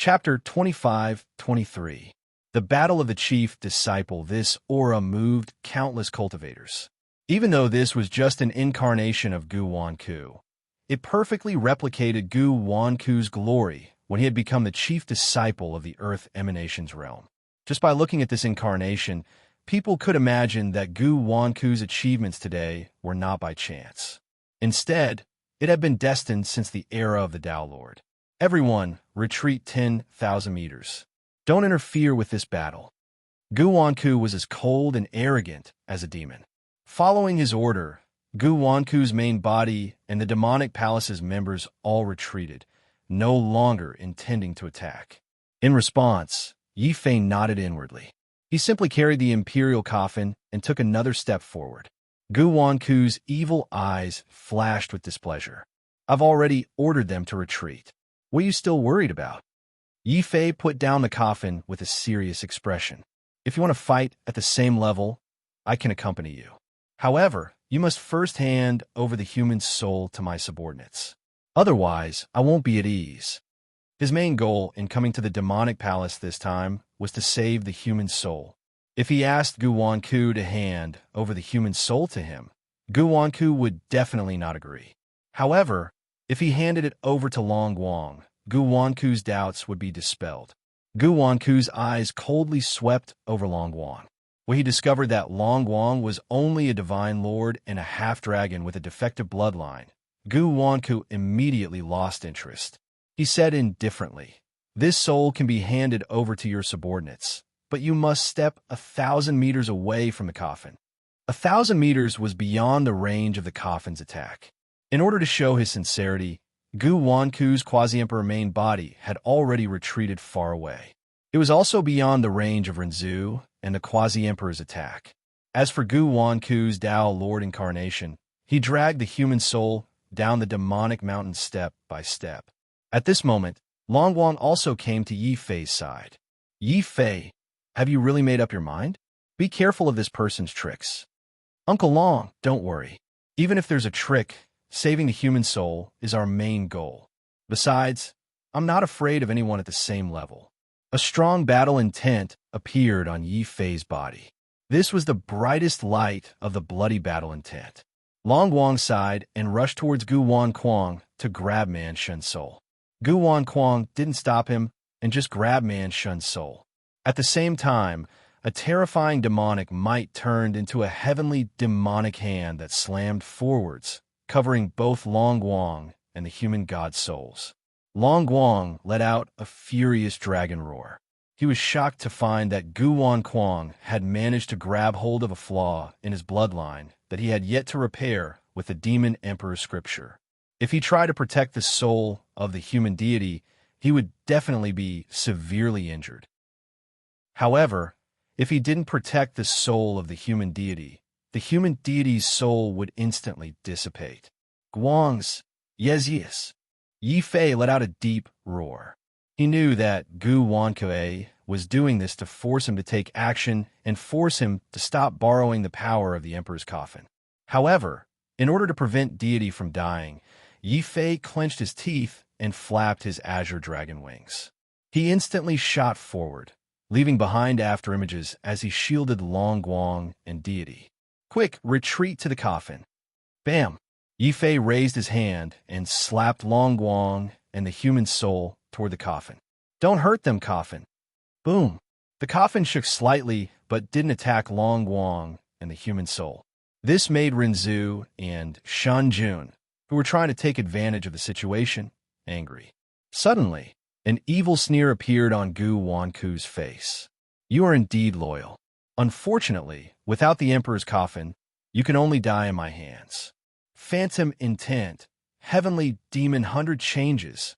Chapter 25-23. The Battle of the Chief Disciple. This aura moved countless cultivators. Even though this was just an incarnation of Gu Wanku, it perfectly replicated Gu Wanku's glory when he had become the chief disciple of the Earth Emanations realm. Just by looking at this incarnation, people could imagine that Gu Wanku's achievements today were not by chance. Instead, it had been destined since the era of the Tao Lord. Everyone, retreat 10,000 meters. Don't interfere with this battle. Gu Wanku was as cold and arrogant as a demon. Following his order, Gu Wanku's main body and the demonic palace's members all retreated, no longer intending to attack. In response, Yi Fei nodded inwardly. He simply carried the imperial coffin and took another step forward. Gu Wanku's evil eyes flashed with displeasure. I've already ordered them to retreat. What are you still worried about? Yi Fei put down the coffin with a serious expression. If you want to fight at the same level, I can accompany you. However, you must first hand over the human soul to my subordinates. Otherwise, I won't be at ease. His main goal in coming to the demonic palace this time was to save the human soul. If he asked Gu Wanku to hand over the human soul to him, Gu Wanku would definitely not agree. However, if he handed it over to Long Guang, Gu Wanku's doubts would be dispelled. Gu Wanku's eyes coldly swept over Long Guang, where he discovered that Long Guang was only a divine lord and a half-dragon with a defective bloodline. Gu Wanku immediately lost interest. He said indifferently, "This soul can be handed over to your subordinates, but you must step 1,000 meters away from the coffin." 1,000 meters was beyond the range of the coffin's attack. In order to show his sincerity, Gu Wanku's quasi-emperor main body had already retreated far away. It was also beyond the range of Renzu and the quasi-emperor's attack. As for Gu Wanku's Tao Lord incarnation, he dragged the human soul down the demonic mountain step by step. At this moment, Long Guang also came to Yi Fei's side. "Yi Fei, have you really made up your mind? Be careful of this person's tricks." "Uncle Long, don't worry. Even if there's a trick, saving the human soul is our main goal. Besides, I'm not afraid of anyone at the same level." A strong battle intent appeared on Yi Fei's body. This was the brightest light of the bloody battle intent. Long Guang sighed and rushed towards Gu Wankuang to grab Man Shun's soul. Gu Wankuang didn't stop him and just grabbed Man Shun's soul. At the same time, a terrifying demonic might turned into a heavenly demonic hand that slammed forwards, covering both Long Guang and the human god souls. Long Guang let out a furious dragon roar. He was shocked to find that Gu Wankuang had managed to grab hold of a flaw in his bloodline that he had yet to repair with the demon emperor scripture. If he tried to protect the soul of the human deity, he would definitely be severely injured. However, if he didn't protect the soul of the human deity's soul would instantly dissipate. Guang's, yes. Yi Fei let out a deep roar. He knew that Gu Wanku was doing this to force him to take action and force him to stop borrowing the power of the emperor's coffin. However, in order to prevent deity from dying, Yi Fei clenched his teeth and flapped his azure dragon wings. He instantly shot forward, leaving behind after images as he shielded Long Guang and deity. "Quick, retreat to the coffin." Bam! Yi Fei raised his hand and slapped Long Guang and the human soul toward the coffin. "Don't hurt them, coffin." Boom! The coffin shook slightly but didn't attack Long Guang and the human soul. This made Renzu and Shanjun, who were trying to take advantage of the situation, angry. Suddenly, an evil sneer appeared on Gu Wanku's face. "You are indeed loyal. Unfortunately, without the emperor's coffin, you can only die in my hands." Phantom intent, heavenly demon 100 changes.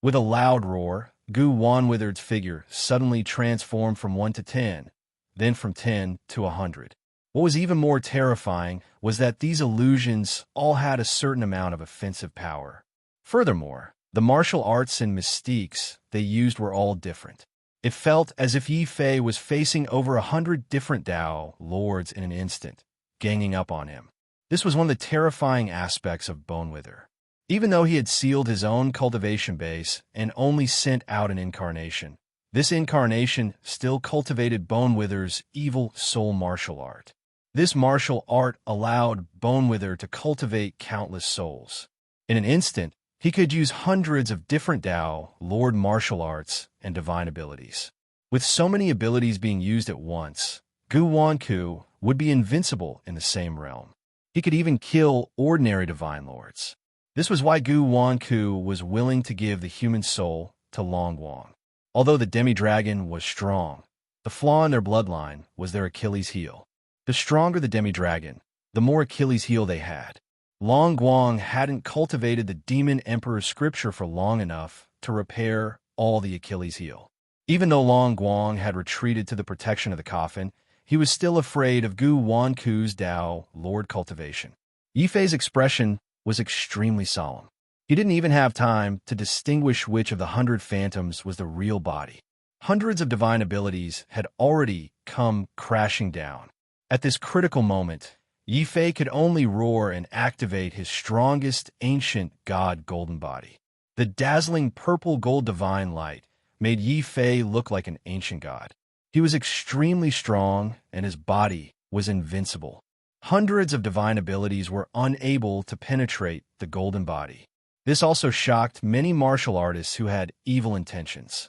With a loud roar, Gu Wanwithered's figure suddenly transformed from 1 to 10, then from 10 to 100. What was even more terrifying was that these illusions all had a certain amount of offensive power. Furthermore, the martial arts and mystiques they used were all different. It felt as if Yi Fei was facing over 100 different Tao lords in an instant, ganging up on him. This was one of the terrifying aspects of Bonewither. Even though he had sealed his own cultivation base and only sent out an incarnation, this incarnation still cultivated Bonewither's evil soul martial art. This martial art allowed Bonewither to cultivate countless souls. In an instant, he could use hundreds of different Tao, Lord martial arts, and divine abilities. With so many abilities being used at once, Gu Wanku would be invincible in the same realm. He could even kill ordinary divine lords. This was why Gu Wanku was willing to give the human soul to Long Wang. Although the demi-dragon was strong, the flaw in their bloodline was their Achilles heel. The stronger the demi-dragon, the more Achilles heel they had. Long Guang hadn't cultivated the Demon Emperor's scripture for long enough to repair all the Achilles heel. Even though Long Guang had retreated to the protection of the coffin, he was still afraid of Gu Wanku's Tao Lord cultivation. Yifei's expression was extremely solemn. He didn't even have time to distinguish which of the 100 phantoms was the real body. Hundreds of divine abilities had already come crashing down. At this critical moment, Yifei could only roar and activate his strongest ancient god golden body. The dazzling purple gold divine light made Yifei look like an ancient god. He was extremely strong, and his body was invincible. Hundreds of divine abilities were unable to penetrate the golden body. This also shocked many martial artists who had evil intentions.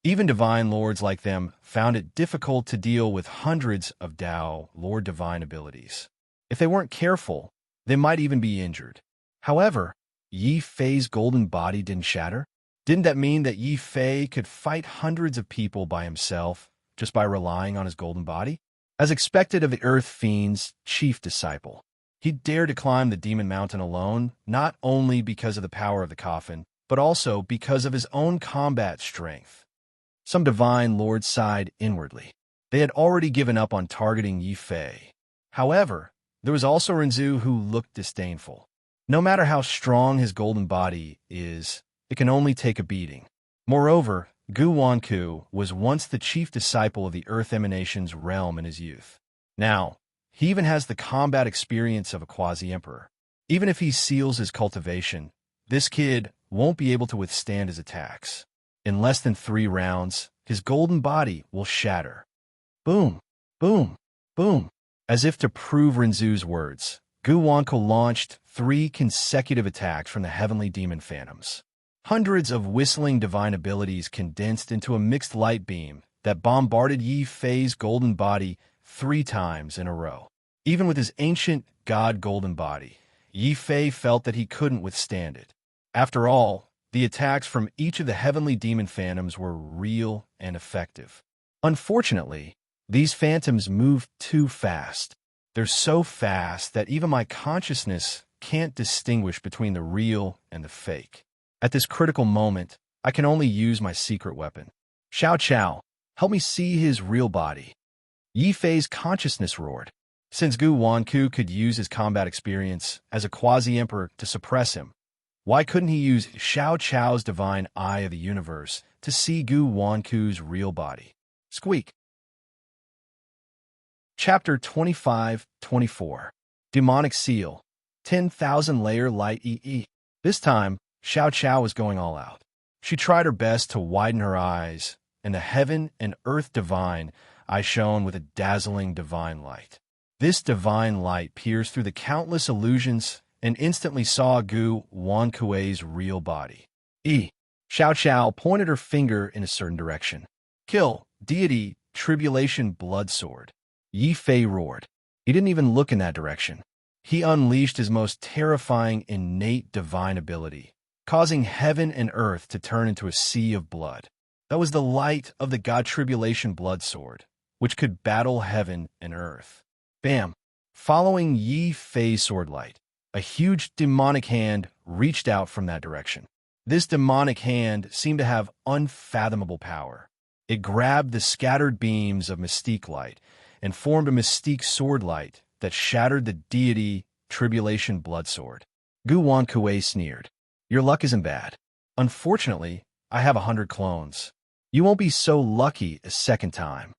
Even divine lords like them found it difficult to deal with hundreds of Tao Lord divine abilities. If they weren't careful, they might even be injured. However, Yi Fei's golden body didn't shatter. Didn't that mean that Yi Fei could fight hundreds of people by himself just by relying on his golden body? As expected of the Earth Fiend's chief disciple, he dared to climb the Demon Mountain alone, not only because of the power of the coffin, but also because of his own combat strength. Some divine lords sighed inwardly. They had already given up on targeting Yi Fei. However, there was also Renzu who looked disdainful. No matter how strong his golden body is, it can only take a beating. Moreover, Gu Wanku was once the chief disciple of the Earth Emanation's realm in his youth. Now, he even has the combat experience of a quasi-emperor. Even if he seals his cultivation, this kid won't be able to withstand his attacks. In less than 3 rounds, his golden body will shatter. Boom, boom, boom. As if to prove Renzu's words, Gu Wanku launched 3 consecutive attacks from the heavenly demon phantoms. Hundreds of whistling divine abilities condensed into a mixed light beam that bombarded Yi Fei's golden body 3 times in a row. Even with his ancient god golden body, Yi Fei felt that he couldn't withstand it. After all, the attacks from each of the heavenly demon phantoms were real and effective. Unfortunately, these phantoms move too fast. They're so fast that even my consciousness can't distinguish between the real and the fake. At this critical moment, I can only use my secret weapon. Xiao Qiao, help me see his real body. Yi Fei's consciousness roared. Since Gu Wanku could use his combat experience as a quasi-emperor to suppress him, why couldn't he use Xiao Qiao's divine eye of the universe to see Gu Wanku's real body? Squeak. Chapter 25-24. Demonic Seal. 10,000 layer light EE. This time, Xiao Qiao was going all out. She tried her best to widen her eyes, and the heaven and earth divine eye shone with a dazzling divine light. This divine light pierced through the countless illusions and instantly saw Gu Wanku's real body. Xiao Qiao pointed her finger in a certain direction. Kill, deity, tribulation blood sword. Yi Fei roared. He didn't even look in that direction. He unleashed his most terrifying innate divine ability, causing heaven and earth to turn into a sea of blood. That was the light of the God Tribulation blood sword, which could battle heaven and earth. Bam! Following Yi Fei's sword light, a huge demonic hand reached out from that direction. This demonic hand seemed to have unfathomable power. It grabbed the scattered beams of mystique light and formed a mystique sword light that shattered the deity Tribulation blood sword. Gu Wanku sneered. Your luck isn't bad. Unfortunately, I have 100 clones. You won't be so lucky a second time.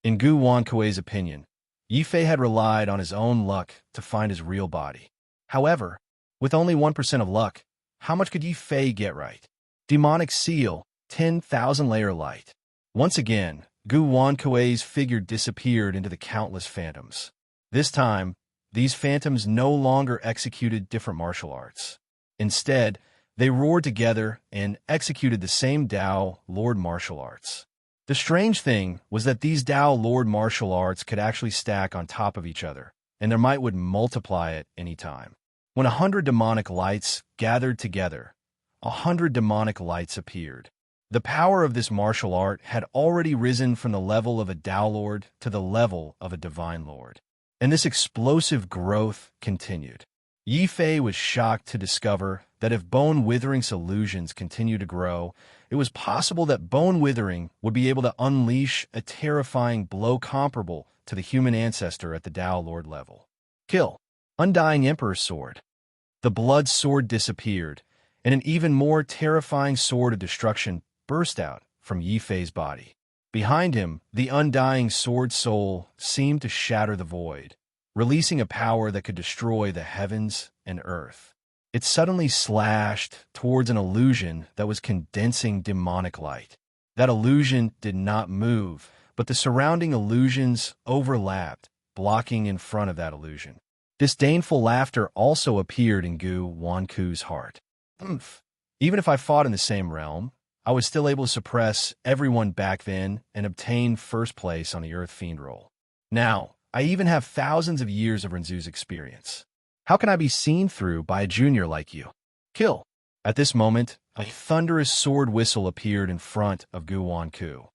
In Gu Wanku's opinion, Yi Fei had relied on his own luck to find his real body. However, With only 1% of luck, how much could Yi Fei get right? Demonic Seal, 10,000 layer light. Once again, Gu Wankuei's figure disappeared into the countless phantoms. This time, these phantoms no longer executed different martial arts. Instead, they roared together and executed the same Dao Lord martial arts. The strange thing was that these Dao Lord martial arts could actually stack on top of each other, and their might would multiply at any time. When 100 demonic lights gathered together, 100 demonic lights appeared. The power of this martial art had already risen from the level of a Dao Lord to the level of a Divine Lord. And this explosive growth continued. Yi Fei was shocked to discover that if Bone Withering's illusions continued to grow, it was possible that Bone Withering would be able to unleash a terrifying blow comparable to the human ancestor at the Dao Lord level. Kill. Undying Emperor's Sword. The blood sword disappeared, and an even more terrifying sword of destruction burst out from Yi Fei's body. Behind him, the undying sword soul seemed to shatter the void, releasing a power that could destroy the heavens and earth. It suddenly slashed towards an illusion that was condensing demonic light. That illusion did not move, but the surrounding illusions overlapped, blocking in front of that illusion. Disdainful laughter also appeared in Gu Wanku's heart. Even if I fought in the same realm, I was still able to suppress everyone back then and obtain first place on the Earth Fiend roll. Now, I even have thousands of years of Renzu's experience. How can I be seen through by a junior like you? Kill. At this moment, a thunderous sword whistle appeared in front of Gu Wanku.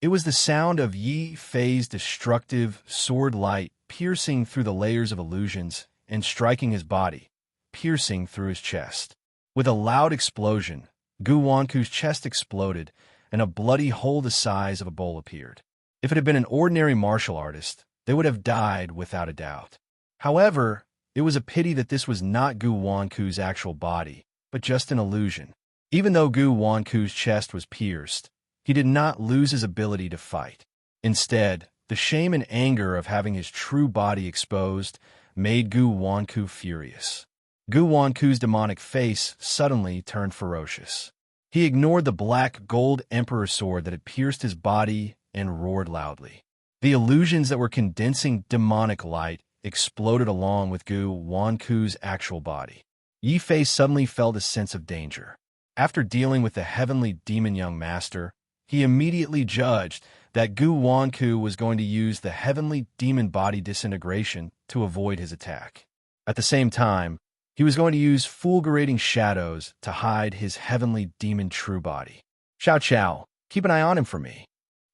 It was the sound of Yi Fei's destructive sword light piercing through the layers of illusions and striking his body, piercing through his chest. With a loud explosion, Gu Wanku's chest exploded, and a bloody hole the size of a bowl appeared. If it had been an ordinary martial artist, they would have died without a doubt. However, it was a pity that this was not Gu Wanku's actual body, but just an illusion. Even though Gu Wanku's chest was pierced, he did not lose his ability to fight. Instead, the shame and anger of having his true body exposed made Gu Wanku furious. Gu Wanku's demonic face suddenly turned ferocious. He ignored the black gold Emperor sword that had pierced his body and roared loudly. The illusions that were condensing demonic light exploded along with Gu Wanku's actual body. Yi Fei suddenly felt a sense of danger. After dealing with the heavenly demon young master, he immediately judged that Gu Wanku was going to use the heavenly demon body disintegration to avoid his attack. At the same time, he was going to use fulgurating shadows to hide his heavenly demon true body. Xiao Qiao, keep an eye on him for me.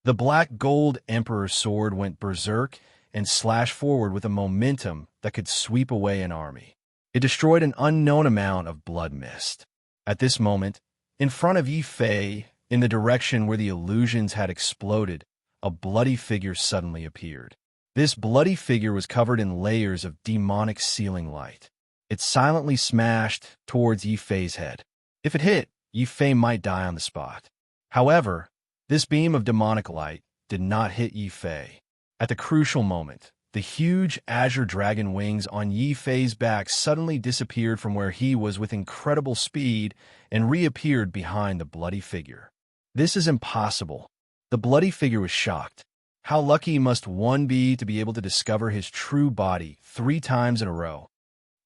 The black gold Emperor's sword went berserk and slashed forward with a momentum that could sweep away an army. It destroyed an unknown amount of blood mist. At this moment, in front of Yi Fei, in the direction where the illusions had exploded, a bloody figure suddenly appeared. This bloody figure was covered in layers of demonic sealing light. It silently smashed towards Yi Fei's head. If it hit, Yi Fei might die on the spot. However, this beam of demonic light did not hit Yi Fei. At the crucial moment, the huge azure dragon wings on Yi Fei's back suddenly disappeared from where he was with incredible speed and reappeared behind the bloody figure. This is impossible. The bloody figure was shocked. How lucky must one be to be able to discover his true body 3 times in a row?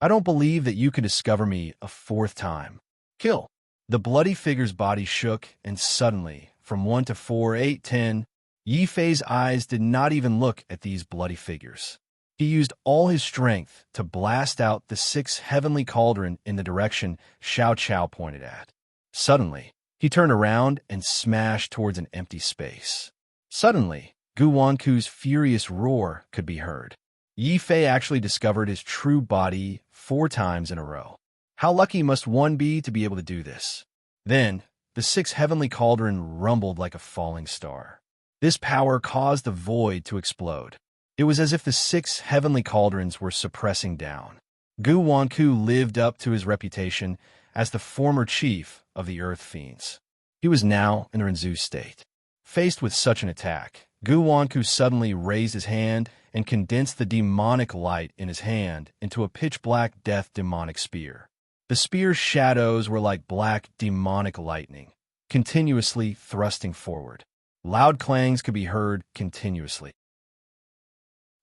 I don't believe that you can discover me a 4th time. Kill. The bloody figure's body shook, and suddenly, from 1 to 4, 8, 10, Yi Fei's eyes did not even look at these bloody figures. He used all his strength to blast out the 6 heavenly cauldron in the direction Xiao Qiao pointed at. Suddenly, he turned around and smashed towards an empty space. Suddenly, Gu Wanku's furious roar could be heard. Yi Fei actually discovered his true body 4 times in a row. How lucky must one be to be able to do this? Then, the 6 heavenly cauldron rumbled like a falling star. This power caused the void to explode. It was as if the 6 heavenly cauldrons were suppressing down. Gu Wanku lived up to his reputation as the former chief of the Earth Fiends. He was now in a Renzu state. Faced with such an attack, Gu Wanku suddenly raised his hand and condensed the demonic light in his hand into a pitch-black death demonic spear. The spear's shadows were like black demonic lightning, continuously thrusting forward. Loud clangs could be heard continuously.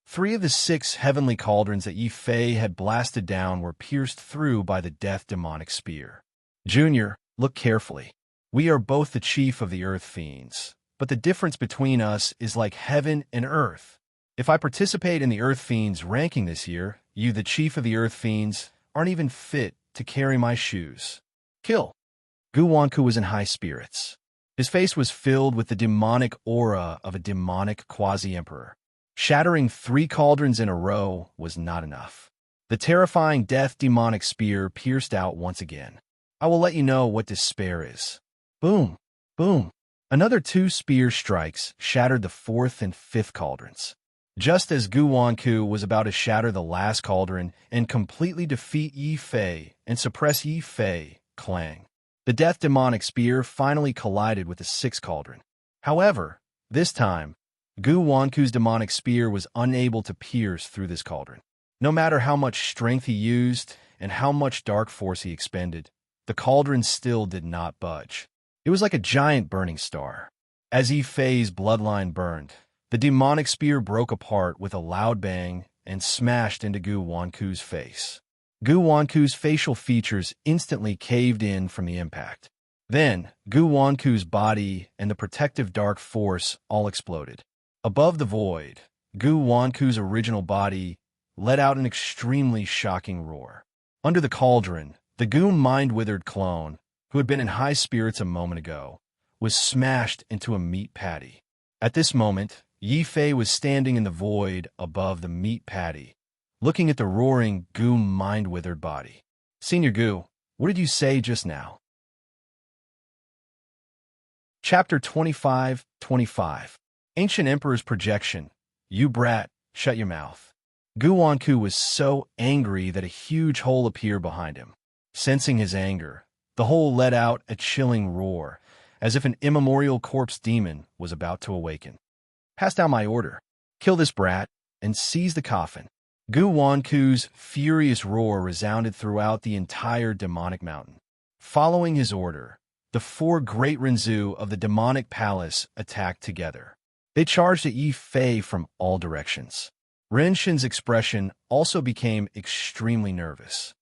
3 of the 6 heavenly cauldrons that Yi Fei had blasted down were pierced through by the death demonic spear. Junior, look carefully. We are both the chief of the earth fiends, but the difference between us is like heaven and earth. If I participate in the earth fiends ranking this year, you, the chief of the earth fiends, aren't even fit to carry my shoes. Kill. Gu Wanku was in high spirits. His face was filled with the demonic aura of a demonic quasi-emperor. Shattering 3 cauldrons in a row was not enough. The terrifying death demonic spear pierced out once again. I will let you know what despair is. Boom, boom. Another 2 spear strikes shattered the 4th and 5th cauldrons. Just as Gu Wanku was about to shatter the last cauldron and completely defeat Yi Fei and suppress Yi Fei, clang. The death demonic spear finally collided with the 6th cauldron. However, this time, Gu Wanku's demonic spear was unable to pierce through this cauldron. No matter how much strength he used and how much dark force he expended, the cauldron still did not budge. It was like a giant burning star. As Yi Fei's bloodline burned, the demonic spear broke apart with a loud bang and smashed into Gu Wanku's face. Gu Wanku's facial features instantly caved in from the impact. Then, Gu Wanku's body and the protective dark force all exploded. Above the void, Gu Wanku's original body let out an extremely shocking roar. Under the cauldron, the Gu mind-withered clone, who had been in high spirits a moment ago, was smashed into a meat patty. At this moment, Yi Fei was standing in the void above the meat patty, looking at the roaring Gu mind-withered body. Senior Gu, what did you say just now? Chapter 25. Ancient Emperor's Projection. You brat, shut your mouth. Gu Wanku was so angry that a huge hole appeared behind him. Sensing his anger, the hole let out a chilling roar, as if an immemorial corpse demon was about to awaken. Pass down my order. Kill this brat and seize the coffin. Gu Wanku's furious roar resounded throughout the entire demonic mountain. Following his order, the 4 great Renzu of the demonic palace attacked together. They charged at Yi Fei from all directions. Ren Shin's expression also became extremely nervous.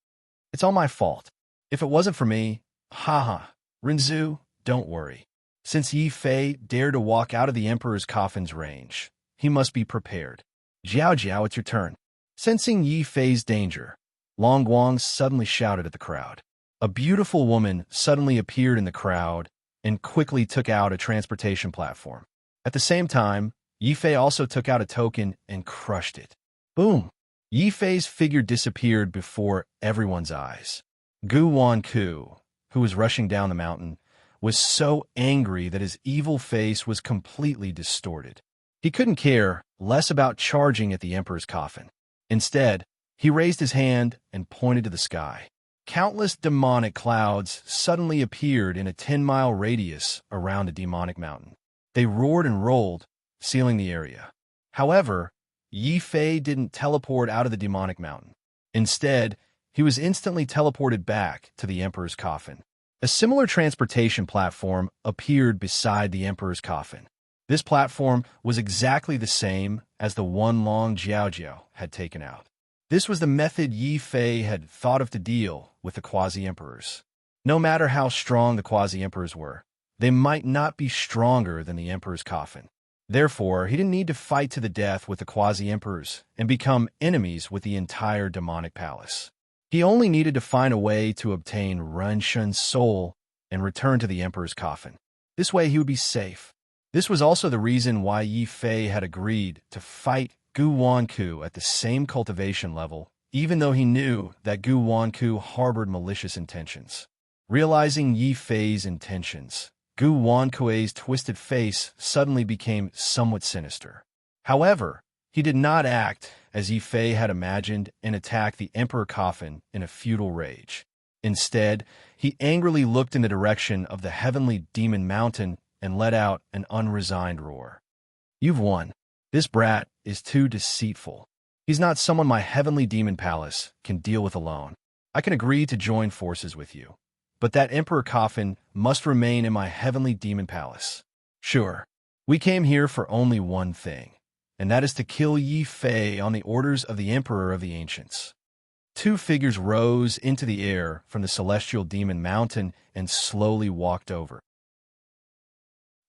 It's all my fault. If it wasn't for me, haha, Renzu, don't worry. Since Yi Fei dared to walk out of the Emperor's coffin's range, he must be prepared. Jiao Jiao, it's your turn. Sensing Yi Fei's danger, Long Guang suddenly shouted at the crowd. A beautiful woman suddenly appeared in the crowd and quickly took out a transportation platform. At the same time, Yi Fei also took out a token and crushed it. Boom! Yi Fei's figure disappeared before everyone's eyes. Gu Wanku, who was rushing down the mountain, was so angry that his evil face was completely distorted. He couldn't care less about charging at the Emperor's coffin. Instead, he raised his hand and pointed to the sky. Countless demonic clouds suddenly appeared in a 10-mile radius around the demonic mountain. They roared and rolled, sealing the area. However, Yi Fei didn't teleport out of the demonic mountain. Instead, he was instantly teleported back to the Emperor's coffin. A similar transportation platform appeared beside the Emperor's coffin. This platform was exactly the same as the one Long Jiao Jiao had taken out. This was the method Yi Fei had thought of to deal with the quasi-emperors. No matter how strong the quasi-emperors were, they might not be stronger than the Emperor's coffin. Therefore, he didn't need to fight to the death with the quasi-emperors and become enemies with the entire demonic palace. He only needed to find a way to obtain Ren Shun's soul and return to the Emperor's coffin. This way he would be safe. This was also the reason why Yi Fei had agreed to fight Gu Wanku at the same cultivation level, even though he knew that Gu Wanku harbored malicious intentions. Realizing Yi Fei's intentions, Gu Wanku's twisted face suddenly became somewhat sinister. However, he did not act as Yi Fei had imagined and attack the Emperor coffin in a futile rage. Instead, he angrily looked in the direction of the heavenly demon mountain and let out an unresigned roar. You've won. This brat is too deceitful. He's not someone my heavenly demon palace can deal with alone. I can agree to join forces with you, but that emperor coffin must remain in my heavenly demon palace. Sure, we came here for only one thing, and that is to kill Yi Fei on the orders of the emperor of the ancients. Two figures rose into the air from the celestial demon mountain and slowly walked over.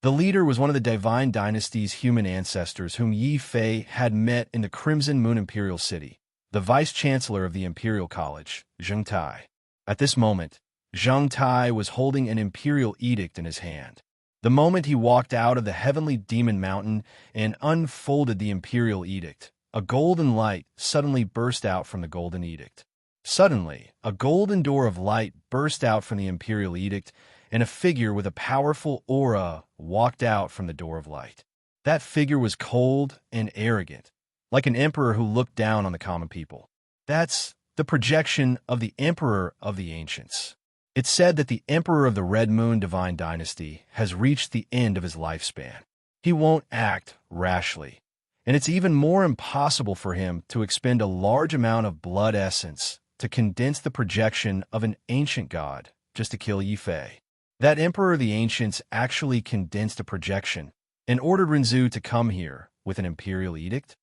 The leader was one of the divine dynasty's human ancestors whom Yi Fei had met in the Crimson Moon Imperial City, the vice-chancellor of the Imperial College, Zheng Tai. At this moment, Zheng Tai was holding an imperial edict in his hand. The moment he walked out of the heavenly demon mountain and unfolded the imperial edict, a golden light suddenly burst out from the golden edict. Suddenly, a golden door of light burst out from the imperial edict, and a figure with a powerful aura walked out from the door of light. That figure was cold and arrogant, like an emperor who looked down on the common people. That's the projection of the emperor of the ancients. It's said that the emperor of the Red Moon Divine Dynasty has reached the end of his lifespan. He won't act rashly, and it's even more impossible for him to expend a large amount of blood essence to condense the projection of an ancient god just to kill Yi Fei. That emperor of the ancients actually condensed a projection and ordered Rinzhu to come here with an imperial edict?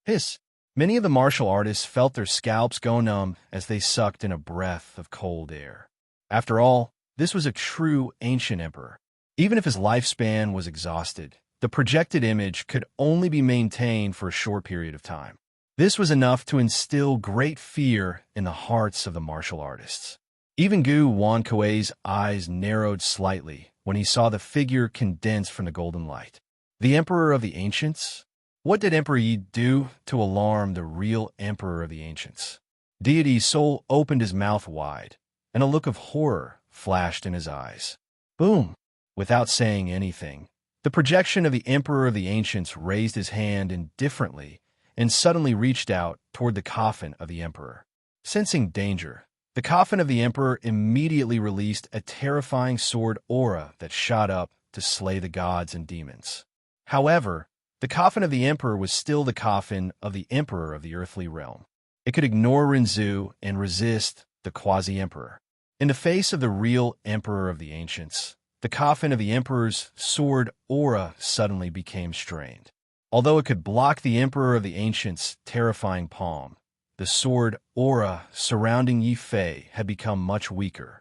Hiss! Many of the martial artists felt their scalps go numb as they sucked in a breath of cold air. After all, this was a true ancient emperor. Even if his lifespan was exhausted, the projected image could only be maintained for a short period of time. This was enough to instill great fear in the hearts of the martial artists. Even Gu Wankuei's eyes narrowed slightly when he saw the figure condensed from the golden light. The emperor of the ancients? What did Emperor Yi do to alarm the real emperor of the ancients? Deity's soul opened his mouth wide, and a look of horror flashed in his eyes. Boom! Without saying anything, the projection of the emperor of the ancients raised his hand indifferently and suddenly reached out toward the coffin of the emperor. Sensing danger, the coffin of the emperor immediately released a terrifying sword aura that shot up to slay the gods and demons. However, the coffin of the emperor was still the coffin of the emperor of the earthly realm. It could ignore Rinzhu and resist the quasi-emperor. In the face of the real emperor of the ancients, the coffin of the emperor's sword aura suddenly became strained. Although it could block the emperor of the ancients' terrifying palm, the sword aura surrounding Yi Fei had become much weaker.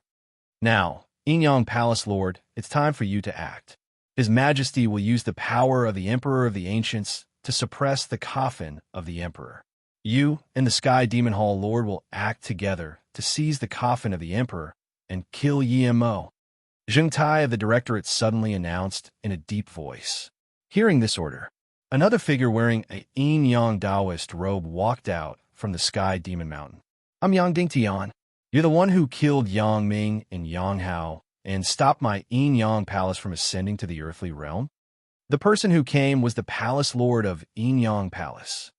Now, Yinyang Palace Lord, it's time for you to act. His Majesty will use the power of the emperor of the ancients to suppress the coffin of the emperor. You and the Sky Demon Hall Lord will act together to seize the coffin of the emperor and kill Yi Mo. Zheng Tai of the Directorate suddenly announced in a deep voice. Hearing this order, another figure wearing a Yin-Yang Taoist robe walked out from the Sky Demon Mountain. I'm Yang Dingtian. You're the one who killed Yang Ming and Yang Hao and stopped my Yin-Yang Palace from ascending to the earthly realm? The person who came was the Palace Lord of Yin-Yang Palace.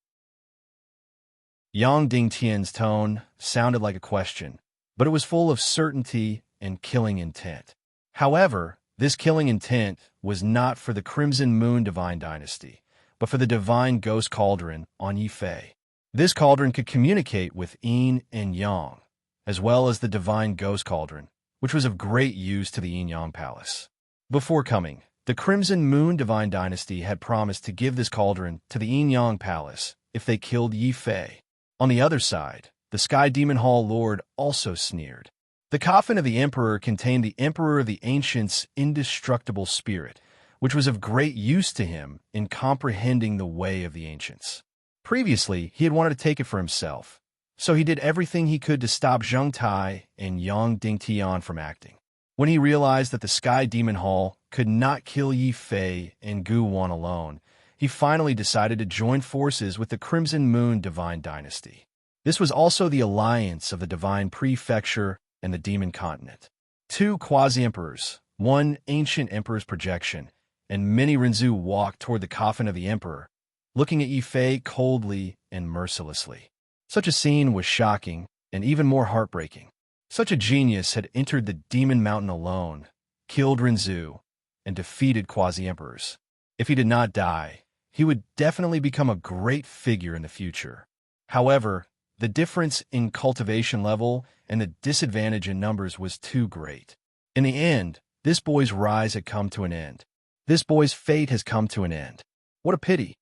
Yang Dingtian's tone sounded like a question, but it was full of certainty and killing intent. However, this killing intent was not for the Crimson Moon Divine Dynasty, but for the Divine Ghost Cauldron on Yi Fei. This cauldron could communicate with Yin and Yang, as well as the Divine Ghost Cauldron, which was of great use to the Yin-Yang Palace. Before coming, the Crimson Moon Divine Dynasty had promised to give this cauldron to the Yin-Yang Palace if they killed Yi Fei. On the other side, the Sky Demon Hall Lord also sneered. The coffin of the Emperor contained the Emperor of the Ancients' indestructible spirit, which was of great use to him in comprehending the way of the Ancients. Previously, he had wanted to take it for himself, so he did everything he could to stop Zheng Tai and Yang Dingtian from acting. When he realized that the Sky Demon Hall could not kill Yi Fei and Gu Wan alone, he finally decided to join forces with the Crimson Moon Divine Dynasty. This was also the alliance of the Divine Prefecture and the Demon Continent. Two quasi-emperors, one ancient emperor's projection, and many Rinzhu walked toward the coffin of the emperor, looking at Yi Fei coldly and mercilessly. Such a scene was shocking and even more heartbreaking. Such a genius had entered the Demon Mountain alone, killed Rinzhu, and defeated quasi-emperors. If he did not die, he would definitely become a great figure in the future. However, the difference in cultivation level and the disadvantage in numbers was too great. In the end, this boy's rise had come to an end. This boy's fate has come to an end. What a pity.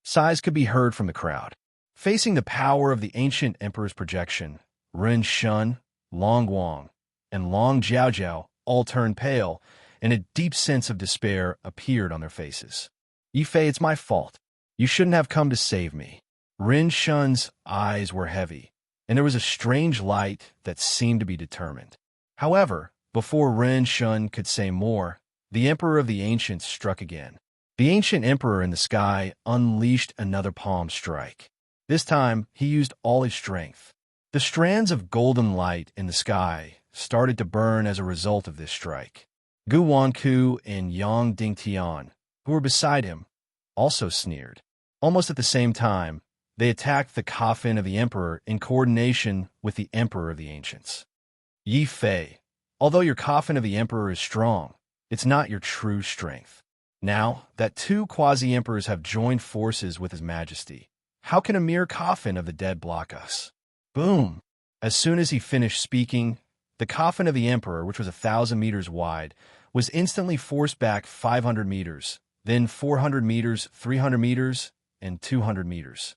Sighs could be heard from the crowd. Facing the power of the ancient emperor's projection, Ren Shun, Long Wang, and Long Jiaojiao all turned pale, and a deep sense of despair appeared on their faces. Yifei, it's my fault. You shouldn't have come to save me. Ren Shun's eyes were heavy, and there was a strange light that seemed to be determined. However, before Ren Shun could say more, the Emperor of the Ancients struck again. The Ancient Emperor in the sky unleashed another palm strike. This time, he used all his strength. The strands of golden light in the sky started to burn as a result of this strike. Gu Wanku and Yang Dingtian, who were beside him, also sneered. Almost at the same time, they attacked the coffin of the Emperor in coordination with the Emperor of the Ancients. Yi Fei, although your coffin of the Emperor is strong, it's not your true strength. Now that two quasi-emperors have joined forces with His Majesty, how can a mere coffin of the dead block us? Boom! As soon as he finished speaking, the coffin of the Emperor, which was 1,000 meters wide, was instantly forced back 500 meters, then 400 meters, 300 meters, and 200 meters.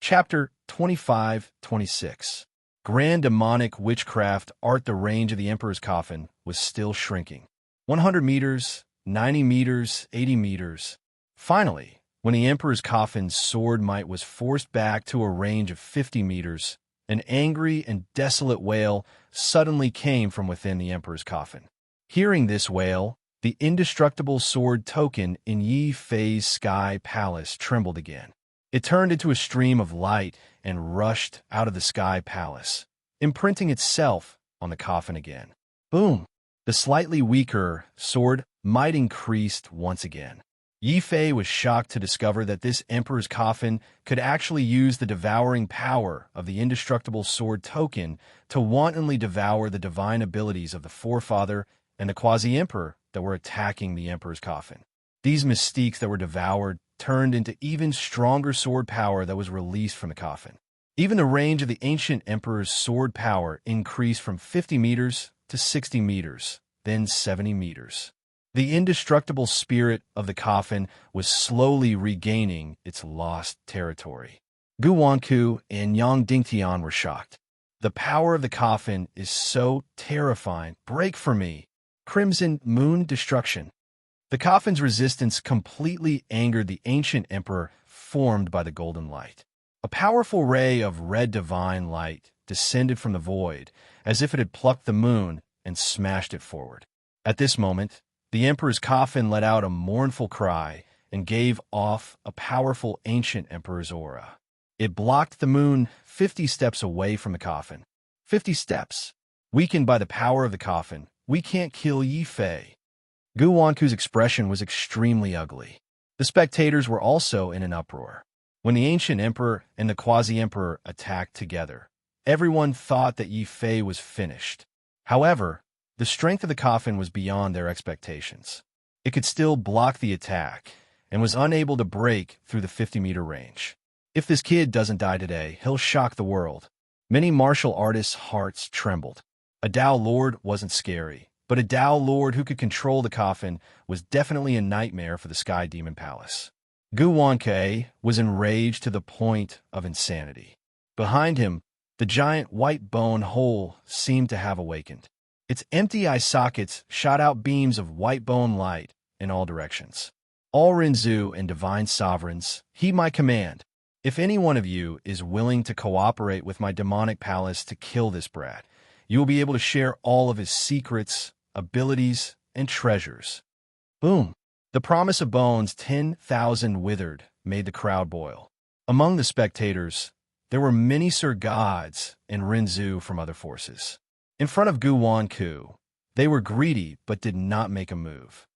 Chapter 25-26. Grand demonic witchcraft art. The range of the Emperor's coffin was still shrinking. 100 meters, 90 meters, 80 meters. Finally, when the Emperor's coffin's sword might was forced back to a range of 50 meters, an angry and desolate wail suddenly came from within the Emperor's coffin. Hearing this wail, the indestructible sword token in Yi Fei's sky palace trembled again. It turned into a stream of light and rushed out of the sky palace, imprinting itself on the coffin again. Boom! The slightly weaker sword might increased once again. Yi Fei was shocked to discover that this Emperor's coffin could actually use the devouring power of the indestructible sword token to wantonly devour the divine abilities of the forefather and the quasi-emperor that were attacking the Emperor's coffin. These mystiques that were devoured turned into even stronger sword power that was released from the coffin. Even the range of the ancient Emperor's sword power increased from 50 meters to 60 meters, then 70 meters. The indestructible spirit of the coffin was slowly regaining its lost territory. Gu Wanku and Yang Dingtian were shocked. The power of the coffin is so terrifying. Break for me. Crimson Moon Destruction. The coffin's resistance completely angered the ancient emperor formed by the golden light. A powerful ray of red divine light descended from the void, as if it had plucked the moon and smashed it forward. At this moment, the emperor's coffin let out a mournful cry and gave off a powerful ancient emperor's aura. It blocked the moon 50 steps away from the coffin. 50 steps. Weakened by the power of the coffin, we can't kill Yi Fei. Gu Wanku's expression was extremely ugly. The spectators were also in an uproar. When the ancient emperor and the quasi-emperor attacked together, everyone thought that Yi Fei was finished. However, the strength of the coffin was beyond their expectations. It could still block the attack and was unable to break through the 50-meter range. If this kid doesn't die today, he'll shock the world. Many martial artists' hearts trembled. A Tao Lord wasn't scary, but a Tao Lord who could control the coffin was definitely a nightmare for the Sky Demon Palace. Gu Wanke was enraged to the point of insanity. Behind him, the giant white bone hole seemed to have awakened. Its empty eye sockets shot out beams of white bone light in all directions. All Rinzu and divine sovereigns, heed my command. If any one of you is willing to cooperate with my demonic palace to kill this brat, you will be able to share all of his secrets, abilities, and treasures. Boom! The promise of bones 10,000 withered made the crowd boil. Among the spectators, there were many Sir Gods and Rinzu from other forces. In front of Gu Wanku, they were greedy but did not make a move.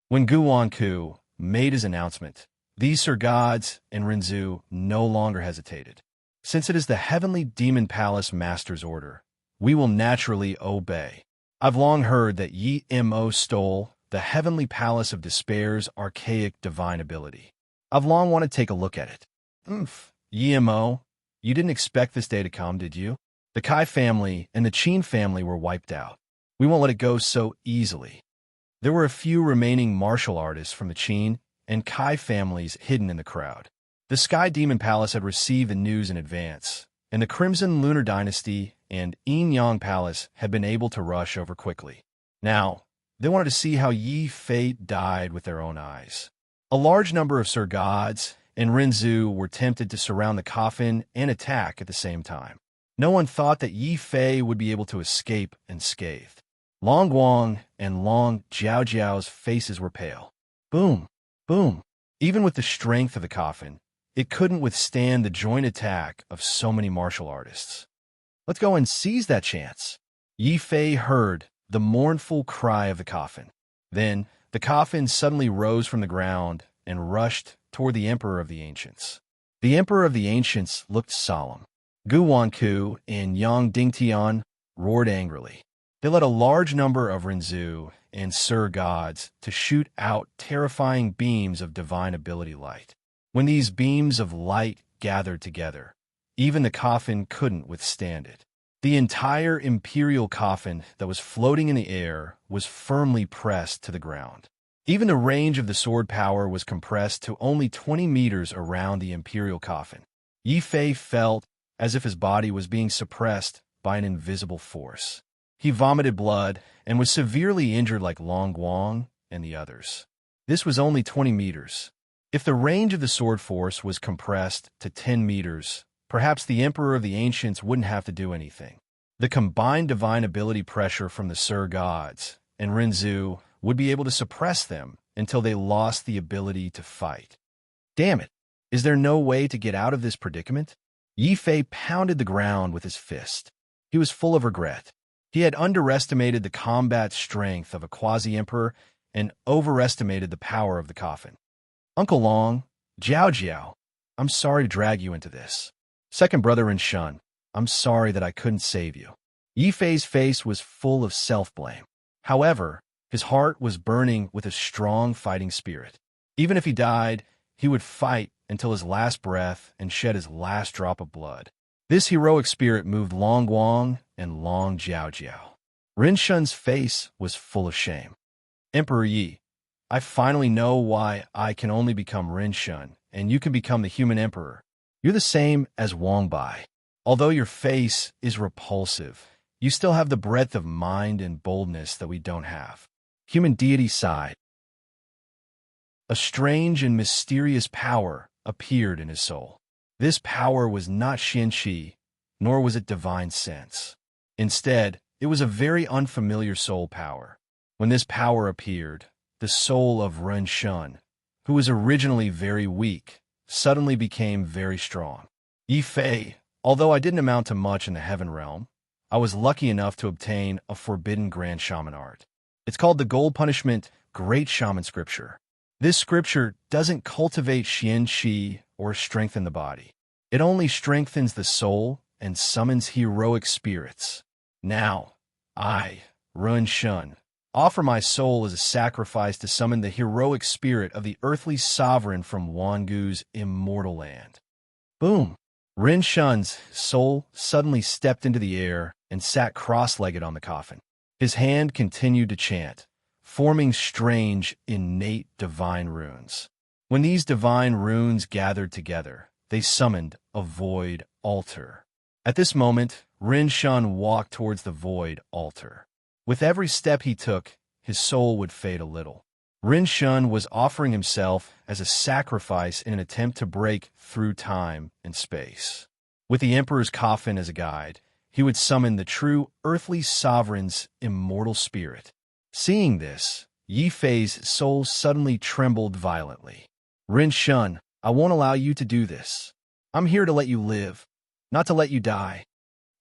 When Gu Wanku made his announcement, these Sir Gods and Rinzu no longer hesitated. Since it is the Heavenly Demon Palace Master's order, we will naturally obey. I've long heard that Yi Mo stole the heavenly palace of despair's archaic divine ability. I've long wanted to take a look at it. Yemo, you didn't expect this day to come, did you? The Kai family and the Qin family were wiped out. We won't let it go so easily. There were a few remaining martial artists from the Qin and Kai families hidden in the crowd. The Sky Demon Palace had received the news in advance, and the Crimson Lunar Dynasty and Yin Yang Palace had been able to rush over quickly. Now, they wanted to see how Yi Fei died with their own eyes. A large number of Sir Gods and Rinzhu were tempted to surround the coffin and attack at the same time. No one thought that Yi Fei would be able to escape unscathed. Long Guang and Long Jiao's faces were pale. Boom, boom. Even with the strength of the coffin, it couldn't withstand the joint attack of so many martial artists. Let's go and seize that chance. Yi Fei heard the mournful cry of the coffin. Then, the coffin suddenly rose from the ground and rushed toward the Emperor of the Ancients. The Emperor of the Ancients looked solemn. Gu Wanku and Yang Dingtian roared angrily. They led a large number of Rinzhu and Sir Gods to shoot out terrifying beams of divine ability light. When these beams of light gathered together, even the coffin couldn't withstand it. The entire imperial coffin that was floating in the air was firmly pressed to the ground. Even the range of the sword power was compressed to only 20 meters around the imperial coffin. Yi Fei felt as if his body was being suppressed by an invisible force. He vomited blood and was severely injured like Long Guang and the others. This was only 20 meters. If the range of the sword force was compressed to 10 meters, perhaps the Emperor of the Ancients wouldn't have to do anything. The combined divine ability pressure from the Sir Gods and Rinzhu would be able to suppress them until they lost the ability to fight. Damn it! Is there no way to get out of this predicament? Yi Fei pounded the ground with his fist. He was full of regret. He had underestimated the combat strength of a quasi-emperor and overestimated the power of the coffin. Uncle Long, Jiao, I'm sorry to drag you into this. Second brother Rin Shun, I'm sorry that I couldn't save you. Yi Fei's face was full of self-blame. However, his heart was burning with a strong fighting spirit. Even if he died, he would fight until his last breath and shed his last drop of blood. This heroic spirit moved Long Guang and Long Jiao. Rin Shun's face was full of shame. Emperor Yi, I finally know why I can only become Rin Shun, and you can become the human emperor. You're the same as Wang Bai. Although your face is repulsive, you still have the breadth of mind and boldness that we don't have. Human deity sighed. A strange and mysterious power appeared in his soul. This power was not Xianqi, nor was it divine sense. Instead, it was a very unfamiliar soul power. When this power appeared, the soul of Ren Shun, who was originally very weak, suddenly became very strong. Yi Fei, although I didn't amount to much in the heaven realm, I was lucky enough to obtain a forbidden grand shaman art. It's called the Gold Punishment Great Shaman Scripture. This scripture doesn't cultivate Xianqi or strengthen the body. It only strengthens the soul and summons heroic spirits. Now, I, Ren Shun, offer my soul as a sacrifice to summon the heroic spirit of the earthly sovereign from Wangu's immortal land. Boom! Ren Shun's soul suddenly stepped into the air and sat cross-legged on the coffin. His hand continued to chant, forming strange, innate divine runes. When these divine runes gathered together, they summoned a void altar. At this moment, Ren Shun walked towards the void altar. With every step he took, his soul would fade a little. Ren Shun was offering himself as a sacrifice in an attempt to break through time and space. With the Emperor's coffin as a guide, he would summon the true earthly sovereign's immortal spirit. Seeing this, Yi Fei's soul suddenly trembled violently. Ren Shun, I won't allow you to do this. I'm here to let you live, not to let you die.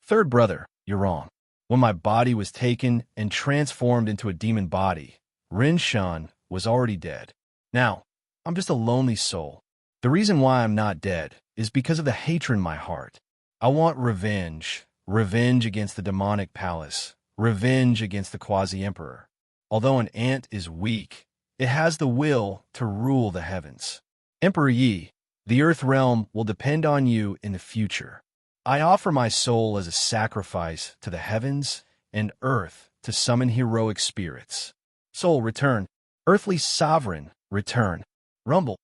Third brother, you're wrong. When my body was taken and transformed into a demon body, Ren Shun was already dead. Now, I'm just a lonely soul. The reason why I'm not dead is because of the hatred in my heart. I want revenge. Revenge against the demonic palace. Revenge against the quasi-emperor. although an ant is weak, it has the will to rule the heavens. Emperor Yi, the earth realm will depend on you in the future. I offer my soul as a sacrifice to the heavens and earth to summon heroic spirits. Soul, return. Earthly sovereign, return. Rumble.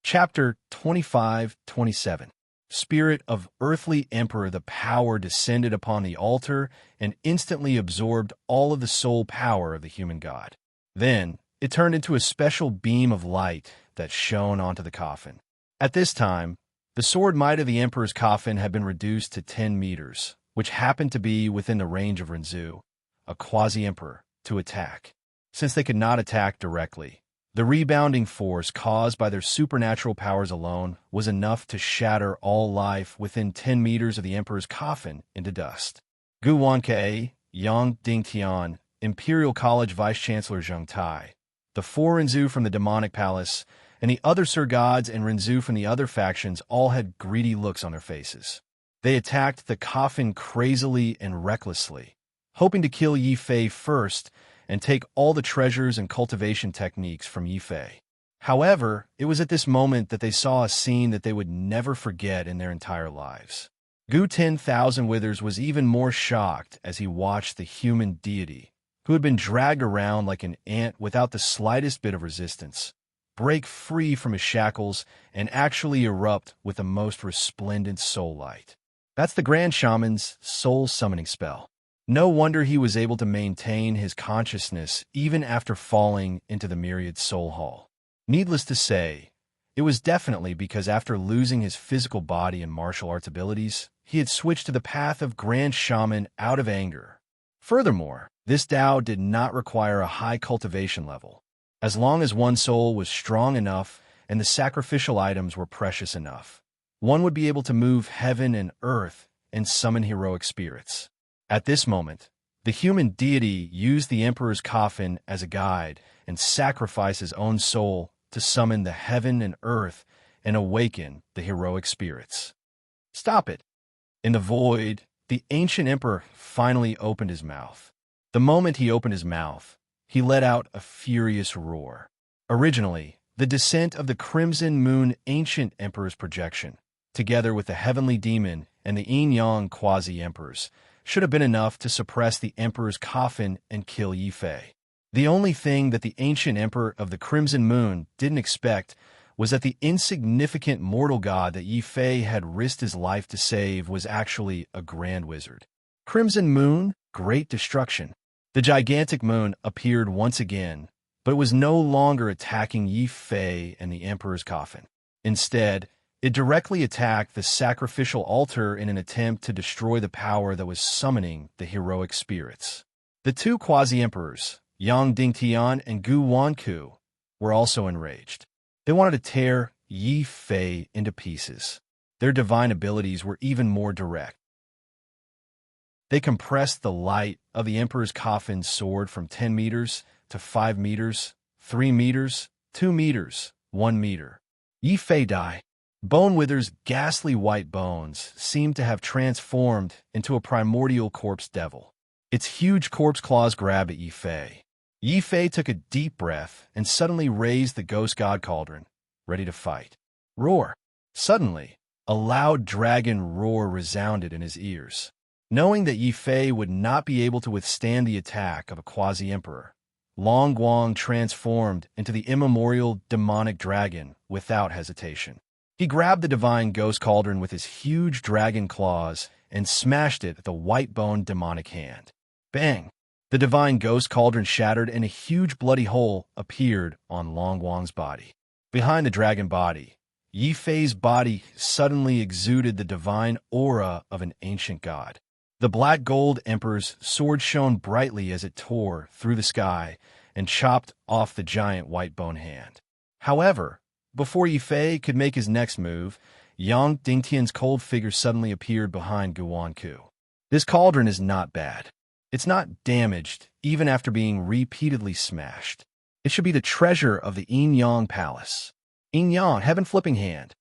Chapter 25-27. Spirit of earthly emperor, the power descended upon the altar and instantly absorbed all of the soul power of the human god. Then, it turned into a special beam of light that shone onto the coffin. At this time, the sword might of the emperor's coffin had been reduced to 10 meters, which happened to be within the range of Renzu, a quasi-emperor, to attack. Since they could not attack directly, the rebounding force caused by their supernatural powers alone was enough to shatter all life within 10 meters of the emperor's coffin into dust. Gu Wanke, Yang Dingtian, Imperial College Vice-Chancellor Zheng Tai, the 4 Renzu from the demonic palace, and the other Sir Gods and Renzu from the other factions all had greedy looks on their faces. They attacked the coffin crazily and recklessly, hoping to kill Yi Fei first and take all the treasures and cultivation techniques from Yi Fei. However, it was at this moment that they saw a scene that they would never forget in their entire lives. Gu 10,000 Withers was even more shocked as he watched the human deity, who had been dragged around like an ant without the slightest bit of resistance, break free from his shackles and actually erupt with the most resplendent soul light. That's the Grand Shaman's soul summoning spell. No wonder he was able to maintain his consciousness even after falling into the myriad soul hall. Needless to say, it was definitely because after losing his physical body and martial arts abilities, he had switched to the path of Grand Shaman out of anger. Furthermore, this Dao did not require a high cultivation level. As long as one soul was strong enough and the sacrificial items were precious enough, one would be able to move heaven and earth and summon heroic spirits. At this moment, the human deity used the emperor's coffin as a guide and sacrificed his own soul to summon the heaven and earth and awaken the heroic spirits. Stop it! In the void, the ancient emperor finally opened his mouth. The moment he opened his mouth, he let out a furious roar. Originally, the descent of the Crimson Moon ancient emperor's projection, together with the heavenly demon and the yin-yang quasi-emperors, should have been enough to suppress the emperor's coffin and kill Yi Fei. The only thing that the ancient emperor of the Crimson Moon didn't expect was that the insignificant mortal god that Yi Fei had risked his life to save was actually a grand wizard. Crimson Moon, great destruction. The gigantic moon appeared once again, but it was no longer attacking Yi Fei and the emperor's coffin. Instead, it directly attacked the sacrificial altar in an attempt to destroy the power that was summoning the heroic spirits. The 2 quasi-emperors, Yang Dingtian and Gu Wanku, were also enraged. They wanted to tear Yi Fei into pieces. Their divine abilities were even more direct. They compressed the light of the emperor's coffin soared from 10 meters to 5 meters, 3 meters, 2 meters, 1 meter. Yi Fei died. Bone Wither's ghastly white bones seemed to have transformed into a primordial corpse devil. Its huge corpse claws grabbed at Yi Fei. Yi Fei took a deep breath and suddenly raised the ghost god cauldron, ready to fight. Roar! Suddenly, a loud dragon roar resounded in his ears. Knowing that Yi Fei would not be able to withstand the attack of a quasi-emperor, Long Guang transformed into the immemorial demonic dragon without hesitation. He grabbed the divine ghost cauldron with his huge dragon claws and smashed it at the white-boned demonic hand. Bang! The divine ghost cauldron shattered and a huge bloody hole appeared on Long Guang's body. Behind the dragon body, Yi Fei's body suddenly exuded the divine aura of an ancient god. The black gold emperor's sword shone brightly as it tore through the sky and chopped off the giant white-bone hand. However, before Yi Fei could make his next move, Yang Dingtian's cold figure suddenly appeared behind Gu Wanku. This cauldron is not bad. It's not damaged, even after being repeatedly smashed. It should be the treasure of the yin-yang palace. Yin-yang, heaven-flipping hand.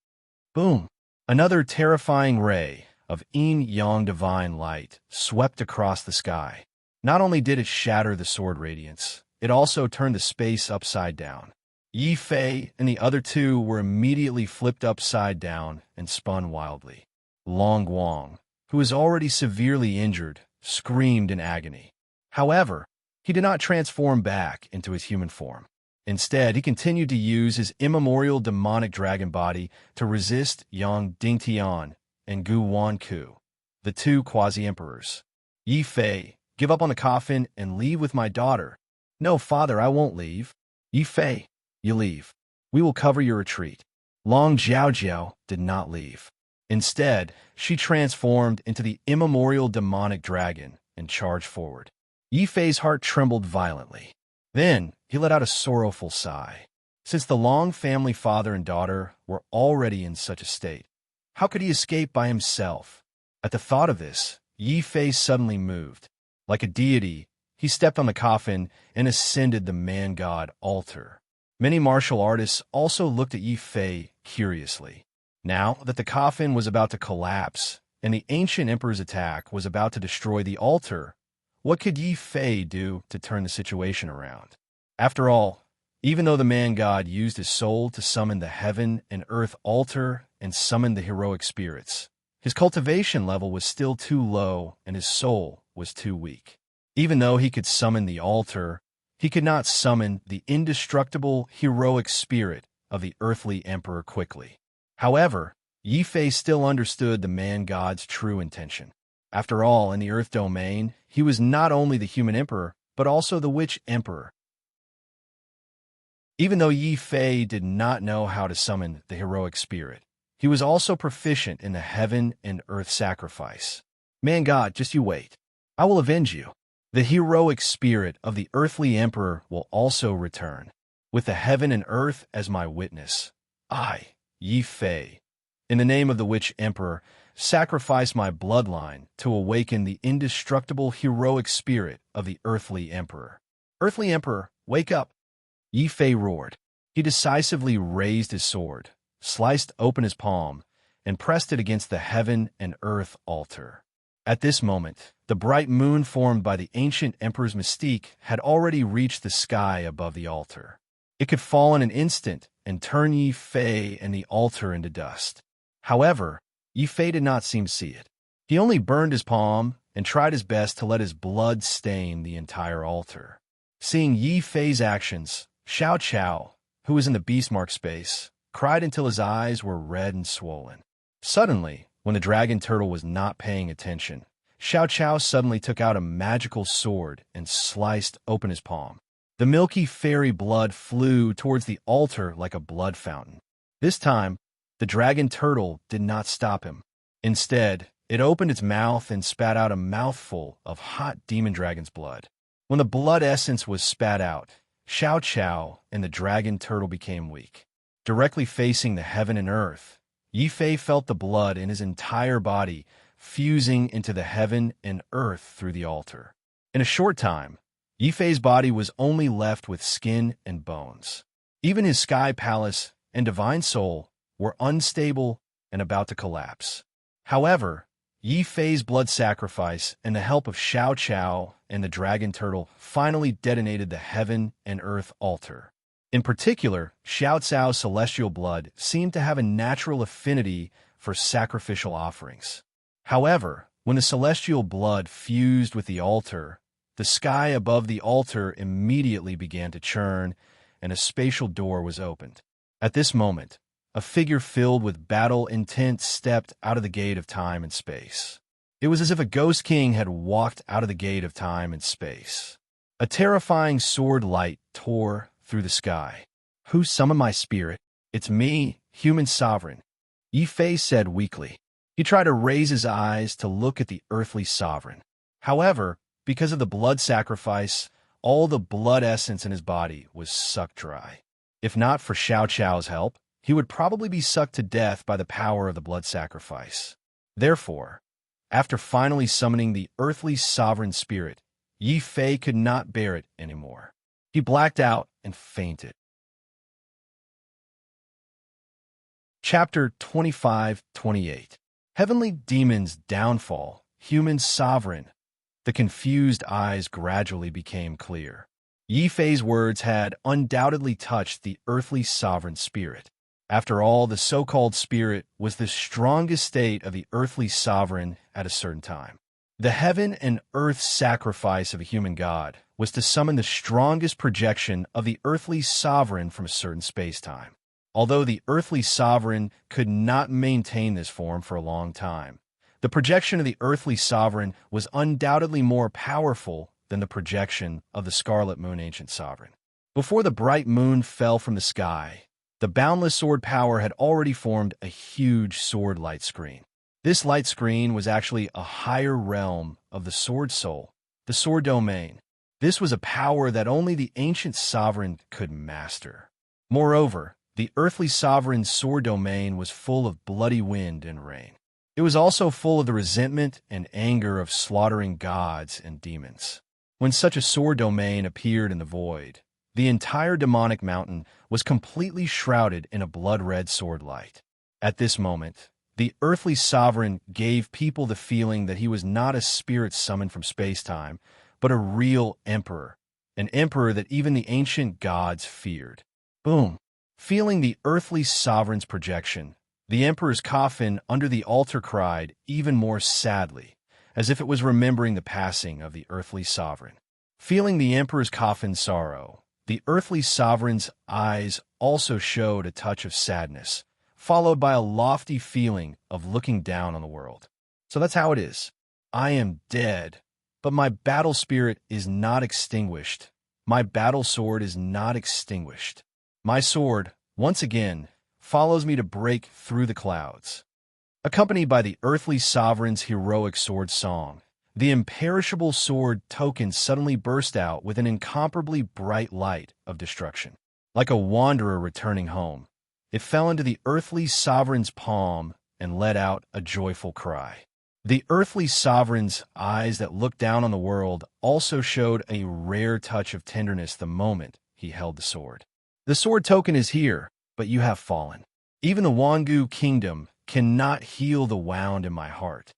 Boom! Another terrifying ray of yin-yang divine light swept across the sky. Not only did it shatter the sword radiance, it also turned the space upside down. Yi Fei and the other two were immediately flipped upside down and spun wildly. Long Guang, who was already severely injured, screamed in agony. However, he did not transform back into his human form. Instead, he continued to use his immemorial demonic dragon body to resist Yang Dingtian and Gu Wanku, the two quasi-emperors. Yi Fei, give up on the coffin and leave with my daughter. No, father, I won't leave. Yi Fei, you leave. We will cover your retreat. Long Jiaojiao did not leave. Instead, she transformed into the immemorial demonic dragon and charged forward. Yi Fei's heart trembled violently. Then, he let out a sorrowful sigh. Since the Long family father and daughter were already in such a state, how could he escape by himself? At the thought of this, Yi Fei suddenly moved. Like a deity, he stepped on the coffin and ascended the man-god altar. Many martial artists also looked at Yi Fei curiously. Now that the coffin was about to collapse and the ancient emperor's attack was about to destroy the altar, what could Yi Fei do to turn the situation around? After all, even though the man-god used his soul to summon the heaven and earth altar and summon the heroic spirits, his cultivation level was still too low and his soul was too weak. Even though he could summon the altar, he could not summon the indestructible heroic spirit of the earthly emperor quickly. However, Yi Fei still understood the man-god's true intention. After all, in the earth domain, he was not only the human emperor, but also the witch emperor. Even though Yi Fei did not know how to summon the heroic spirit, he was also proficient in the heaven and earth sacrifice. Man-god, just you wait. I will avenge you. The heroic spirit of the earthly emperor will also return, with the heaven and earth as my witness. I, Yi Fei, in the name of the witch emperor, sacrifice my bloodline to awaken the indestructible heroic spirit of the earthly emperor. Earthly emperor, wake up! Yi Fei roared. He decisively raised his sword, sliced open his palm, and pressed it against the heaven and earth altar. At this moment, the bright moon formed by the ancient emperor's mystique had already reached the sky above the altar. It could fall in an instant and turn Yi Fei and the altar into dust. However, Yi Fei did not seem to see it. He only burned his palm and tried his best to let his blood stain the entire altar. Seeing Yi Fei's actions, Xiao Chao, who was in the beastmark space, cried until his eyes were red and swollen. Suddenly, when the dragon turtle was not paying attention, Xiao Chao suddenly took out a magical sword and sliced open his palm. The milky fairy blood flew towards the altar like a blood fountain. This time, the dragon turtle did not stop him. Instead, it opened its mouth and spat out a mouthful of hot demon dragon's blood. When the blood essence was spat out, Xiao Chao and the dragon turtle became weak. Directly facing the heaven and earth, Yi Fei felt the blood in his entire body fusing into the heaven and earth through the altar. In a short time, Yi Fei's body was only left with skin and bones. Even his sky palace and divine soul were unstable and about to collapse. However, Yi Fei's blood sacrifice and the help of Xiao Chao and the dragon turtle finally detonated the heaven and earth altar. In particular, Xiao Cao's celestial blood seemed to have a natural affinity for sacrificial offerings. However, when the celestial blood fused with the altar, the sky above the altar immediately began to churn, and a spatial door was opened. At this moment, a figure filled with battle intent stepped out of the gate of time and space. It was as if a ghost king had walked out of the gate of time and space. A terrifying sword light tore through the sky. Who summoned my spirit? It's me, human sovereign, Yi Fei said weakly. He tried to raise his eyes to look at the earthly sovereign. However, because of the blood sacrifice, all the blood essence in his body was sucked dry. If not for Xiao Chao's help, he would probably be sucked to death by the power of the blood sacrifice. Therefore, after finally summoning the earthly sovereign spirit, Yi Fei could not bear it anymore. He blacked out and fainted. Chapter 25-28 Heavenly Demons Downfall, Human Sovereign. The confused eyes gradually became clear. Yi Fei's words had undoubtedly touched the earthly sovereign spirit. After all, the so-called spirit was the strongest state of the earthly sovereign at a certain time. The heaven and earth sacrifice of a human god was to summon the strongest projection of the earthly sovereign from a certain space-time. Although the earthly sovereign could not maintain this form for a long time, the projection of the earthly sovereign was undoubtedly more powerful than the projection of the Scarlet Moon Ancient Sovereign. Before the bright moon fell from the sky, the boundless sword power had already formed a huge sword light screen. This light screen was actually a higher realm of the sword soul, the sword domain. This was a power that only the ancient sovereign could master. Moreover, the earthly sovereign's sword domain was full of bloody wind and rain. It was also full of the resentment and anger of slaughtering gods and demons. When such a sword domain appeared in the void, the entire demonic mountain was completely shrouded in a blood-red sword light. At this moment, the earthly sovereign gave people the feeling that he was not a spirit summoned from space-time, but a real emperor, an emperor that even the ancient gods feared. Boom! Feeling the earthly sovereign's projection, the emperor's coffin under the altar cried even more sadly, as if it was remembering the passing of the earthly sovereign. Feeling the emperor's coffin's sorrow, the earthly sovereign's eyes also showed a touch of sadness, followed by a lofty feeling of looking down on the world. So that's how it is. I am dead, but my battle spirit is not extinguished. My battle sword is not extinguished. My sword, once again, follows me to break through the clouds. Accompanied by the earthly sovereign's heroic sword song, the imperishable sword token suddenly burst out with an incomparably bright light of destruction. Like a wanderer returning home, it fell into the earthly sovereign's palm and let out a joyful cry. The earthly sovereign's eyes that looked down on the world also showed a rare touch of tenderness the moment he held the sword. The sword token is here, but you have fallen. Even the Wangu kingdom cannot heal the wound in my heart.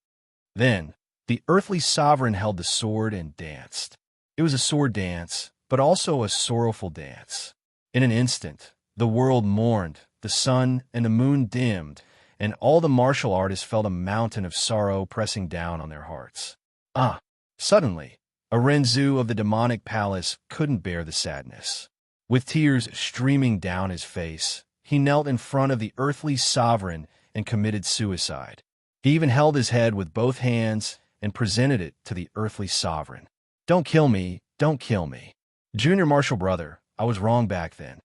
Then, the earthly sovereign held the sword and danced. It was a sword dance, but also a sorrowful dance. In an instant, the world mourned, the sun and the moon dimmed, and all the martial artists felt a mountain of sorrow pressing down on their hearts. Suddenly, a Renzu of the demonic palace couldn't bear the sadness. With tears streaming down his face, he knelt in front of the earthly sovereign and committed suicide. He even held his head with both hands and presented it to the earthly sovereign. Don't kill me, don't kill me. Junior Marshal Brother, I was wrong back then.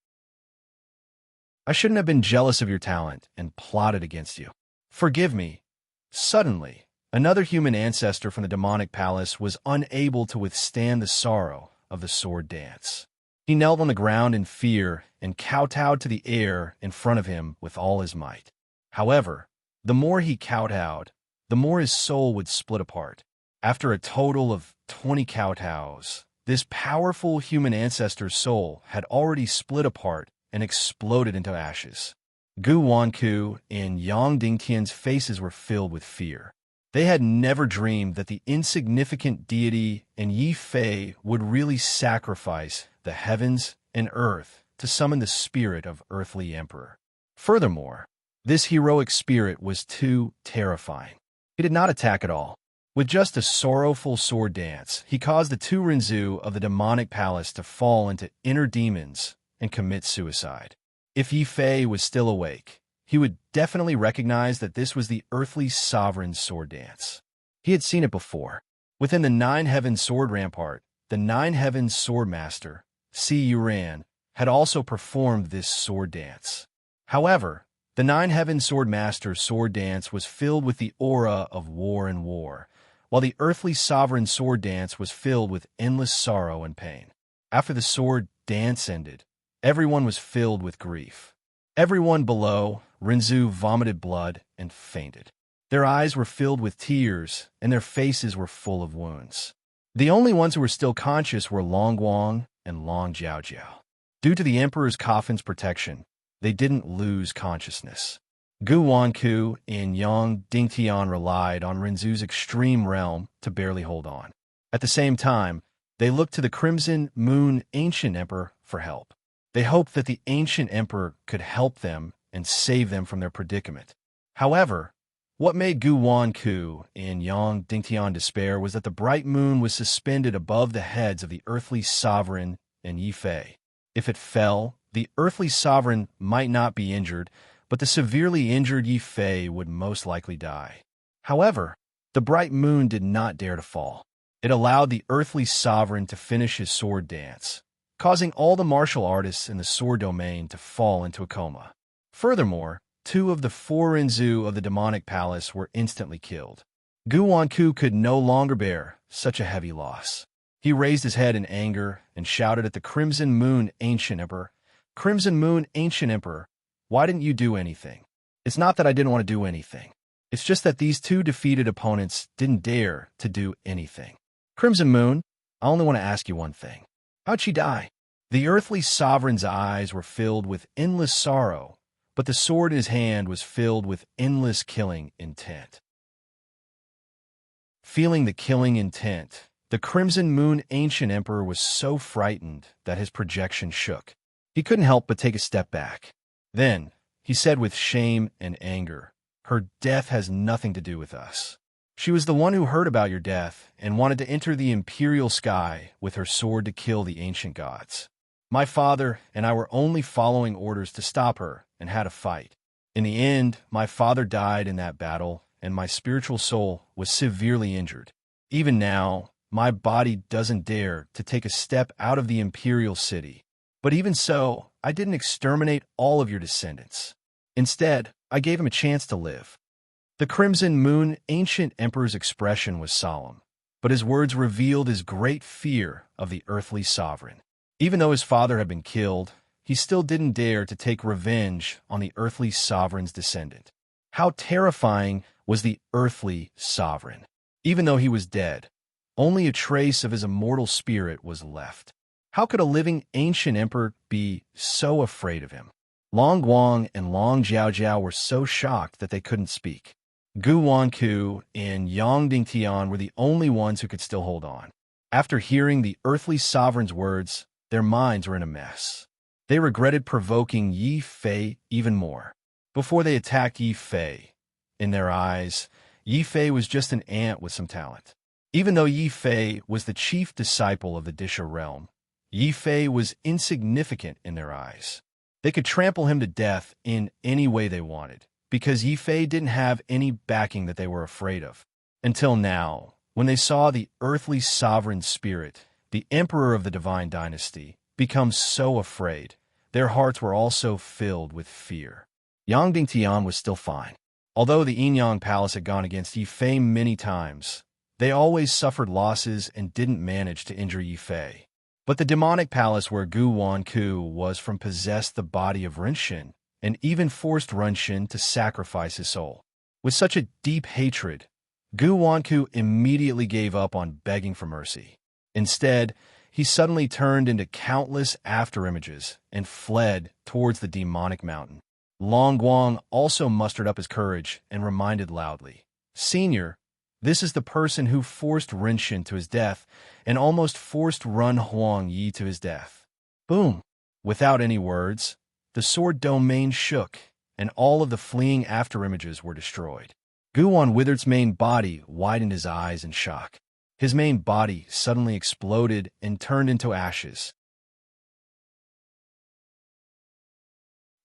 I shouldn't have been jealous of your talent and plotted against you. Forgive me. Suddenly, another human ancestor from the demonic palace was unable to withstand the sorrow of the sword dance. He knelt on the ground in fear and kowtowed to the air in front of him with all his might. However, the more he kowtowed, the more his soul would split apart. After a total of 20 kowtows, this powerful human ancestor's soul had already split apart and exploded into ashes. Gu Wanku and Yang Dingtian's faces were filled with fear. They had never dreamed that the insignificant deity and Yi Fei would really sacrifice the heavens and earth to summon the spirit of earthly emperor. Furthermore, this heroic spirit was too terrifying. He did not attack at all. With just a sorrowful sword dance, he caused the two Renzu of the demonic palace to fall into inner demons and commit suicide. If Yi Fei was still awake, he would definitely recognize that this was the earthly sovereign's sword dance. He had seen it before. Within the Nine Heavens sword rampart, the Nine Heavens sword master, Si Yuran, had also performed this sword dance. However, the Nine Heavens sword master's sword dance was filled with the aura of war and war, while the earthly sovereign's sword dance was filled with endless sorrow and pain. After the sword dance ended, everyone was filled with grief. Everyone below, Renzu vomited blood and fainted. Their eyes were filled with tears, and their faces were full of wounds. The only ones who were still conscious were Long Guang and Long Jiaojiao. Due to the Emperor's coffin's protection, they didn't lose consciousness. Gu Wanku and Yang Dingtian relied on Renzu's extreme realm to barely hold on. At the same time, they looked to the Crimson Moon Ancient Emperor for help. They hoped that the Ancient Emperor could help them and save them from their predicament. However, what made Gu Wanku in Yang Dingtian despair was that the bright moon was suspended above the heads of the earthly sovereign and Yi Fei. If it fell, the earthly sovereign might not be injured, but the severely injured Yi Fei would most likely die. However, the bright moon did not dare to fall. It allowed the earthly sovereign to finish his sword dance, causing all the martial artists in the sword domain to fall into a coma. Furthermore, 2 of the 4 Renzu of the demonic palace were instantly killed. Gu Wanku could no longer bear such a heavy loss. He raised his head in anger and shouted at the Crimson Moon Ancient Emperor, "Crimson Moon Ancient Emperor, why didn't you do anything?" "It's not that I didn't want to do anything. It's just that these 2 defeated opponents didn't dare to do anything." "Crimson Moon, I only want to ask you one thing. How'd she die?" The earthly sovereign's eyes were filled with endless sorrow, but the sword in his hand was filled with endless killing intent. Feeling the killing intent, the Crimson Moon Ancient Emperor was so frightened that his projection shook. He couldn't help but take a step back. Then, he said with shame and anger, "Her death has nothing to do with us. She was the one who heard about your death and wanted to enter the imperial sky with her sword to kill the ancient gods. My father and I were only following orders to stop her and had a fight. In the end, my father died in that battle, and my spiritual soul was severely injured. Even now, my body doesn't dare to take a step out of the imperial city. But even so, I didn't exterminate all of your descendants. Instead, I gave him a chance to live." The Crimson Moon Ancient Emperor's expression was solemn, but his words revealed his great fear of the earthly sovereign. Even though his father had been killed, he still didn't dare to take revenge on the earthly sovereign's descendant. How terrifying was the earthly sovereign! Even though he was dead, only a trace of his immortal spirit was left. How could a living ancient emperor be so afraid of him? Long Guang and Long Jiaojiao were so shocked that they couldn't speak. Gu Wanku and Yang Dingtian were the only ones who could still hold on. After hearing the earthly sovereign's words, their minds were in a mess. They regretted provoking Yi Fei even more. Before they attacked Yi Fei, in their eyes, Yi Fei was just an ant with some talent. Even though Yi Fei was the chief disciple of the Disha realm, Yi Fei was insignificant in their eyes. They could trample him to death in any way they wanted, because Yi Fei didn't have any backing that they were afraid of. Until now, when they saw the earthly sovereign spirit, the emperor of the divine dynasty, become so afraid, their hearts were also filled with fear. Yang Dingtian was still fine. Although the Yinyang Palace had gone against Yi Fei many times, they always suffered losses and didn't manage to injure Yi Fei. But the demonic palace where Gu Wanku was from possessed the body of Renshin, and even forced Renshin to sacrifice his soul. With such a deep hatred, Gu Wanku immediately gave up on begging for mercy. Instead, he suddenly turned into countless afterimages and fled towards the demonic mountain. Long Guang also mustered up his courage and reminded loudly, "Senior, this is the person who forced Renshin to his death and almost forced Run Huang Yi to his death." Boom! Without any words, the sword domain shook, and all of the fleeing afterimages were destroyed. Guan Withered's main body widened his eyes in shock. His main body suddenly exploded and turned into ashes.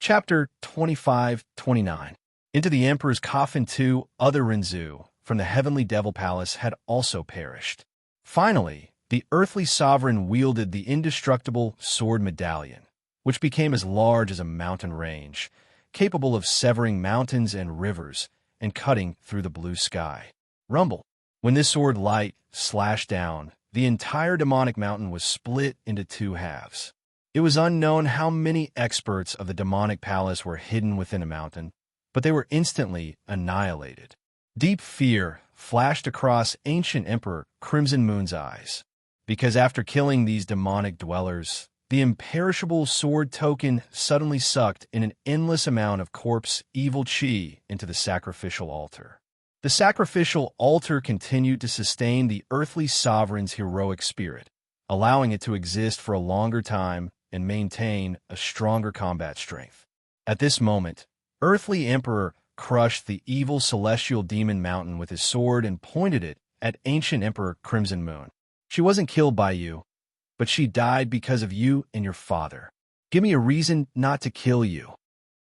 Chapter 25-29. Into the Emperor's coffin 2 other Renzu from the Heavenly Devil Palace had also perished. Finally, the earthly sovereign wielded the indestructible sword medallion, which became as large as a mountain range, capable of severing mountains and rivers and cutting through the blue sky. Rumble. When this sword light slashed down, the entire demonic mountain was split into 2 halves. It was unknown how many experts of the demonic palace were hidden within a mountain, but they were instantly annihilated. Deep fear flashed across Ancient Emperor Crimson Moon's eyes, because after killing these demonic dwellers, the imperishable sword token suddenly sucked in an endless amount of corpse evil chi into the sacrificial altar. The sacrificial altar continued to sustain the earthly sovereign's heroic spirit, allowing it to exist for a longer time and maintain a stronger combat strength. At this moment, Earthly Emperor crushed the evil celestial demon mountain with his sword and pointed it at ancient Emperor Crimson Moon. She wasn't killed by you, but she died because of you and your father. Give me a reason not to kill you.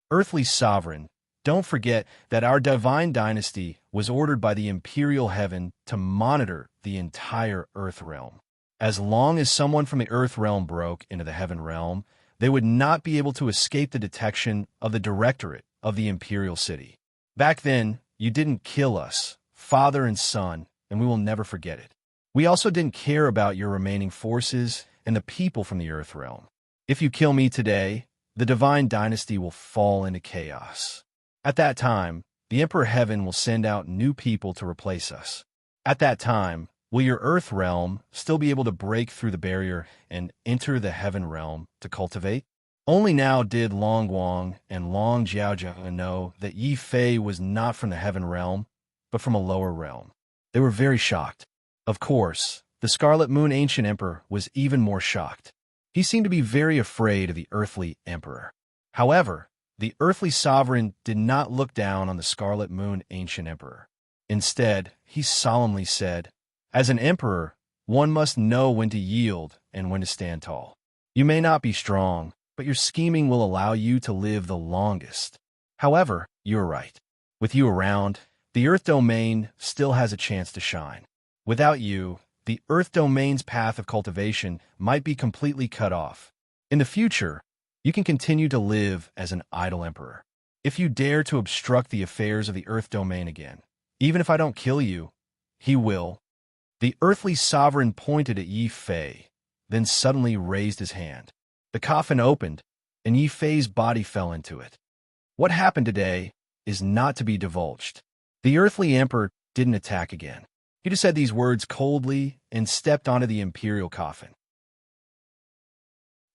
Earthly Sovereign, don't forget that our divine dynasty was ordered by the Imperial Heaven to monitor the entire Earth realm. As long as someone from the Earth realm broke into the Heaven realm, they would not be able to escape the detection of the Directorate of the Imperial City. Back then, you didn't kill us, father and son, and we will never forget it. We also didn't care about your remaining forces and the people from the Earth realm. If you kill me today, the divine dynasty will fall into chaos. At that time, the Emperor Heaven will send out new people to replace us. At that time, will your Earth realm still be able to break through the barrier and enter the Heaven realm to cultivate? Only now did Long Wang and Long Jiaojia know that Yi Fei was not from the Heaven realm, but from a lower realm. They were very shocked. Of course, the Scarlet Moon Ancient Emperor was even more shocked. He seemed to be very afraid of the Earthly Emperor. However, the Earthly Sovereign did not look down on the Scarlet Moon Ancient Emperor. Instead, he solemnly said, "As an emperor, one must know when to yield and when to stand tall. You may not be strong, but your scheming will allow you to live the longest. However, you're right. With you around, the Earth Domain still has a chance to shine. Without you, the Earth Domain's path of cultivation might be completely cut off. In the future, you can continue to live as an idle emperor. If you dare to obstruct the affairs of the Earth Domain again, even if I don't kill you, he will." The Earthly Sovereign pointed at Yi Fei, then suddenly raised his hand. The coffin opened, and Yi Fei's body fell into it. What happened today is not to be divulged. The Earthly Emperor didn't attack again. He just said these words coldly and stepped onto the Imperial coffin.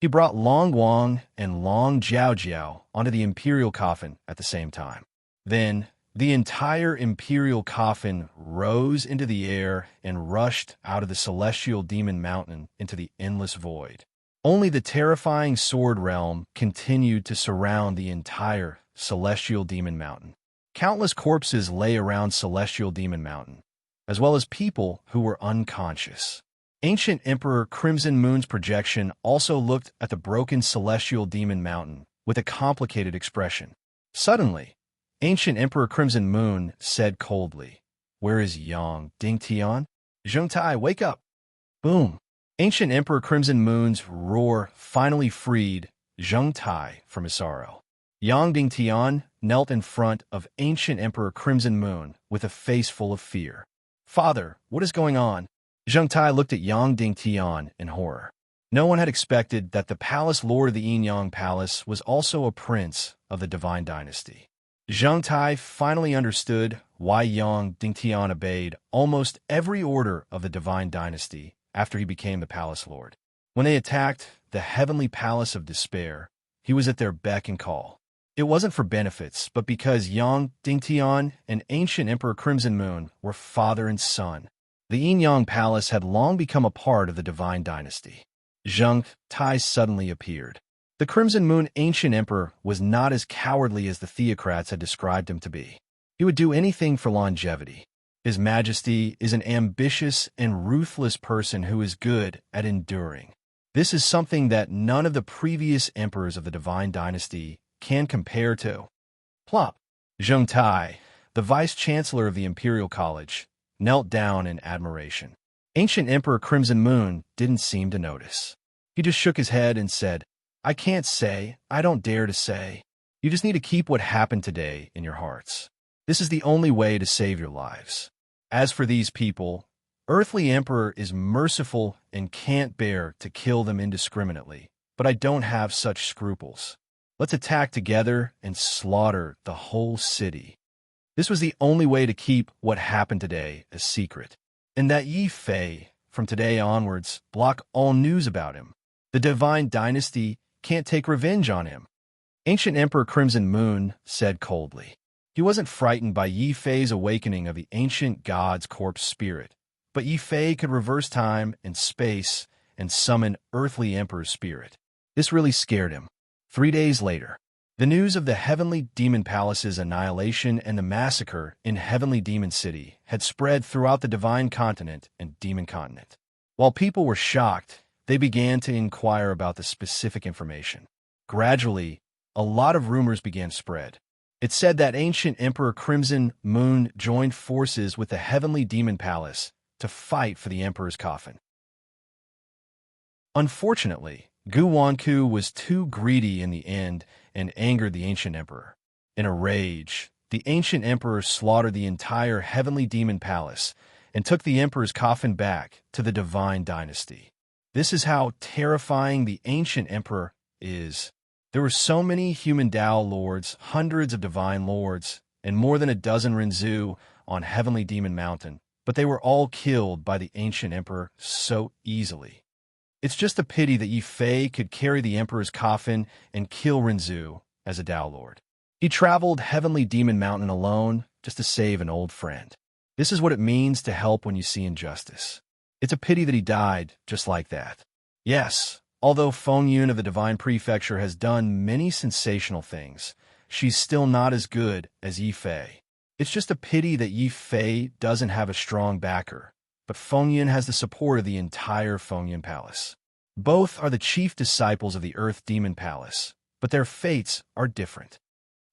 He brought Long Wang and Long Jiaojiao onto the Imperial coffin at the same time. Then, the entire Imperial coffin rose into the air and rushed out of the celestial demon mountain into the endless void. Only the terrifying sword realm continued to surround the entire celestial demon mountain. Countless corpses lay around celestial demon mountain, as well as people who were unconscious. Ancient Emperor Crimson Moon's projection also looked at the broken celestial demon mountain with a complicated expression. Suddenly, Ancient Emperor Crimson Moon said coldly, "Where is Yang Dingtian? Zhengtai, wake up!" Boom! Ancient Emperor Crimson Moon's roar finally freed Zhengtai from his sorrow. Yang Dingtian knelt in front of Ancient Emperor Crimson Moon with a face full of fear. "Father, what is going on?" Zhengtai looked at Yang Dingtian in horror. No one had expected that the palace lord of the Yin Yang Palace was also a prince of the divine dynasty. Zhengtai finally understood why Yang Dingtian obeyed almost every order of the divine dynasty after he became the palace lord. When they attacked the heavenly palace of despair, he was at their beck and call. It wasn't for benefits, but because Yang Dingtian and Ancient Emperor Crimson Moon were father and son. The Yin Yang Palace had long become a part of the divine dynasty. Zhengtai suddenly appeared. The Crimson Moon Ancient Emperor was not as cowardly as the theocrats had described him to be. He would do anything for longevity. His Majesty is an ambitious and ruthless person who is good at enduring. This is something that none of the previous emperors of the divine dynasty can compare to. Plop! Zhengtai, the vice-chancellor of the Imperial College, knelt down in admiration. Ancient Emperor Crimson Moon didn't seem to notice. He just shook his head and said, "I can't say, I don't dare to say. You just need to keep what happened today in your hearts. This is the only way to save your lives. As for these people, Earthly Emperor is merciful and can't bear to kill them indiscriminately, but I don't have such scruples. Let's attack together and slaughter the whole city." This was the only way to keep what happened today a secret. And that Yi Fei, from today onwards, block all news about him. The divine dynasty can't take revenge on him. Ancient Emperor Crimson Moon said coldly. He wasn't frightened by Yi Fei's awakening of the ancient god's corpse spirit, but Yi Fei could reverse time and space and summon earthly emperor's spirit. This really scared him. 3 days later, the news of the Heavenly Demon Palace's annihilation and the massacre in Heavenly Demon City had spread throughout the Divine Continent and Demon Continent. While people were shocked, they began to inquire about the specific information. Gradually, a lot of rumors began to spread. It said that ancient Emperor Crimson Moon joined forces with the Heavenly Demon Palace to fight for the Emperor's coffin. Unfortunately, Gu Wanku was too greedy in the end and angered the ancient emperor. In a rage, the ancient emperor slaughtered the entire Heavenly Demon Palace and took the emperor's coffin back to the Divine Dynasty. This is how terrifying the ancient emperor is. There were so many human Tao lords, hundreds of divine lords, and more than a dozen Rinzhu on Heavenly Demon Mountain, but they were all killed by the ancient emperor so easily. It's just a pity that Yi Fei could carry the emperor's coffin and kill Rinzhu as a Tao lord. He traveled Heavenly Demon Mountain alone just to save an old friend. This is what it means to help when you see injustice. It's a pity that he died just like that. Yes, although Feng Yun of the Divine Prefecture has done many sensational things, she's still not as good as Yi Fei. It's just a pity that Yi Fei doesn't have a strong backer, but Feng Yun has the support of the entire Feng Yun Palace. Both are the chief disciples of the Earth Demon Palace, but their fates are different.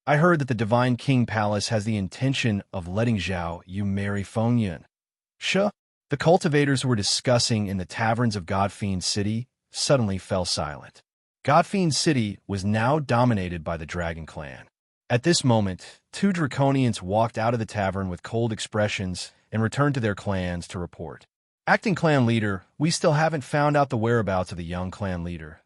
I heard that the Divine King Palace has the intention of letting Zhao Yu marry Feng Yun. The cultivators who were discussing in the taverns of Godfiend City suddenly fell silent. Godfiend City was now dominated by the Dragon Clan. At this moment, 2 Draconians walked out of the tavern with cold expressions and returned to their clans to report. Acting clan leader, we still haven't found out the whereabouts of the young clan leader,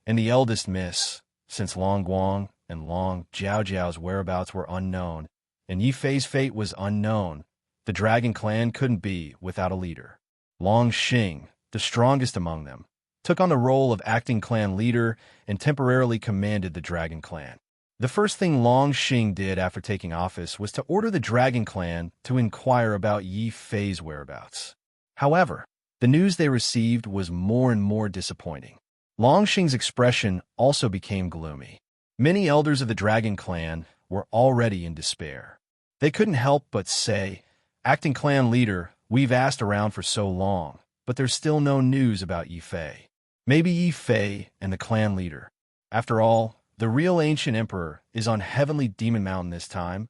and the eldest miss, since Long Guang and Long Jiao's whereabouts were unknown, and Yi Fei's fate was unknown. The Dragon Clan couldn't be without a leader. Long Xing, the strongest among them, took on the role of acting clan leader and temporarily commanded the Dragon Clan. The first thing Long Xing did after taking office was to order the Dragon Clan to inquire about Yi Fei's whereabouts. However, the news they received was more and more disappointing. Long Xing's expression also became gloomy. Many elders of the Dragon Clan were already in despair. They couldn't help but say, "Acting clan leader, we've asked around for so long, but there's still no news about Yi Fei. Maybe Yi Fei and the clan leader. After all, the real ancient emperor is on Heavenly Demon Mountain this time.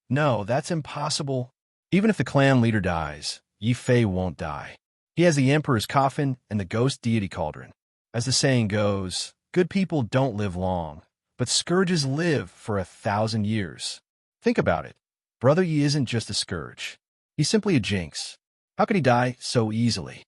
No, that's impossible. Even if the clan leader dies, Yi Fei won't die. He has the emperor's coffin and the ghost deity cauldron. As the saying goes, good people don't live long, but scourges live for 1,000 years. Think about it. Brother Yi isn't just a scourge. He's simply a jinx. How could he die so easily?"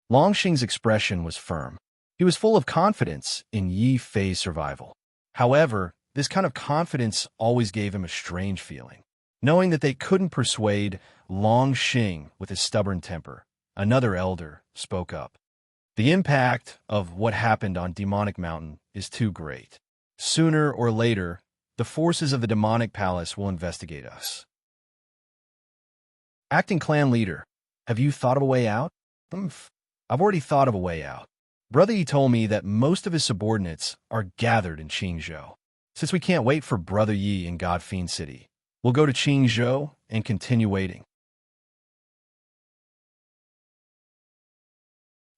Long Xing's expression was firm. He was full of confidence in Yi Fei's survival. However, this kind of confidence always gave him a strange feeling. Knowing that they couldn't persuade Long Xing with his stubborn temper, another elder spoke up. "The impact of what happened on Demonic Mountain is too great. Sooner or later, the forces of the Demonic Palace will investigate us." Acting clan leader, have you thought of a way out? I've already thought of a way out. Brother Yi told me that most of his subordinates are gathered in Qingzhou. Since we can't wait for Brother Yi in Godfiend City, we'll go to Qingzhou and continue waiting.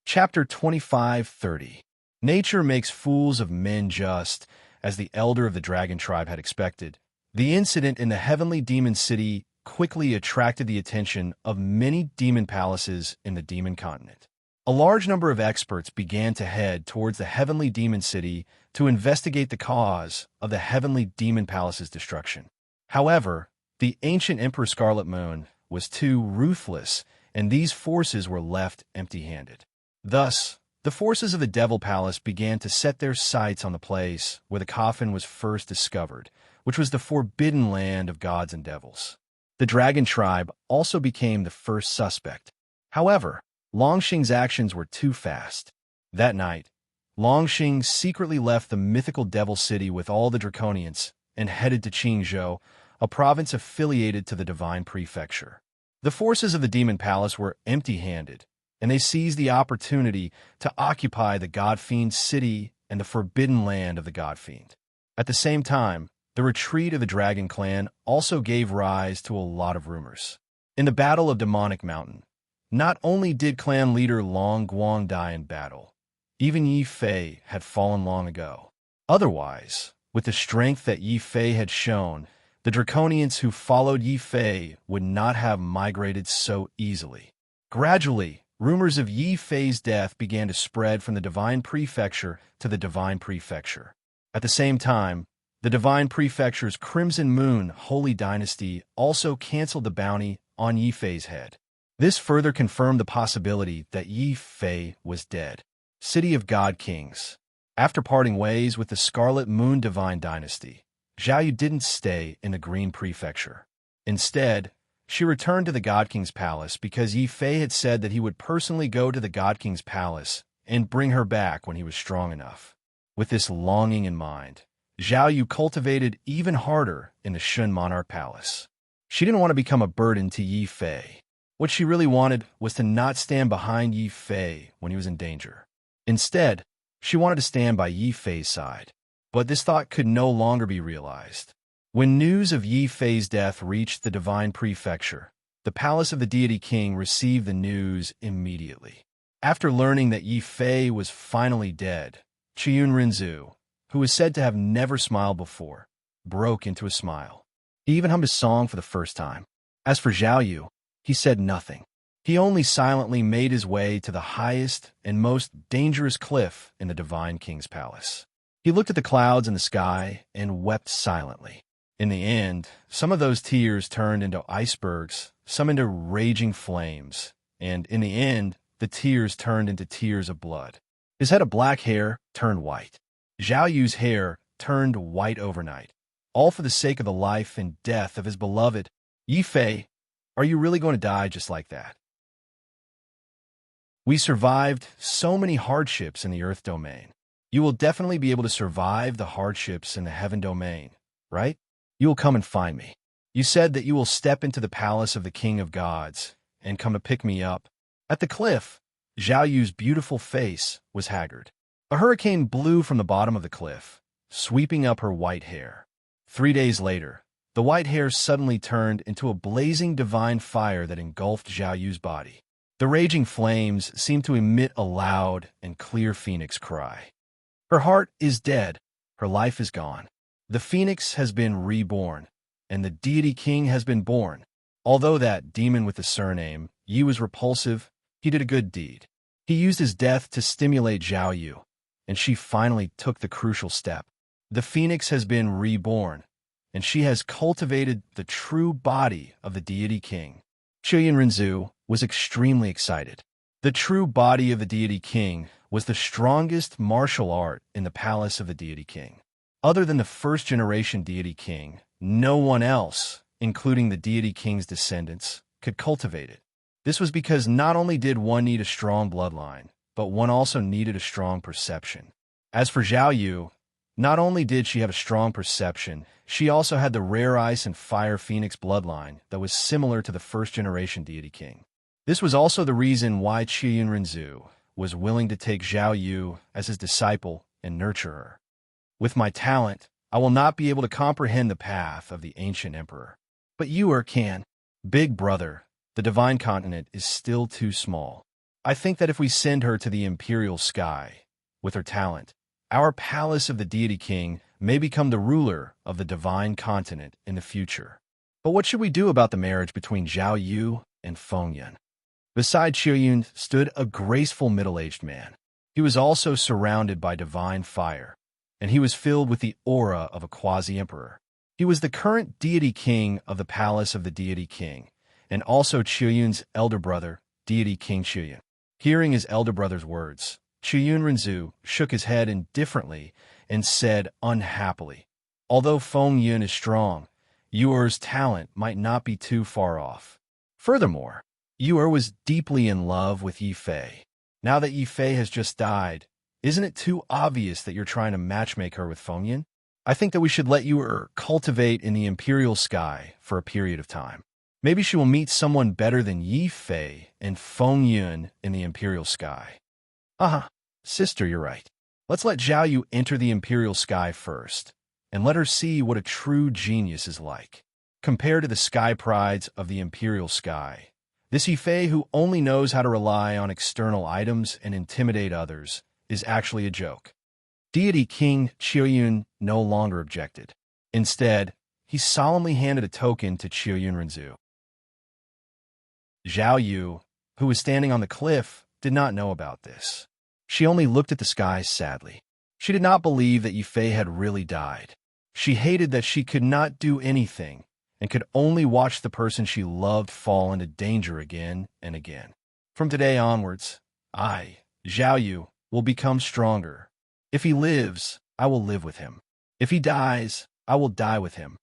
Chapter 25:30. Nature makes fools of men just as the elder of the dragon tribe had expected. The incident in the Heavenly Demon City quickly attracted the attention of many demon palaces in the Demon Continent. A large number of experts began to head towards the Heavenly Demon City to investigate the cause of the Heavenly Demon Palace's destruction. However, the ancient Emperor Scarlet Moon was too ruthless, and these forces were left empty-handed. Thus, the forces of the Devil Palace began to set their sights on the place where the coffin was first discovered, which was the forbidden land of gods and devils. The Dragon Tribe also became the first suspect. However, Long Xing's actions were too fast. That night, Long Xing secretly left the mythical Devil City with all the Draconians and headed to Qingzhou, a province affiliated to the divine prefecture. The forces of the demon palace were empty-handed, and they seized the opportunity to occupy the God-Fiend city and the forbidden land of the God-Fiend. At the same time, the retreat of the Dragon Clan also gave rise to a lot of rumors. In the Battle of Demonic Mountain, not only did clan leader Long Guang die in battle, even Yi Fei had fallen long ago. Otherwise, with the strength that Yi Fei had shown, the Draconians who followed Yi Fei would not have migrated so easily. Gradually, rumors of Yi Fei's death began to spread from the Divine Prefecture to the Divine Prefecture. At the same time, the Divine Prefecture's Crimson Moon Holy Dynasty also canceled the bounty on Yi Fei's head. This further confirmed the possibility that Yi Fei was dead. City of God Kings. After parting ways with the Scarlet Moon Divine Dynasty, Zhao Yu didn't stay in the Green Prefecture. Instead, she returned to the God King's palace because Yi Fei had said that he would personally go to the God King's palace and bring her back when he was strong enough. With this longing in mind, Zhao Yu cultivated even harder in the Shun Monarch Palace. She didn't want to become a burden to Yi Fei. What she really wanted was to not stand behind Yi Fei when he was in danger. Instead, she wanted to stand by Yi Fei's side. But this thought could no longer be realized. When news of Yi Fei's death reached the Divine Prefecture, the palace of the Deity King received the news immediately. After learning that Yi Fei was finally dead, Qiyun Rinzhu, who was said to have never smiled before, broke into a smile. He even hummed a song for the first time. As for Zhao Yu, he said nothing. He only silently made his way to the highest and most dangerous cliff in the Divine King's palace. He looked at the clouds in the sky and wept silently. In the end, some of those tears turned into icebergs, some into raging flames, and in the end, the tears turned into tears of blood. His head of black hair turned white. Zhao Yu's hair turned white overnight, all for the sake of the life and death of his beloved. Yi Fei, are you really going to die just like that? We survived so many hardships in the Earth domain. You will definitely be able to survive the hardships in the Heaven domain, right? You will come and find me. You said that you will step into the palace of the King of Gods and come to pick me up. At the cliff, Zhao Yu's beautiful face was haggard. A hurricane blew from the bottom of the cliff, sweeping up her white hair. 3 days later, the white hair suddenly turned into a blazing divine fire that engulfed Zhao Yu's body. The raging flames seemed to emit a loud and clear phoenix cry. Her heart is dead. Her life is gone. The phoenix has been reborn, and the Deity King has been born. Although that demon with the surname, Yi, was repulsive, he did a good deed. He used his death to stimulate Zhao Yu, and she finally took the crucial step. The phoenix has been reborn, and she has cultivated the true body of the Deity King. Qiyun Rinzhu was extremely excited. The true body of the Deity King was the strongest martial art in the palace of the Deity King. Other than the first-generation Deity King, no one else, including the Deity King's descendants, could cultivate it. This was because not only did one need a strong bloodline, but one also needed a strong perception. As for Zhao Yu, not only did she have a strong perception, she also had the rare ice and fire phoenix bloodline that was similar to the first-generation Deity King. This was also the reason why Qiyun Rinzhu was willing to take Zhao Yu as his disciple and nurture her. With my talent, I will not be able to comprehend the path of the ancient emperor. But you can. Big brother, the divine continent is still too small. I think that if we send her to the imperial sky, with her talent, our palace of the Deity King may become the ruler of the divine continent in the future. But what should we do about the marriage between Zhao Yu and Fengyun? Beside Qiyun stood a graceful middle-aged man. He was also surrounded by divine fire, and he was filled with the aura of a quasi-emperor. He was the current Deity King of the palace of the Deity King, and also Qiyun's elder brother, Deity King Qiyun. Hearing his elder brother's words, Qiyun Rinzhu shook his head indifferently and said unhappily, "Although Fengyun is strong, Yuer's talent might not be too far off. Furthermore, Yuer was deeply in love with Yi Fei. Now that Yi Fei has just died, isn't it too obvious that you're trying to matchmake her with Fengyun?" I think that we should let you cultivate in the imperial sky for a period of time. Maybe she will meet someone better than Yi Fei and Feng Yun in the imperial sky. Sister, you're right. Let's let Zhao Yu enter the imperial sky first, and let her see what a true genius is like. Compared to the sky prides of the imperial sky, this Yi Fei who only knows how to rely on external items and intimidate others is actually a joke. Deity King Qiuyun no longer objected. Instead, he solemnly handed a token to Qiuyun Renzu. Zhao Yu, who was standing on the cliff, did not know about this. She only looked at the sky sadly. She did not believe that Yi Fei had really died. She hated that she could not do anything and could only watch the person she loved fall into danger again and again. From today onwards, I, Zhao Yu, will become stronger. If he lives, I will live with him. If he dies, I will die with him.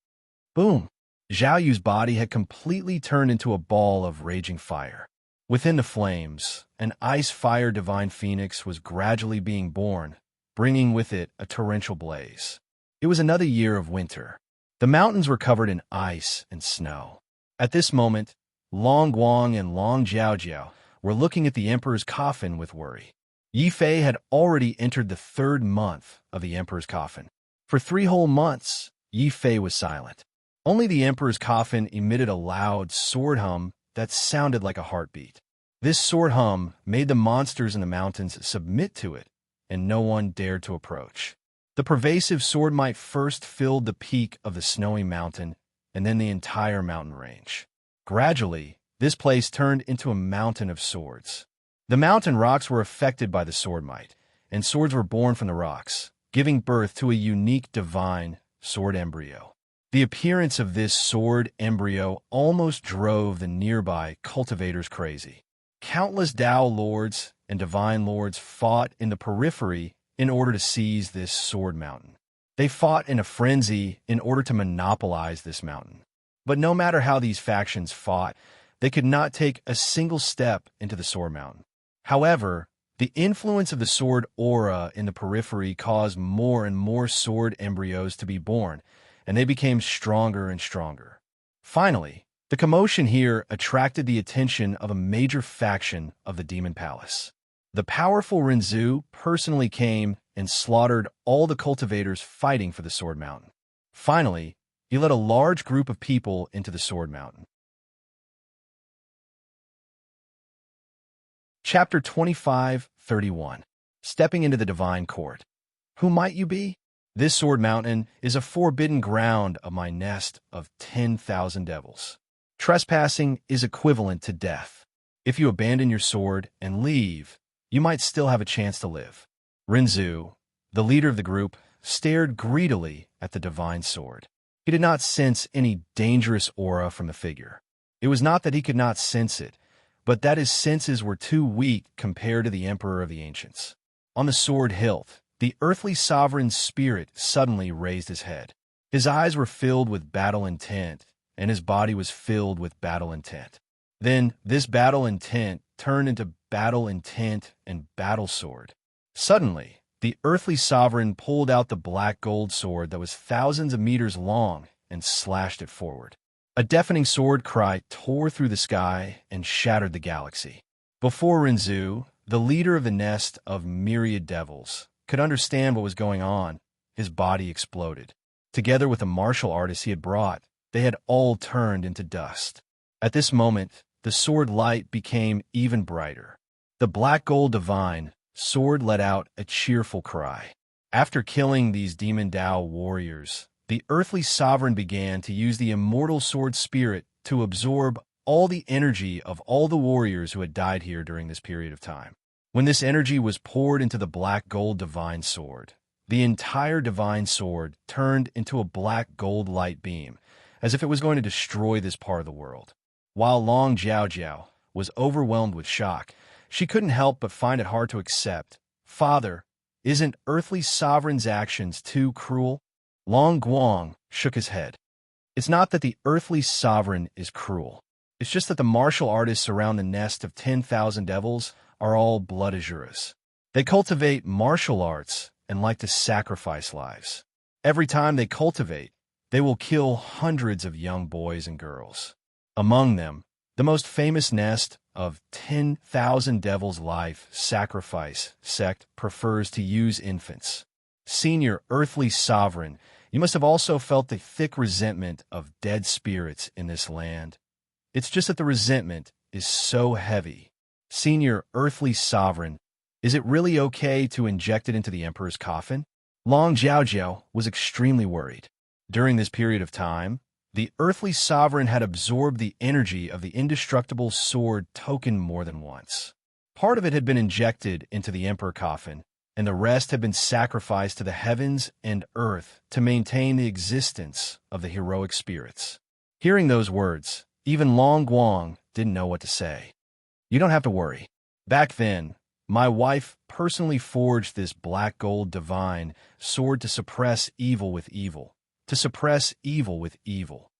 Boom! Zhao Yu's body had completely turned into a ball of raging fire. Within the flames, an ice-fire divine phoenix was gradually being born, bringing with it a torrential blaze. It was another year of winter. The mountains were covered in ice and snow. At this moment, Long Guang and Long Jiaojiao were looking at the emperor's coffin with worry. Yi Fei had already entered the 3rd month of the emperor's coffin. For 3 whole months, Yi Fei was silent. Only the emperor's coffin emitted a loud sword hum that sounded like a heartbeat. This sword hum made the monsters in the mountains submit to it, and no one dared to approach. The pervasive sword might first filled the peak of the snowy mountain, and then the entire mountain range. Gradually, this place turned into a mountain of swords. The mountain rocks were affected by the sword might, and swords were born from the rocks, giving birth to a unique divine sword embryo. The appearance of this sword embryo almost drove the nearby cultivators crazy. Countless Dao lords and divine lords fought in the periphery in order to seize this sword mountain. They fought in a frenzy in order to monopolize this mountain. But no matter how these factions fought, they could not take a single step into the sword mountain. However, the influence of the sword aura in the periphery caused more and more sword embryos to be born, and they became stronger and stronger. Finally, the commotion here attracted the attention of a major faction of the Demon Palace. The powerful Renzu personally came and slaughtered all the cultivators fighting for the Sword Mountain. Finally, he led a large group of people into the Sword Mountain. Chapter 25:31. Stepping into the Divine Court. Who might you be? This Sword Mountain is a forbidden ground of my nest of 10,000 devils. Trespassing is equivalent to death. If you abandon your sword and leave, you might still have a chance to live. Renzu, the leader of the group, stared greedily at the divine sword. He did not sense any dangerous aura from the figure. It was not that he could not sense it, but that his senses were too weak compared to the Emperor of the Ancients. On the sword hilt, the earthly sovereign's spirit suddenly raised his head. His eyes were filled with battle intent, and his body was filled with battle intent. Then this battle intent turned into battle intent and battle sword. Suddenly, the earthly sovereign pulled out the black gold sword that was thousands of meters long and slashed it forward. A deafening sword cry tore through the sky and shattered the galaxy. Before Renzu, the leader of the nest of myriad devils, could understand what was going on, his body exploded. Together with the martial artists he had brought, they had all turned into dust. At this moment, the sword light became even brighter. The black gold divine sword let out a cheerful cry. After killing these demon Dao warriors, the earthly sovereign began to use the immortal sword spirit to absorb all the energy of all the warriors who had died here during this period of time. When this energy was poured into the black gold divine sword, the entire divine sword turned into a black gold light beam, as if it was going to destroy this part of the world. While Long Jiaojiao was overwhelmed with shock, she couldn't help but find it hard to accept. Father, isn't earthly sovereign's actions too cruel? Long Guang shook his head. It's not that the earthly sovereign is cruel. It's just that the martial artists around the nest of 10,000 devils are all blood azuras. They cultivate martial arts and like to sacrifice lives. Every time they cultivate, they will kill hundreds of young boys and girls. Among them, the most famous nest of 10,000 Devil's Life Sacrifice sect prefers to use infants. Senior earthly sovereign, you must have also felt the thick resentment of dead spirits in this land. It's just that the resentment is so heavy. Senior earthly sovereign, is it really okay to inject it into the emperor's coffin? Long Jiaojiao was extremely worried. During this period of time, the earthly sovereign had absorbed the energy of the indestructible sword token more than once. Part of it had been injected into the emperor coffin, and the rest had been sacrificed to the heavens and earth to maintain the existence of the heroic spirits. Hearing those words, even Long Guang didn't know what to say. You don't have to worry. Back then, my wife personally forged this black gold divine sword to suppress evil with evil. To suppress evil with evil.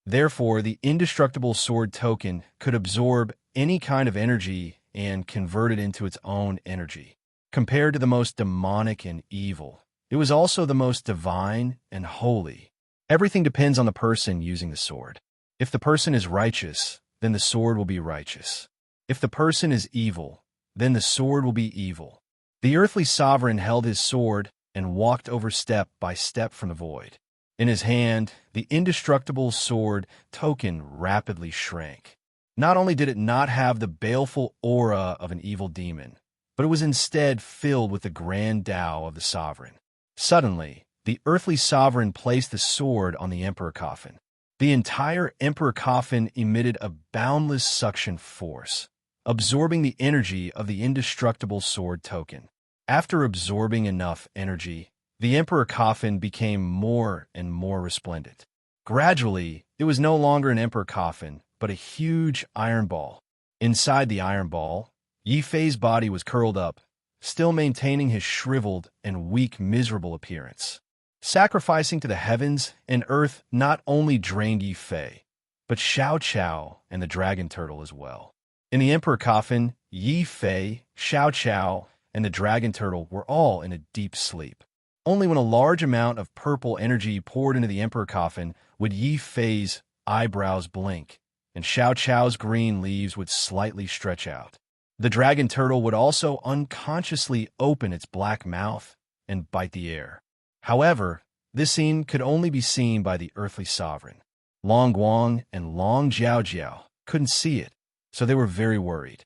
Therefore, the indestructible sword token could absorb any kind of energy and convert it into its own energy. Compared to the most demonic and evil, it was also the most divine and holy. Everything depends on the person using the sword. If the person is righteous, then the sword will be righteous. If the person is evil, then the sword will be evil. The earthly sovereign held his sword and walked over step by step from the void. In his hand, the indestructible sword token rapidly shrank. Not only did it not have the baleful aura of an evil demon, but it was instead filled with the grand Tao of the sovereign. Suddenly, the earthly sovereign placed the sword on the emperor coffin. The entire emperor coffin emitted a boundless suction force, absorbing the energy of the indestructible sword token. After absorbing enough energy, the emperor coffin became more and more resplendent. Gradually, it was no longer an emperor coffin, but a huge iron ball. Inside the iron ball, Yi Fei's body was curled up, still maintaining his shriveled and weak, miserable appearance. Sacrificing to the heavens and earth not only drained Yi Fei, but Xiao Qiao and the dragon turtle as well. In the emperor coffin, Yi Fei, Xiao Qiao, and the dragon turtle were all in a deep sleep. Only when a large amount of purple energy poured into the emperor coffin would Yi Fei's eyebrows blink, and Xiao Qiao's green leaves would slightly stretch out. The dragon turtle would also unconsciously open its black mouth and bite the air. However, this scene could only be seen by the earthly sovereign. Long Guang and Long Jiaojiao couldn't see it, so they were very worried.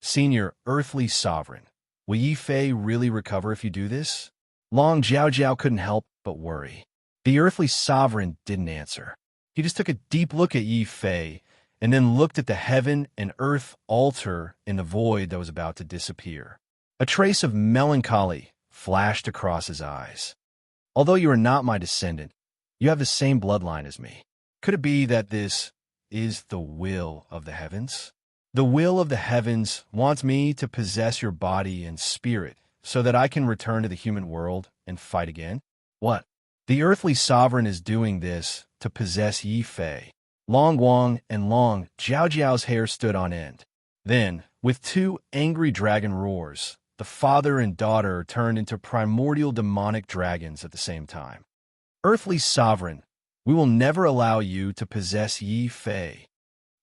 Senior earthly sovereign, will Yi Fei really recover if you do this? Long Jiaojiao couldn't help but worry. The earthly sovereign didn't answer. He just took a deep look at Yi Fei and then looked at the heaven and earth altar in the void that was about to disappear. A trace of melancholy flashed across his eyes. Although you are not my descendant, you have the same bloodline as me. Could it be that this is the will of the heavens? The will of the heavens wants me to possess your body and spirit so that I can return to the human world and fight again? What? The earthly sovereign is doing this to possess Yi Fei. Long Guang and Long Jiaojiao's hair stood on end. Then, with two angry dragon roars, the father and daughter turned into primordial demonic dragons at the same time. Earthly sovereign, we will never allow you to possess Yi Fei.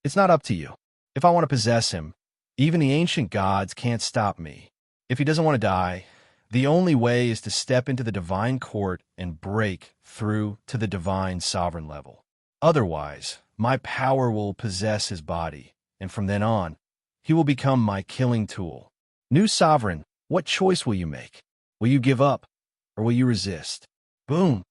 It's not up to you. If I want to possess him, even the ancient gods can't stop me. If he doesn't want to die, the only way is to step into the divine court and break through to the divine sovereign level. Otherwise, my power will possess his body, and from then on, he will become my killing tool. New sovereign, what choice will you make? Will you give up, or will you resist? Boom!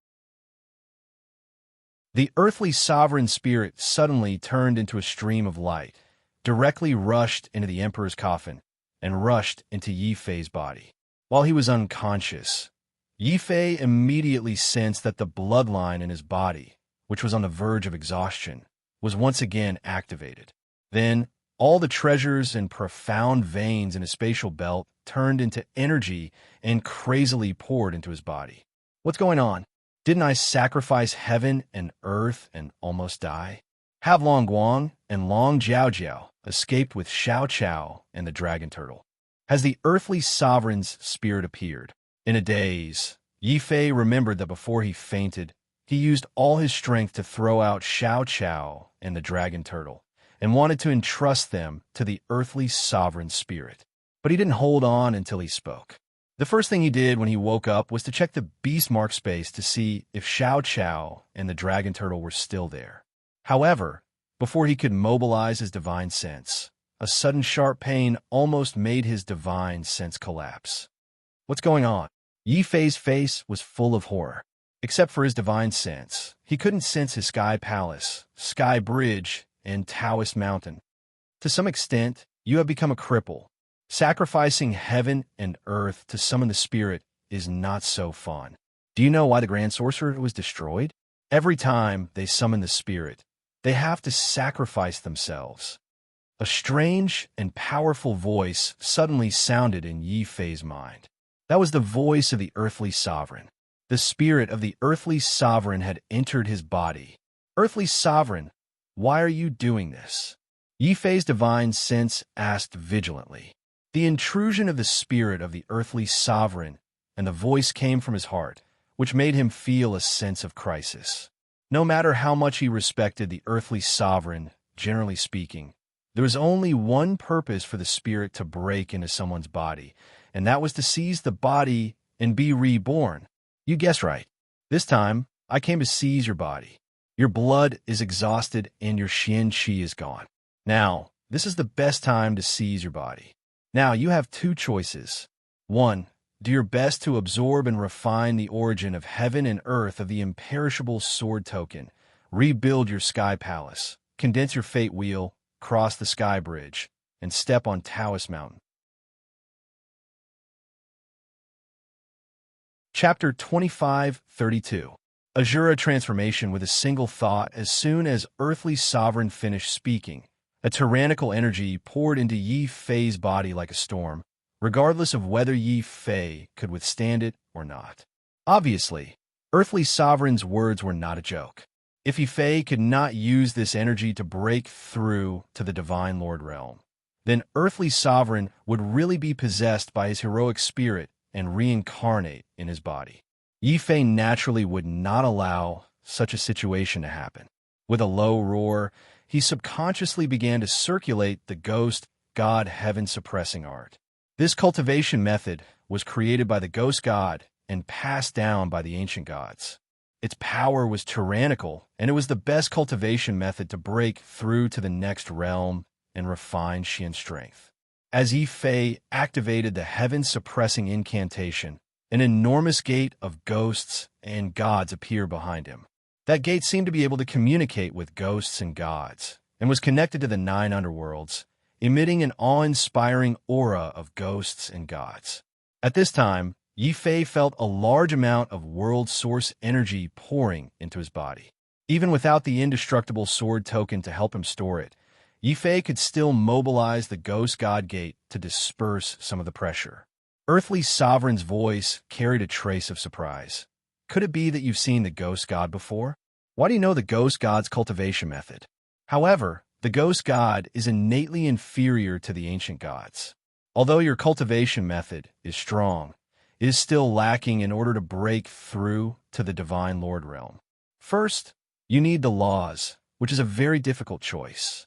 The earthly sovereign spirit suddenly turned into a stream of light, directly rushed into the emperor's coffin, and rushed into Yi Fei's body. While he was unconscious, Yi Fei immediately sensed that the bloodline in his body, which was on the verge of exhaustion, was once again activated. Then, all the treasures and profound veins in his spatial belt turned into energy and crazily poured into his body. What's going on? Didn't I sacrifice heaven and earth and almost die? Have Long Guang and Long Jiaojiao escaped with Xiao Qiao and the dragon turtle? Has the earthly sovereign's spirit appeared? In a daze, Yi Fei remembered that before he fainted, he used all his strength to throw out Xiao Qiao and the dragon turtle, and wanted to entrust them to the earthly sovereign spirit. But he didn't hold on until he spoke. The first thing he did when he woke up was to check the beast mark space to see if Xiao Qiao and the dragon turtle were still there. However, before he could mobilize his divine sense, a sudden sharp pain almost made his divine sense collapse. What's going on? Yi Fei's face was full of horror. Except for his divine sense, he couldn't sense his sky palace, sky bridge, and Taoist mountain. To some extent, you have become a cripple. Sacrificing heaven and earth to summon the spirit is not so fun. Do you know why the Grand Sorcerer was destroyed? Every time they summon the spirit, they have to sacrifice themselves. A strange and powerful voice suddenly sounded in Yi Fei's mind. That was the voice of the earthly sovereign. The spirit of the earthly sovereign had entered his body. Earthly sovereign, why are you doing this? Yi Fei's divine sense asked vigilantly. The intrusion of the spirit of the earthly sovereign and the voice came from his heart, which made him feel a sense of crisis. No matter how much he respected the earthly sovereign, generally speaking, there was only one purpose for the spirit to break into someone's body, and that was to seize the body and be reborn. You guessed right. This time, I came to seize your body. Your blood is exhausted and your Xian Qi is gone. Now, this is the best time to seize your body. Now, you have two choices. 1. Do your best to absorb and refine the origin of heaven and earth of the imperishable sword token. Rebuild your sky palace. Condense your fate wheel, cross the sky bridge, and step on Taoist mountain. Chapter 25:32. Azura transformation with a single thought. As soon as earthly sovereign finished speaking, a tyrannical energy poured into Yi Fei's body like a storm, regardless of whether Yi Fei could withstand it or not. Obviously, earthly sovereign's words were not a joke. If Yi Fei could not use this energy to break through to the Divine Lord realm, then earthly sovereign would really be possessed by his heroic spirit and reincarnate in his body. Yi Fei naturally would not allow such a situation to happen. With a low roar, he subconsciously began to circulate the ghost god heaven suppressing art. This cultivation method was created by the ghost god and passed down by the ancient gods. Its power was tyrannical, and it was the best cultivation method to break through to the next realm and refine Xian strength. As Yi Fei activated the heaven-suppressing incantation, an enormous gate of ghosts and gods appeared behind him. That gate seemed to be able to communicate with ghosts and gods, and was connected to the 9 underworlds, emitting an awe-inspiring aura of ghosts and gods. At this time, Yi Fei felt a large amount of world source energy pouring into his body. Even without the indestructible sword token to help him store it, Yi Fei could still mobilize the Ghost God Gate to disperse some of the pressure. Earthly Sovereign's voice carried a trace of surprise. Could it be that you've seen the Ghost God before? Why do you know the Ghost God's cultivation method? However, the Ghost God is innately inferior to the ancient gods. Although your cultivation method is strong, it is still lacking in order to break through to the Divine Lord realm. First, you need the laws, which is a very difficult choice.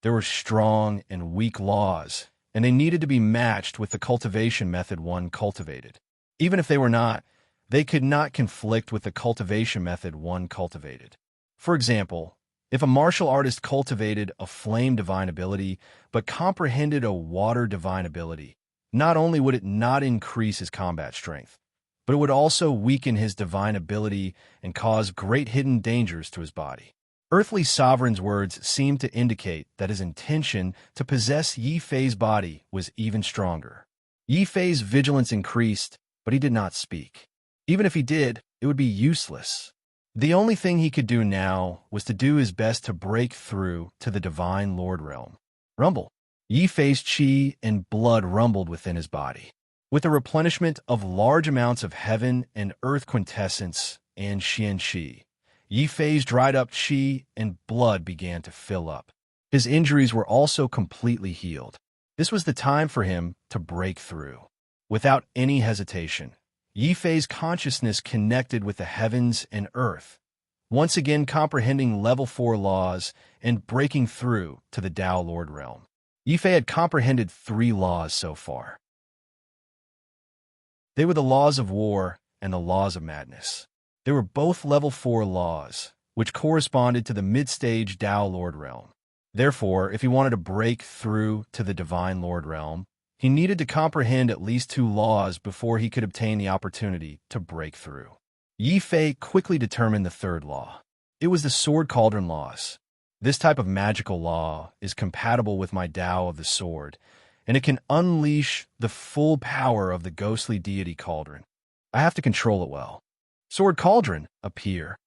There were strong and weak laws, and they needed to be matched with the cultivation method one cultivated. Even if they were not, they could not conflict with the cultivation method one cultivated. For example, if a martial artist cultivated a flame divine ability but comprehended a water divine ability, not only would it not increase his combat strength, but it would also weaken his divine ability and cause great hidden dangers to his body. Earthly Sovereign's words seemed to indicate that his intention to possess Yi Fei's body was even stronger. Yi Fei's vigilance increased, but he did not speak. Even if he did, it would be useless. The only thing he could do now was to do his best to break through to the Divine Lord realm. Rumble. Yi Fei's qi and blood rumbled within his body. With the replenishment of large amounts of heaven and earth quintessence and Xian Qi, Yi Fei's dried-up qi and blood began to fill up. His injuries were also completely healed. This was the time for him to break through. Without any hesitation, Yi Fei's consciousness connected with the heavens and earth, once again comprehending level 4 laws and breaking through to the Tao Lord realm. Yi Fei had comprehended 3 laws so far. They were the laws of war and the laws of madness. They were both level 4 laws, which corresponded to the mid-stage Tao Lord realm. Therefore, if he wanted to break through to the Divine Lord realm, he needed to comprehend at least 2 laws before he could obtain the opportunity to break through. Yi Fei quickly determined the 3rd law. It was the Sword Cauldron laws. This type of magical law is compatible with my Tao of the Sword, and it can unleash the full power of the ghostly deity Cauldron. I have to control it well. Sword Cauldron, appear.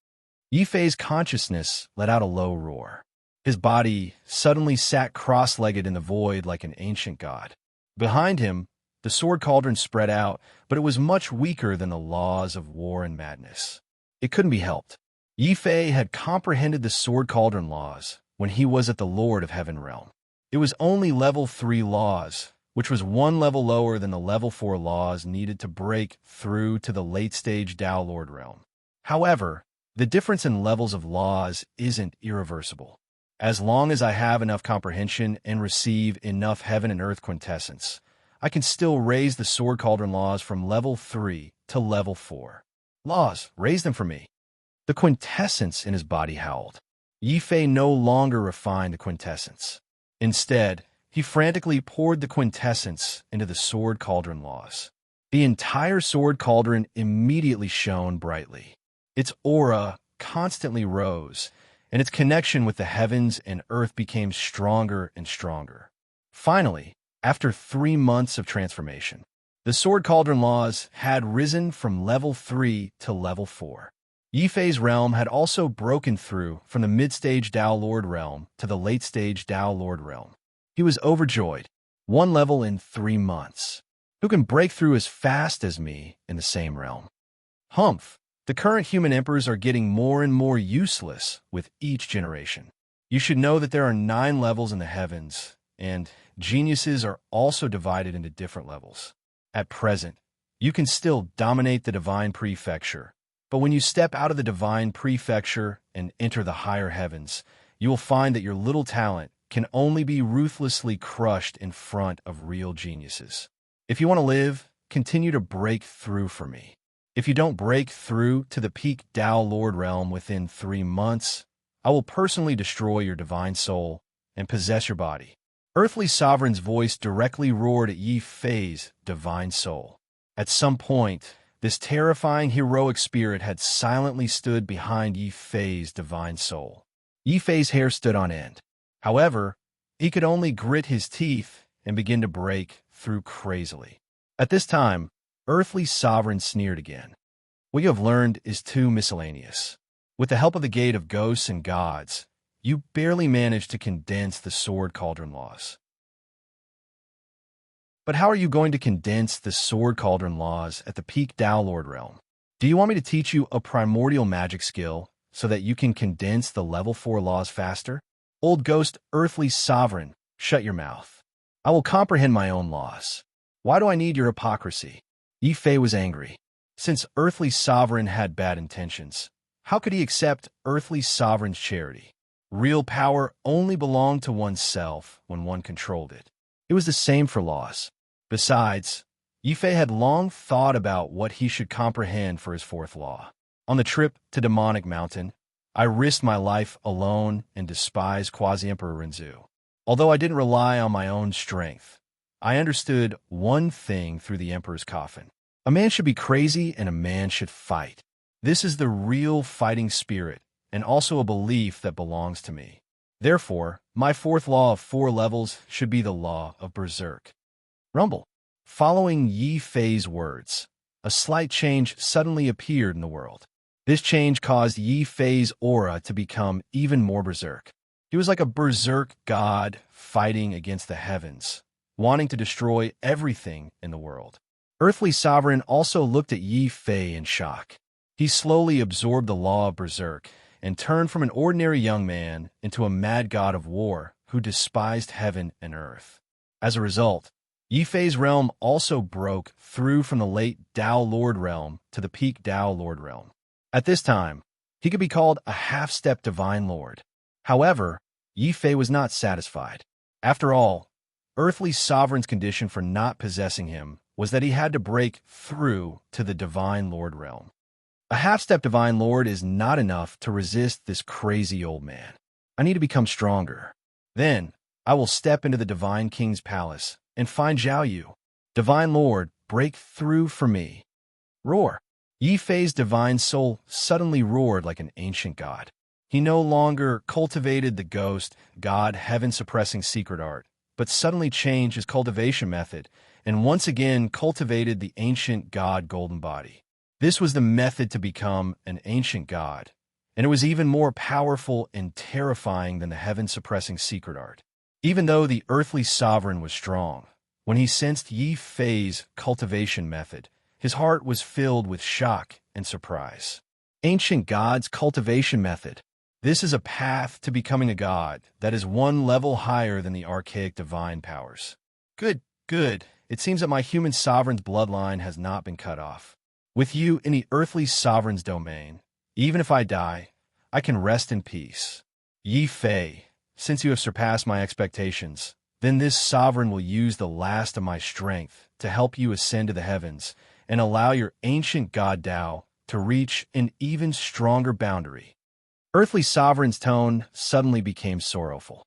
Yi Fei's consciousness let out a low roar. His body suddenly sat cross-legged in the void like an ancient god. Behind him, the Sword Cauldron spread out, but it was much weaker than the laws of war and madness. It couldn't be helped. Yi Fei had comprehended the Sword Cauldron laws when he was at the Lord of Heaven realm. It was only level 3 laws, which was 1 level lower than the level 4 laws needed to break through to the late-stage Tao Lord realm. However, the difference in levels of laws isn't irreversible. As long as I have enough comprehension and receive enough heaven and earth quintessence, I can still raise the Sword Cauldron laws from level 3 to level 4. Laws, raise them for me. The quintessence in his body howled. Yi Fei no longer refined the quintessence. Instead, he frantically poured the quintessence into the Sword Cauldron laws. The entire Sword Cauldron immediately shone brightly. Its aura constantly rose, and its connection with the heavens and earth became stronger and stronger. Finally, after 3 months of transformation, the Sword Cauldron laws had risen from level 3 to level 4. Yi Fei's realm had also broken through from the mid-stage Tao Lord realm to the late-stage Tao Lord realm. He was overjoyed. 1 level in 3 months. Who can break through as fast as me in the same realm? Humph! The current human emperors are getting more and more useless with each generation. You should know that there are 9 levels in the heavens, and geniuses are also divided into different levels. At present, you can still dominate the divine prefecture, but when you step out of the divine prefecture and enter the higher heavens, you will find that your little talent can only be ruthlessly crushed in front of real geniuses. If you want to live, continue to break through for me. If you don't break through to the peak Tao Lord realm within 3 months, I will personally destroy your divine soul and possess your body. Earthly Sovereign's voice directly roared at Yi Fei's divine soul. At some point, this terrifying heroic spirit had silently stood behind Yi Fei's divine soul. Yi Fei's hair stood on end. However, he could only grit his teeth and begin to break through crazily. At this time, Earthly Sovereign sneered again. What you have learned is too miscellaneous. With the help of the Gate of Ghosts and Gods, you barely managed to condense the Sword Cauldron laws. But how are you going to condense the Sword Cauldron laws at the peak Tao Lord realm? Do you want me to teach you a primordial magic skill so that you can condense the level 4 laws faster? Old Ghost Earthly Sovereign, shut your mouth. I will comprehend my own laws. Why do I need your hypocrisy? Yi Fei was angry. Since Earthly Sovereign had bad intentions, how could he accept Earthly Sovereign's charity? Real power only belonged to oneself when one controlled it. It was the same for laws. Besides, Yi Fei had long thought about what he should comprehend for his 4th law. On the trip to Demonic Mountain, I risked my life alone and despised Quasi-Emperor Renzu. Although I didn't rely on my own strength, I understood one thing through the Emperor's coffin. A man should be crazy and a man should fight. This is the real fighting spirit and also a belief that belongs to me. Therefore, my 4th law of 4 levels should be the law of Berserk. Rumble. Following Yi Fei's words, a slight change suddenly appeared in the world. This change caused Yi Fei's aura to become even more berserk. He was like a berserk god fighting against the heavens, wanting to destroy everything in the world. Earthly Sovereign also looked at Yi Fei in shock. He slowly absorbed the law of berserk and turned from an ordinary young man into a mad god of war who despised heaven and earth. As a result, Yi Fei's realm also broke through from the late Dao Lord realm to the peak Dao Lord realm. At this time, he could be called a half-step divine lord. However, Yi Fei was not satisfied. After all, earthly sovereign's condition for not possessing him was that he had to break through to the divine lord realm. A half-step divine lord is not enough to resist this crazy old man. I need to become stronger. Then, I will step into the divine king's palace and find Zhao Yu. Divine lord, break through for me. Roar. Yi Fei's divine soul suddenly roared like an ancient god. He no longer cultivated the ghost, god, heaven-suppressing secret art, but suddenly changed his cultivation method and once again cultivated the ancient god golden body. This was the method to become an ancient god, and it was even more powerful and terrifying than the heaven-suppressing secret art. Even though the earthly sovereign was strong, when he sensed Yi Fei's cultivation method, his heart was filled with shock and surprise. Ancient God's cultivation method. This is a path to becoming a god that is one level higher than the archaic divine powers. Good, good. It seems that my human sovereign's bloodline has not been cut off. With you in the earthly sovereign's domain, even if I die, I can rest in peace. Yi Fei, since you have surpassed my expectations, then this sovereign will use the last of my strength to help you ascend to the heavens and allow your ancient god Dao to reach an even stronger boundary. Earthly sovereign's tone suddenly became sorrowful.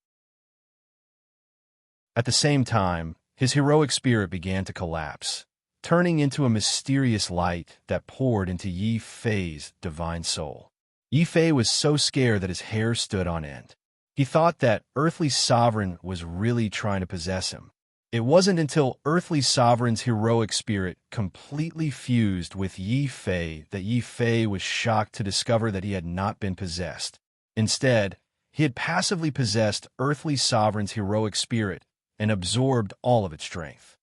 At the same time, his heroic spirit began to collapse, turning into a mysterious light that poured into Yi Fei's divine soul. Yi Fei was so scared that his hair stood on end. He thought that earthly sovereign was really trying to possess him. It wasn't until earthly sovereign's heroic spirit completely fused with Yi Fei that Yi Fei was shocked to discover that he had not been possessed. Instead, he had passively possessed earthly sovereign's heroic spirit and absorbed all of its strength.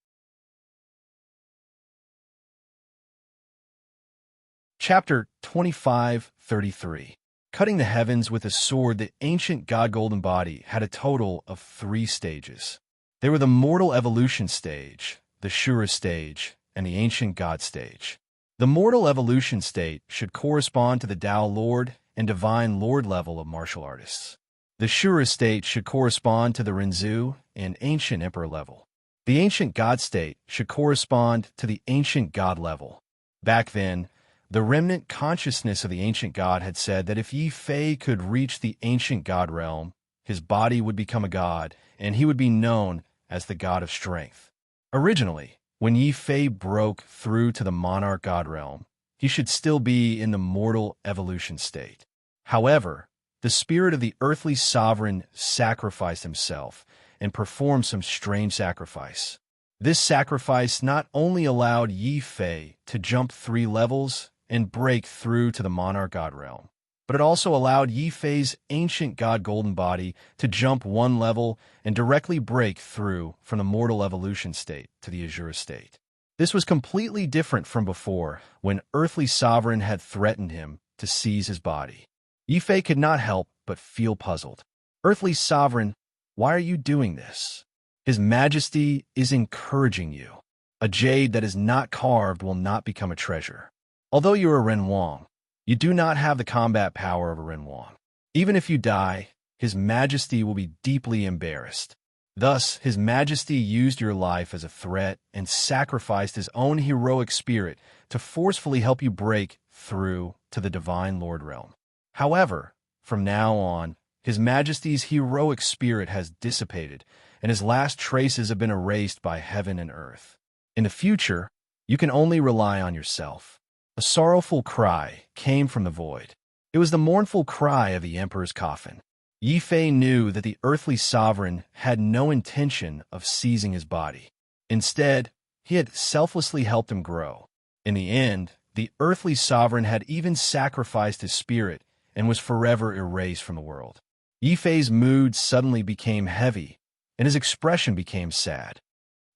Chapter 25:33. Cutting the heavens with a sword, the ancient god golden body had a total of 3 stages. They were the mortal evolution stage, the Shura stage, and the ancient god stage. The mortal evolution state should correspond to the Dao Lord and Divine Lord level of martial artists. The Shura state should correspond to the Rinzhu and ancient emperor level. The ancient god state should correspond to the ancient god level. Back then, the remnant consciousness of the ancient god had said that if Yi Fei could reach the ancient god realm, his body would become a god, and he would be known as the god of strength. Originally, when Yi Fei broke through to the monarch god realm, he should still be in the mortal evolution state. However, the spirit of the earthly sovereign sacrificed himself and performed some strange sacrifice. This sacrifice not only allowed Yi Fei to jump 3 levels and break through to the monarch god realm, but it also allowed Yi Fei's ancient god golden body to jump 1 level and directly break through from the mortal evolution state to the Azura state. This was completely different from before, when earthly sovereign had threatened him to seize his body. Yi Fei could not help but feel puzzled. Earthly sovereign, why are you doing this? His Majesty is encouraging you. A jade that is not carved will not become a treasure. Although you are a Ren Wang, you do not have the combat power of a Ren Wang. Even if you die, His Majesty will be deeply embarrassed. Thus, His Majesty used your life as a threat and sacrificed his own heroic spirit to forcefully help you break through to the Divine Lord realm. However, from now on, His Majesty's heroic spirit has dissipated, and his last traces have been erased by heaven and earth. In the future, you can only rely on yourself. A sorrowful cry came from the void. It was the mournful cry of the emperor's coffin. Yi Fei knew that the earthly sovereign had no intention of seizing his body. Instead, he had selflessly helped him grow. In the end, the earthly sovereign had even sacrificed his spirit and was forever erased from the world. Yi Fei's mood suddenly became heavy, and his expression became sad.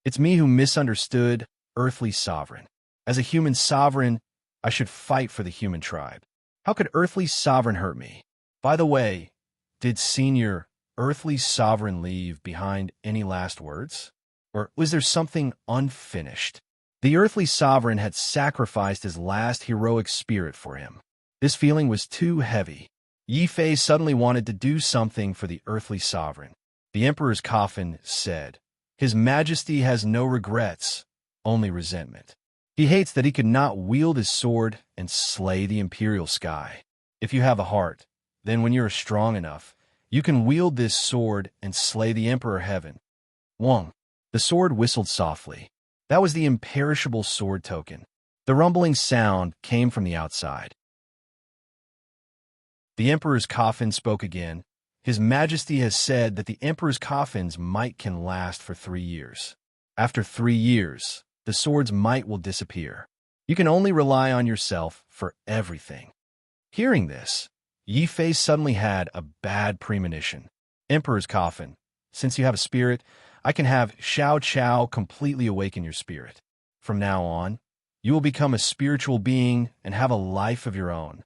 It's me who misunderstood earthly sovereign. As a human sovereign, I should fight for the human tribe. How could earthly sovereign hurt me? By the way, did Senior Earthly Sovereign leave behind any last words? Or was there something unfinished? The earthly sovereign had sacrificed his last heroic spirit for him. This feeling was too heavy. Yi Fei suddenly wanted to do something for the earthly sovereign. The emperor's coffin said, "His Majesty has no regrets, only resentment. He hates that he could not wield his sword and slay the imperial sky. If you have a heart, then when you are strong enough, you can wield this sword and slay the Emperor Heaven." Wong. The sword whistled softly. That was the imperishable sword token. The rumbling sound came from the outside. The Emperor's coffin spoke again. "His Majesty has said that the Emperor's coffin's might can last for 3 years. After 3 years, the sword's might will disappear. You can only rely on yourself for everything." Hearing this, Yi Fei suddenly had a bad premonition. "Emperor's coffin, since you have a spirit, I can have Xiao Chao completely awaken your spirit. From now on, you will become a spiritual being and have a life of your own."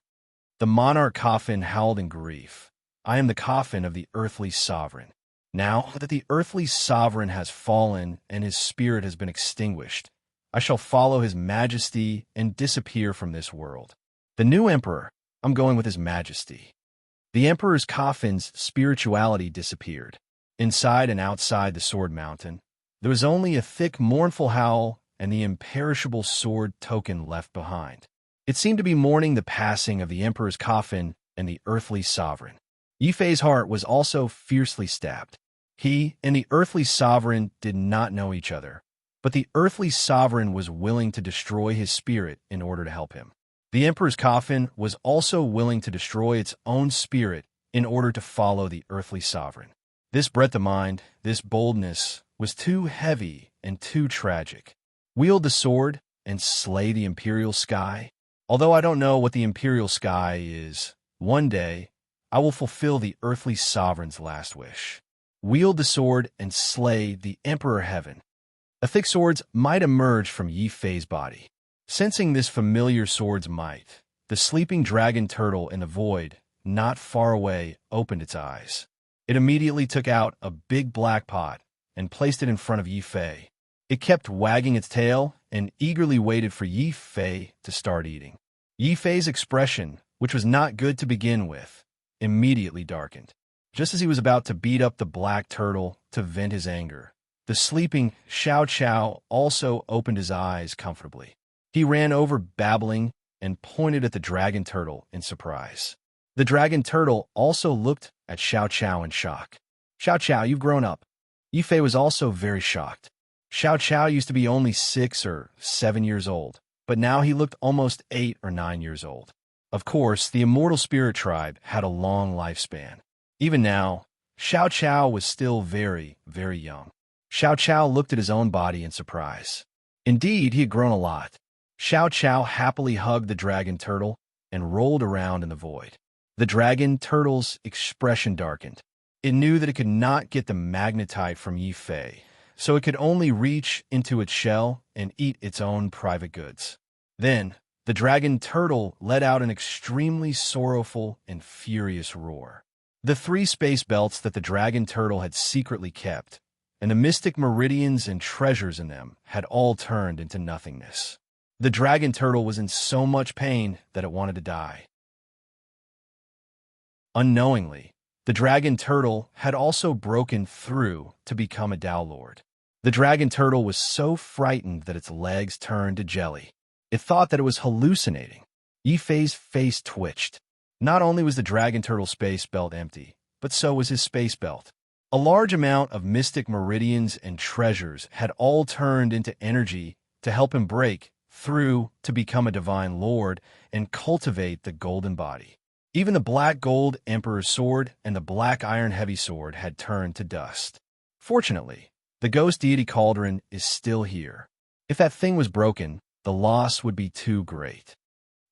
The monarch coffin howled in grief. "I am the coffin of the earthly sovereign. Now that the earthly sovereign has fallen and his spirit has been extinguished, I shall follow his majesty and disappear from this world. The new emperor, I'm going with his majesty." The emperor's coffin's spirituality disappeared. Inside and outside the sword mountain, there was only a thick, mournful howl and the imperishable sword token left behind. It seemed to be mourning the passing of the emperor's coffin and the earthly sovereign. Yi Fei's heart was also fiercely stabbed. He and the earthly sovereign did not know each other, but the earthly sovereign was willing to destroy his spirit in order to help him. The emperor's coffin was also willing to destroy its own spirit in order to follow the earthly sovereign. This breadth of mind, this boldness, was too heavy and too tragic. Wield the sword and slay the imperial sky? Although I don't know what the imperial sky is, one day I will fulfill the earthly sovereign's last wish. Wield the sword and slay the Emperor Heaven. A thick sword's might emerged from Yi Fei's body. Sensing this familiar sword's might, the sleeping dragon turtle in the void, not far away, opened its eyes. It immediately took out a big black pot and placed it in front of Yi Fei. It kept wagging its tail and eagerly waited for Yi Fei to start eating. Yi Fei's expression, which was not good to begin with, immediately darkened. Just as he was about to beat up the black turtle to vent his anger, the sleeping Xiao Chao also opened his eyes comfortably. He ran over babbling and pointed at the dragon turtle in surprise. The dragon turtle also looked at Xiao Chao in shock. "Xiao Chao, you've grown up." Yi Fei was also very shocked. Xiao Chao used to be only 6 or 7 years old, but now he looked almost 8 or 9 years old. Of course, the immortal spirit tribe had a long lifespan. Even now, Xiao Chao was still very, very young. Xiao Chao looked at his own body in surprise. Indeed, he had grown a lot. Xiao Chao happily hugged the dragon turtle and rolled around in the void. The dragon turtle's expression darkened. It knew that it could not get the magnetite from Yi Fei, so it could only reach into its shell and eat its own private goods. Then, the dragon turtle let out an extremely sorrowful and furious roar. The 3 space belts that the dragon turtle had secretly kept, and the mystic meridians and treasures in them, had all turned into nothingness. The dragon turtle was in so much pain that it wanted to die. Unknowingly, the dragon turtle had also broken through to become a Tao Lord. The dragon turtle was so frightened that its legs turned to jelly. It thought that it was hallucinating. Yi Fei's face twitched. Not only was the dragon turtle space belt empty, but so was his space belt. A large amount of mystic meridians and treasures had all turned into energy to help him break through to become a divine lord and cultivate the golden body. Even the black gold emperor's sword and the black iron heavy sword had turned to dust. Fortunately, the ghost deity cauldron is still here. If that thing was broken, the loss would be too great.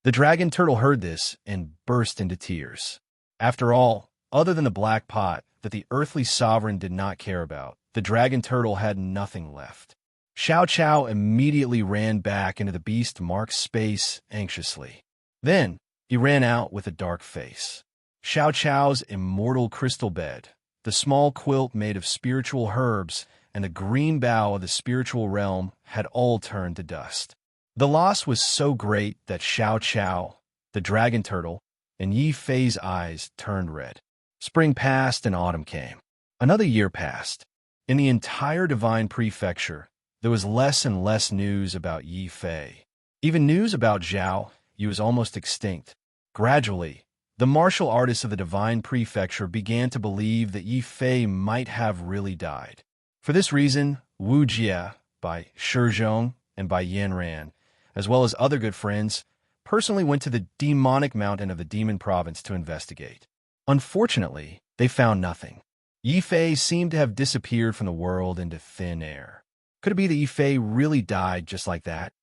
The dragon turtle heard this and burst into tears. After all, other than the black pot that the earthly sovereign did not care about, the dragon turtle had nothing left. Xiao Chao immediately ran back into the beast-marked space anxiously. Then, he ran out with a dark face. Xiao Chao's immortal crystal bed, the small quilt made of spiritual herbs, and the green bough of the spiritual realm had all turned to dust. The loss was so great that Xiao Qiao, the dragon turtle, and Yi Fei's eyes turned red. Spring passed and autumn came. Another year passed. In the entire Divine Prefecture, there was less and less news about Yi Fei. Even news about Zhao Yu was almost extinct. Gradually, the martial artists of the Divine Prefecture began to believe that Yi Fei might have really died. For this reason, Wu Jie, by Shi Zhong and by Yan Ran, as well as other good friends, personally went to the demonic mountain of the Demon Province to investigate. Unfortunately, they found nothing. Yi Fei seemed to have disappeared from the world into thin air. Could it be that Yi Fei really died just like that?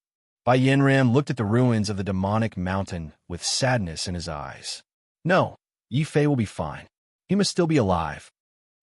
Bai Yanran looked at the ruins of the demonic mountain with sadness in his eyes. No, Yi Fei will be fine. He must still be alive.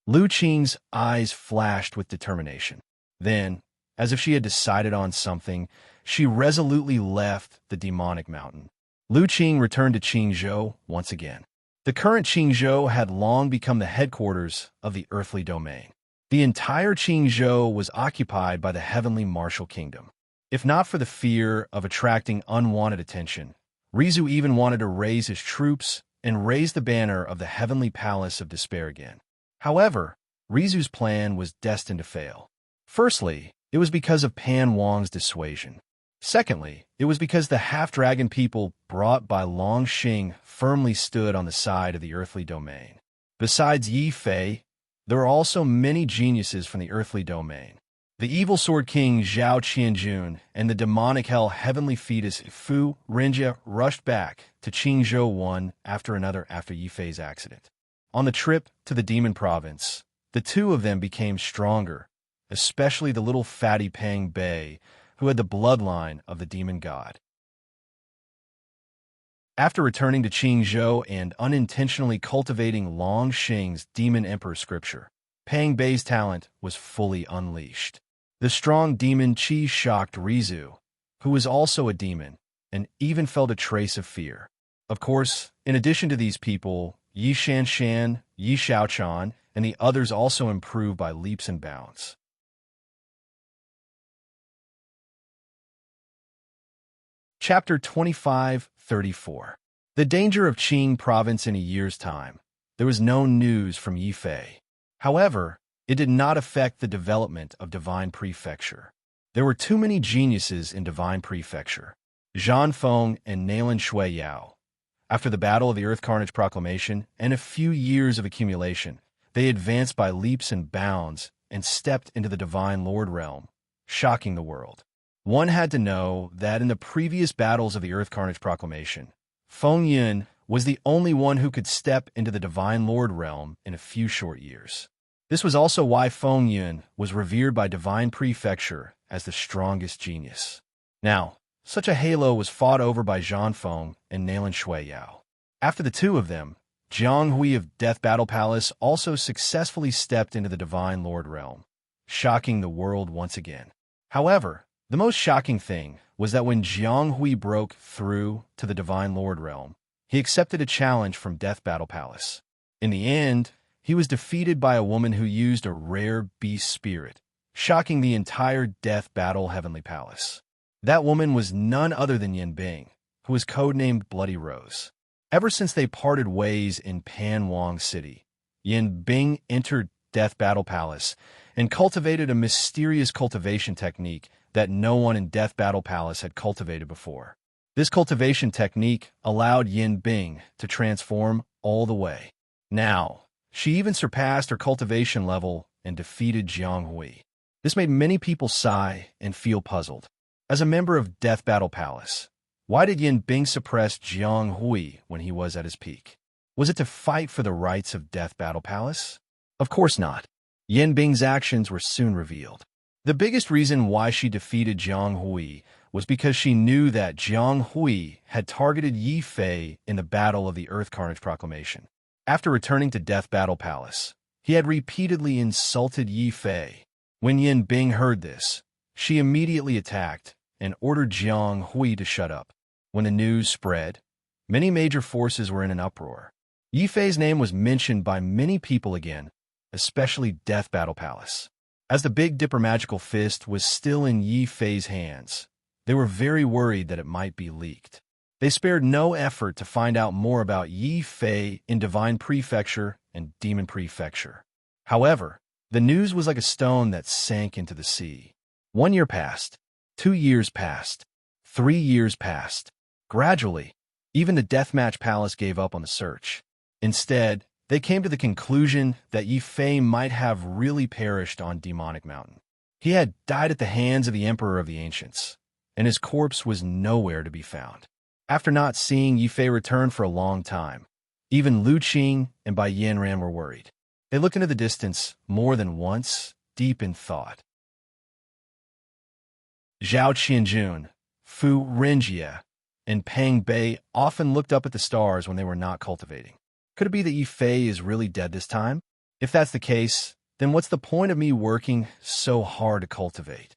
Lu Qing's eyes flashed with determination. Then, as if she had decided on something, she resolutely left the demonic mountain. Lu Qing returned to Qingzhou once again. The current Qingzhou had long become the headquarters of the earthly domain. The entire Qingzhou was occupied by the heavenly martial kingdom. If not for the fear of attracting unwanted attention, Rizu even wanted to raise his troops and raise the banner of the heavenly palace of despair again. However, Rizu's plan was destined to fail. Firstly, it was because of Pan Wang's dissuasion. Secondly, it was because the half-dragon people brought by Long Xing firmly stood on the side of the earthly domain. Besides Yi Fei, there were also many geniuses from the earthly domain. The evil sword king Zhao Qianjun and the demonic hell heavenly fetus Fu Renjia rushed back to Qingzhou one after another after Yi Fei's accident. On the trip to the demon province, the two of them became stronger, especially the little fatty Pang Bei, who had the bloodline of the demon god. After returning to Qingzhou and unintentionally cultivating Long Xing's demon emperor scripture, Pang Bei's talent was fully unleashed. The strong demon Qi shocked Rizu, who was also a demon, and even felt a trace of fear. Of course, in addition to these people, Yi Shanshan, Yi Xiaochan, and the others also improved by leaps and bounds. Chapter 25-34. The danger of Qing province in a year's time. There was no news from Yi Fei. However, it did not affect the development of Divine Prefecture. There were too many geniuses in Divine Prefecture. Zhan Feng and Nalan Shui Yao. After the Battle of the Earth Carnage Proclamation and a few years of accumulation, they advanced by leaps and bounds and stepped into the Divine Lord realm, shocking the world. One had to know that in the previous battles of the Earth Carnage Proclamation, Feng Yun was the only one who could step into the Divine Lord realm in a few short years. This was also why Feng Yun was revered by Divine Prefecture as the strongest genius. Now, such a halo was fought over by Zhan Feng and Nalan Shui Yao. After the two of them, Jiang Hui of Death Battle Palace also successfully stepped into the Divine Lord realm, shocking the world once again. However, the most shocking thing was that when Jiang Hui broke through to the Divine Lord realm, he accepted a challenge from Death Battle Palace. In the end, he was defeated by a woman who used a rare beast spirit, shocking the entire Death Battle Heavenly Palace. That woman was none other than Yin Bing, who was codenamed Bloody Rose. Ever since they parted ways in Pan Wang City, Yin Bing entered Death Battle Palace and cultivated a mysterious cultivation technique that no one in Death Battle Palace had cultivated before. This cultivation technique allowed Yin Bing to transform all the way. Now, she even surpassed her cultivation level and defeated Jiang Hui. This made many people sigh and feel puzzled. As a member of Death Battle Palace, why did Yin Bing suppress Jiang Hui when he was at his peak? Was it to fight for the rights of Death Battle Palace? Of course not. Yin Bing's actions were soon revealed. The biggest reason why she defeated Jiang Hui was because she knew that Jiang Hui had targeted Yi Fei in the Battle of the Earth Carnage Proclamation. After returning to Death Battle Palace, he had repeatedly insulted Yi Fei. When Yin Bing heard this, she immediately attacked and ordered Jiang Hui to shut up. When the news spread, many major forces were in an uproar. Yi Fei's name was mentioned by many people again, especially Death Battle Palace. As the Big Dipper magical fist was still in Yi Fei's hands, they were very worried that it might be leaked. They spared no effort to find out more about Yi Fei in Divine Prefecture and Demon Prefecture. However, the news was like a stone that sank into the sea. 1 year passed, 2 years passed, 3 years passed. Gradually, even the Deathmatch Palace gave up on the search. Instead, they came to the conclusion that Yi Fei might have really perished on Demonic Mountain. He had died at the hands of the Emperor of the Ancients, and his corpse was nowhere to be found. After not seeing Yi Fei return for a long time, even Lu Qing and Bai Yanran were worried. They looked into the distance more than once, deep in thought. Zhao Qianjun, Fu Renjie, and Peng Bei often looked up at the stars when they were not cultivating. Could it be that Yi Fei is really dead this time? If that's the case, then what's the point of me working so hard to cultivate?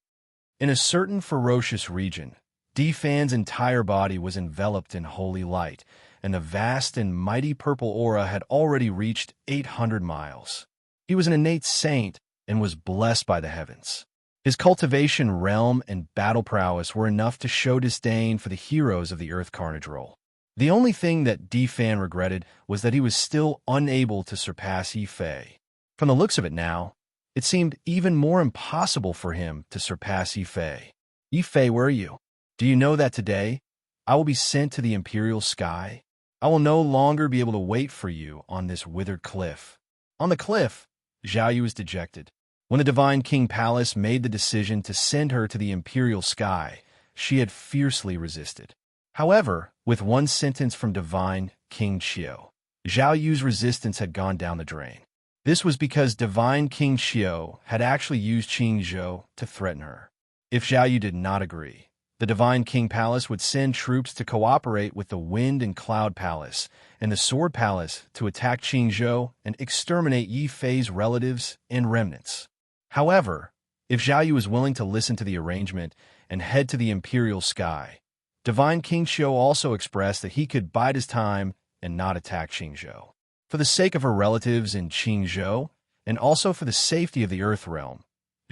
In a certain ferocious region, Di Fan's entire body was enveloped in holy light, and the vast and mighty purple aura had already reached 800 miles. He was an innate saint and was blessed by the heavens. His cultivation realm and battle prowess were enough to show disdain for the heroes of the Earth Carnage role. The only thing that Di Fan regretted was that he was still unable to surpass Yi Fei. From the looks of it now, it seemed even more impossible for him to surpass Yi Fei. Yi Fei, where are you? Do you know that today I will be sent to the imperial sky? I will no longer be able to wait for you on this withered cliff. On the cliff, Zhao Yu was dejected. When the Divine King Palace made the decision to send her to the imperial sky, she had fiercely resisted. However, with one sentence from Divine King Qiu, Zhao Yu's resistance had gone down the drain. This was because Divine King Qiu had actually used Qing Zhou to threaten her. If Zhao Yu did not agree, the Divine King Palace would send troops to cooperate with the Wind and Cloud Palace and the Sword Palace to attack Qing Zhou and exterminate Yi Fei's relatives and remnants. However, if Zhao Yu was willing to listen to the arrangement and head to the imperial sky, Divine King Qiu also expressed that he could bide his time and not attack Qing Zhou. For the sake of her relatives in Qing Zhou, and also for the safety of the Earth Realm,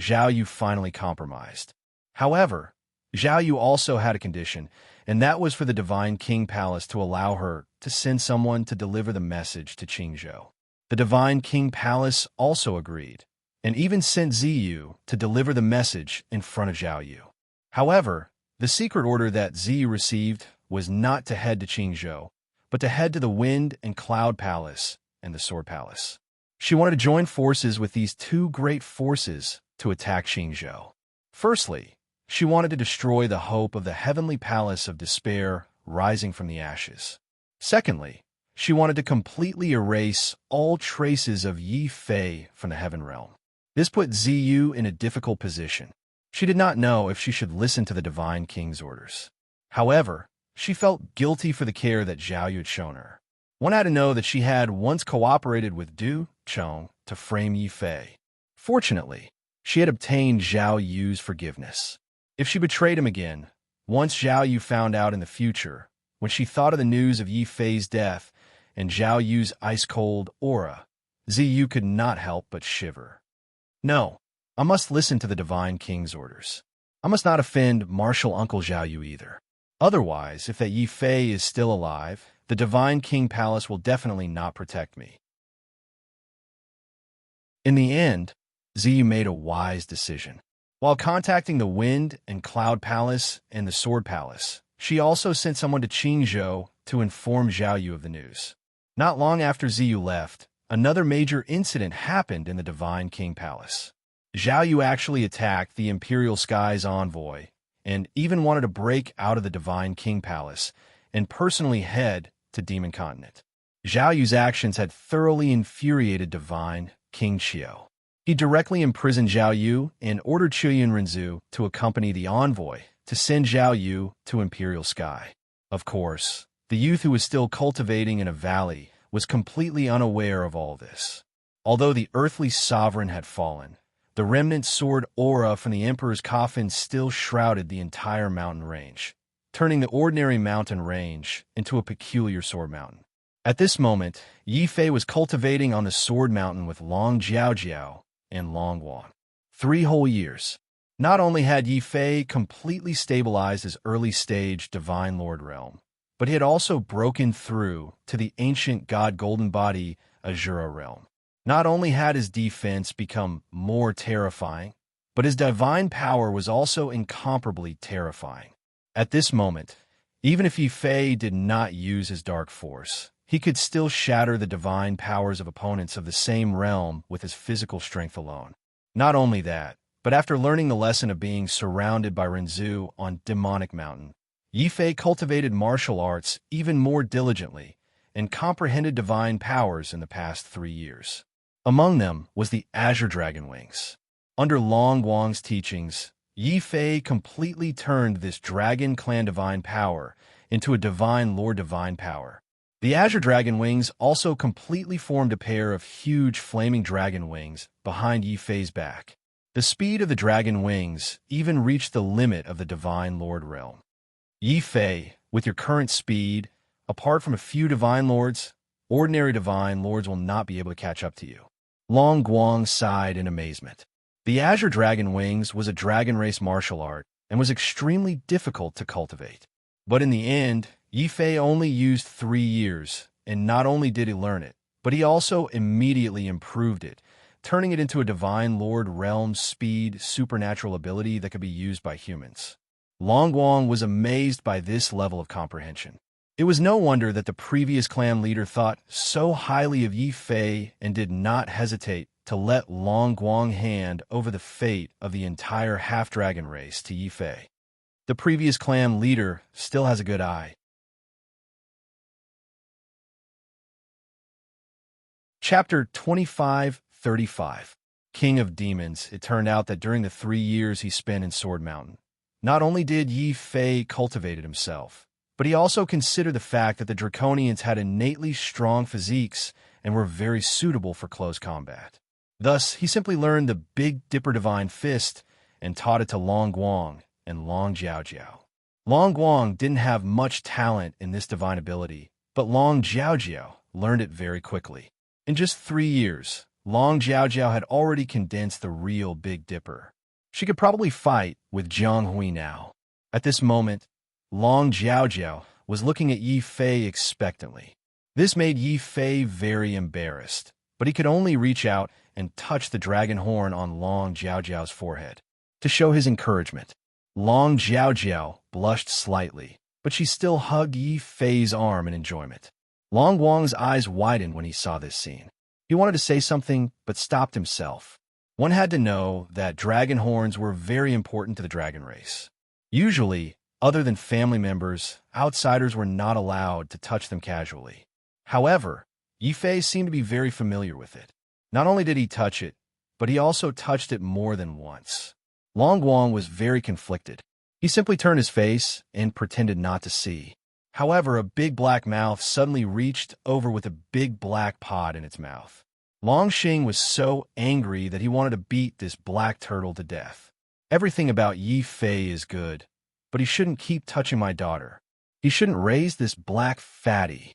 Zhao Yu finally compromised. However, Zhao Yu also had a condition, and that was for the Divine King Palace to allow her to send someone to deliver the message to Qing Zhou. The Divine King Palace also agreed, and even sent Ziyu to deliver the message in front of Zhao Yu. However, the secret order that Ziyu received was not to head to Qing Zhou, but to head to the Wind and Cloud Palace and the Sword Palace. She wanted to join forces with these two great forces to attack Qing Zhou. Firstly, she wanted to destroy the hope of the heavenly palace of despair rising from the ashes. Secondly, she wanted to completely erase all traces of Yi Fei from the heaven realm. This put Ziyu in a difficult position. She did not know if she should listen to the Divine King's orders. However, she felt guilty for the care that Zhao Yu had shown her. One had to know that she had once cooperated with Du Chong to frame Yi Fei. Fortunately, she had obtained Zhao Yu's forgiveness. If she betrayed him again, once Zhao Yu found out in the future, when she thought of the news of Yi Fei's death and Zhao Yu's ice-cold aura, Ziyu could not help but shiver. No, I must listen to the Divine King's orders. I must not offend Martial Uncle Zhao Yu either. Otherwise, if that Yi Fei is still alive, the Divine King Palace will definitely not protect me. In the end, Ziyu made a wise decision. While contacting the Wind and Cloud Palace and the Sword Palace, she also sent someone to Qing Zhou to inform Zhao Yu of the news. Not long after Ziyu left, another major incident happened in the Divine King Palace. Zhao Yu actually attacked the Imperial Sky's envoy and even wanted to break out of the Divine King Palace and personally head to Demon Continent. Zhao Yu's actions had thoroughly infuriated Divine King Qiu. He directly imprisoned Zhao Yu and ordered Chuyin Renzu to accompany the envoy to send Zhao Yu to Imperial Sky. Of course, the youth who was still cultivating in a valley was completely unaware of all this. Although the earthly sovereign had fallen, the remnant sword aura from the Emperor's coffin still shrouded the entire mountain range, turning the ordinary mountain range into a peculiar sword mountain. At this moment, Yi Fei was cultivating on the sword mountain with Long Jiao Jiao and Long Wan. 3 whole years. Not only had Yi Fei completely stabilized his early-stage Divine Lord realm, but he had also broken through to the ancient god Golden Body Azura realm. Not only had his defense become more terrifying, but his divine power was also incomparably terrifying. At this moment, even if Yi Fei did not use his dark force, he could still shatter the divine powers of opponents of the same realm with his physical strength alone. Not only that, but after learning the lesson of being surrounded by Renzu on Demonic Mountain, Yi Fei cultivated martial arts even more diligently and comprehended divine powers in the past 3 years. Among them was the Azure Dragon Wings. Under Long Guang's teachings, Yi Fei completely turned this Dragon Clan divine power into a Divine Lord divine power. The Azure Dragon Wings also completely formed a pair of huge flaming dragon wings behind Yi Fei's back. The speed of the dragon wings even reached the limit of the Divine Lord realm. Yi Fei, with your current speed, apart from a few Divine Lords, ordinary Divine Lords will not be able to catch up to you. Long Guang sighed in amazement. The Azure Dragon Wings was a dragon race martial art and was extremely difficult to cultivate. But in the end, Yi Fei only used 3 years, and not only did he learn it, but he also immediately improved it, turning it into a Divine Lord realm speed supernatural ability that could be used by humans. Long Guang was amazed by this level of comprehension. It was no wonder that the previous clan leader thought so highly of Yi Fei and did not hesitate to let Long Guang hand over the fate of the entire half-dragon race to Yi Fei. The previous clan leader still has a good eye. Chapter 25-35. King of Demons. It turned out that during the 3 years he spent in Sword Mountain, not only did Yi Fei cultivate it himself, but he also considered the fact that the Draconians had innately strong physiques and were very suitable for close combat. Thus, he simply learned the Big Dipper Divine Fist and taught it to Long Guang and Long Jiaojiao. Long Guang didn't have much talent in this divine ability, but Long Jiaojiao learned it very quickly. In just 3 years, Long Jiaojiao had already condensed the real Big Dipper. She could probably fight with Jiang Hui now. At this moment, Long Jiaojiao was looking at Yi Fei expectantly. This made Yi Fei very embarrassed, but he could only reach out and touch the dragon horn on Long Jiaojiao's forehead to show his encouragement. Long Jiaojiao blushed slightly, but she still hugged Yi Fei's arm in enjoyment. Long Guang's eyes widened when he saw this scene. He wanted to say something, but stopped himself. One had to know that dragon horns were very important to the dragon race. Usually, other than family members, outsiders were not allowed to touch them casually. However, Yi Fei seemed to be very familiar with it. Not only did he touch it, but he also touched it more than once. Long Guang was very conflicted. He simply turned his face and pretended not to see. However, a big black mouth suddenly reached over with a big black pod in its mouth. Long Xing was so angry that he wanted to beat this black turtle to death. Everything about Yi Fei is good, but he shouldn't keep touching my daughter. He shouldn't raise this black fatty.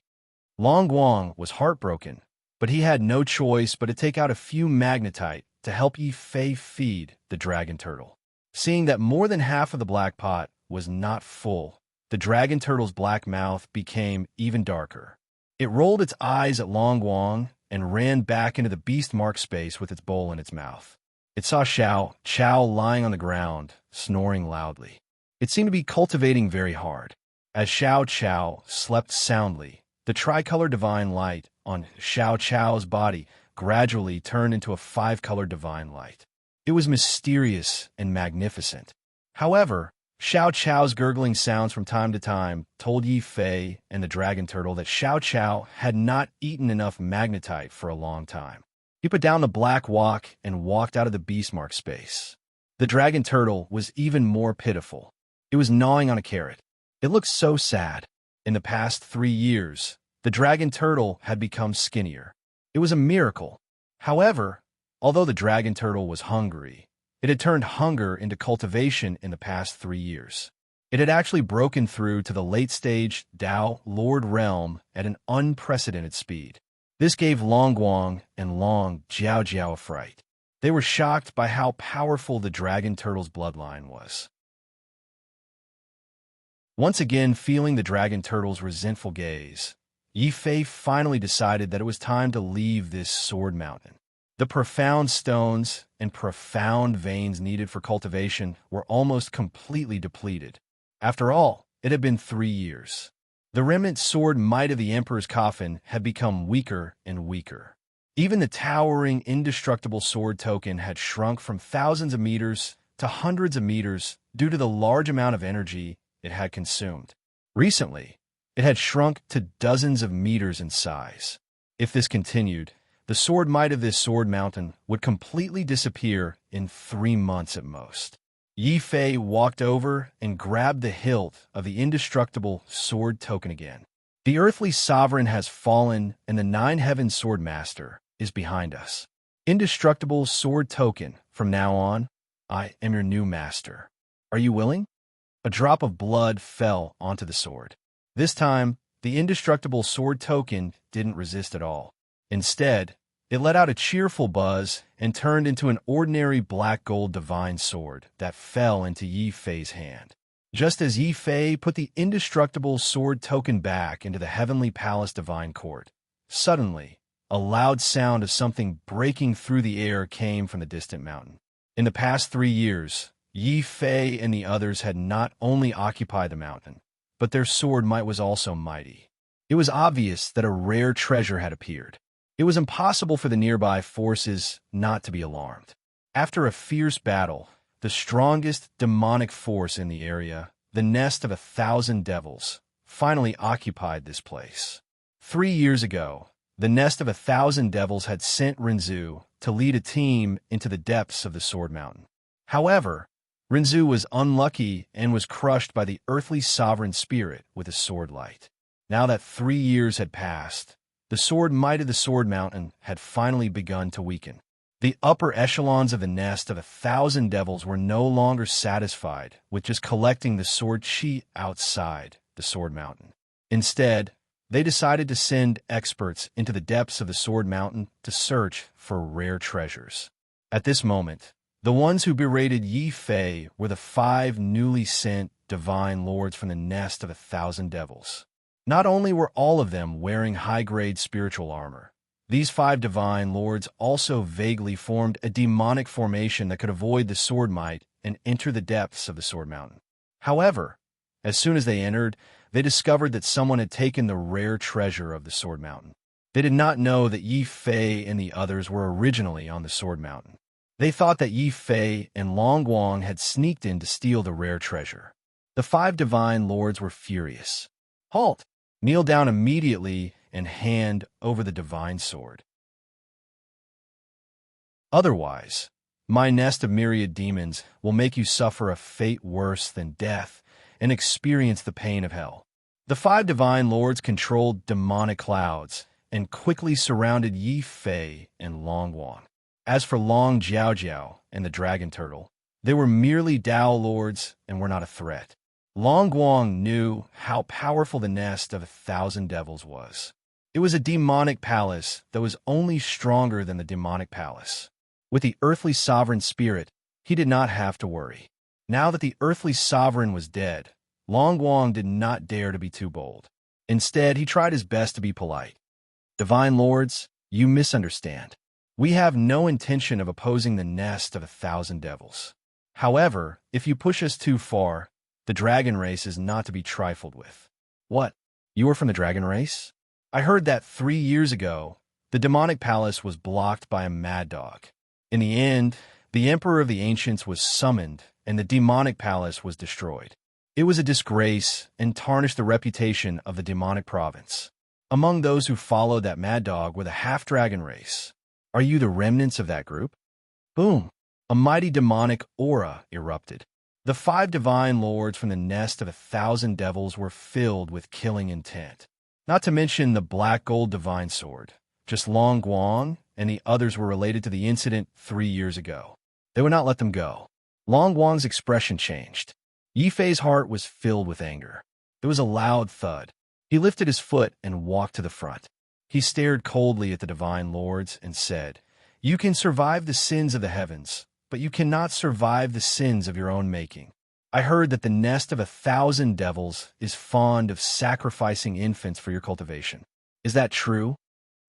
Long Guang was heartbroken, but he had no choice but to take out a few magnetite to help Yi Fei feed the dragon turtle. Seeing that more than half of the black pot was not full, the dragon turtle's black mouth became even darker. It rolled its eyes at Long Guang and ran back into the beast mark space with its bowl in its mouth. It saw Xiao Chao lying on the ground, snoring loudly. It seemed to be cultivating very hard. As Xiao Chao slept soundly, the tricolor divine light on Xiao Chao's body gradually turned into a 5-colored divine light. It was mysterious and magnificent. However, Xiao Chao's gurgling sounds from time to time told Yi Fei and the dragon turtle that Xiao Chao had not eaten enough magnetite for a long time. He put down the black wok and walked out of the beast mark space. The dragon turtle was even more pitiful. It was gnawing on a carrot. It looked so sad. In the past 3 years, the dragon turtle had become skinnier. It was a miracle. However, although the dragon turtle was hungry, it had turned hunger into cultivation in the past 3 years. It had actually broken through to the late-stage Dao Lord realm at an unprecedented speed. This gave Long Guang and Long Jiaojiao a fright. They were shocked by how powerful the dragon turtle's bloodline was. Once again feeling the dragon turtle's resentful gaze, Yi Fei finally decided that it was time to leave this sword mountain. The profound stones and profound veins needed for cultivation were almost completely depleted. After all, it had been 3 years. The remnant sword might of the Emperor's coffin had become weaker and weaker. Even the towering, indestructible sword token had shrunk from thousands of meters to hundreds of meters due to the large amount of energy it had consumed. Recently, it had shrunk to dozens of meters in size. If this continued, the sword might of this sword mountain would completely disappear in 3 months at most. Yi Fei walked over and grabbed the hilt of the indestructible sword token again. The earthly sovereign has fallen, and the 9 heaven sword master is behind us. Indestructible sword token, from now on, I am your new master. Are you willing? A drop of blood fell onto the sword. This time, the indestructible sword token didn't resist at all. Instead, it let out a cheerful buzz and turned into an ordinary black gold divine sword that fell into Yi Fei's hand. Just as Yi Fei put the indestructible sword token back into the heavenly palace divine court, suddenly, a loud sound of something breaking through the air came from the distant mountain. In the past 3 years, Yi Fei and the others had not only occupied the mountain, but their sword might was also mighty. It was obvious that a rare treasure had appeared. It was impossible for the nearby forces not to be alarmed. After a fierce battle, the strongest demonic force in the area, the nest of 1,000 devils, finally occupied this place. 3 years ago, the nest of 1,000 devils had sent Renzu to lead a team into the depths of the Sword Mountain. However, Renzu was unlucky and was crushed by the earthly sovereign spirit with a sword light. Now that 3 years had passed, the sword might of the Sword Mountain had finally begun to weaken. The upper echelons of the nest of 1,000 devils were no longer satisfied with just collecting the sword chi outside the Sword Mountain. Instead, they decided to send experts into the depths of the Sword Mountain to search for rare treasures. At this moment, the ones who berated Yi Fei were the 5 newly sent divine lords from the nest of 1,000 devils. Not only were all of them wearing high-grade spiritual armor, these 5 divine lords also vaguely formed a demonic formation that could avoid the sword might and enter the depths of the Sword Mountain. However, as soon as they entered, they discovered that someone had taken the rare treasure of the Sword Mountain. They did not know that Yi Fei and the others were originally on the Sword Mountain. They thought that Yi Fei and Long Guang had sneaked in to steal the rare treasure. The 5 divine lords were furious. "Halt! Kneel down immediately and hand over the divine sword. Otherwise, my nest of myriad demons will make you suffer a fate worse than death and experience the pain of hell." The 5 divine lords controlled demonic clouds and quickly surrounded Yi Fei and Long Guang. As for Long Jiao and the dragon turtle, they were merely Dao lords and were not a threat. Long Guang knew how powerful the nest of 1,000 devils was. It was a demonic palace that was only stronger than the demonic palace. With the earthly sovereign spirit, he did not have to worry. Now that the earthly sovereign was dead, Long Guang did not dare to be too bold. Instead, he tried his best to be polite. "Divine lords, you misunderstand. We have no intention of opposing the nest of 1,000 devils. However, if you push us too far, the dragon race is not to be trifled with." "What? You are from the dragon race? I heard that 3 years ago, the demonic palace was blocked by a mad dog. In the end, the Emperor of the Ancients was summoned and the demonic palace was destroyed. It was a disgrace and tarnished the reputation of the demonic province. Among those who followed that mad dog were the half-dragon race. Are you the remnants of that group?" Boom! A mighty demonic aura erupted. The 5 divine lords from the nest of 1,000 devils were filled with killing intent. Not to mention the black gold divine sword. Just Long Guang and the others were related to the incident 3 years ago. They would not let them go. Long Guang's expression changed. Yi Fei's heart was filled with anger. There was a loud thud. He lifted his foot and walked to the front. He stared coldly at the divine lords and said, You can survive the sins of the heavens, but you cannot survive the sins of your own making. I heard that the nest of 1,000 devils is fond of sacrificing infants for your cultivation. Is that true?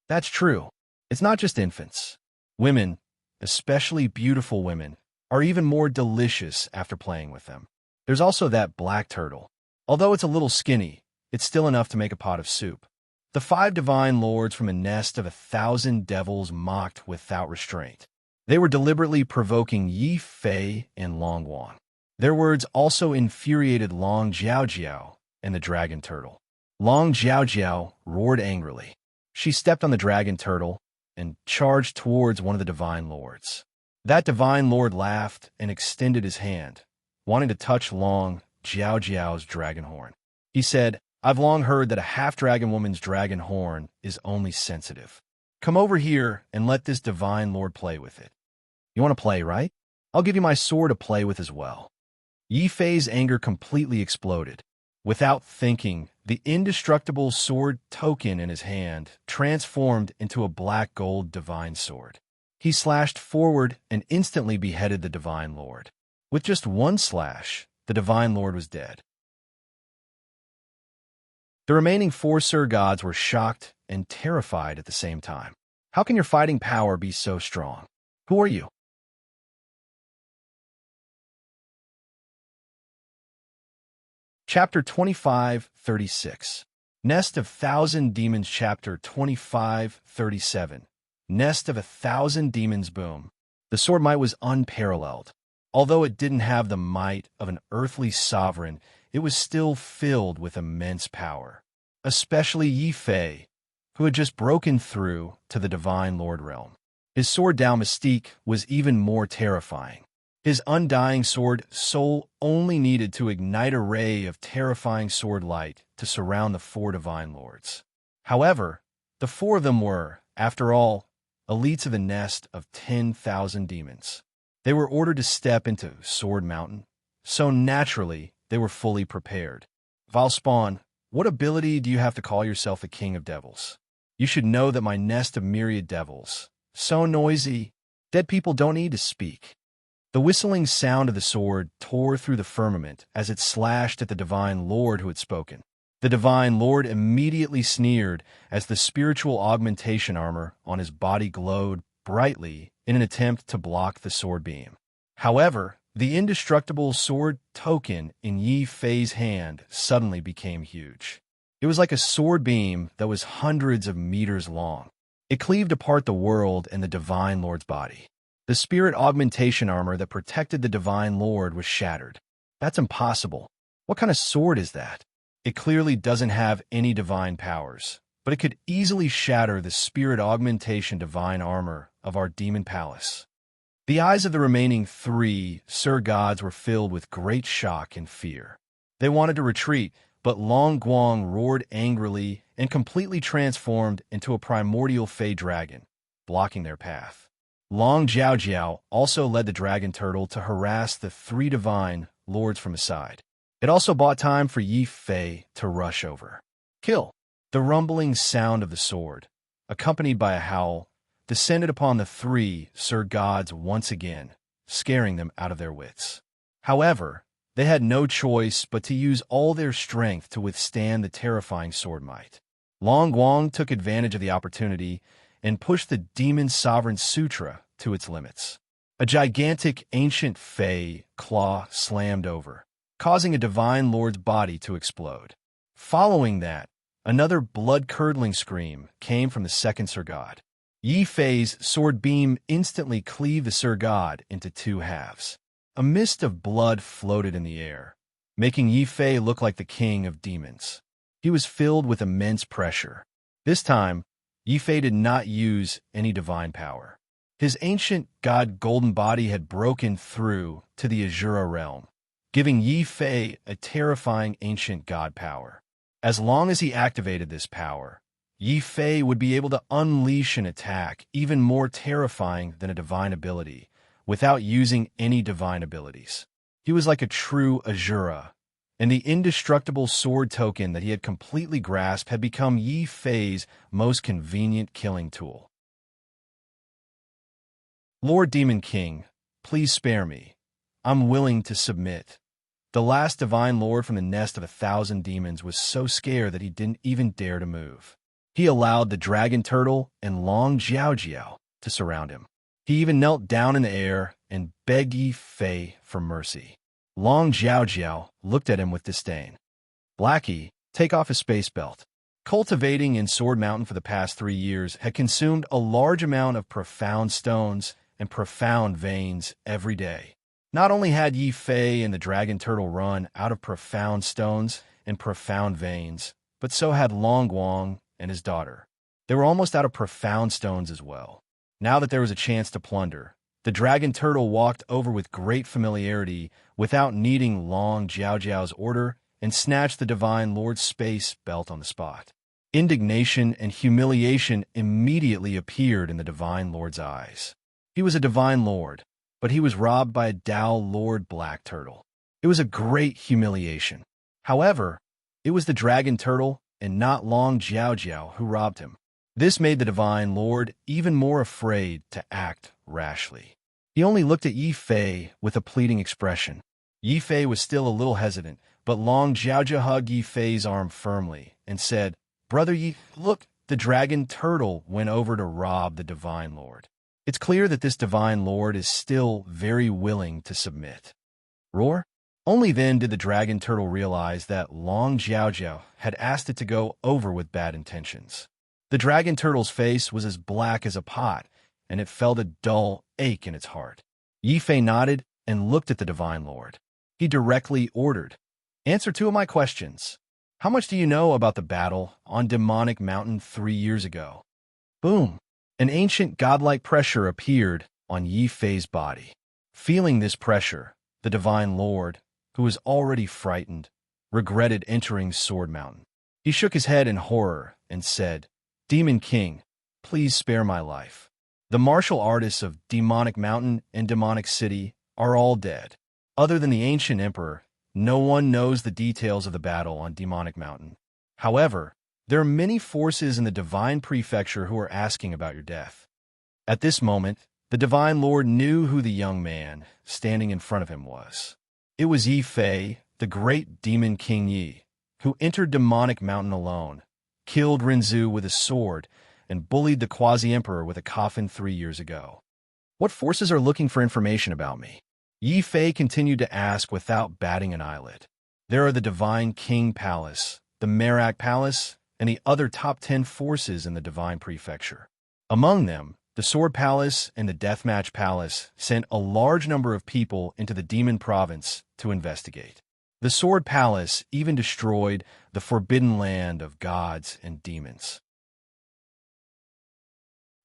That's true. It's not just infants. Women, especially beautiful women, are even more delicious after playing with them. There's also that black turtle. Although it's a little skinny, it's still enough to make a pot of soup. The 5 divine lords from a nest of 1,000 devils mocked without restraint. They were deliberately provoking Yi Fei and Long Guang. Their words also infuriated Long Jiao and the dragon turtle. Long Jiao roared angrily. She stepped on the dragon turtle and charged towards one of the divine lords. That divine lord laughed and extended his hand, wanting to touch Long Jiao's dragon horn. He said, "I've long heard that a half-dragon woman's dragon horn is only sensitive. Come over here and let this divine lord play with it." You want to play, right? I'll give you my sword to play with as well. Yi Fei's anger completely exploded. Without thinking, the indestructible sword token in his hand transformed into a black-gold divine sword. He slashed forward and instantly beheaded the divine lord. With just one slash, the divine lord was dead. The remaining 4 Sir Gods were shocked and terrified at the same time. How can your fighting power be so strong? Who are you? Chapter 25:36. Nest of 1,000 Demons. Chapter 25:37. Nest of 1,000 Demons. Boom. The sword might was unparalleled. Although it didn't have the might of an earthly sovereign, it was still filled with immense power. Especially Yi Fei, who had just broken through to the Divine Lord realm. His sword Dao Mystique was even more terrifying. His undying sword soul only needed to ignite a ray of terrifying sword light to surround the 4 divine lords. However, the 4 of them were, after all, elites of a nest of 10,000 demons. They were ordered to step into Sword Mountain, so naturally they were fully prepared. Valspawn, what ability do you have to call yourself a king of devils? You should know that my nest of myriad devils, so noisy, dead people don't need to speak. The whistling sound of the sword tore through the firmament as it slashed at the divine lord who had spoken. The divine lord immediately sneered as the spiritual augmentation armor on his body glowed brightly in an attempt to block the sword beam. However, the indestructible sword token in Yi Fei's hand suddenly became huge. It was like a sword beam that was hundreds of meters long. It cleaved apart the world and the divine lord's body. The spirit augmentation armor that protected the divine lord was shattered. That's impossible. What kind of sword is that? It clearly doesn't have any divine powers, but it could easily shatter the spirit augmentation divine armor of our demon palace. The eyes of the remaining 3 Sir Gods were filled with great shock and fear. They wanted to retreat, but Long Guang roared angrily and completely transformed into a primordial fey dragon, blocking their path. Long Jiao also led the dragon turtle to harass the 3 divine lords from his side. It also bought time for Yi Fei to rush over. Kill! The rumbling sound of the sword, accompanied by a howl, descended upon the 3 Sir Gods once again, scaring them out of their wits. However, they had no choice but to use all their strength to withstand the terrifying sword might. Long Guang took advantage of the opportunity and pushed the Demon Sovereign Sutra to its limits. A gigantic ancient fey claw slammed over, causing a divine lord's body to explode. Following that, another blood-curdling scream came from the 2nd Sir God. Yi Fei's sword beam instantly cleaved the Sir God into 2 halves. A mist of blood floated in the air, making Yi Fei look like the king of demons. He was filled with immense pressure. This time, Yi Fei did not use any divine power. His ancient god golden body had broken through to the Azura realm, giving Yi Fei a terrifying ancient god power. As long as he activated this power, Yi Fei would be able to unleash an attack even more terrifying than a divine ability, without using any divine abilities. He was like a true Azura, and the indestructible sword token that he had completely grasped had become Yi Fei's most convenient killing tool. "Lord Demon King, please spare me. I'm willing to submit." The last divine lord from the nest of 1,000 demons was so scared that he didn't even dare to move. He allowed the dragon turtle and Long Jiao Jiao to surround him. He even knelt down in the air and begged Yi Fei for mercy. Long Jiao Jiao looked at him with disdain. "Blackie, take off his space belt." Cultivating in Sword Mountain for the past 3 years had consumed a large amount of profound stones and profound veins every day. Not only had Yi Fei and the dragon turtle run out of profound stones and profound veins, but so had Long Guang and his daughter. They were almost out of profound stones as well. Now that there was a chance to plunder, the dragon turtle walked over with great familiarity without needing Long Jiao Jiao's order and snatched the divine lord's space belt on the spot. Indignation and humiliation immediately appeared in the divine lord's eyes. He was a divine lord, but he was robbed by a Dao Lord Black Turtle. It was a great humiliation. However, it was the dragon turtle and not Long Jiao Jiao who robbed him. This made the divine lord even more afraid to act rashly. He only looked at Yi Fei with a pleading expression. Yi Fei was still a little hesitant, but Long Jiao Jiao hugged Yi Fei's arm firmly and said, "Brother Yi, look, the dragon turtle went over to rob the divine lord. It's clear that this divine lord is still very willing to submit." Roar? Only then did the dragon turtle realize that Long Jiao Jiao had asked it to go over with bad intentions. The dragon turtle's face was as black as a pot, and it felt a dull ache in its heart. Yi Fei nodded and looked at the divine lord. He directly ordered, "Answer 2 of my questions. How much do you know about the battle on Demonic Mountain 3 years ago?" Boom! An ancient godlike pressure appeared on Yi Fei's body. Feeling this pressure, the divine lord, who was already frightened, regretted entering Sword Mountain. He shook his head in horror and said, "Demon King, please spare my life. The martial artists of Demonic Mountain and Demonic City are all dead. Other than the ancient emperor, no one knows the details of the battle on Demonic Mountain. However, there are many forces in the Divine Prefecture who are asking about your death." At this moment, the Divine Lord knew who the young man standing in front of him was. It was Yi Fei, the great Demon King Yi, who entered Demonic Mountain alone, killed Rinzhu with a sword, and bullied the Quasi-Emperor with a coffin 3 years ago. "What forces are looking for information about me?" Yi Fei continued to ask without batting an eyelid. "There are the Divine King Palace, the Merak Palace, and the other top 10 forces in the Divine Prefecture. Among them, the Sword Palace and the Deathmatch Palace sent a large number of people into the Demon Province to investigate. The Sword Palace even destroyed the Forbidden Land of gods and demons.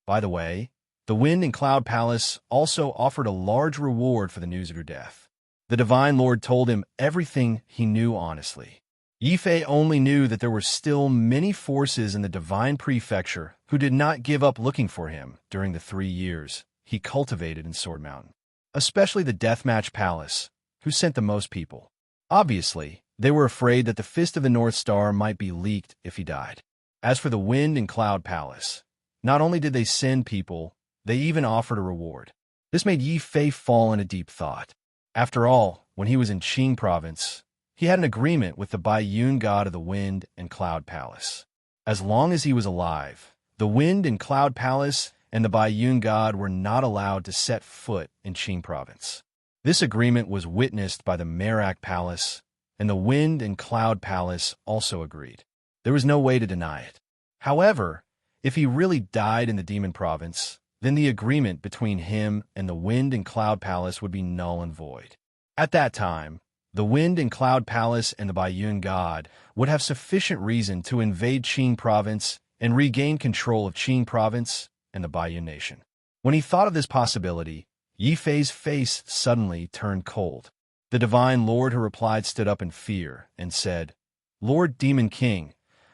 By the way, the Wind and Cloud Palace also offered a large reward for the news of your death. The Divine Lord told him everything he knew honestly. Yi Fei only knew that there were still many forces in the Divine Prefecture who did not give up looking for him during the 3 years he cultivated in Sword Mountain, especially the Deathmatch Palace, who sent the most people. Obviously, they were afraid that the Fist of the North Star might be leaked if he died. As for the Wind and Cloud Palace, not only did they send people, they even offered a reward. This made Yi Fei fall into deep thought. After all, when he was in Qing Province, he had an agreement with the Baiyun god of the Wind and Cloud Palace. As long as he was alive, the Wind and Cloud Palace and the Baiyun god were not allowed to set foot in Qing Province. This agreement was witnessed by the Merak Palace, and the Wind and Cloud Palace also agreed. There was no way to deny it. However, if he really died in the Demon Province, then the agreement between him and the Wind and Cloud Palace would be null and void. At that time, the Wind and Cloud Palace and the Baiyun god would have sufficient reason to invade Qing Province and regain control of Qing Province and the Baiyun Nation. When he thought of this possibility, Yi Fei's face suddenly turned cold. The Divine Lord who replied stood up in fear and said, "Lord Demon King,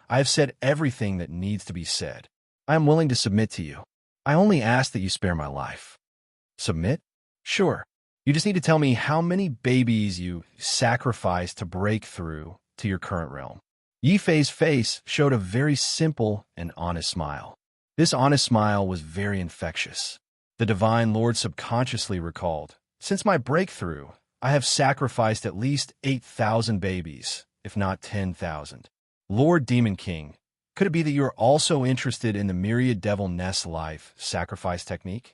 I have said everything that needs to be said. I am willing to submit to you. I only ask that you spare my life." Submit? Sure. You just need to tell me how many babies you sacrificed to break through to your current realm. Yi Fei's face showed a very simple and honest smile. This honest smile was very infectious. The Divine Lord subconsciously recalled. Since my breakthrough, I have sacrificed at least 8,000 babies, if not 10,000. Lord Demon King, could it be that you are also interested in the myriad devil nest life sacrifice technique?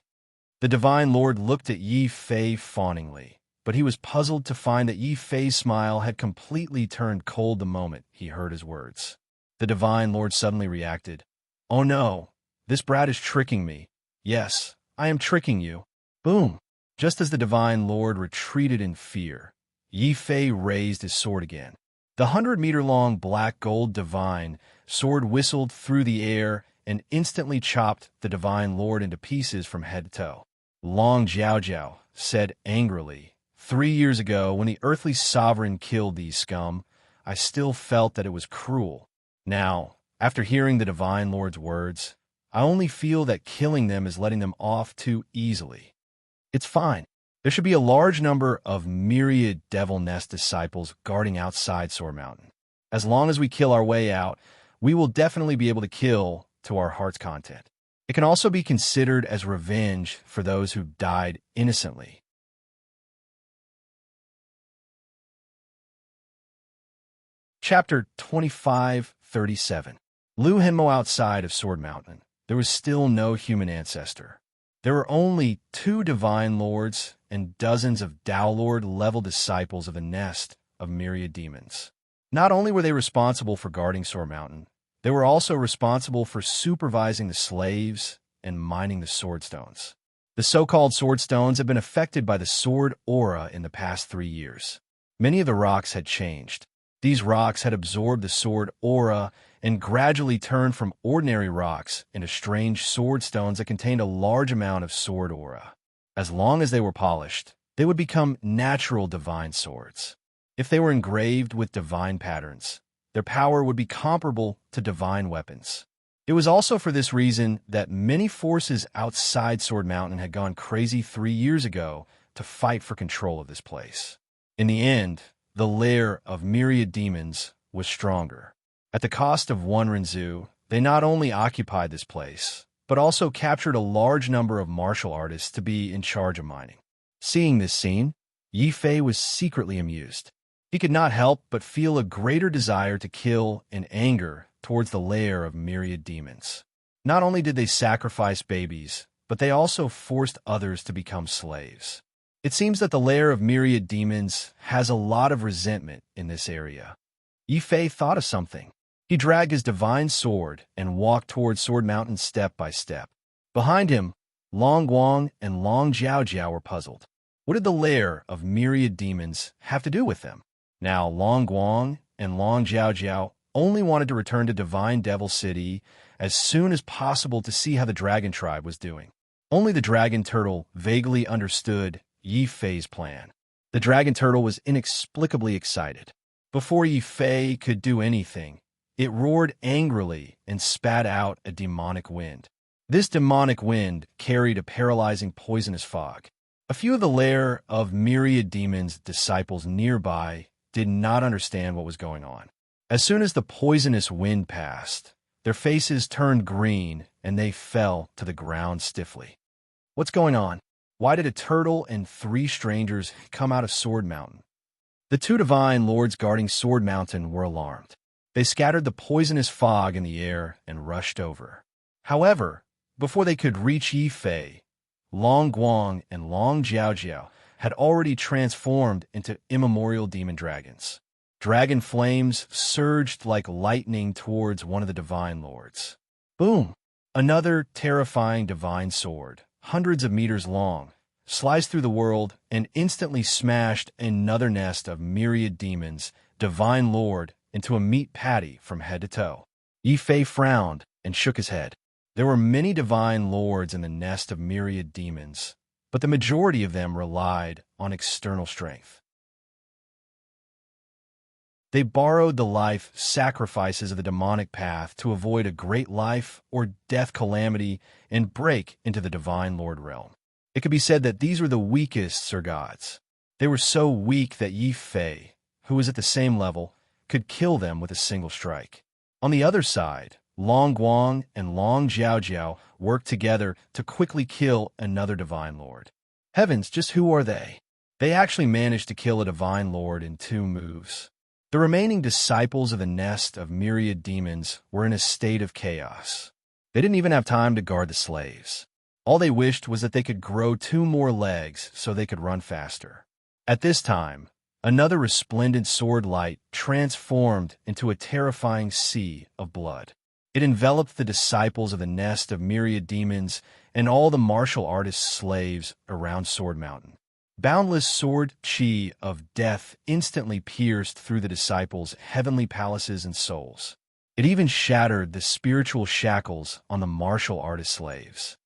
The Divine Lord looked at Yi Fei fawningly, but he was puzzled to find that Yi Fei's smile had completely turned cold the moment he heard his words. The Divine Lord suddenly reacted. Oh no, this brat is tricking me. Yes, I am tricking you. Boom! Just as the Divine Lord retreated in fear, Yi Fei raised his sword again. The 100-meter-long black-gold divine sword whistled through the air and instantly chopped the Divine Lord into pieces from head to toe. Long Jiao Jiao said angrily, 3 years ago, when the earthly sovereign killed these scum, I still felt that it was cruel. Now, after hearing the Divine Lord's words, I only feel that killing them is letting them off too easily. It's fine. There should be a large number of myriad devil nest disciples guarding outside Sword Mountain. As long as we kill our way out, we will definitely be able to kill to our heart's content. It can also be considered as revenge for those who died innocently. Chapter 2537. Lu Henmo outside of Sword Mountain. There was still no human ancestor. There were only 2 Divine Lords and dozens of Tao Lord-level disciples of the nest of myriad demons. Not only were they responsible for guarding Sword Mountain, they were also responsible for supervising the slaves and mining the sword stones. The so-called sword stones had been affected by the sword aura in the past 3 years. Many of the rocks had changed. These rocks had absorbed the sword aura and gradually turned from ordinary rocks into strange sword stones that contained a large amount of sword aura. As long as they were polished, they would become natural divine swords. If they were engraved with divine patterns, their power would be comparable to divine weapons. It was also for this reason that many forces outside Sword Mountain had gone crazy 3 years ago to fight for control of this place. In the end, the lair of myriad demons was stronger. At the cost of 1 Renzu, they not only occupied this place, but also captured a large number of martial artists to be in charge of mining. Seeing this scene, Yi Fei was secretly amused. He could not help but feel a greater desire to kill and anger towards the lair of myriad demons. Not only did they sacrifice babies, but they also forced others to become slaves. It seems that the lair of myriad demons has a lot of resentment in this area. Yi Fei thought of something. He dragged his divine sword and walked towards Sword Mountain step by step. Behind him, Long Guang and Long Jiao Jiao were puzzled. What did the lair of myriad demons have to do with them? Now, Long Guang and Long Jiao Jiao only wanted to return to Divine Devil City as soon as possible to see how the Dragon Tribe was doing. Only the Dragon Turtle vaguely understood Yi Fei's plan. The Dragon Turtle was inexplicably excited. Before Yi Fei could do anything, it roared angrily and spat out a demonic wind. This demonic wind carried a paralyzing poisonous fog. A few of the lair of myriad demons' disciples nearby did not understand what was going on. As soon as the poisonous wind passed, their faces turned green and they fell to the ground stiffly. What's going on? Why did a turtle and 3 strangers come out of Sword Mountain? The 2 divine lords guarding Sword Mountain were alarmed. They scattered the poisonous fog in the air and rushed over. However, before they could reach Yi Fei, Long Guang and Long Jiao Jiao had already transformed into immemorial demon dragons. Dragon flames surged like lightning towards one of the divine lords. Boom! Another terrifying divine sword, hundreds of meters long, sliced through the world and instantly smashed another nest of myriad demons, divine lord, into a meat patty from head to toe. Yi Fei frowned and shook his head. There were many divine lords in the nest of myriad demons, but the majority of them relied on external strength. They borrowed the life sacrifices of the demonic path to avoid a great life or death calamity and break into the divine lord realm. It could be said that these were the weakest Sir Gods. They were so weak that Yi Fei, who was at the same level, could kill them with a single strike. On the other side Long Guang and Long Jiao worked together to quickly kill another divine lord. Heavens, just who are they? They actually managed to kill a divine lord in 2 moves. The remaining disciples of the nest of myriad demons were in a state of chaos. They didn't even have time to guard the slaves. All they wished was that they could grow 2 more legs so they could run faster. At this time, another resplendent sword light transformed into a terrifying sea of blood. It enveloped the disciples of the nest of myriad demons and all the martial artist slaves around Sword Mountain. Boundless sword chi of death instantly pierced through the disciples' heavenly palaces and souls. It even shattered the spiritual shackles on the martial artist slaves.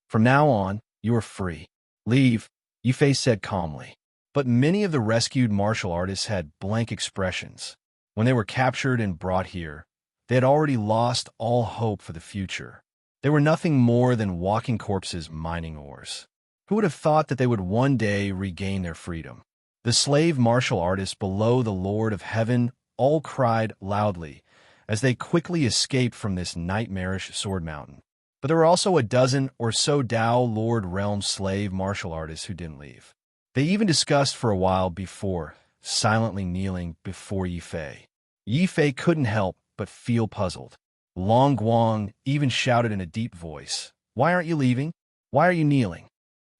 From now on, you are free. Leave, Yifei said calmly. But many of the rescued martial artists had blank expressions. When they were captured and brought here, they had already lost all hope for the future. They were nothing more than walking corpses mining ores. Who would have thought that they would one day regain their freedom? The slave martial artists below the Lord of Heaven all cried loudly as they quickly escaped from this nightmarish Sword Mountain. But there were also a dozen or so Tao Lord Realm slave martial artists who didn't leave. They even discussed for a while before, silently kneeling before Yifei. Yifei couldn't help but feel puzzled. Long Guang even shouted in a deep voice, "Why aren't you leaving? Why are you kneeling?"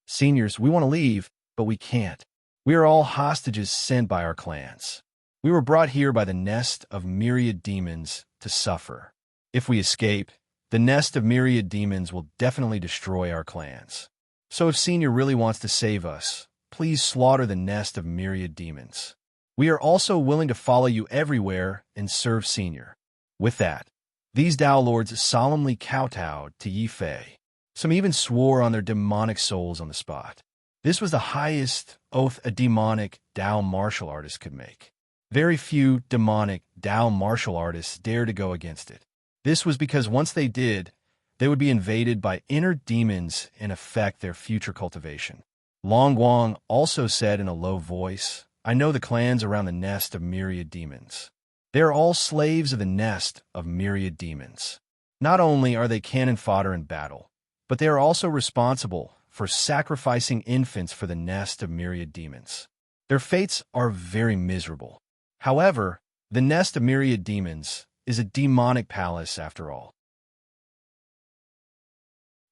"Seniors, we want to leave, but we can't. We are all hostages sent by our clans. We were brought here by the nest of myriad demons to suffer. If we escape, the nest of myriad demons will definitely destroy our clans. So if Senior really wants to save us, please slaughter the nest of myriad demons. We are also willing to follow you everywhere and serve Senior." With that, these Tao Lords solemnly kowtowed to Yifei. Some even swore on their demonic souls on the spot. This was the highest oath a demonic Tao martial artist could make. Very few demonic Tao martial artists dare to go against it. This was because once they did, they would be invaded by inner demons and affect their future cultivation. Long Guang also said in a low voice, "I know the clans around the nest of myriad demons. They are all slaves of the nest of myriad demons. Not only are they cannon fodder in battle, but they are also responsible for sacrificing infants for the nest of myriad demons. Their fates are very miserable. However, the nest of myriad demons is a demonic palace after all.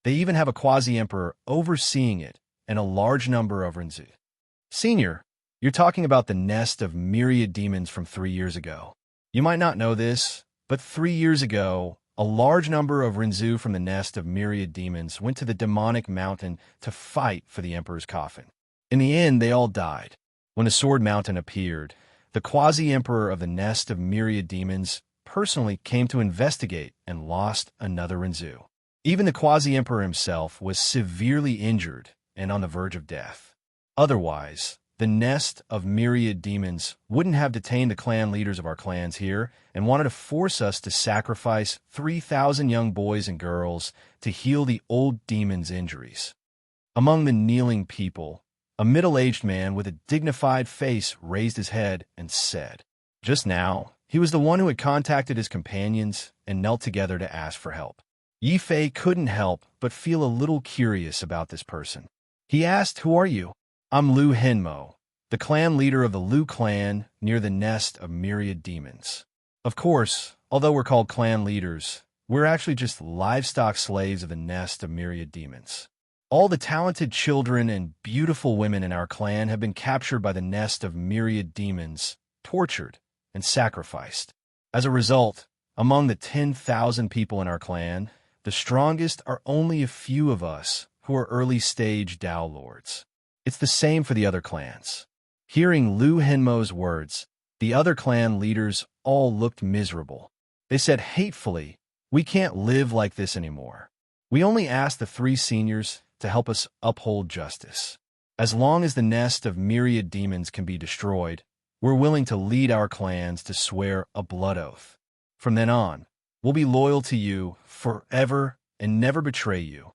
They even have a quasi-emperor overseeing it and a large number of Renzu." "Senior, you're talking about the nest of myriad demons from 3 years ago. You might not know this, but 3 years ago, a large number of Renzu from the nest of myriad demons went to the demonic mountain to fight for the emperor's coffin. In the end, they all died. When the Sword Mountain appeared, the quasi-emperor of the nest of myriad demons personally came to investigate and lost another Renzu. Even the quasi-emperor himself was severely injured and on the verge of death. Otherwise, the nest of myriad demons wouldn't have detained the clan leaders of our clans here and wanted to force us to sacrifice 3,000 young boys and girls to heal the old demon's injuries." Among the kneeling people, a middle-aged man with a dignified face raised his head and said, "Just now, he was the one who had contacted his companions and knelt together to ask for help." Yifei couldn't help but feel a little curious about this person. He asked, "Who are you?" "I'm Lu Henmo, the clan leader of the Lu clan near the nest of myriad demons." Of course, although we're called clan leaders, we're actually just livestock slaves of the nest of myriad demons. All the talented children and beautiful women in our clan have been captured by the nest of myriad demons, tortured, and sacrificed. As a result, among the 10,000 people in our clan, the strongest are only a few of us who are early-stage Tao Lords. It's the same for the other clans. Hearing Lu Henmo's words, the other clan leaders all looked miserable. They said hatefully, "We can't live like this anymore. We only ask the 3 seniors to help us uphold justice. As long as the nest of myriad demons can be destroyed, we're willing to lead our clans to swear a blood oath. From then on, we'll be loyal to you forever and never betray you."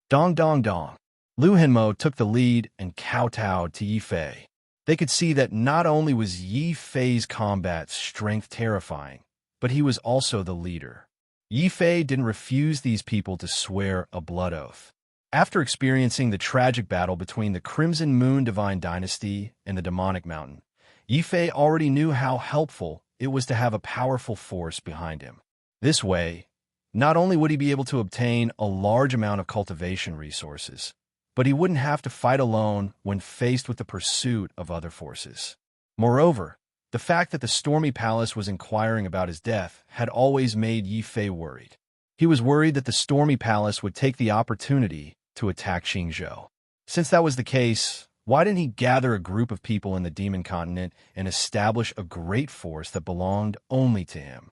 Dong dong dong. Lu Henmo took the lead and kowtowed to Yifei. They could see that not only was Yifei's combat strength terrifying, but he was also the leader. Yi Fei didn't refuse these people to swear a blood oath. After experiencing the tragic battle between the Crimson Moon Divine Dynasty and the Demonic Mountain, Yi Fei already knew how helpful it was to have a powerful force behind him. This way, not only would he be able to obtain a large amount of cultivation resources, but he wouldn't have to fight alone when faced with the pursuit of other forces. Moreover, the fact that the Stormy Palace was inquiring about his death had always made Yi Fei worried. He was worried that the Stormy Palace would take the opportunity to attack Qingzhou. Since that was the case, why didn't he gather a group of people in the Demon Continent and establish a great force that belonged only to him?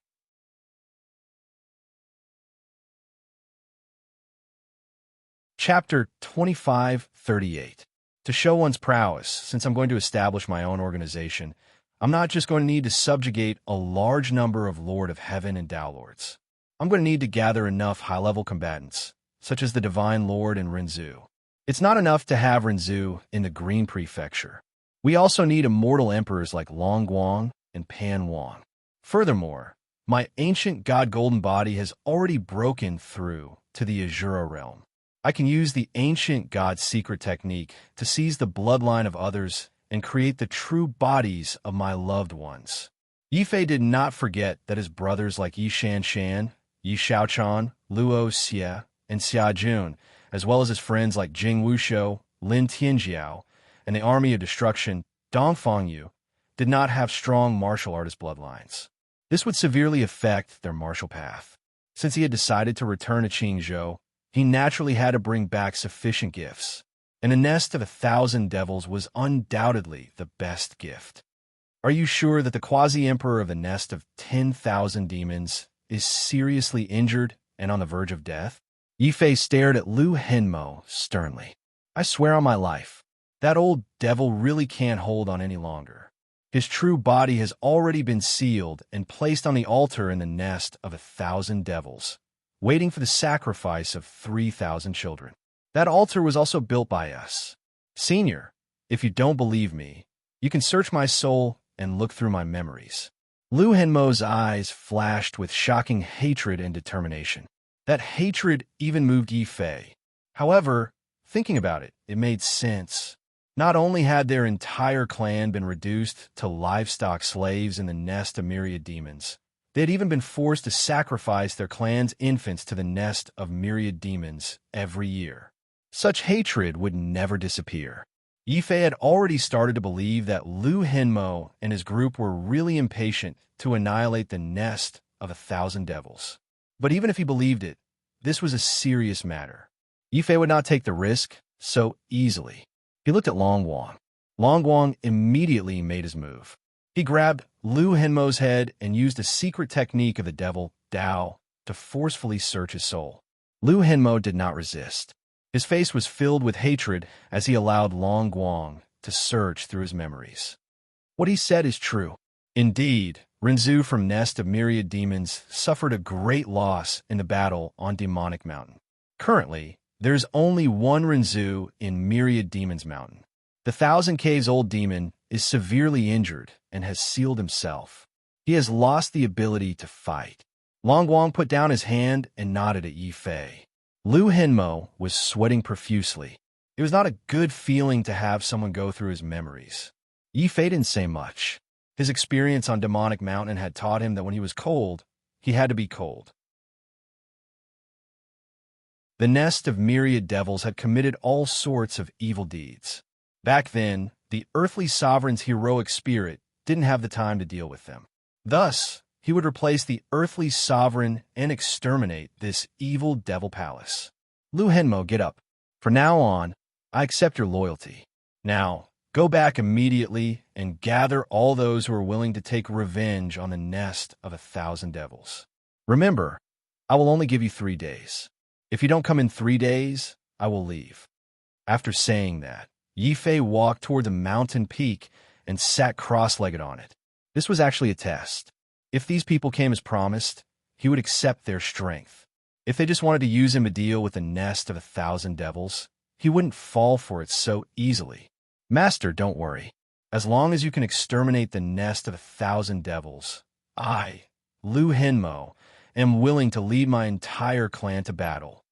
Chapter 2538. To show one's prowess, since I'm going to establish my own organization, I'm not just going to need to subjugate a large number of Lord of Heaven and Tao Lords. I'm going to need to gather enough high-level combatants, such as the Divine Lord and Renzu. It's not enough to have Renzu in the Green Prefecture. We also need immortal emperors like Long Guang and Pan Wang. Furthermore, my ancient god golden body has already broken through to the Azura realm. I can use the ancient god's secret technique to seize the bloodline of others and create the true bodies of my loved ones. Yi Fei did not forget that his brothers like Yi Shanshan, Yi Shaochan, Luo Xie, and Xia Jun, as well as his friends like Jing Wushou, Lin Tianjiao, and the Army of Destruction, Dongfang Yu, did not have strong martial artist bloodlines. This would severely affect their martial path. Since he had decided to return to Qingzhou, he naturally had to bring back sufficient gifts, and a nest of 1,000 devils was undoubtedly the best gift. Are you sure that the quasi-emperor of the nest of 10,000 demons is seriously injured and on the verge of death? Yi Fei stared at Lu Henmo sternly. I swear on my life, that old devil really can't hold on any longer. His true body has already been sealed and placed on the altar in the nest of 1,000 devils, waiting for the sacrifice of 3,000 children. That altar was also built by us. Senior, if you don't believe me, you can search my soul and look through my memories. Lu Henmo's eyes flashed with shocking hatred and determination. That hatred even moved Yi Fei. However, thinking about it, it made sense. Not only had their entire clan been reduced to livestock slaves in the nest of myriad demons, they had even been forced to sacrifice their clan's infants to the nest of myriad demons every year. Such hatred would never disappear. Yi Fei had already started to believe that Lu Henmo and his group were really impatient to annihilate the nest of 1,000 devils. But even if he believed it, this was a serious matter. Yi Fei would not take the risk so easily. He looked at Long Guang. Long Guang immediately made his move. He grabbed Lu Henmo's head and used a secret technique of the devil, Dao, to forcefully search his soul. Lu Henmo did not resist. His face was filled with hatred as he allowed Long Guang to search through his memories. What he said is true. Indeed, Renzu from Nest of Myriad Demons suffered a great loss in the battle on Demonic Mountain. Currently, there's only one Renzu in Myriad Demons Mountain. The 1,000 Caves old demon is severely injured and has sealed himself. He has lost the ability to fight. Long Guang put down his hand and nodded at Yi Fei. Lu Henmo was sweating profusely. It was not a good feeling to have someone go through his memories. Yi Fei didn't say much. His experience on Demonic Mountain had taught him that when he was cold, he had to be cold. The nest of myriad devils had committed all sorts of evil deeds. Back then, the earthly sovereign's heroic spirit didn't have the time to deal with them. Thus, he would replace the earthly sovereign and exterminate this evil devil palace. Lu Henmo, get up. From now on, I accept your loyalty. Now, go back immediately and gather all those who are willing to take revenge on the nest of 1,000 devils. Remember, I will only give you 3 days. If you don't come in 3 days, I will leave. After saying that, Yi Fei walked toward the mountain peak and sat cross-legged on it. This was actually a test. If these people came as promised, he would accept their strength. If they just wanted to use him to deal with the nest of 1,000 devils, he wouldn't fall for it so easily. Master, don't worry. As long as you can exterminate the nest of 1,000 devils, I, Lu Henmo, am willing to lead my entire clan to battle.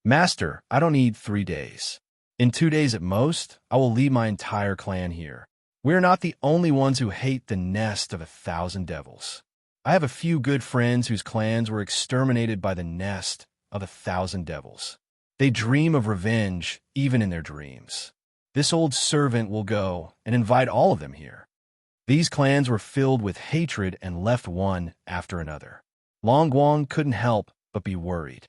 Master, I don't need 3 days. In 2 days at most, I will lead my entire clan here. We are not the only ones who hate the nest of 1,000 devils. I have a few good friends whose clans were exterminated by the nest of 1,000 devils. They dream of revenge even in their dreams. This old servant will go and invite all of them here. These clans were filled with hatred and left one after another. Long Guang couldn't help but be worried.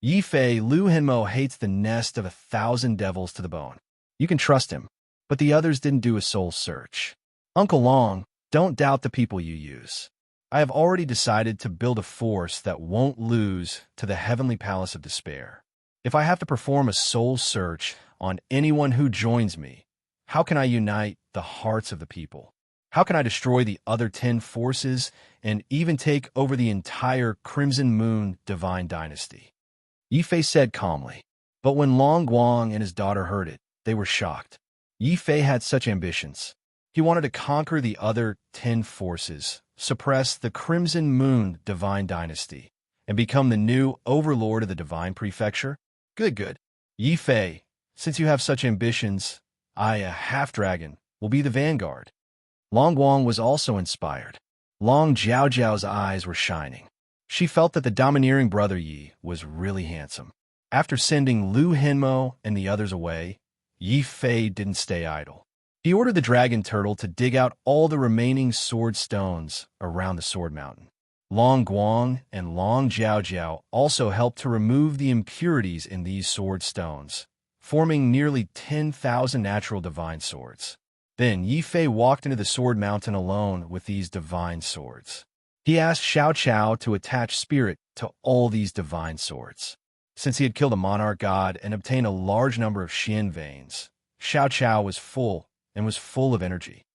Yi Fei, Lu Henmo hates the nest of 1,000 devils to the bone. You can trust him, but the others didn't do a soul search. Uncle Long, don't doubt the people you use. I have already decided to build a force that won't lose to the Heavenly Palace of Despair. If I have to perform a soul search on anyone who joins me, how can I unite the hearts of the people? How can I destroy the other 10 forces and even take over the entire Crimson Moon Divine Dynasty? Yi Fei said calmly. But when Long Guang and his daughter heard it, they were shocked. Yi Fei had such ambitions. He wanted to conquer the other 10 forces, suppress the Crimson Moon Divine Dynasty, and become the new overlord of the Divine Prefecture? Good. Yi Fei, since you have such ambitions, I, a half-dragon, will be the vanguard. Long Guang was also inspired. Long Jiao's eyes were shining. She felt that the domineering brother Yi was really handsome. After sending Lu Henmo and the others away, Yi Fei didn't stay idle. He ordered the dragon turtle to dig out all the remaining sword stones around the sword mountain. Long Guang and Long Jiao also helped to remove the impurities in these sword stones, forming nearly 10,000 natural divine swords. Then Yi Fei walked into the sword mountain alone with these divine swords. He asked Xiao Chao to attach spirit to all these divine swords. Since he had killed a monarch god and obtained a large number of Xian veins, Xiao Chao was full of energy.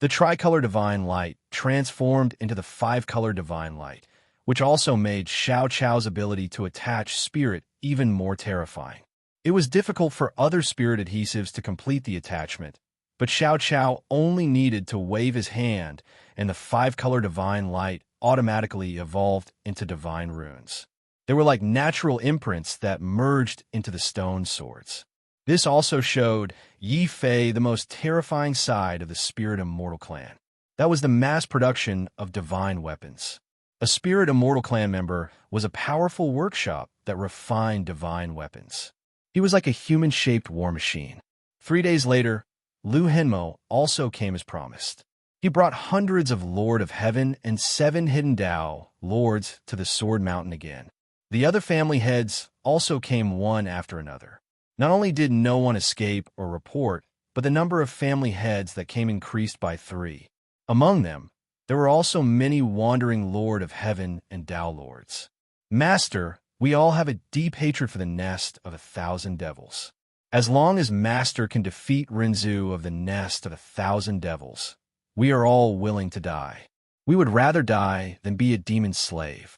The tricolor divine light transformed into the 5-color divine light, which also made Xiao Chao's ability to attach spirit even more terrifying. It was difficult for other spirit adhesives to complete the attachment, but Xiao Chao only needed to wave his hand, and the 5-color divine light automatically evolved into divine runes. They were like natural imprints that merged into the stone swords. This also showed Yi Fei the most terrifying side of the Spirit Immortal clan. That was the mass production of divine weapons. A Spirit Immortal clan member was a powerful workshop that refined divine weapons. He was like a human-shaped war machine. 3 days later, Lu Henmo also came as promised. He brought hundreds of Lord of Heaven and 7 hidden Dao lords to the Sword Mountain again. The other family heads also came one after another. Not only did no one escape or report, but the number of family heads that came increased by 3. Among them, there were also many wandering Lord of Heaven and Dao lords. Master, we all have a deep hatred for the nest of 1,000 devils. As long as Master can defeat Rinzhu of the nest of 1,000 devils, we are all willing to die. We would rather die than be a demon slave.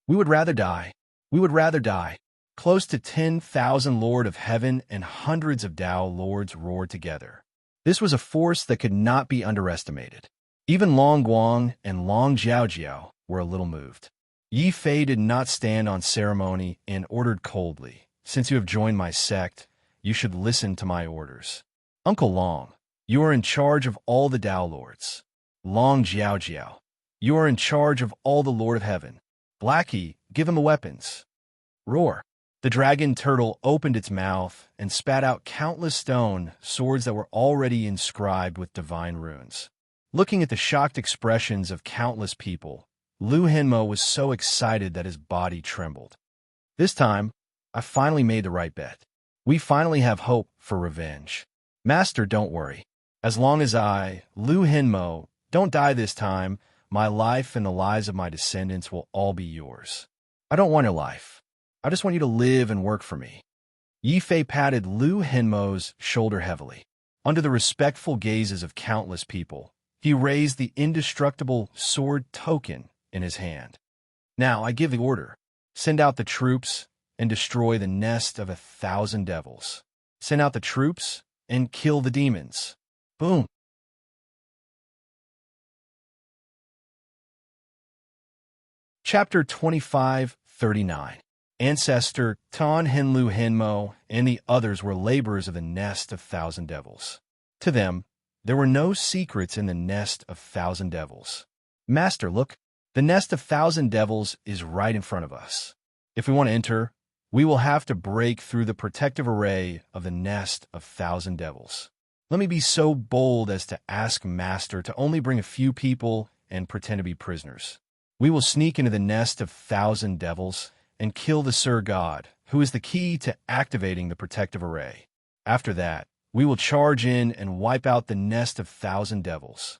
We would rather die. Close to 10,000 Lord of Heaven and hundreds of Dao lords roared together. This was a force that could not be underestimated. Even Long Guang and Long Jiao were a little moved. Yi Fei did not stand on ceremony and ordered coldly, "Since you have joined my sect, you should listen to my orders. Uncle Long, you are in charge of all the Dao lords. Long Jiao, you are in charge of all the Lord of Heaven. Blackie, give him the weapons." Roar. The dragon turtle opened its mouth and spat out countless stone swords that were already inscribed with divine runes. Looking at the shocked expressions of countless people, Lu Henmo was so excited that his body trembled. This time, I finally made the right bet. We finally have hope for revenge. Master, don't worry. As long as I, Lu Henmo, don't die this time, my life and the lives of my descendants will all be yours. I don't want your life. I just want you to live and work for me. Yi Fei patted Lu Henmo's shoulder heavily. Under the respectful gazes of countless people, he raised the indestructible sword token in his hand. Now I give the order. Send out the troops and destroy the nest of 1,000 devils. Send out the troops and kill the demons. Boom. Chapter 25:39. Ancestor Tan Henlu Henmo and the others were laborers of the nest of thousand devils. To them, there were no secrets in the nest of thousand devils. Master, look, the nest of thousand devils is right in front of us. If we want to enter, we will have to break through the protective array of the nest of thousand devils. Let me be so bold as to ask Master to only bring a few people and pretend to be prisoners. We will sneak into the nest of thousand devils and kill the Sir God, who is the key to activating the protective array. After that, we will charge in and wipe out the nest of thousand devils.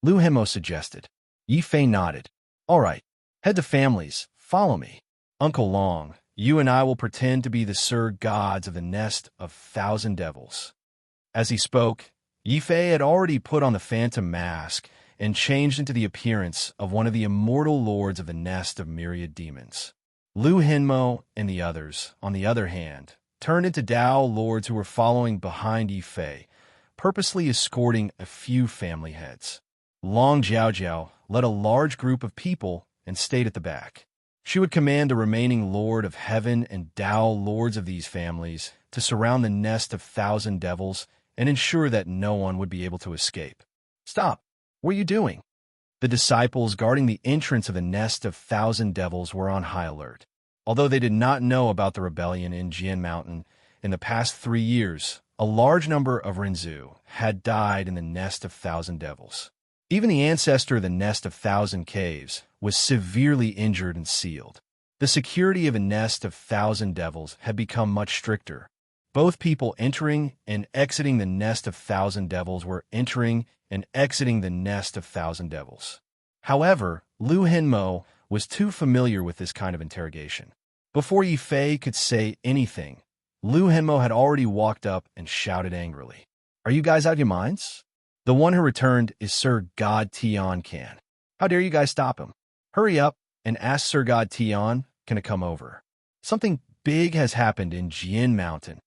Lu Hemo suggested. Yi Fei nodded. All right, head to families, follow me. Uncle Long, you and I will pretend to be the Sir Gods of the nest of thousand devils. As he spoke, Yi Fei had already put on the phantom mask and changed into the appearance of one of the immortal lords of the nest of myriad demons. Lu Henmo and the others, on the other hand, turned into Dao lords who were following behind Yi Fei, purposely escorting a few family heads. Long Jiaojiao led a large group of people and stayed at the back. She would command the remaining Lord of Heaven and Dao lords of these families to surround the nest of thousand devils and ensure that no one would be able to escape. Stop! What are you doing? The disciples guarding the entrance of the nest of thousand devils were on high alert. Although they did not know about the rebellion in Jian Mountain, in the past 3 years, a large number of Rinzhu had died in the nest of thousand devils. Even the ancestor of the nest of thousand caves was severely injured and sealed. The security of a nest of thousand devils had become much stricter. Both people entering and exiting the nest of thousand devils were entering and exiting the nest of thousand devils. However, Lu Henmo was too familiar with this kind of interrogation. Before Yi Fei could say anything, Lu Henmo had already walked up and shouted angrily. Are you guys out of your minds? The one who returned is Sir God Tian Can. How dare you guys stop him? Hurry up and ask Sir God Tian can come over. Something big has happened in Jian Mountain.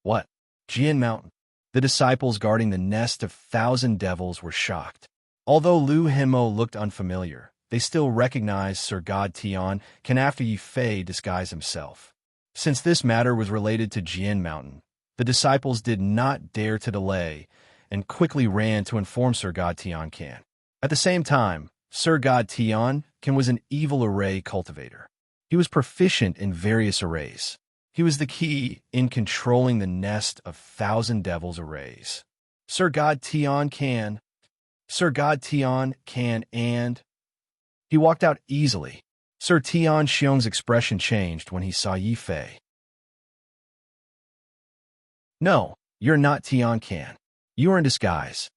What? Jian Mountain? The disciples guarding the nest of thousand devils were shocked. Although Lu Henmo looked unfamiliar, they still recognized Sir God Tian can after Yi Fei disguise himself. Since this matter was related to Jian Mountain, the disciples did not dare to delay and quickly ran to inform Sir God Tian Can. At the same time, Sir God Tian Can was an evil array cultivator. He was proficient in various arrays. He was the key in controlling the nest of thousand devils arrays. Sir God Tian Can, and he walked out easily. Sir Tian Xiong's expression changed when he saw Yi Fei. No, you're not Tian Can. You are in disguise.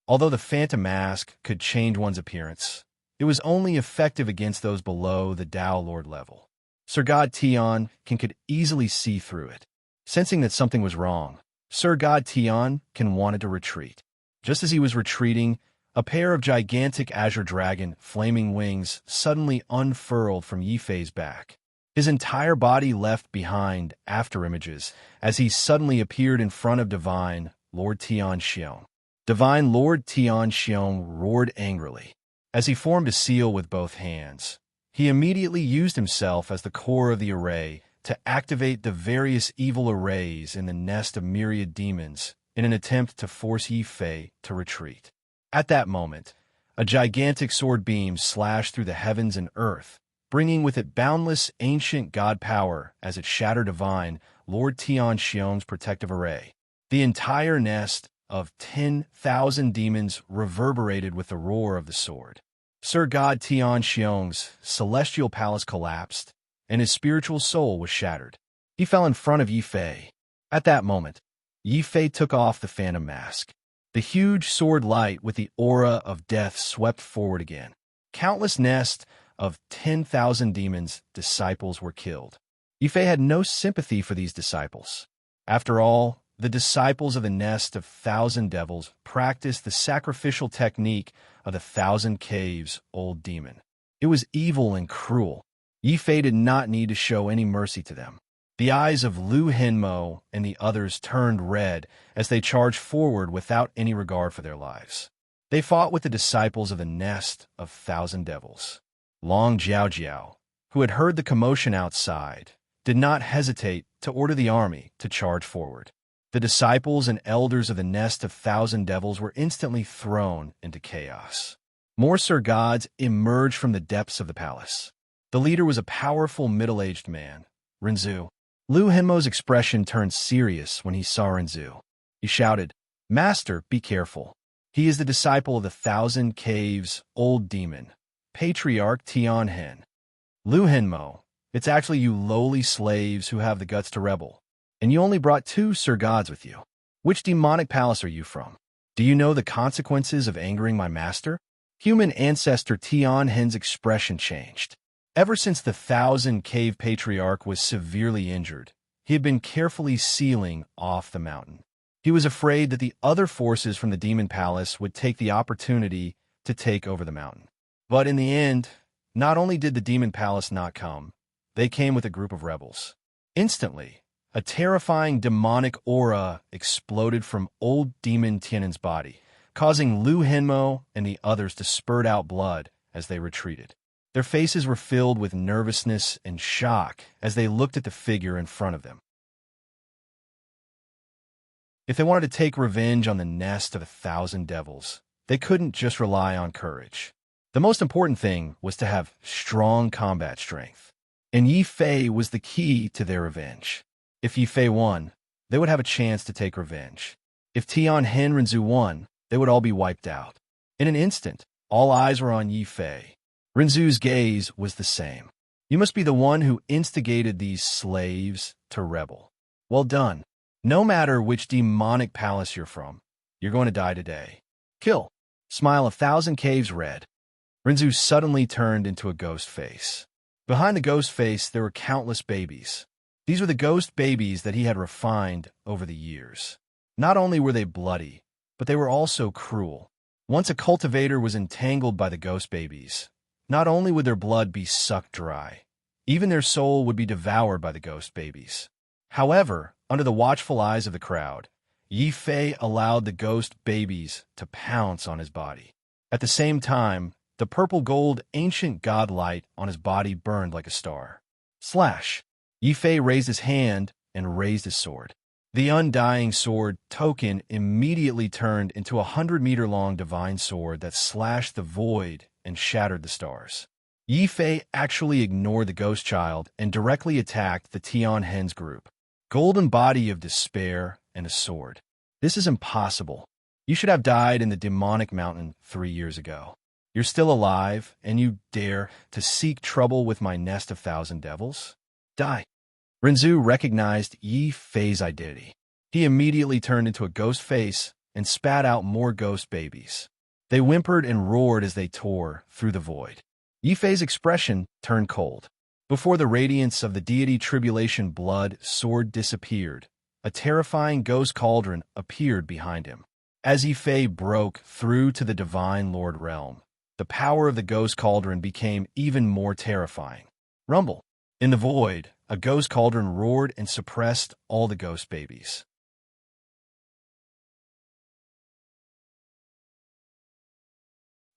Although the phantom mask could change one's appearance, it was only effective against those below the Dao Lord level. Sir God Tian Can could easily see through it. Sensing that something was wrong, Sir God Tian Can wanted to retreat. Just as he was retreating, a pair of gigantic azure dragon flaming wings suddenly unfurled from Yi Fei's back. His entire body left behind afterimages as he suddenly appeared in front of Divine Lord Tian Xiong. Divine Lord Tian Xiong roared angrily. As he formed a seal with both hands, he immediately used himself as the core of the array to activate the various evil arrays in the nest of myriad demons in an attempt to force Yi Fei to retreat. At that moment, a gigantic sword beam slashed through the heavens and earth, bringing with it boundless ancient god power as it shattered Divine Lord Tian Xiong's protective array. The entire nest of 10,000 demons reverberated with the roar of the sword. Sir God Tian Xiong's celestial palace collapsed, and his spiritual soul was shattered. He fell in front of Yi Fei. At that moment, Yi Fei took off the phantom mask. The huge sword light with the aura of death swept forward again. Countless nests of 10,000 demons' disciples were killed. Yi Fei had no sympathy for these disciples. After all, the disciples of the nest of thousand devils practiced the sacrificial technique of the thousand caves old demon. It was evil and cruel. Yi Fei did not need to show any mercy to them. The eyes of Lu Henmo and the others turned red as they charged forward without any regard for their lives. They fought with the disciples of the nest of thousand devils. Long Jiao Jiao, who had heard the commotion outside, did not hesitate to order the army to charge forward. The disciples and elders of the nest of thousand devils were instantly thrown into chaos. More Sir Gods emerged from the depths of the palace. The leader was a powerful middle-aged man, Renzu. Lu Henmo's expression turned serious when he saw Renzu. He shouted, "Master, be careful. He is the disciple of the Thousand Caves' old demon, Patriarch Tianhen." "Lu Henmo, it's actually you lowly slaves who have the guts to rebel. And you only brought 2 Sir Gods with you. Which demonic palace are you from? Do you know the consequences of angering my master?" Human ancestor Tianhen's expression changed. Ever since the Thousand Cave Patriarch was severely injured, he had been carefully sealing off the mountain. He was afraid that the other forces from the Demon Palace would take the opportunity to take over the mountain. But in the end, not only did the Demon Palace not come, they came with a group of rebels. Instantly, a terrifying demonic aura exploded from old demon Tianen's body, causing Lu Henmo and the others to spurt out blood as they retreated. Their faces were filled with nervousness and shock as they looked at the figure in front of them. If they wanted to take revenge on the nest of 1,000 devils, they couldn't just rely on courage. The most important thing was to have strong combat strength, and Yi Fei was the key to their revenge. If Yi Fei won, they would have a chance to take revenge. If Tianhen Renzu won, they would all be wiped out. In an instant, all eyes were on Yi Fei. Renzu's gaze was the same. "You must be the one who instigated these slaves to rebel. Well done. No matter which demonic palace you're from, you're going to die today. Kill." Smile of Thousand Caves red. Renzu suddenly turned into a ghost face. Behind the ghost face, there were countless babies. These were the ghost babies that he had refined over the years. Not only were they bloody, but they were also cruel. Once a cultivator was entangled by the ghost babies, not only would their blood be sucked dry, even their soul would be devoured by the ghost babies. However, under the watchful eyes of the crowd, Yi Fei allowed the ghost babies to pounce on his body. At the same time, the purple-gold ancient god light on his body burned like a star. Slash! Yi Fei raised his hand and raised his sword. The undying sword token immediately turned into a 100-meter-long divine sword that slashed the void and shattered the stars. Yi Fei actually ignored the ghost child and directly attacked the Tianhen's group. Golden body of despair and a sword. This is impossible. You should have died in the demonic mountain 3 years ago. You're still alive, and you dare to seek trouble with my nest of 1,000 devils? Die. Renzu recognized Yi Fei's identity. He immediately turned into a ghost face and spat out more ghost babies. They whimpered and roared as they tore through the void. Yi Fei's expression turned cold. Before the radiance of the deity Tribulation blood sword disappeared, a terrifying ghost cauldron appeared behind him. As Yi Fei broke through to the Divine Lord realm, the power of the ghost cauldron became even more terrifying. Rumble. In the void, a ghost cauldron roared and suppressed all the ghost babies.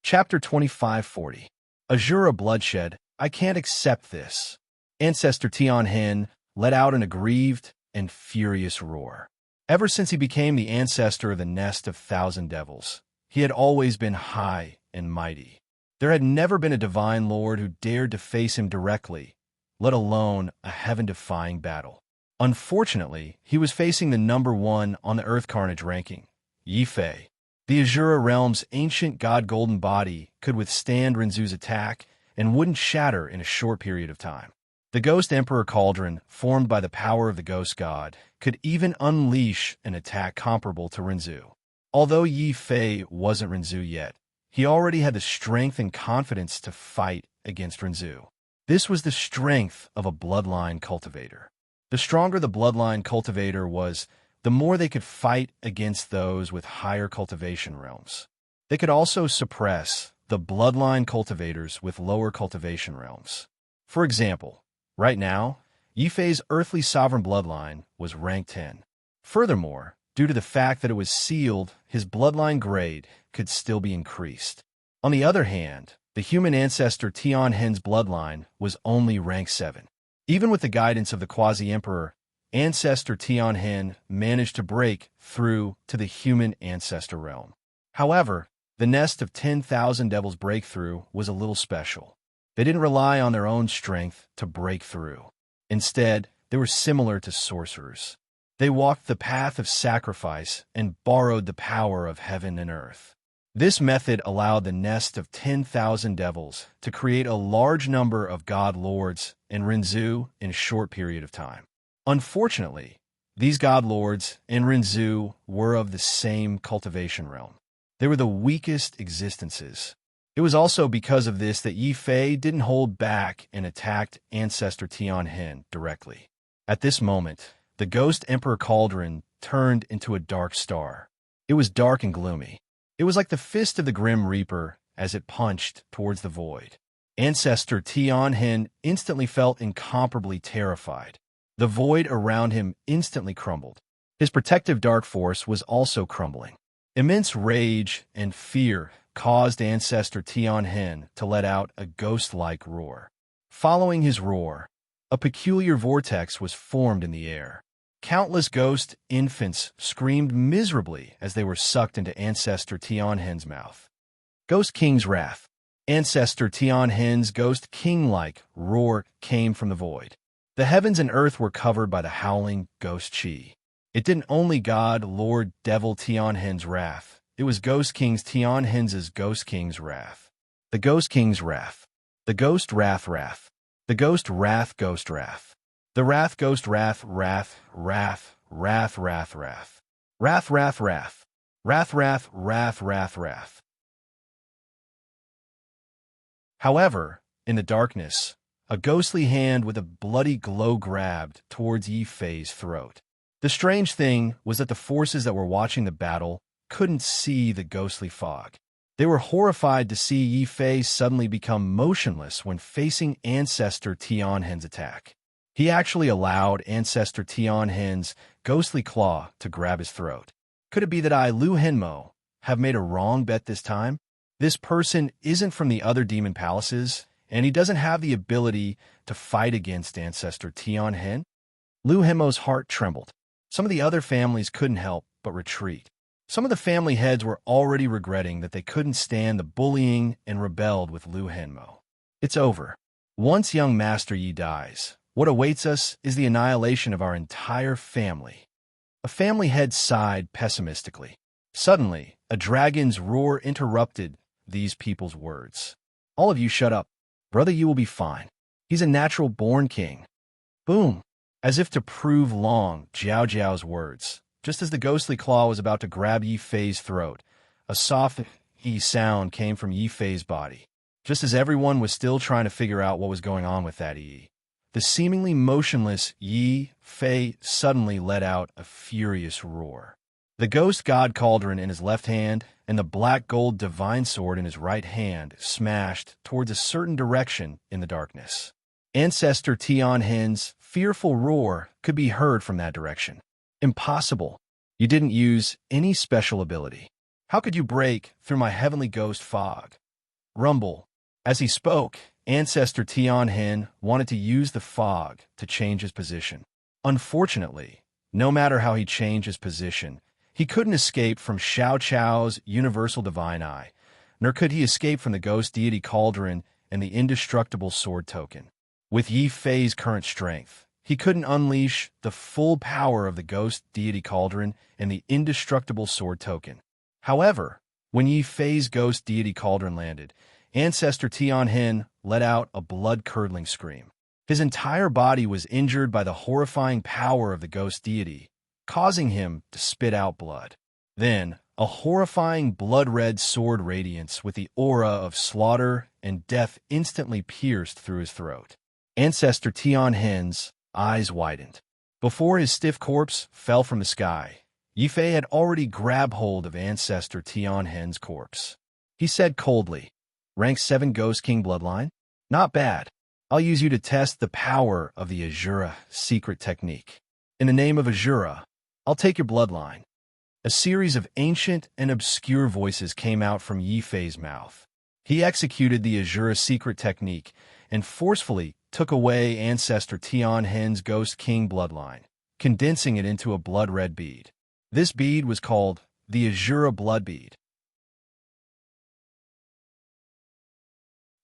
Chapter 2540. Azura Bloodshed. I can't accept this. Ancestor Tianhen let out an aggrieved and furious roar. Ever since he became the ancestor of the nest of 1,000 devils, he had always been high and mighty. There had never been a divine lord who dared to face him directly, let alone a heaven-defying battle. Unfortunately, he was facing the #1 on the Earth Carnage ranking, Yi Fei. The Azura realm's ancient god golden body could withstand Renzu's attack and wouldn't shatter in a short period of time. The Ghost Emperor Cauldron, formed by the power of the Ghost God, could even unleash an attack comparable to Renzu. Although Yi Fei wasn't Renzu yet, he already had the strength and confidence to fight against Renzu. This was the strength of a bloodline cultivator. The stronger the bloodline cultivator was, the more they could fight against those with higher cultivation realms. They could also suppress the bloodline cultivators with lower cultivation realms. For example, right now, Yi Fei's earthly sovereign bloodline was rank 10. Furthermore, due to the fact that it was sealed, his bloodline grade could still be increased. On the other hand, The human ancestor Tianhen's bloodline was only rank 7. Even with the guidance of the quasi-emperor, ancestor Tianhen managed to break through to the human ancestor realm. However, the nest of 10,000 devils breakthrough was a little special. They didn't rely on their own strength to break through. Instead, they were similar to sorcerers. They walked the path of sacrifice and borrowed the power of heaven and earth. This method allowed the nest of 10,000 devils to create a large number of god lords and Rinzhu in a short period of time. Unfortunately, these god lords and Rinzhu were of the same cultivation realm. They were the weakest existences. It was also because of this that Yi Fei didn't hold back and attacked ancestor Tianhen directly. At this moment, the ghost Emperor Cauldron turned into a dark star. It was dark and gloomy. It was like the fist of the Grim Reaper as it punched towards the void. Ancestor Tianhen instantly felt incomparably terrified. The void around him instantly crumbled. His protective dark force was also crumbling. Immense rage and fear caused ancestor Tianhen to let out a ghost-like roar. Following his roar, a peculiar vortex was formed in the air. Countless ghost infants screamed miserably as they were sucked into ancestor Tianhen's mouth. Ghost King's wrath. Ancestor Tianhen's ghost king-like roar came from the void. The heavens and earth were covered by the howling ghost chi. It didn't only God Lord Devil Tianhen's wrath. It was Ghost King's Tianhen's Ghost King's wrath. The Ghost King's wrath. The Ghost Wrath Wrath. The Ghost Wrath Ghost Wrath. The Wrath Ghost Wrath Wrath Wrath Wrath Wrath Wrath Wrath Wrath Wrath Wrath Wrath Wrath Wrath Wrath. However, in the darkness, a ghostly hand with a bloody glow grabbed towards Yi Fei's throat. The strange thing was that the forces that were watching the battle couldn't see the ghostly fog. They were horrified to see Yi Fei suddenly become motionless when facing ancestor Tianhen's attack. He actually allowed ancestor Tianhen's ghostly claw to grab his throat. Could it be that I, Lu Henmo, have made a wrong bet this time? This person isn't from the other demon palaces, and he doesn't have the ability to fight against ancestor Tianhen? Lu Henmo's heart trembled. Some of the other families couldn't help but retreat. Some of the family heads were already regretting that they couldn't stand the bullying and rebelled with Lu Henmo. It's over. Once young Master Yi dies, what awaits us is the annihilation of our entire family. A family head sighed pessimistically. Suddenly, a dragon's roar interrupted these people's words. All of you shut up. Brother Yi will be fine. He's a natural-born king. Boom! As if to prove Long Jiao Jiao's words, just as the ghostly claw was about to grab Yi Fei's throat, a soft "ee" sound came from Yi Fei's body. Just as everyone was still trying to figure out what was going on with that "ee," the seemingly motionless Yi Fei suddenly let out a furious roar. The ghost god cauldron in his left hand and the black gold divine sword in his right hand smashed towards a certain direction in the darkness. Ancestor Tianhen's fearful roar could be heard from that direction. Impossible. You didn't use any special ability. How could you break through my heavenly ghost fog? Rumble. As he spoke, Ancestor Tianhen wanted to use the fog to change his position. Unfortunately, no matter how he changed his position, he couldn't escape from Xiao Chao's universal divine eye, nor could he escape from the ghost deity cauldron and the indestructible sword token. With Yi Fei's current strength, he couldn't unleash the full power of the ghost deity cauldron and the indestructible sword token. However, when Yi Fei's ghost deity cauldron landed, Ancestor Tianhen let out a blood-curdling scream. His entire body was injured by the horrifying power of the ghost deity, causing him to spit out blood. Then, a horrifying blood-red sword radiance with the aura of slaughter and death instantly pierced through his throat. Ancestor Tianhen's eyes widened. Before his stiff corpse fell from the sky, Yi Fei had already grabbed hold of Ancestor Tianhen's corpse. He said coldly, "Rank 7 Ghost King bloodline? Not bad. I'll use you to test the power of the Azura secret technique. In the name of Azura, I'll take your bloodline." A series of ancient and obscure voices came out from Yi Fei's mouth. He executed the Azura secret technique and forcefully took away ancestor Tian Hen's Ghost King bloodline, condensing it into a blood-red bead. This bead was called the Azura blood bead.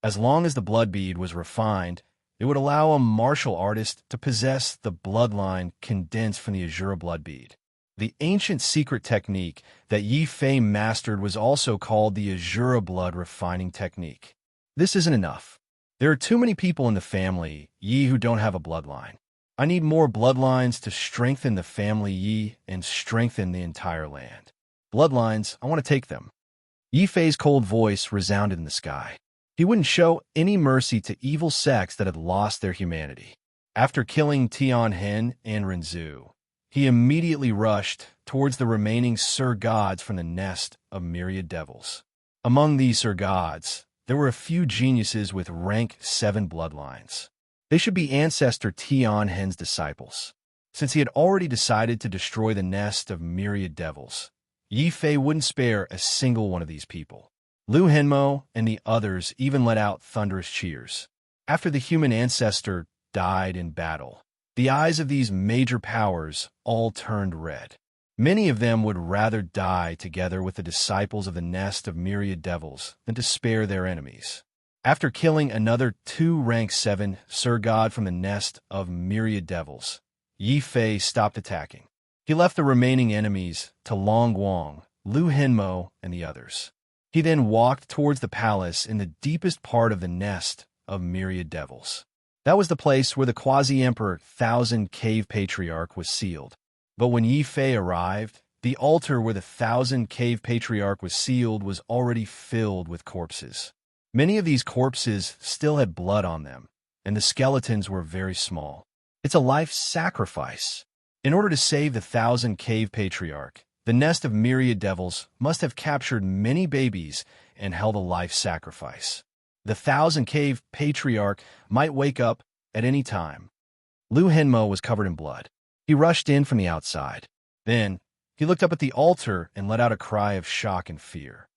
As long as the blood bead was refined, it would allow a martial artist to possess the bloodline condensed from the Azura blood bead. The ancient secret technique that Yi Fei mastered was also called the Azura blood refining technique. This isn't enough. There are too many people in the family Yi who don't have a bloodline. I need more bloodlines to strengthen the family Yi and strengthen the entire land. Bloodlines, I want to take them. Yi Fei's cold voice resounded in the sky. He wouldn't show any mercy to evil sects that had lost their humanity. After killing Tian Hen and Renzu, he immediately rushed towards the remaining Sir Gods from the nest of myriad devils. Among these Sir Gods, there were a few geniuses with rank 7 bloodlines. They should be ancestor Tian Hen's disciples. Since he had already decided to destroy the nest of myriad devils, Yi Fei wouldn't spare a single one of these people. Lu Henmo and the others even let out thunderous cheers. After the human ancestor died in battle, the eyes of these major powers all turned red. Many of them would rather die together with the disciples of the nest of myriad devils than to spare their enemies. After killing another 2 rank 7 Sir God from the nest of myriad devils, Yi Fei stopped attacking. He left the remaining enemies to Long Guang, Lu Henmo, and the others. He then walked towards the palace in the deepest part of the nest of myriad devils. That was the place where the quasi-emperor Thousand Cave Patriarch was sealed. But when Yi Fei arrived, the altar where the Thousand Cave Patriarch was sealed was already filled with corpses. Many of these corpses still had blood on them, and the skeletons were very small. It's a life sacrifice. In order to save the Thousand Cave Patriarch, the nest of myriad devils must have captured many babies and held a life sacrifice. The Thousand Cave Patriarch might wake up at any time. Lu Henmo was covered in blood. He rushed in from the outside. Then, he looked up at the altar and let out a cry of shock and fear.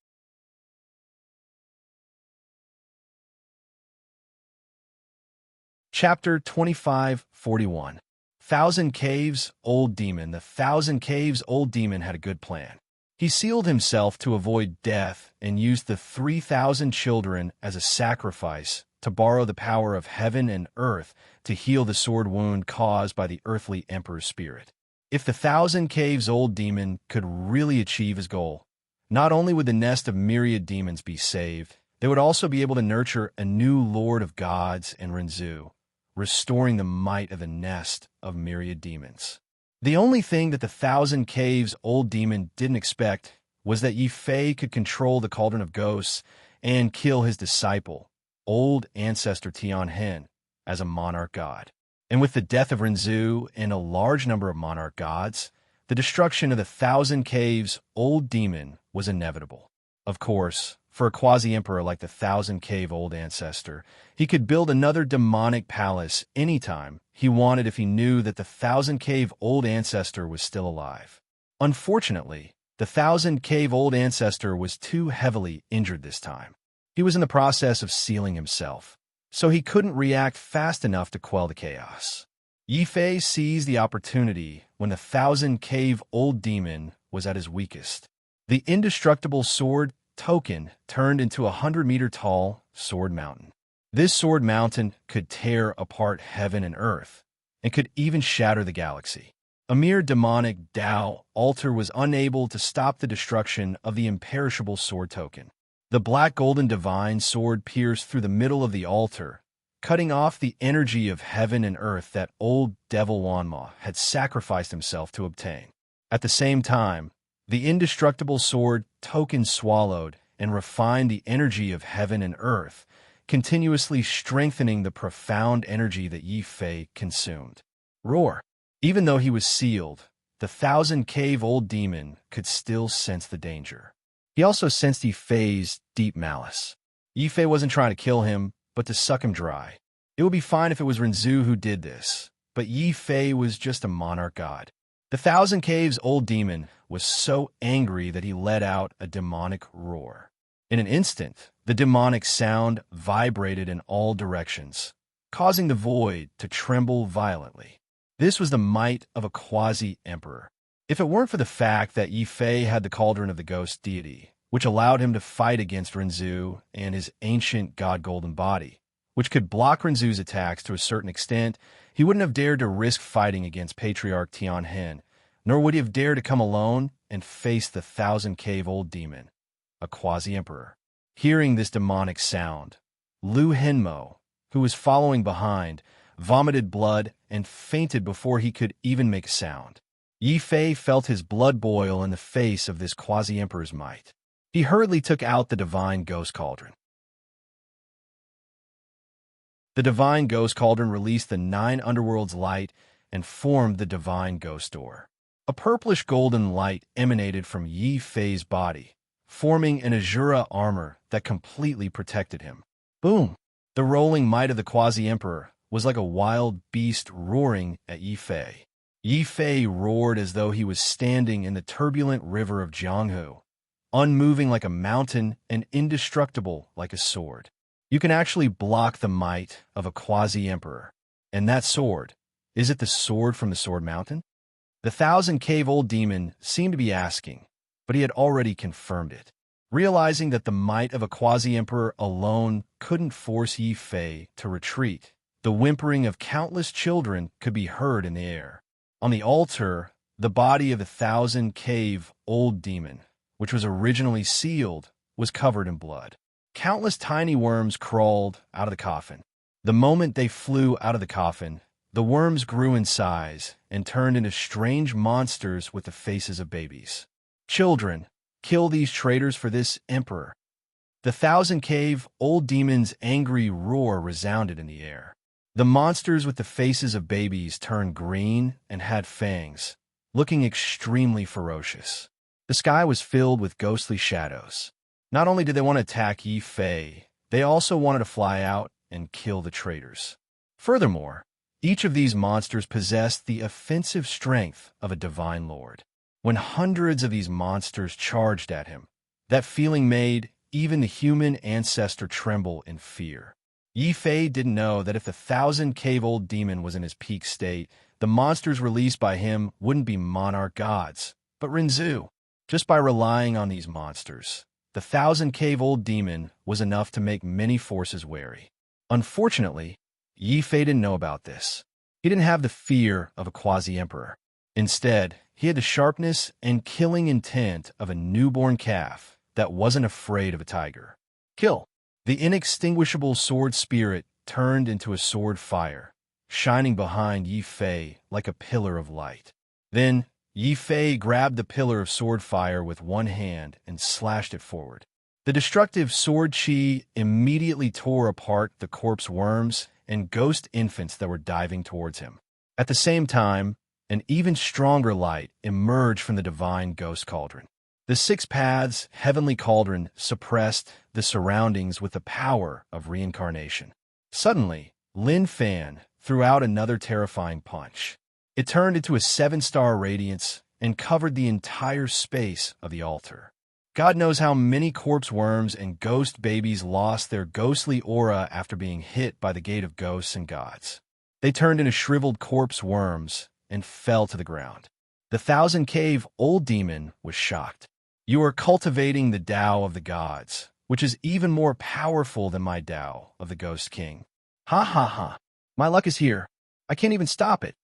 Chapter 25:41. Thousand Caves, Old Demon. The Thousand Caves Old Demon had a good plan. He sealed himself to avoid death and used the 3,000 children as a sacrifice to borrow the power of heaven and earth to heal the sword wound caused by the earthly emperor's spirit. If the Thousand Caves Old Demon could really achieve his goal, not only would the nest of myriad demons be saved, they would also be able to nurture a new Lord of Gods and Renzu, restoring the might of the nest of myriad demons. The only thing that the Thousand Caves Old Demon didn't expect was that Yi Fei could control the Cauldron of Ghosts and kill his disciple, old ancestor Tian Hen, as a monarch god. And with the death of Renzu and a large number of monarch gods, the destruction of the Thousand Caves Old Demon was inevitable. Of course, for a quasi-emperor like the Thousand Cave Old Ancestor, he could build another demonic palace anytime he wanted if he knew that the Thousand Cave Old Ancestor was still alive. Unfortunately, the Thousand Cave Old Ancestor was too heavily injured this time. He was in the process of sealing himself, so he couldn't react fast enough to quell the chaos. Yi Fei seized the opportunity when the Thousand Cave Old Demon was at his weakest. The indestructible sword token turned into a 100-meter-tall sword mountain. This sword mountain could tear apart heaven and earth, and could even shatter the galaxy. A mere demonic Tao altar was unable to stop the destruction of the imperishable sword token. The black golden divine sword pierced through the middle of the altar, cutting off the energy of heaven and earth that old devil Wanma had sacrificed himself to obtain. At the same time, the indestructible sword token swallowed and refined the energy of heaven and earth, continuously strengthening the profound energy that Yi Fei consumed. Roar! Even though he was sealed, the Thousand Cave Old Demon could still sense the danger. He also sensed Yi Fei's deep malice. Yi Fei wasn't trying to kill him, but to suck him dry. It would be fine if it was Renzu who did this, but Yi Fei was just a monarch god. The Thousand Caves Old Demon was so angry that he let out a demonic roar. In an instant, The demonic sound vibrated in all directions, causing the void to tremble violently. This was the might of a quasi-emperor. If it weren't for the fact that Yi Fei had the cauldron of the ghost deity, which allowed him to fight against Renzu and his ancient god-golden body, which could block Renzu's attacks to a certain extent, he wouldn't have dared to risk fighting against Patriarch Tianhen, nor would he have dared to come alone and face the thousand-cave-old demon, a quasi-emperor. Hearing this demonic sound, Lu Henmo, who was following behind, vomited blood and fainted before he could even make a sound. Yi Fei felt his blood boil in the face of this quasi-emperor's might. He hurriedly took out the divine ghost cauldron. The divine ghost cauldron released the 9 underworlds light and formed the divine ghost door. A purplish golden light emanated from Yi Fei's body, forming an azura armor that completely protected him. Boom! The rolling might of the quasi-emperor was like a wild beast roaring at Yi Fei. Yi Fei roared as though he was standing in the turbulent river of Jianghu, unmoving like a mountain and indestructible like a sword. You can actually block the might of a quasi-emperor. And that sword, is it the sword from the Sword Mountain? The thousand-cave-old demon seemed to be asking, but he had already confirmed it. Realizing that the might of a quasi-emperor alone couldn't force Yi Fei to retreat, the whimpering of countless children could be heard in the air. On the altar, the body of the thousand-cave-old demon, which was originally sealed, was covered in blood. Countless tiny worms crawled out of the coffin. The moment they flew out of the coffin, the worms grew in size and turned into strange monsters with the faces of babies. Children, kill these traitors for this emperor. The thousand-cave-old demon's angry roar resounded in the air. The monsters with the faces of babies turned green and had fangs, looking extremely ferocious. The sky was filled with ghostly shadows. Not only did they want to attack Yi Fei, they also wanted to fly out and kill the traitors. Furthermore, each of these monsters possessed the offensive strength of a divine lord. When hundreds of these monsters charged at him, that feeling made even the human ancestor tremble in fear. Yi Fei didn't know that if the thousand-cave-old demon was in his peak state, the monsters released by him wouldn't be monarch gods, but Renzu. Just by relying on these monsters, the thousand-cave-old demon was enough to make many forces wary. Unfortunately, Yi Fei didn't know about this. He didn't have the fear of a quasi-emperor. Instead, he had the sharpness and killing intent of a newborn calf that wasn't afraid of a tiger. Kill! The inextinguishable sword spirit turned into a sword fire, shining behind Yi Fei like a pillar of light. Then, Yi Fei grabbed the pillar of sword fire with one hand and slashed it forward. The destructive sword chi immediately tore apart the corpse worms and ghost infants that were diving towards him. At the same time, an even stronger light emerged from the divine ghost cauldron. The 6 paths heavenly cauldron suppressed the surroundings with the power of reincarnation. Suddenly, Lin Fan threw out another terrifying punch. It turned into a 7-star radiance and covered the entire space of the altar. God knows how many corpse worms and ghost babies lost their ghostly aura after being hit by the gate of ghosts and gods. They turned into shriveled corpse worms and fell to the ground. The thousand-cave-old demon was shocked. You are cultivating the Tao of the gods, which is even more powerful than my Tao of the Ghost King. Ha ha ha. My luck is here. I can't even stop it.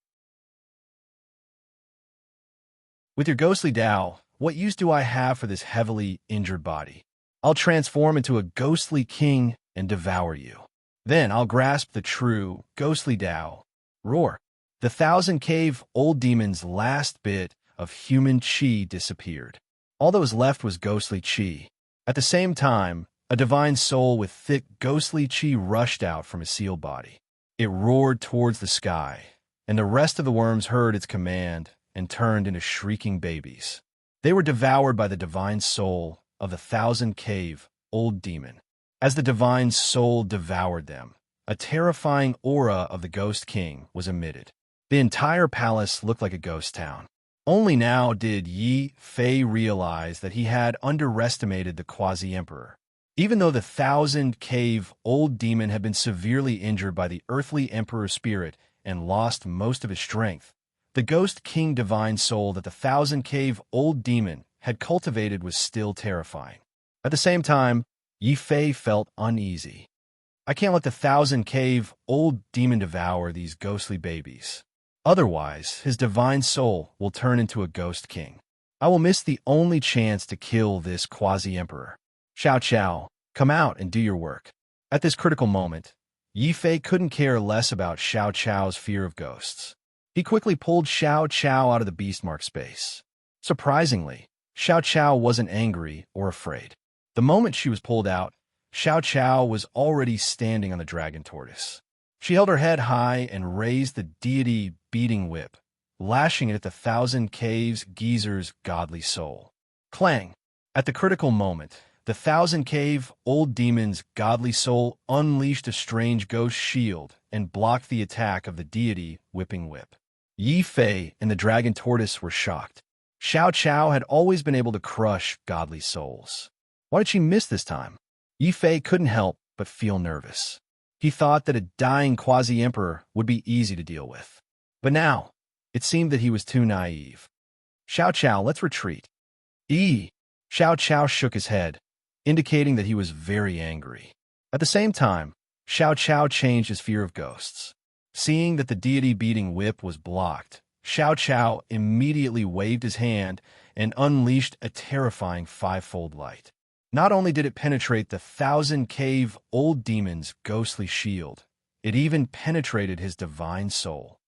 With your ghostly Tao, what use do I have for this heavily injured body? I'll transform into a ghostly king and devour you. Then I'll grasp the true, ghostly Tao. Roar. The thousand-cave-old demon's last bit of human chi disappeared. All that was left was ghostly chi. At the same time, a divine soul with thick ghostly chi rushed out from his sealed body. It roared towards the sky, and the rest of the worms heard its command and turned into shrieking babies. They were devoured by the divine soul of the thousand-cave-old demon. As the divine soul devoured them, a terrifying aura of the Ghost King was emitted. The entire palace looked like a ghost town. Only now did Yi Fei realize that he had underestimated the quasi-emperor. Even though the thousand-cave-old demon had been severely injured by the earthly emperor's spirit and lost most of his strength, the ghost king divine soul that the thousand-cave-old demon had cultivated was still terrifying. At the same time, Yi Fei felt uneasy. I can't let the thousand-cave-old demon devour these ghostly babies. Otherwise, his divine soul will turn into a ghost king. I will miss the only chance to kill this quasi-emperor. Xiao Qiao, come out and do your work. At this critical moment, Yi Fei couldn't care less about Xiao Qiao's fear of ghosts. He quickly pulled Xiao Qiao out of the beastmark space. Surprisingly, Xiao Qiao wasn't angry or afraid. The moment she was pulled out, Xiao Qiao was already standing on the dragon tortoise. She held her head high and raised the deity beating whip, lashing it at the thousand caves geezer's godly soul. Clang! At the critical moment, the thousand cave old demon's godly soul unleashed a strange ghost shield and blocked the attack of the deity whipping whip. Yi Fei and the dragon tortoise were shocked. Xiao Qiao had always been able to crush godly souls. Why did she miss this time? Yi Fei couldn't help but feel nervous. He thought that a dying quasi-emperor would be easy to deal with. But now, it seemed that he was too naive. Xiao Qiao, let's retreat. Xiao Qiao shook his head, indicating that he was very angry. At the same time, Xiao Qiao changed his fear of ghosts. Seeing that the deity-beating whip was blocked, Xiao Qiao immediately waved his hand and unleashed a terrifying five-fold light. Not only did it penetrate the thousand-cave old demon's ghostly shield, it even penetrated his divine soul.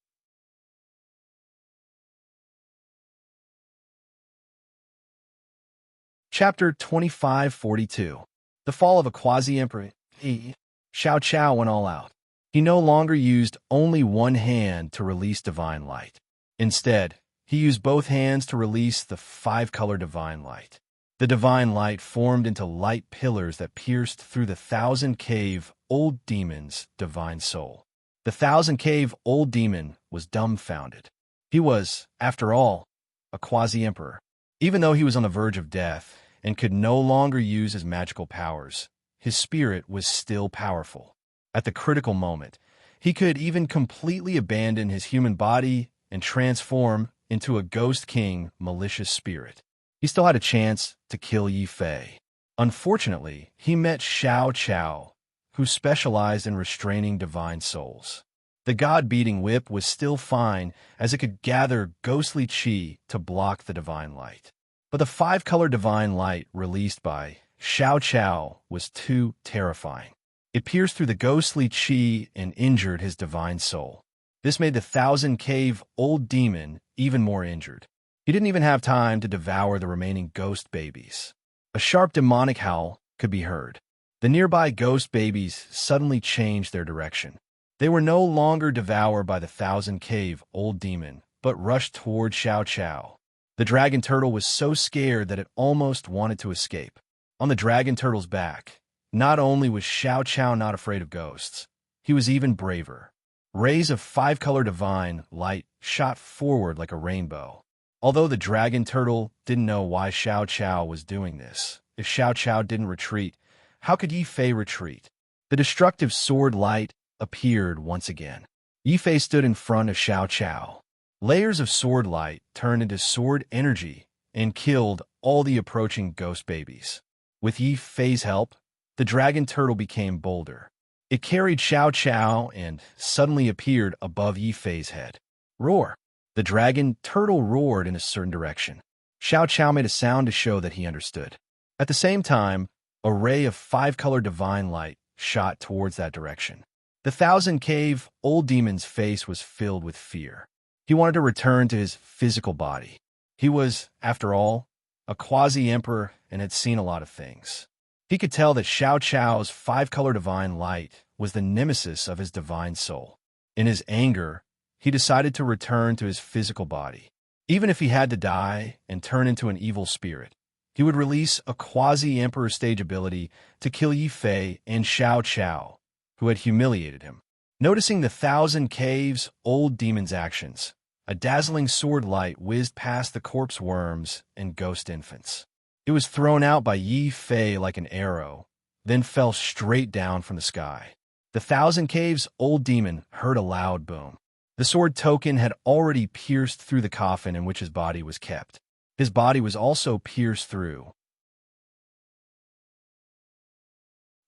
Chapter 2542. The Fall of a Quasi-Emperor. Xiao Qiao went all out. He no longer used only one hand to release divine light. Instead, he used both hands to release the five-color divine light. The divine light formed into light pillars that pierced through the thousand-cave old demon's divine soul. The thousand-cave old demon was dumbfounded. He was, after all, a quasi-emperor. Even though he was on the verge of death and could no longer use his magical powers, his spirit was still powerful. At the critical moment, he could even completely abandon his human body and transform into a ghost king malicious spirit. He still had a chance to kill Yi Fei. Unfortunately, he met Xiao Qiao, who specialized in restraining divine souls. The god-beating whip was still fine, as it could gather ghostly qi to block the divine light. But the five-color divine light released by Xiao Qiao was too terrifying. It pierced through the ghostly qi and injured his divine soul. This made the thousand-cave old demon even more injured. He didn't even have time to devour the remaining ghost babies. A sharp demonic howl could be heard. The nearby ghost babies suddenly changed their direction. They were no longer devoured by the thousand-cave old demon, but rushed toward Xiao Qiao. The dragon turtle was so scared that it almost wanted to escape. On the dragon turtle's back, not only was Xiao Qiao not afraid of ghosts, he was even braver. Rays of five-color divine light shot forward like a rainbow. Although the dragon turtle didn't know why Xiao Qiao was doing this, if Xiao Qiao didn't retreat, how could Yi Fei retreat? The destructive sword light appeared once again. Yi Fei stood in front of Xiao Qiao. Layers of sword light turned into sword energy and killed all the approaching ghost babies. With Yi Fei's help, the dragon turtle became bolder. It carried Xiao Qiao and suddenly appeared above Yi Fei's head. Roar! The dragon turtle roared in a certain direction. Xiao Qiao made a sound to show that he understood. At the same time, a ray of five-color divine light shot towards that direction. The thousand-cave old demon's face was filled with fear. He wanted to return to his physical body. He was, after all, a quasi-emperor and had seen a lot of things. He could tell that Xiao Qiao's five-color divine light was the nemesis of his divine soul. In his anger, he decided to return to his physical body. Even if he had to die and turn into an evil spirit, he would release a quasi-emperor stage ability to kill Yi Fei and Xiao Qiao, who had humiliated him. Noticing the thousand caves old demon's actions, a dazzling sword light whizzed past the corpse worms and ghost infants. It was thrown out by Yi Fei like an arrow, then fell straight down from the sky. The Thousand Caves' old demon heard a loud boom. The sword token had already pierced through the coffin in which his body was kept. His body was also pierced through.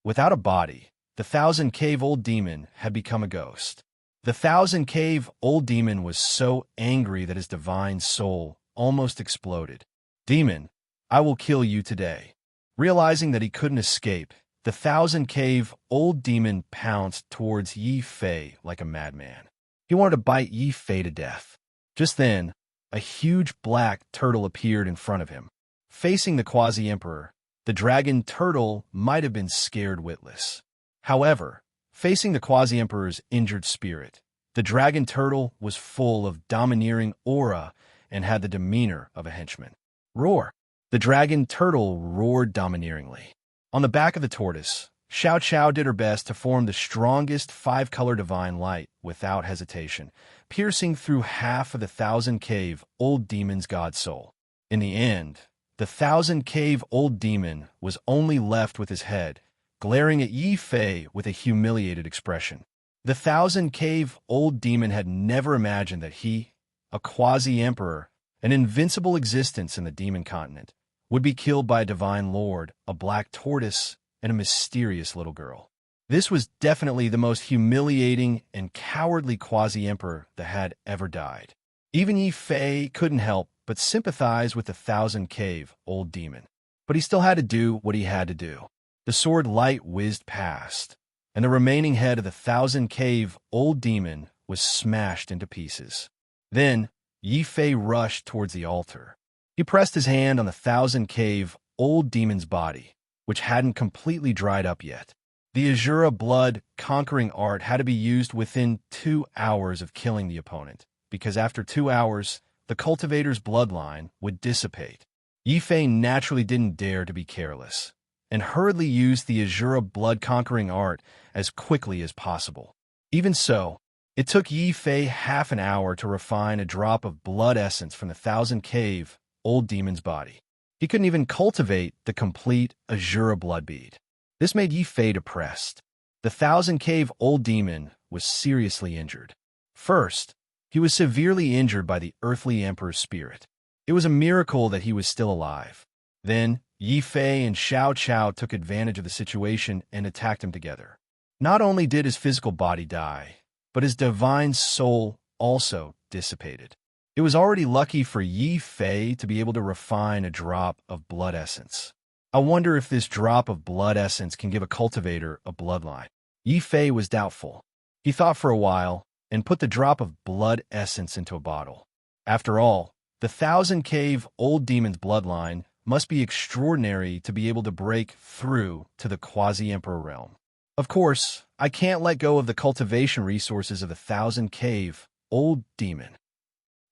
Without a body, the Thousand Cave old demon had become a ghost. The Thousand Cave old demon was so angry that his divine soul almost exploded. "Demon, I will kill you today." Realizing that he couldn't escape, the Thousand Cave old demon pounced towards Yi Fei like a madman. He wanted to bite Yi Fei to death. Just then, a huge black turtle appeared in front of him. Facing the Quasi-Emperor, the dragon turtle might have been scared witless. However, facing the Quasi-Emperor's injured spirit, the dragon turtle was full of domineering aura and had the demeanor of a henchman. "Roar!" The dragon turtle roared domineeringly. On the back of the tortoise, Xiao Qiao did her best to form the strongest five-color divine light without hesitation, piercing through half of the Thousand Cave old demon's god soul. In the end, the Thousand Cave old demon was only left with his head, glaring at Yi Fei with a humiliated expression. The Thousand Cave old demon had never imagined that he, a quasi-emperor, an invincible existence in the demon continent, would be killed by a divine lord, a black tortoise, and a mysterious little girl. This was definitely the most humiliating and cowardly quasi-emperor that had ever died. Even Yi Fei couldn't help but sympathize with the Thousand Cave old demon. But he still had to do what he had to do. The sword light whizzed past, and the remaining head of the Thousand Cave old demon was smashed into pieces. Then, Yi Fei rushed towards the altar. He pressed his hand on the Thousand Cave old demon's body, which hadn't completely dried up yet. The Azura blood conquering art had to be used within 2 hours of killing the opponent, because after 2 hours, the cultivator's bloodline would dissipate. Yi Fei naturally didn't dare to be careless, and hurriedly used the Azura blood conquering art as quickly as possible. Even so, it took Yi Fei half an hour to refine a drop of blood essence from the Thousand Cave old demon's body. He couldn't even cultivate the complete Azura blood bead. This made Yi Fei depressed. The Thousand Cave old demon was seriously injured. First, he was severely injured by the earthly emperor's spirit. It was a miracle that he was still alive. Then, Yi Fei and Xiao Qiao took advantage of the situation and attacked him together. Not only did his physical body die, but his divine soul also dissipated. It was already lucky for Yi Fei to be able to refine a drop of blood essence. I wonder if this drop of blood essence can give a cultivator a bloodline. Yi Fei was doubtful. He thought for a while and put the drop of blood essence into a bottle. After all, the Thousand Cave old demon's bloodline must be extraordinary to be able to break through to the quasi-emperor realm. Of course, I can't let go of the cultivation resources of the Thousand Cave old demon.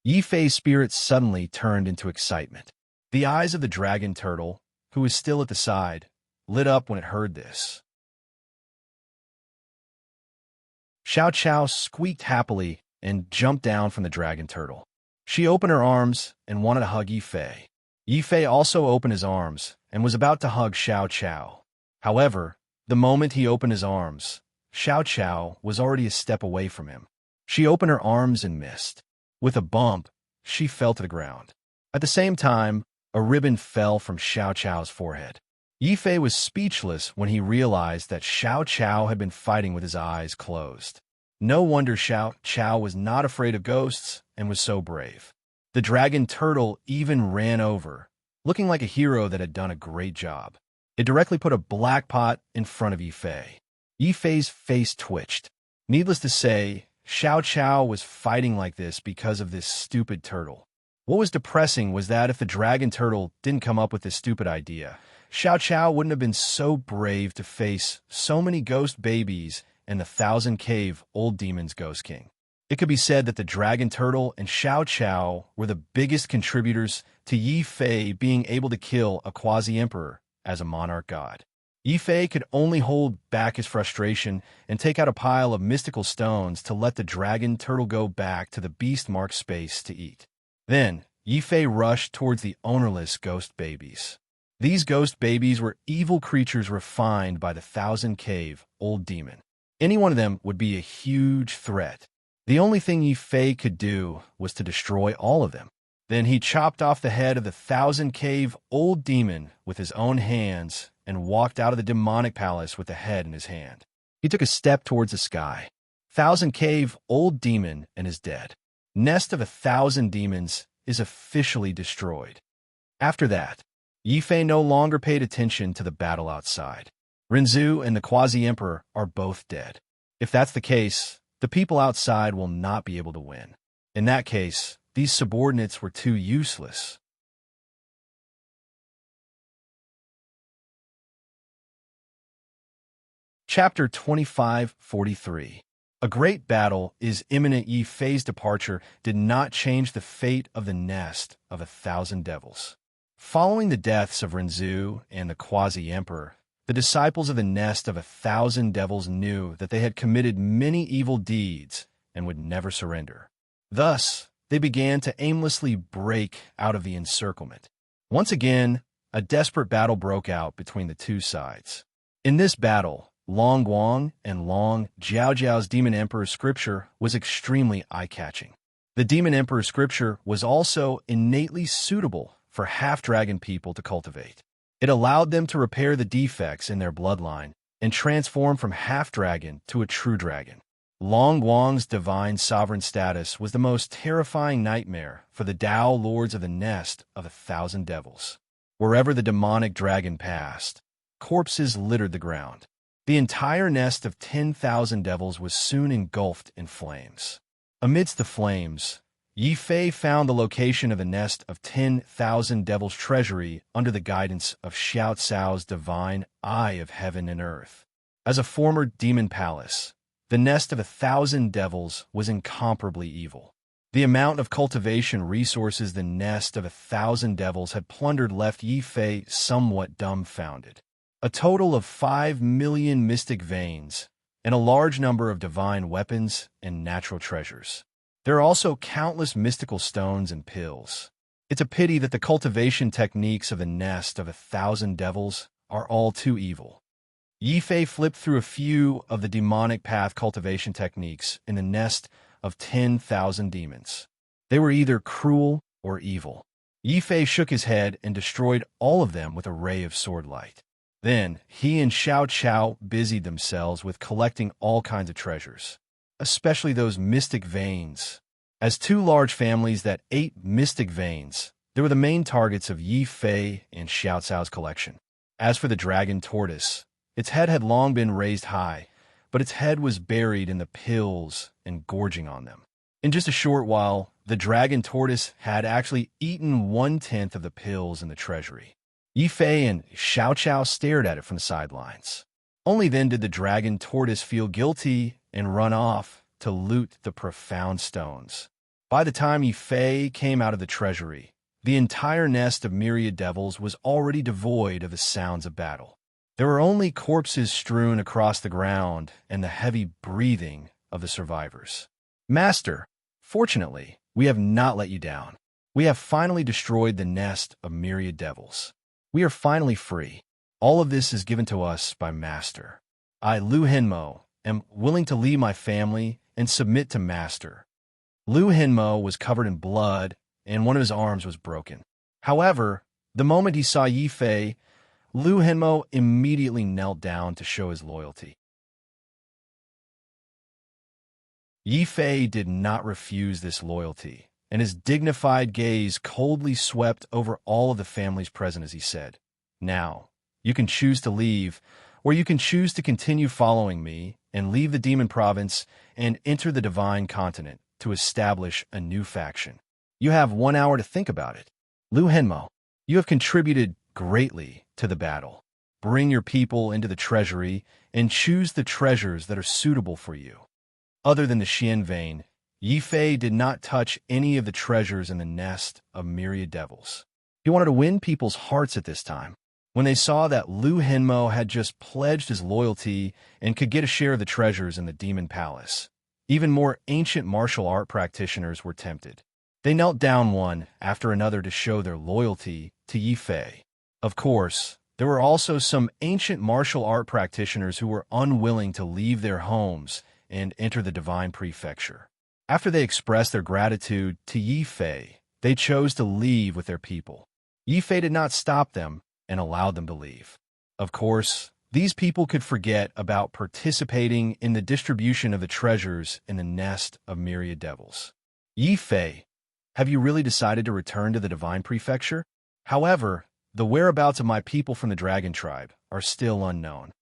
Yi Fei's spirit suddenly turned into excitement. The eyes of the dragon turtle, who was still at the side, lit up when it heard this. Xiao Qiao squeaked happily and jumped down from the dragon turtle. She opened her arms and wanted to hug Yi Fei. Yi Fei also opened his arms and was about to hug Xiao Qiao. However, the moment he opened his arms, Xiao Qiao was already a step away from him. She opened her arms and missed. With a bump, she fell to the ground. At the same time, a ribbon fell from Xiao Qiao's forehead. Yi Fei was speechless when he realized that Xiao Qiao had been fighting with his eyes closed. No wonder Xiao Qiao was not afraid of ghosts and was so brave. The dragon turtle even ran over, looking like a hero that had done a great job. It directly put a black pot in front of Yi Fei. Yi Fei's face twitched. Needless to say, Xiao Qiao was fighting like this because of this stupid turtle. What was depressing was that if the dragon turtle didn't come up with this stupid idea, Xiao Qiao wouldn't have been so brave to face so many ghost babies and the Thousand Cave old demon's ghost king. It could be said that the dragon turtle and Xiao Qiao were the biggest contributors to Yi Fei being able to kill a quasi-emperor as a monarch god. Yi Fei could only hold back his frustration and take out a pile of mystical stones to let the dragon turtle go back to the beast-marked space to eat. Then, Yi Fei rushed towards the ownerless ghost babies. These ghost babies were evil creatures refined by the Thousand Cave Old Demon. Any one of them would be a huge threat. The only thing Yi Fei could do was to destroy all of them. Then he chopped off the head of the Thousand Cave Old Demon with his own hands and walked out of the demonic palace with the head in his hand. He took a step towards the sky. Thousand Cave Old Demon and is dead. Nest of 1,000 demons is officially destroyed. After that, Yi Fei no longer paid attention to the battle outside. Renzu and the Quasi-Emperor are both dead. If that's the case, the people outside will not be able to win. In that case, these subordinates were too useless. Chapter 2543. A great battle is imminent. Yi Fei's departure did not change the fate of the nest of 1,000 devils. Following the deaths of Renzu and the Quasi-Emperor, the disciples of the nest of 1,000 devils knew that they had committed many evil deeds and would never surrender. Thus, they began to aimlessly break out of the encirclement. Once again, a desperate battle broke out between the two sides. In this battle, Long Guang and Long Jiaojiao's Demon Emperor scripture was extremely eye-catching. The Demon Emperor scripture was also innately suitable for half-dragon people to cultivate. It allowed them to repair the defects in their bloodline and transform from half-dragon to a true dragon. Long Guang's divine sovereign status was the most terrifying nightmare for the Tao lords of the nest of 1,000 devils. Wherever the demonic dragon passed, corpses littered the ground. The entire nest of 10,000 devils was soon engulfed in flames. Amidst the flames, Yi Fei found the location of the nest of 10,000 devils' treasury under the guidance of Xiao Cao's divine eye of heaven and earth. As a former demon palace, the nest of 1,000 devils was incomparably evil. The amount of cultivation resources the nest of 1,000 devils had plundered left Yi Fei somewhat dumbfounded. A total of 5 million mystic veins, and a large number of divine weapons and natural treasures. There are also countless mystical stones and pills. It's a pity that the cultivation techniques of the nest of 1,000 devils are all too evil. Yi Fei flipped through a few of the demonic path cultivation techniques in the nest of 10,000 demons. They were either cruel or evil. Yi Fei shook his head and destroyed all of them with a ray of swordlight. Then, he and Xiao Chao busied themselves with collecting all kinds of treasures, especially those mystic veins. As two large families that ate mystic veins, they were the main targets of Yi Fei and Xiao Cao's collection. As for the dragon tortoise, its head had long been raised high, but its head was buried in the pills and gorging on them. In just a short while, the dragon tortoise had actually eaten 1/10 of the pills in the treasury. Yi Fei and Xiao Chao stared at it from the sidelines. Only then did the dragon tortoise feel guilty and run off to loot the profound stones. By the time Yi Fei came out of the treasury, the entire nest of myriad devils was already devoid of the sounds of battle. There were only corpses strewn across the ground and the heavy breathing of the survivors. Master, fortunately, we have not let you down. We have finally destroyed the nest of myriad devils. We are finally free. All of this is given to us by Master. I, Lu Henmo, am willing to leave my family and submit to Master. Lu Henmo was covered in blood, and one of his arms was broken. However, the moment he saw Yi Fei, Lu Henmo immediately knelt down to show his loyalty. Yi Fei did not refuse this loyalty, and his dignified gaze coldly swept over all of the families present as he said, "Now, you can choose to leave, or you can choose to continue following me and leave the demon province and enter the divine continent to establish a new faction. You have 1 hour to think about it. Lu Henmo, you have contributed greatly to the battle. Bring your people into the treasury and choose the treasures that are suitable for you." Other than the Xian vein, Yi Fei did not touch any of the treasures in the nest of myriad devils. He wanted to win people's hearts at this time. When they saw that Lu Henmo had just pledged his loyalty and could get a share of the treasures in the demon palace, even more ancient martial art practitioners were tempted. They knelt down one after another to show their loyalty to Yi Fei. Of course, there were also some ancient martial art practitioners who were unwilling to leave their homes and enter the divine prefecture. After they expressed their gratitude to Yi Fei, they chose to leave with their people. Yi Fei did not stop them and allowed them to leave. Of course, these people could forget about participating in the distribution of the treasures in the nest of myriad devils. Yi Fei, have you really decided to return to the divine prefecture? However, the whereabouts of my people from the dragon tribe are still unknown.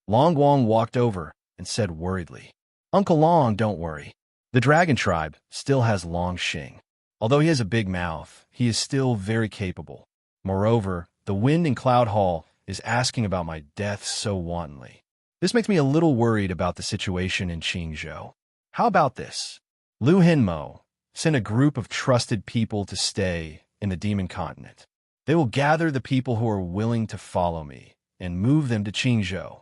Long Guang walked over and said worriedly, Uncle Long, don't worry. The dragon tribe still has Long Xing. Although he has a big mouth, he is still very capable. Moreover, the wind in Cloud Hall is asking about my death so wantonly. This makes me a little worried about the situation in Qingzhou. How about this? Lu Hinmo sent a group of trusted people to stay in the demon continent. They will gather the people who are willing to follow me and move them to Qingzhou.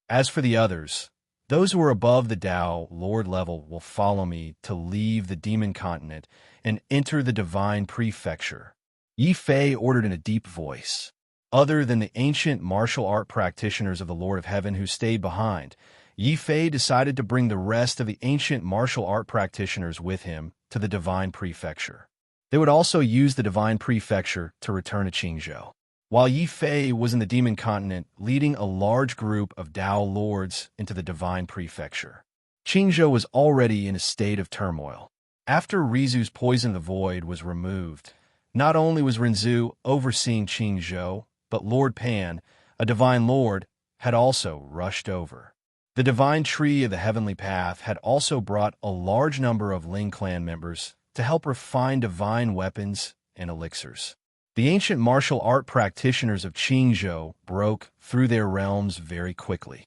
As for the others, those who are above the Tao Lord level will follow me to leave the demon continent and enter the divine prefecture. Yi Fei ordered in a deep voice. Other than the ancient martial art practitioners of the Lord of Heaven who stayed behind, Yi Fei decided to bring the rest of the ancient martial art practitioners with him to the divine prefecture. They would also use the divine prefecture to return to Qingzhou. While Yi Fei was in the demon continent leading a large group of Tao lords into the divine prefecture, Qingzhou was already in a state of turmoil. After Rizu's poison of the void was removed, not only was Rinzu overseeing Qingzhou, but Lord Pan, a divine lord, had also rushed over. The divine tree of the heavenly path had also brought a large number of Ling clan members to help refine divine weapons and elixirs. The ancient martial art practitioners of Qingzhou broke through their realms very quickly.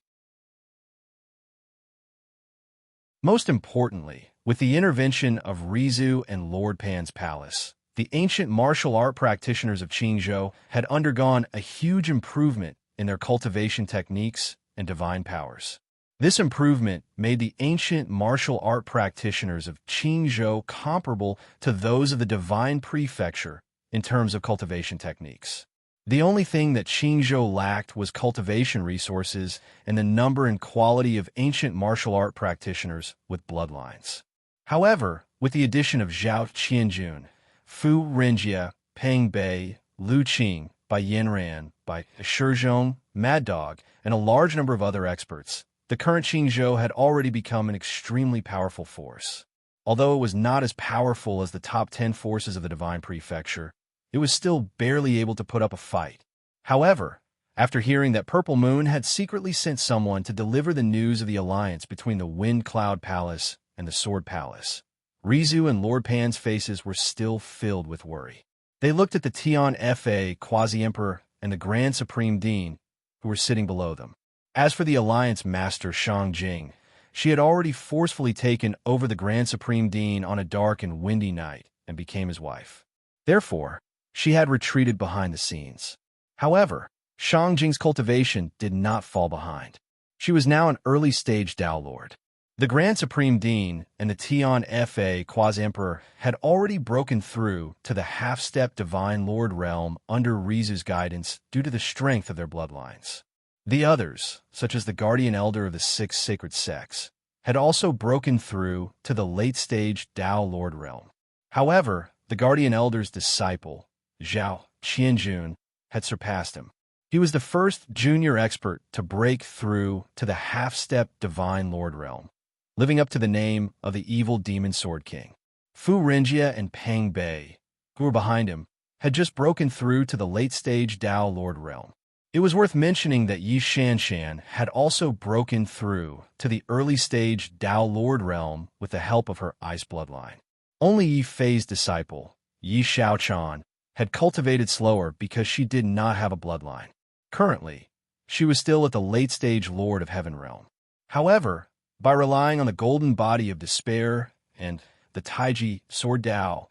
Most importantly, with the intervention of Rizu and Lord Pan's palace, the ancient martial art practitioners of Qingzhou had undergone a huge improvement in their cultivation techniques and divine powers. This improvement made the ancient martial art practitioners of Qingzhou comparable to those of the divine prefecture in terms of cultivation techniques. The only thing that Qingzhou lacked was cultivation resources and the number and quality of ancient martial art practitioners with bloodlines. However, with the addition of Zhao Qianjun, Fu Renjia, Peng Bei, Lu Qing, Bai Yanran, Bai Shizhong, Mad Dog, and a large number of other experts, the current Qingzhou had already become an extremely powerful force. Although it was not as powerful as the top 10 forces of the Divine Prefecture, it was still barely able to put up a fight. However, after hearing that Purple Moon had secretly sent someone to deliver the news of the alliance between the Wind Cloud Palace and the Sword Palace, Rizu and Lord Pan's faces were still filled with worry. They looked at the Tian Fa Quasi-Emperor and the Grand Supreme Dean, who were sitting below them. As for the Alliance Master Shang Jing, she had already forcefully taken over the Grand Supreme Dean on a dark and windy night and became his wife. Therefore, she had retreated behind the scenes. However, Shang Jing's cultivation did not fall behind. She was now an early-stage Tao Lord. The Grand Supreme Dean and the Tian Fa Quasi-Emperor had already broken through to the half-step Divine Lord realm under Rizu's guidance due to the strength of their bloodlines. The others, such as the Guardian Elder of the Six Sacred Sects, had also broken through to the late-stage Tao Lord realm. However, the Guardian Elder's disciple, Zhao Qianjun, had surpassed him. He was the first junior expert to break through to the half-step Divine Lord realm, living up to the name of the evil Demon Sword King. Fu Renjia and Peng Bei, who were behind him, had just broken through to the late-stage Tao Lord realm. It was worth mentioning that Yi Shanshan had also broken through to the early-stage Tao Lord realm with the help of her ice bloodline. Only Yi Fei's disciple, Yi Shaochan, had cultivated slower because she did not have a bloodline. Currently, she was still at the late-stage Lord of Heaven realm. However, by relying on the golden body of despair and the Taiji Sword Dao,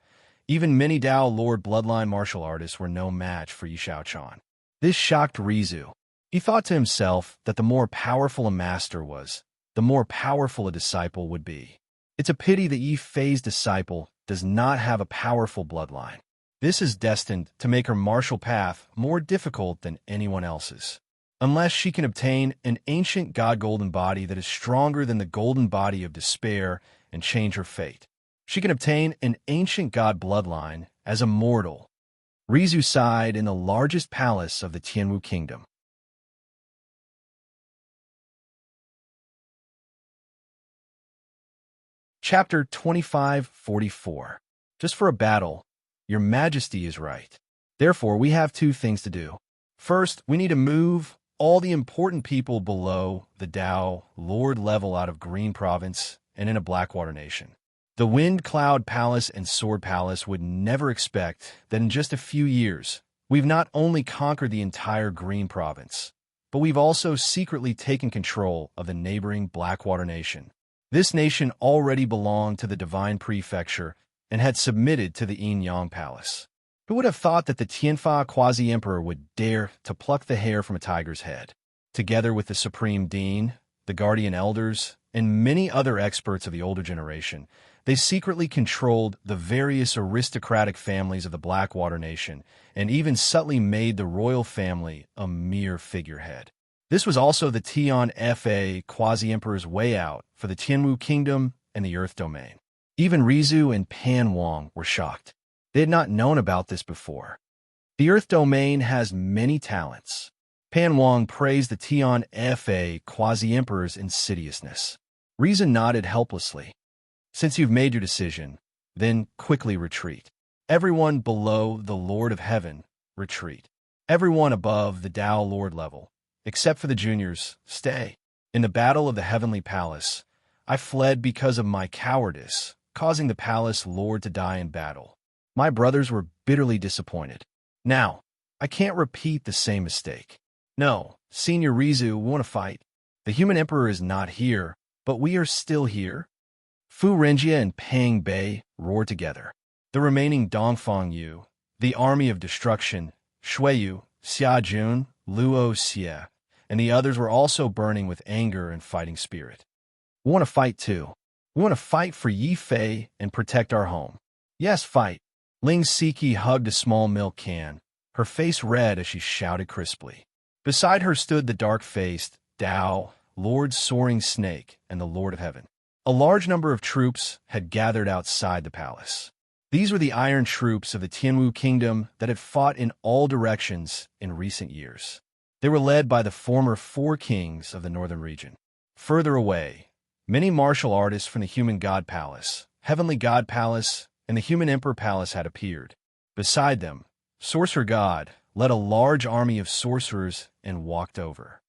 even many Tao Lord bloodline martial artists were no match for Yi Shaochan. This shocked Rizu. He thought to himself that the more powerful a master was, the more powerful a disciple would be. It's a pity that Yi Fei's disciple does not have a powerful bloodline. This is destined to make her martial path more difficult than anyone else's. Unless she can obtain an ancient god-golden body that is stronger than the golden body of despair and change her fate. She can obtain an ancient god bloodline as a mortal. Rizu sighed in the largest palace of the Tianwu kingdom. Chapter 2544. Just for a battle, Your Majesty is right. Therefore, we have two things to do. First, we need to move all the important people below the Dao Lord level out of Green Province and in a Blackwater Nation. The Wind Cloud Palace and Sword Palace would never expect that in just a few years, we've not only conquered the entire Green Province, but we've also secretly taken control of the neighboring Blackwater Nation. This nation already belonged to the Divine Prefecture and had submitted to the Yin Yang Palace. Who would have thought that the Tianfa Quasi-Emperor would dare to pluck the hair from a tiger's head? Together with the Supreme Dean, the Guardian Elders, and many other experts of the older generation, they secretly controlled the various aristocratic families of the Blackwater Nation and even subtly made the royal family a mere figurehead. This was also the Tian Fa Quasi-Emperor's way out for the Tianwu Kingdom and the Earth Domain. Even Rizu and Pan Wang were shocked. They had not known about this before. The Earth Domain has many talents. Pan Wang praised the Tian Fa Quasi-Emperor's insidiousness. Rizu nodded helplessly. Since you've made your decision, then quickly retreat. Everyone below the Lord of Heaven, retreat. Everyone above the Dao Lord level, except for the juniors, stay. In the battle of the Heavenly Palace, I fled because of my cowardice, causing the Palace Lord to die in battle. My brothers were bitterly disappointed. Now, I can't repeat the same mistake. No, Senior Rizu, we want to fight. The human emperor is not here, but we are still here. Fu Renjia and Pang Bei roared together. The remaining Dongfang Yu, the army of destruction, Shuiyu, Xia Jun, Luo Xie, and the others were also burning with anger and fighting spirit. We want to fight too. We want to fight for Yi Fei and protect our home. Yes, fight. Ling Siki hugged a small milk can, her face red as she shouted crisply. Beside her stood the dark-faced Dao, Lord Soaring Snake, and the Lord of Heaven. A large number of troops had gathered outside the palace. These were the iron troops of the Tianwu Kingdom that had fought in all directions in recent years. They were led by the former four kings of the northern region. Further away, many martial artists from the Human God Palace, Heavenly God Palace, and the Human Emperor Palace had appeared. Beside them, Sorcerer God led a large army of sorcerers and walked over.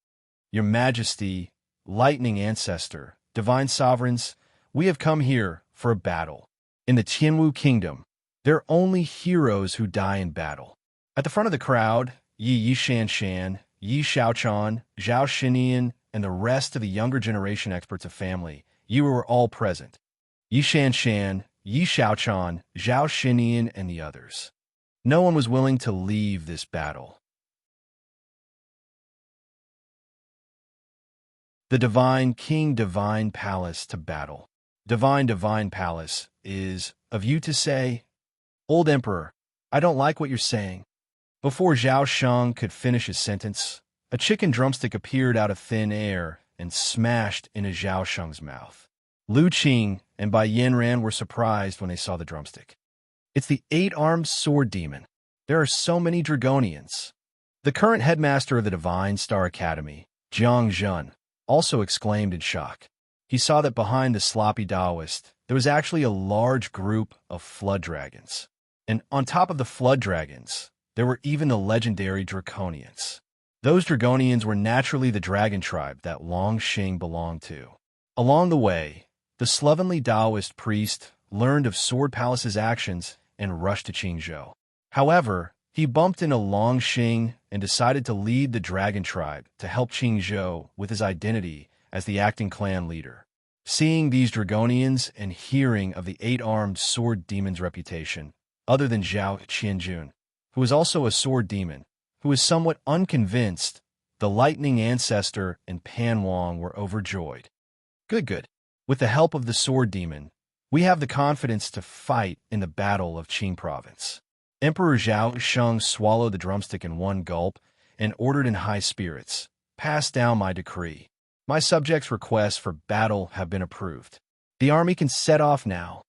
Your Majesty, Lightning Ancestor, Divine Sovereigns, we have come here for a battle. In the Tianwu Kingdom, there are only heroes who die in battle. At the front of the crowd, Yi Shanshan, Yi Xiaochan, Zhao Xinian, and the rest of the younger generation experts of family, you were all present. Yi Shanshan, Yi Xiaochan, Zhao Xinian, and the others. No one was willing to leave this battle. The Divine King Divine Palace to battle. Divine Palace is, of you to say, Old Emperor, I don't like what you're saying. Before Zhao Sheng could finish his sentence, a chicken drumstick appeared out of thin air and smashed into Zhao Sheng's mouth. Lu Qing and Bai Yanran were surprised when they saw the drumstick. It's the eight-armed sword demon. There are so many Dragonians. The current headmaster of the Divine Star Academy, Jiang Zhen, also exclaimed in shock. He saw that behind the sloppy Taoist, there was actually a large group of flood dragons. And on top of the flood dragons, there were even the legendary Draconians. Those Dragonians were naturally the dragon tribe that Long Xing belonged to. Along the way, the slovenly Taoist priest learned of Sword Palace's actions and rushed to Qingzhou. However, he bumped into Long Xing and decided to lead the dragon tribe to help Qingzhou with his identity as the acting clan leader. Seeing these Dragonians and hearing of the eight-armed sword demon's reputation, other than Zhao Qianjun, who was also a sword demon, who was somewhat unconvinced, the Lightning Ancestor and Pan Wang were overjoyed. Good. With the help of the sword demon, we have the confidence to fight in the battle of Qing Province. Emperor Zhao Sheng swallowed the drumstick in one gulp and ordered in high spirits, "Pass down my decree. My subjects' requests for battle have been approved. The army can set off now."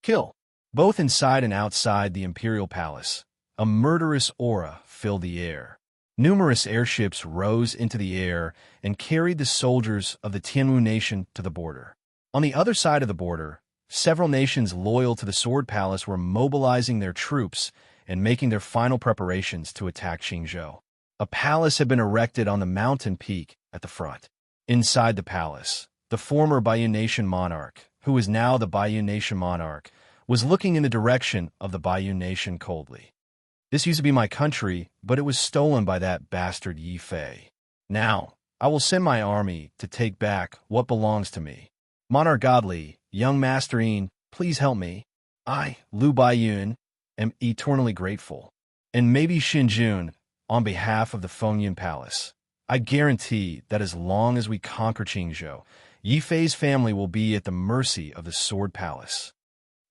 Kill. Both inside and outside the imperial palace, a murderous aura filled the air. Numerous airships rose into the air and carried the soldiers of the Tianwu nation to the border. On the other side of the border, several nations loyal to the Sword Palace were mobilizing their troops and making their final preparations to attack Qingzhou. A palace had been erected on the mountain peak at the front. Inside the palace, the former Baiyun Nation monarch, who is now the Baiyun Nation monarch, was looking in the direction of the Baiyun Nation coldly. "This used to be my country, but it was stolen by that bastard Yi Fei. Now, I will send my army to take back what belongs to me. Monarch Godly, young Masterine, please help me. I, Lu Baiyun, am eternally grateful. And maybe Xinjun, on behalf of the Fengyun Palace. I guarantee that as long as we conquer Qingzhou, Yi Fei's family will be at the mercy of the Sword Palace."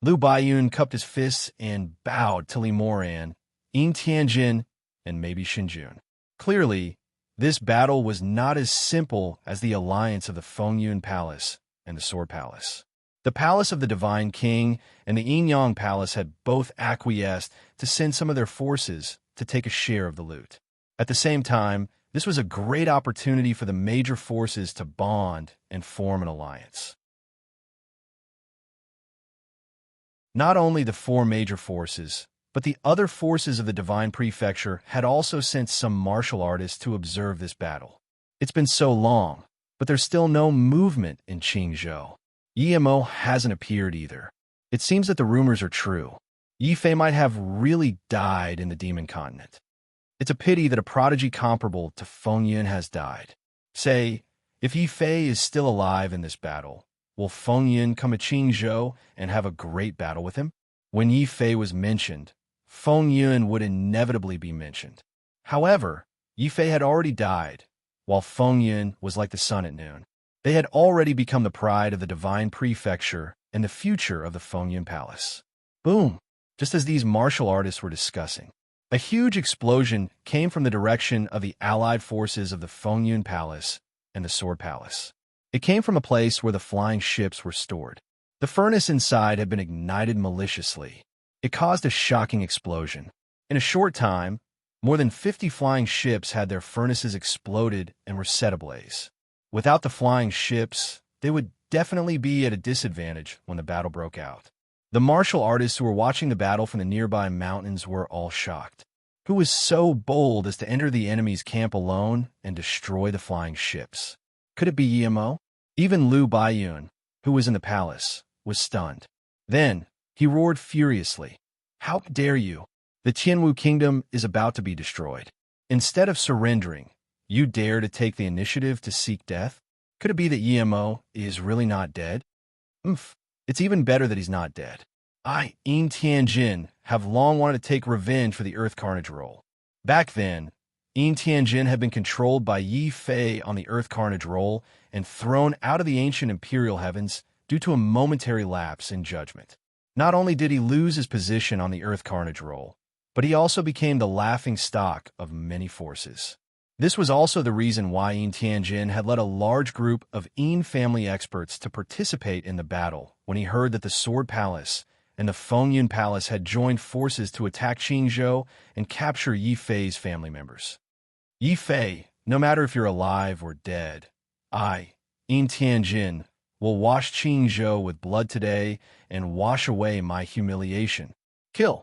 Lu Baiyun cupped his fists and bowed to Li Moran, Yin Tianjin, and maybe Xinjun. Clearly, this battle was not as simple as the alliance of the Fengyun Palace and the Sword Palace. The Palace of the Divine King and the Yin Yang Palace had both acquiesced to send some of their forces to take a share of the loot. At the same time, this was a great opportunity for the major forces to bond and form an alliance. Not only the four major forces, but the other forces of the Divine Prefecture had also sent some martial artists to observe this battle. It's been so long, but there's still no movement in Qingzhou. Yimo hasn't appeared either. It seems that the rumors are true. Yi Fei might have really died in the Demon Continent. It's a pity that a prodigy comparable to Fengyun has died. Say, if Yi Fei is still alive in this battle, will Fengyun come to Qingzhou and have a great battle with him? When Yi Fei was mentioned, Fengyun would inevitably be mentioned. However, Yi Fei had already died, while Fengyun was like the sun at noon. They had already become the pride of the Divine Prefecture and the future of the Fengyun Palace. Boom! Just as these martial artists were discussing, a huge explosion came from the direction of the allied forces of the Fengyun Palace and the Sword Palace. It came from a place where the flying ships were stored. The furnace inside had been ignited maliciously. It caused a shocking explosion. In a short time, more than 50 flying ships had their furnaces exploded and were set ablaze. Without the flying ships, they would definitely be at a disadvantage when the battle broke out. The martial artists who were watching the battle from the nearby mountains were all shocked. Who was so bold as to enter the enemy's camp alone and destroy the flying ships? Could it be Yimo? Even Lu Baiyun, who was in the palace, was stunned. Then, he roared furiously. "How dare you? The Tianwu kingdom is about to be destroyed. Instead of surrendering, you dare to take the initiative to seek death? Could it be that Yimo is really not dead? It's even better that he's not dead. I, Yin Tianjin, have long wanted to take revenge for the Earth Carnage role. Back then, Yin Tianjin had been controlled by Yi Fei on the Earth Carnage role and thrown out of the ancient imperial heavens due to a momentary lapse in judgment. Not only did he lose his position on the Earth Carnage role, but he also became the laughing stock of many forces. This was also the reason why Yin Tianjin had led a large group of Yin family experts to participate in the battle when he heard that the Sword Palace and the Fengyun Palace had joined forces to attack Qingzhou and capture Yi Fei's family members. Yi Fei, no matter if you're alive or dead, I, Yin Tianjin, will wash Qingzhou with blood today and wash away my humiliation. Kill.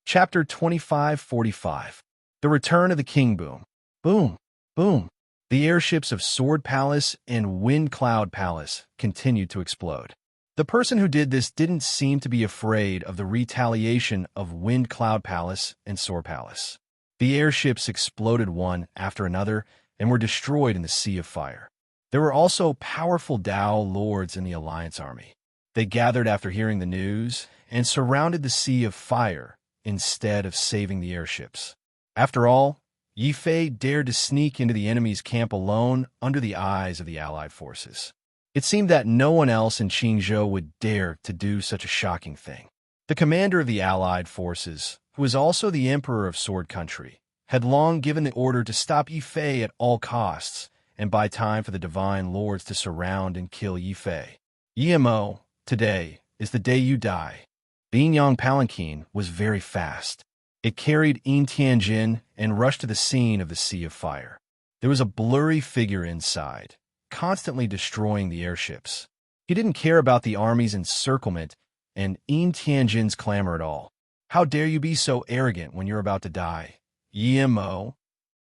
Chapter 2545. The Return of the King Boom. Boom, boom. The airships of Sword Palace and Wind Cloud Palace continued to explode. The person who did this didn't seem to be afraid of the retaliation of Wind Cloud Palace and Sword Palace. The airships exploded one after another and were destroyed in the sea of fire. There were also powerful Dao lords in the Alliance army. They gathered after hearing the news and surrounded the sea of fire instead of saving the airships. After all, Yi Fei dared to sneak into the enemy's camp alone under the eyes of the allied forces. It seemed that no one else in Qingzhou would dare to do such a shocking thing. The commander of the Allied forces, who was also the emperor of Sword Country, had long given the order to stop Yi Fei at all costs and buy time for the divine lords to surround and kill Yi Fei. Yimo, today is the day you die. The Yin-Yang palanquin was very fast. It carried Yin Tianjin and rushed to the scene of the Sea of Fire. There was a blurry figure inside, constantly destroying the airships. He didn't care about the army's encirclement and Yin Tianjin's clamor at all. How dare you be so arrogant when you're about to die? Yimo.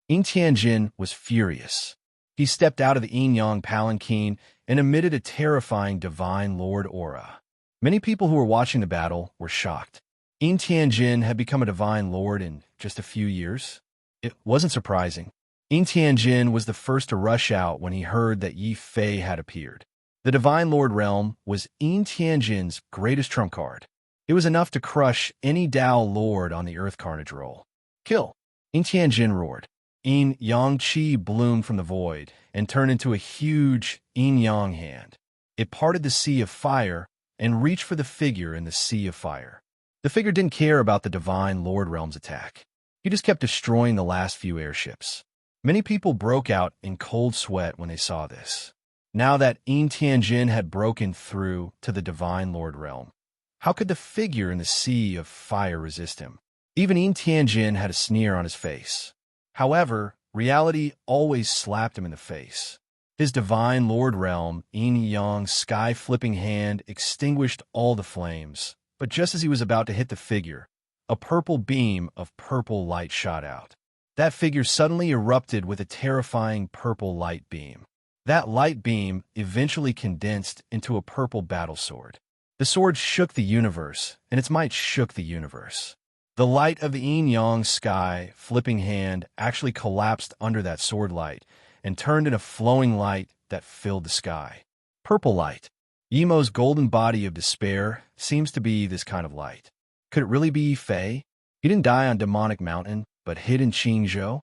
Yin Tianjin was furious. He stepped out of the Yin-Yang palanquin and emitted a terrifying divine lord aura. Many people who were watching the battle were shocked. Yin Tianjin had become a divine lord in just a few years. It wasn't surprising. Yin Tianjin was the first to rush out when he heard that Yi Fei had appeared. The divine lord realm was Yin Tianjin's greatest trump card. It was enough to crush any Dao lord on the earth carnage roll. Kill! Yin Tianjin roared. Yin Yang Qi bloomed from the void and turned into a huge Yin Yang hand. It parted the Sea of Fire and reached for the figure in the Sea of Fire. The figure didn't care about the divine lord realm's attack. He just kept destroying the last few airships. Many people broke out in cold sweat when they saw this. Now that Yin Tianjin had broken through to the divine lord realm, how could the figure in the Sea of Fire resist him? Even Yin Tianjin had a sneer on his face. However, reality always slapped him in the face. His divine lord realm, Yin Yang's sky-flipping hand extinguished all the flames, but just as he was about to hit the figure, a purple beam of purple light shot out. That figure suddenly erupted with a terrifying purple light beam. That light beam eventually condensed into a purple battle sword. The sword shook the universe, and its might shook the universe. The light of the Yin-Yang sky flipping hand actually collapsed under that sword light and turned into flowing light that filled the sky. Purple light. Yimo's golden body of despair seems to be this kind of light. Could it really be Yi Fei? He didn't die on Demonic Mountain, but hid in Qingzhou?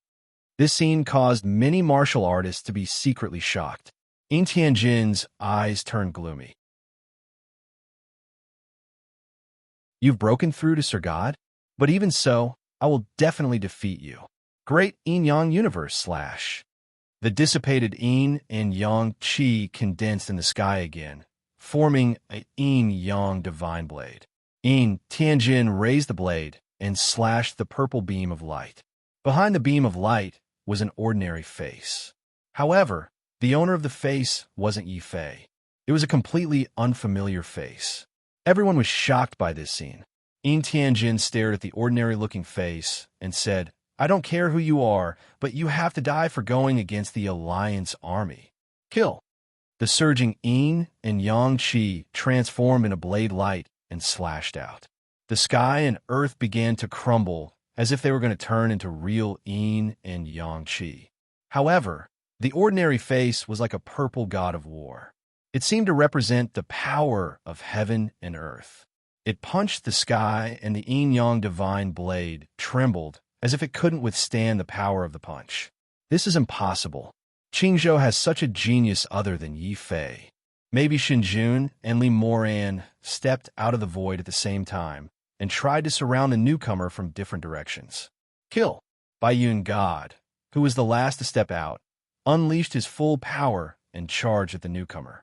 This scene caused many martial artists to be secretly shocked. Yin Tianjin's eyes turned gloomy. You've broken through to Sir God? But even so, I will definitely defeat you. Great Yin-Yang universe / The dissipated Yin and Yang Qi condensed in the sky again, forming a Yin-Yang divine blade. Yin Tianjin raised the blade and slashed the purple beam of light. Behind the beam of light was an ordinary face. However, the owner of the face wasn't Yi Fei. It was a completely unfamiliar face. Everyone was shocked by this scene. Yin Tianjin stared at the ordinary-looking face and said, I don't care who you are, but you have to die for going against the Alliance army. Kill! The surging Yin and Yang Qi transformed in a blade light and slashed out. The sky and earth began to crumble as if they were going to turn into real Yin and Yang Qi. However, the ordinary face was like a purple god of war. It seemed to represent the power of heaven and earth. It punched the sky, and the Yin-Yang divine blade trembled as if it couldn't withstand the power of the punch. This is impossible. Qingzhou has such a genius other than Yi Fei. Maybe Shinjun and Li Moran stepped out of the void at the same time and tried to surround the newcomer from different directions. Kill! Baiyun God, who was the last to step out, unleashed his full power and charged at the newcomer.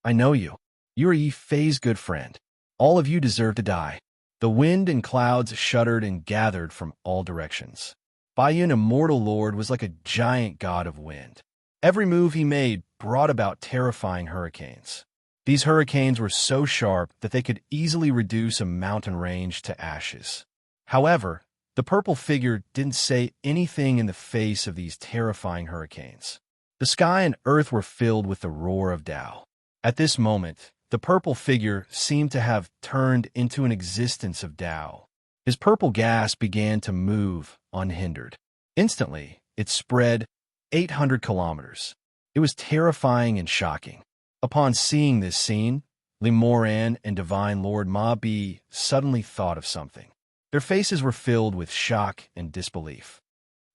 I know you. You are Yi Fei's good friend. All of you deserve to die. The wind and clouds shuddered and gathered from all directions. Baiyun, immortal lord, was like a giant god of wind. Every move he made brought about terrifying hurricanes. These hurricanes were so sharp that they could easily reduce a mountain range to ashes. However, the purple figure didn't say anything in the face of these terrifying hurricanes. The sky and earth were filled with the roar of Tao. At this moment, the purple figure seemed to have turned into an existence of Tao. His purple gas began to move unhindered. Instantly, it spread 800 kilometers. It was terrifying and shocking. Upon seeing this scene, Li Moran and Divine Lord Ma Bi suddenly thought of something. Their faces were filled with shock and disbelief.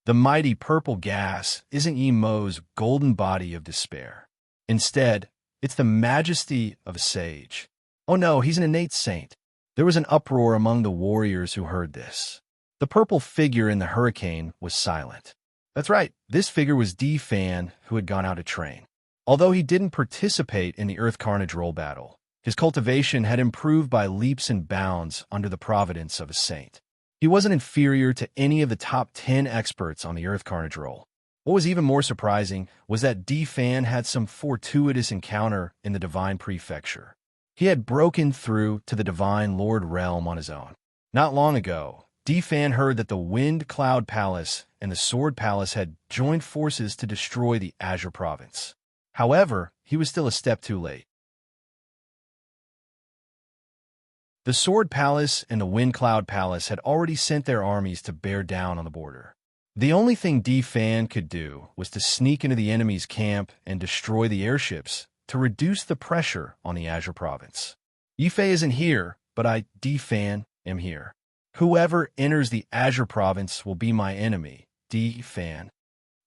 The mighty purple gas isn't Yi Mo's golden body of despair. Instead, It's the majesty of a sage. Oh no, he's an innate saint. There was an uproar among the warriors who heard this. The purple figure in the hurricane was silent. That's right, this figure was D-Fan, who had gone out to train. Although he didn't participate in the Earth Carnage role battle, his cultivation had improved by leaps and bounds under the providence of a saint. He wasn't inferior to any of the top 10 experts on the Earth Carnage role. What was even more surprising was that D-Fan had some fortuitous encounter in the Divine Prefecture. He had broken through to the Divine Lord realm on his own. Not long ago, D-Fan heard that the Wind Cloud Palace and the Sword Palace had joined forces to destroy the Azure Province. However, he was still a step too late. The Sword Palace and the Wind Cloud Palace had already sent their armies to bear down on the border. The only thing D-Fan could do was to sneak into the enemy's camp and destroy the airships to reduce the pressure on the Azure Province. Yifei isn't here, but I, D-Fan, am here. Whoever enters the Azure Province will be my enemy, D-Fan.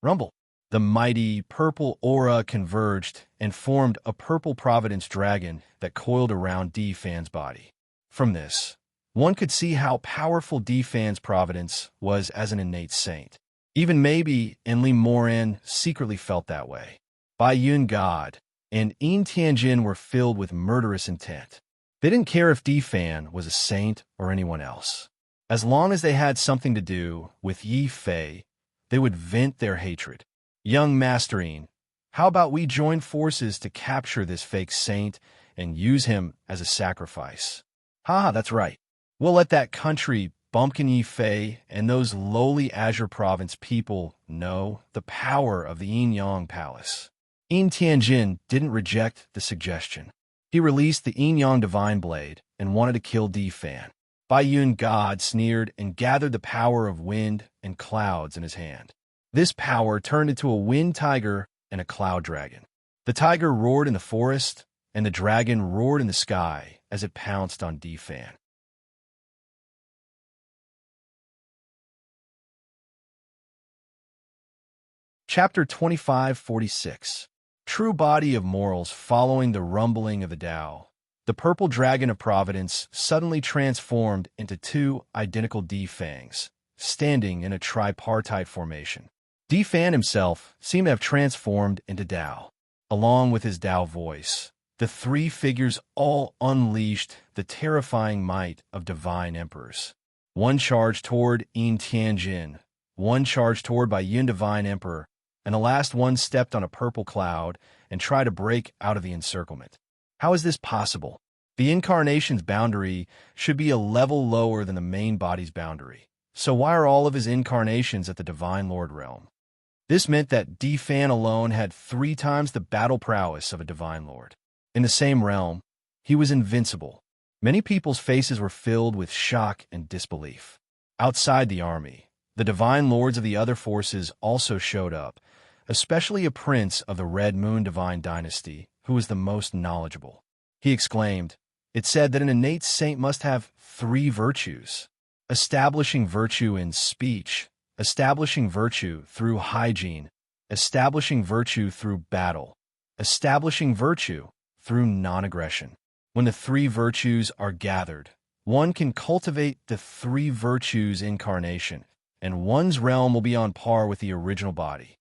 Rumble. The mighty purple aura converged and formed a purple providence dragon that coiled around D-Fan's body. From this, one could see how powerful D-Fan's providence was as an innate saint. Even maybe Enli Moran secretly felt that way. Bai Yun God and Yin Tianjin were filled with murderous intent. They didn't care if D-Fan was a saint or anyone else. As long as they had something to do with Yi Fei, they would vent their hatred. Young Masterine, how about we join forces to capture this fake saint and use him as a sacrifice? Haha, that's right. We'll let that country, Bumpkin Yi Fei, and those lowly Azure Province people know the power of the Yin-Yang Palace. Yin Tianjin didn't reject the suggestion. He released the Yin-Yang Divine Blade and wanted to kill D-Fan. Bai Yun God sneered and gathered the power of wind and clouds in his hand. This power turned into a wind tiger and a cloud dragon. The tiger roared in the forest, and the dragon roared in the sky as it pounced on D-Fan. Chapter 2546. True Body of Morals. Following the rumbling of the Tao, the purple dragon of Providence suddenly transformed into two identical D-Fangs, standing in a tripartite formation. D-Fan himself seemed to have transformed into Tao. Along with his Tao voice, the three figures all unleashed the terrifying might of divine emperors. One charged toward Yin Tianjin, one charged toward Bai Yun Divine Emperor, and the last one stepped on a purple cloud and tried to break out of the encirclement. How is this possible? The incarnation's boundary should be a level lower than the main body's boundary. So why are all of his incarnations at the Divine Lord realm? This meant that D-Fan alone had 3 times the battle prowess of a Divine Lord. In the same realm, he was invincible. Many people's faces were filled with shock and disbelief. Outside the army, the Divine Lords of the other forces also showed up, especially a prince of the Red Moon Divine Dynasty, who was the most knowledgeable. He exclaimed, "It said that an innate saint must have 3 virtues: establishing virtue in speech, establishing virtue through hygiene, establishing virtue through battle, establishing virtue through non-aggression. When the 3 virtues are gathered, one can cultivate the 3 virtues incarnation, and one's realm will be on par with the original body."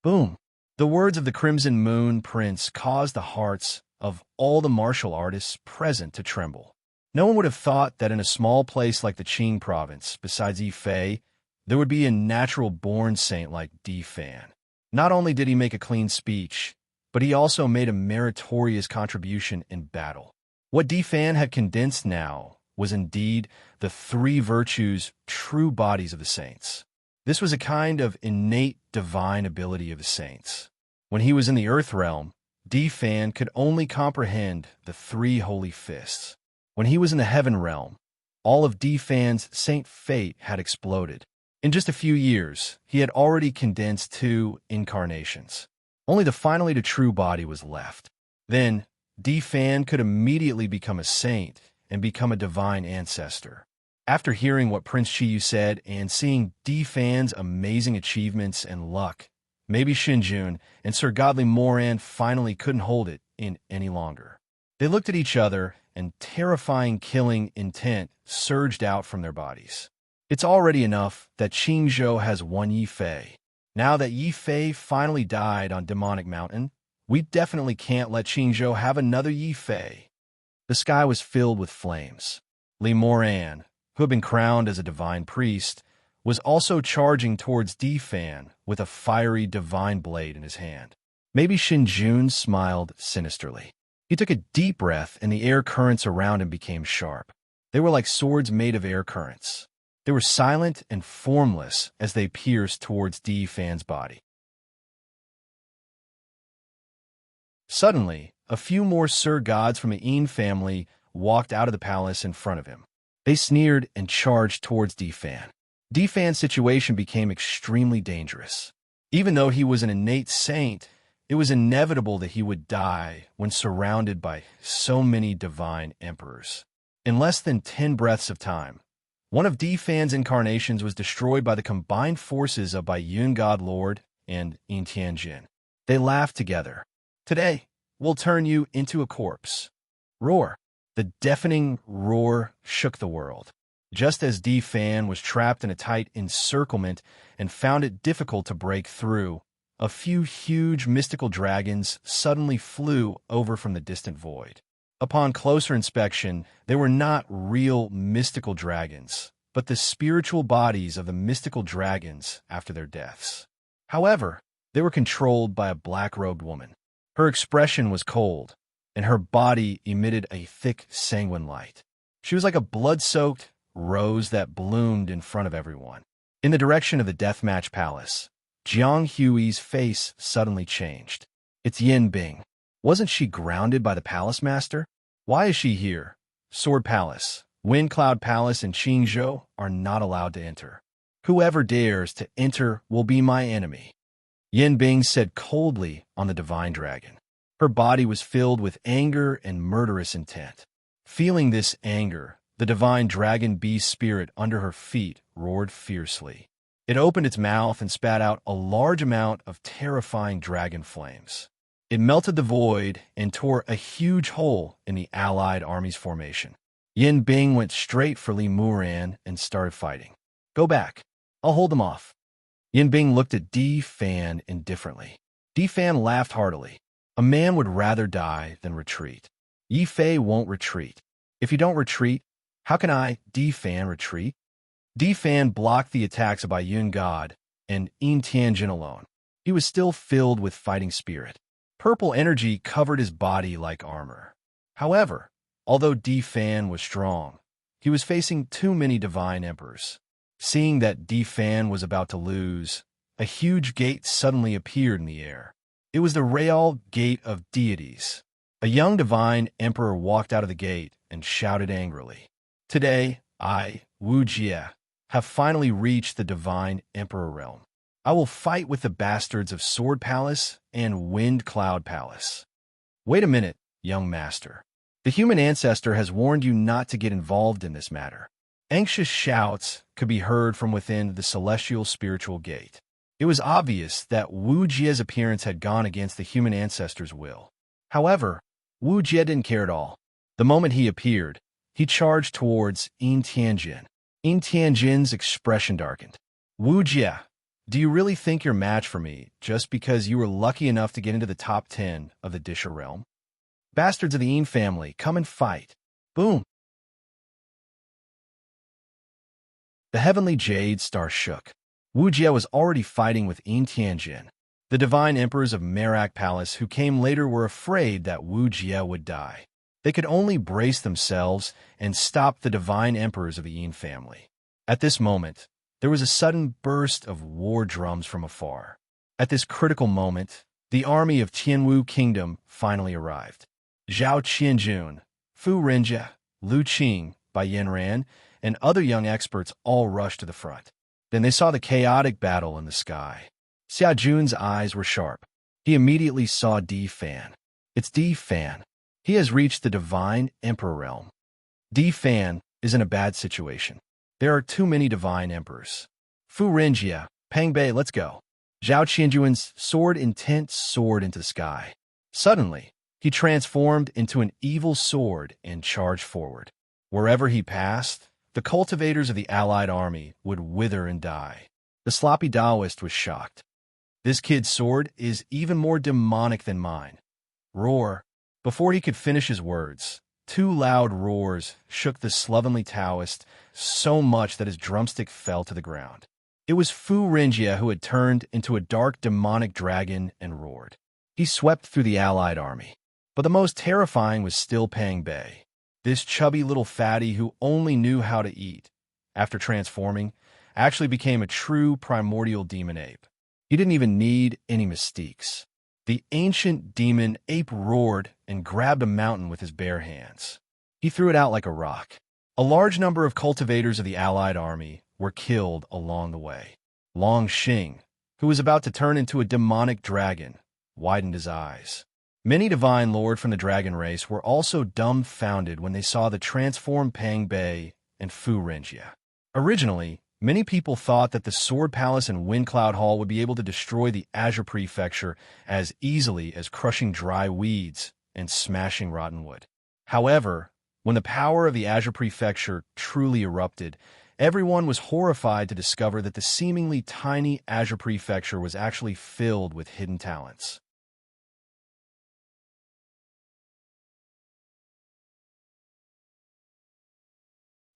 Boom! The words of the Crimson Moon Prince caused the hearts of all the martial artists present to tremble. No one would have thought that in a small place like the Qing province, besides Yi Fei, there would be a natural-born saint like D-Fan. Not only did he make a clean speech, but he also made a meritorious contribution in battle. What D-Fan had condensed now was indeed the 3 virtues, true bodies of the saints. This was a kind of innate divine ability of the saints. When he was in the Earth realm, D-Fan could only comprehend the 3 holy fists. When he was in the Heaven realm, all of D-Fan's saint fate had exploded. In just a few years, he had already condensed 2 incarnations. Only the finally the true body was left. Then, D-Fan could immediately become a saint and become a divine ancestor. After hearing what Prince Chiyu said and seeing D-Fan's amazing achievements and luck, maybe Shinjun and Sir Godly Moran finally couldn't hold it in any longer. They looked at each other, and terrifying killing intent surged out from their bodies. It's already enough that Qingzhou has one Yi Fei. Now that Yi Fei finally died on Demonic Mountain, we definitely can't let Qingzhou have another Yi Fei. The sky was filled with flames. Li Moran, who had been crowned as a divine priest, was also charging towards Di Fan with a fiery divine blade in his hand. Maybe Xinjun smiled sinisterly. He took a deep breath, and the air currents around him became sharp. They were like swords made of air currents. They were silent and formless as they pierced towards Di Fan's body. Suddenly, a few more Sir Gods from the Yin family walked out of the palace in front of him. They sneered and charged towards Di Fan. Di Fan's situation became extremely dangerous. Even though he was an innate saint, it was inevitable that he would die when surrounded by so many divine emperors. In less than 10 breaths of time, one of Di Fan's incarnations was destroyed by the combined forces of Baiyun God Lord and Yin Tianjin. They laughed together. "Today, we'll turn you into a corpse." Roar. The deafening roar shook the world. Just as Di Fan was trapped in a tight encirclement and found it difficult to break through, a few huge mystical dragons suddenly flew over from the distant void. Upon closer inspection, they were not real mystical dragons, but the spiritual bodies of the mystical dragons after their deaths. However, they were controlled by a black-robed woman. Her expression was cold, and her body emitted a thick sanguine light. She was like a blood-soaked rose that bloomed in front of everyone. In the direction of the Deathmatch Palace, Jiang Hui's face suddenly changed. "It's Yin Bing. Wasn't she grounded by the Palace Master? Why is she here? Sword Palace, Wind Cloud Palace, and Qingzhou are not allowed to enter. Whoever dares to enter will be my enemy." Yin Bing said coldly on the divine dragon. Her body was filled with anger and murderous intent. Feeling this anger, the divine dragon beast spirit under her feet roared fiercely. It opened its mouth and spat out a large amount of terrifying dragon flames. It melted the void and tore a huge hole in the allied army's formation. Yin Bing went straight for Li Muran and started fighting. "Go back. I'll hold them off." Yin Bing looked at Di Fan indifferently. Di Fan laughed heartily. "A man would rather die than retreat. Yi Fei won't retreat. If you don't retreat, how can I, Di Fan, retreat?" Di Fan blocked the attacks of Baiyun God and Yin Tianjin alone. He was still filled with fighting spirit. Purple energy covered his body like armor. However, although Di Fan was strong, he was facing too many divine emperors. Seeing that Di Fan was about to lose, a huge gate suddenly appeared in the air. It was the Real Gate of Deities. A young divine emperor walked out of the gate and shouted angrily, "Today, I, Wu Jie, have finally reached the divine emperor realm. I will fight with the bastards of Sword Palace and Wind Cloud Palace." "Wait a minute, young master. The human ancestor has warned you not to get involved in this matter." Anxious shouts could be heard from within the celestial spiritual gate. It was obvious that Wu Jie's appearance had gone against the human ancestor's will. However, Wu Jie didn't care at all. The moment he appeared, he charged towards Yin Tianjin. Yin Tianjin's expression darkened. "Wu Jie, do you really think you're match for me just because you were lucky enough to get into the top 10 of the Disha realm? Bastards of the Yin family, come and fight." Boom! The heavenly jade star shook. Wu Jie was already fighting with Yin Tianjin. The divine emperors of Merak Palace who came later were afraid that Wu Jie would die. They could only brace themselves and stop the divine emperors of the Yin family. At this moment, there was a sudden burst of war drums from afar. At this critical moment, the army of Tianwu Kingdom finally arrived. Zhao Qianjun, Fu Renjie, Lu Qing, Bai Yanran, and other young experts all rushed to the front. Then they saw the chaotic battle in the sky. Xia Jun's eyes were sharp. He immediately saw Di Fan. "It's Di Fan. He has reached the divine emperor realm." Di Fan is in a bad situation. There are too many divine emperors. Fu Renjie, Peng Bei, let's go. Zhao Qianjuan's sword intent soared into the sky. Suddenly, He transformed into an evil sword and charged forward. Wherever he passed, the cultivators of the allied army would wither and die. The sloppy Taoist was shocked. This kid's sword is even more demonic than mine. Roar. Before he could finish his words, two loud roars shook the slovenly Taoist so much that his drumstick fell to the ground. It was Fu Renjia who had turned into a dark demonic dragon and roared. He swept through the allied army. But the most terrifying was still Pang Bei, this chubby little fatty who only knew how to eat. After transforming, actually became a true primordial demon ape. He didn't even need any mystiques. The ancient demon ape roared and grabbed a mountain with his bare hands. He threw it out like a rock. A large number of cultivators of the allied army were killed along the way. Long Xing, who was about to turn into a demonic dragon, widened his eyes. Many divine lord from the dragon race were also dumbfounded when they saw the transformed Pang Bei and Fu Renjia. Originally, many people thought that the Sword Palace and Windcloud Hall would be able to destroy the Azure Prefecture as easily as crushing dry weeds and smashing rotten wood. However, when the power of the Azure Prefecture truly erupted, everyone was horrified to discover that the seemingly tiny Azure Prefecture was actually filled with hidden talents.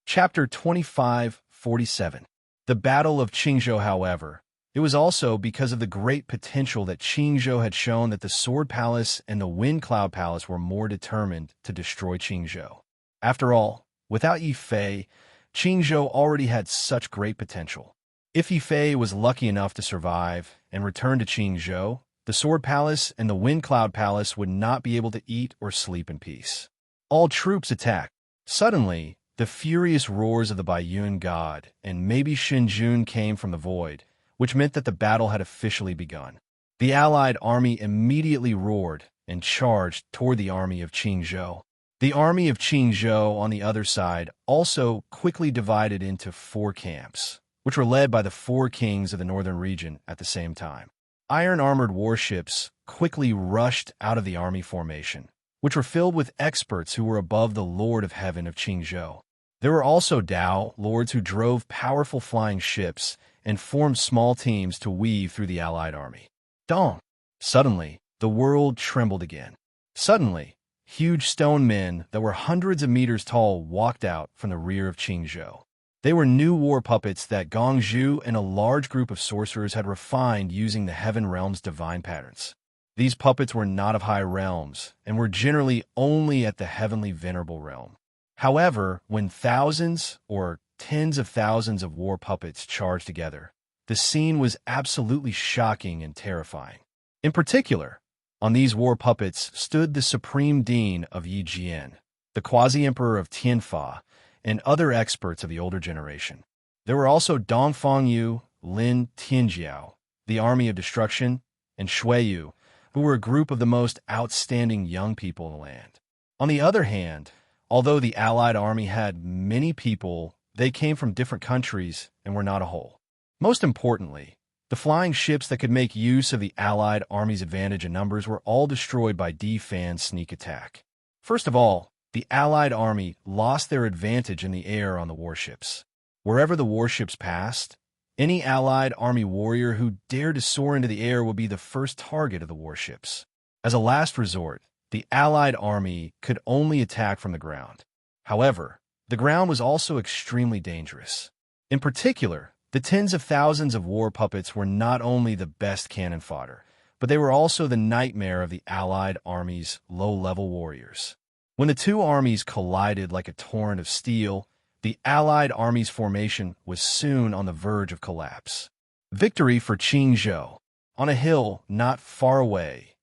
Chapter 25:47. The Battle of Qingzhou, however, it was also because of the great potential that Qingzhou had shown that the Sword Palace and the Wind Cloud Palace were more determined to destroy Qingzhou. After all, without Yi Fei, Qingzhou already had such great potential. If Yi Fei was lucky enough to survive and return to Qingzhou, the Sword Palace and the Wind Cloud Palace would not be able to eat or sleep in peace. All troops attacked. Suddenly, the furious roars of the Baiyun god and maybe Shinjun came from the void, which meant that the battle had officially begun. The allied army immediately roared and charged toward the army of Qingzhou. The army of Qingzhou, on the other side, also quickly divided into 4 camps, which were led by the 4 kings of the northern region at the same time. Iron-armored warships quickly rushed out of the army formation, which were filled with experts who were above the Lord of Heaven of Qingzhou. There were also Dao lords who drove powerful flying ships and formed small teams to weave through the allied army. Dong! Suddenly, the world trembled again. Suddenly, huge stone men that were hundreds of meters tall walked out from the rear of Qingzhou. They were new war puppets that Gong Zhu and a large group of sorcerers had refined using the Heaven Realm's divine patterns. These puppets were not of high realms and were generally only at the heavenly venerable realm. However, when thousands or tens of thousands of war puppets charged together, the scene was absolutely shocking and terrifying. In particular, on these war puppets stood the supreme dean of Yi Jian, the quasi-emperor of Tianfa, and other experts of the older generation. There were also Dongfang Yu, Lin Tianjiao, the army of destruction, and Shui Yu, who were a group of the most outstanding young people in the land. On the other hand, although the allied army had many people, they came from different countries and were not a whole. Most importantly, the flying ships that could make use of the allied army's advantage in numbers were all destroyed by Di Fan's sneak attack. First of all, the allied army lost their advantage in the air on the warships. Wherever the warships passed, any allied army warrior who dared to soar into the air would be the first target of the warships. As a last resort, the allied army could only attack from the ground. However, the ground was also extremely dangerous. In particular, the tens of thousands of war puppets were not only the best cannon fodder, but they were also the nightmare of the allied army's low-level warriors. When the two armies collided like a torrent of steel, the allied army's formation was soon on the verge of collapse. Victory for Qingzhou. On a hill not far away,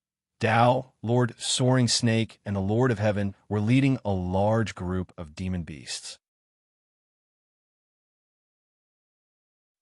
Dao, Lord Soaring Snake, and the Lord of Heaven were leading a large group of demon beasts.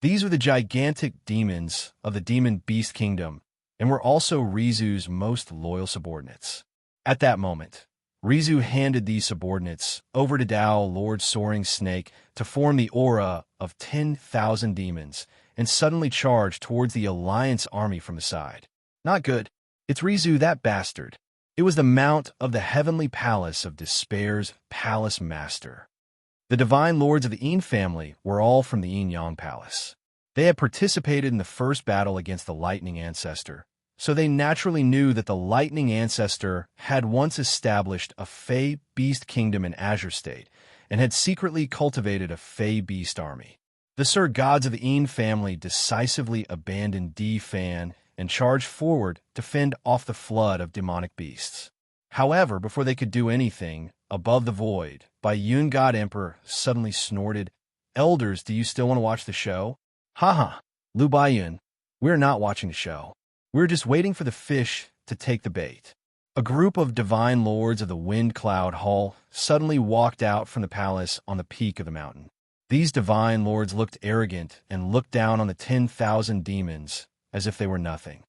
These were the gigantic demons of the demon beast kingdom and were also Rizu's most loyal subordinates. At that moment, Rizu handed these subordinates over to Dao, Lord Soaring Snake, to form the aura of 10,000 demons and suddenly charged towards the Alliance army from the side. Not good. It's Rizu, that bastard. It was the mount of the heavenly palace of Despair's palace master. The divine lords of the Yin family were all from the Yin-Yang Palace. They had participated in the first battle against the lightning ancestor, so they naturally knew that the lightning ancestor had once established a Fey beast kingdom in Azure State and had secretly cultivated a Fey beast army. The Sir Gods of the Yin family decisively abandoned Fan and charged forward to fend off the flood of demonic beasts. However, before they could do anything, Above the Void by Yun God Emperor suddenly snorted, "Elders, do you still want to watch the show?" Haha, Lu Baiyun, we're not watching the show. We're just waiting for the fish to take the bait. A group of divine lords of the Wind Cloud Hall suddenly walked out from the palace on the peak of the mountain. These divine lords looked arrogant and looked down on the 10,000 demons as if they were nothing.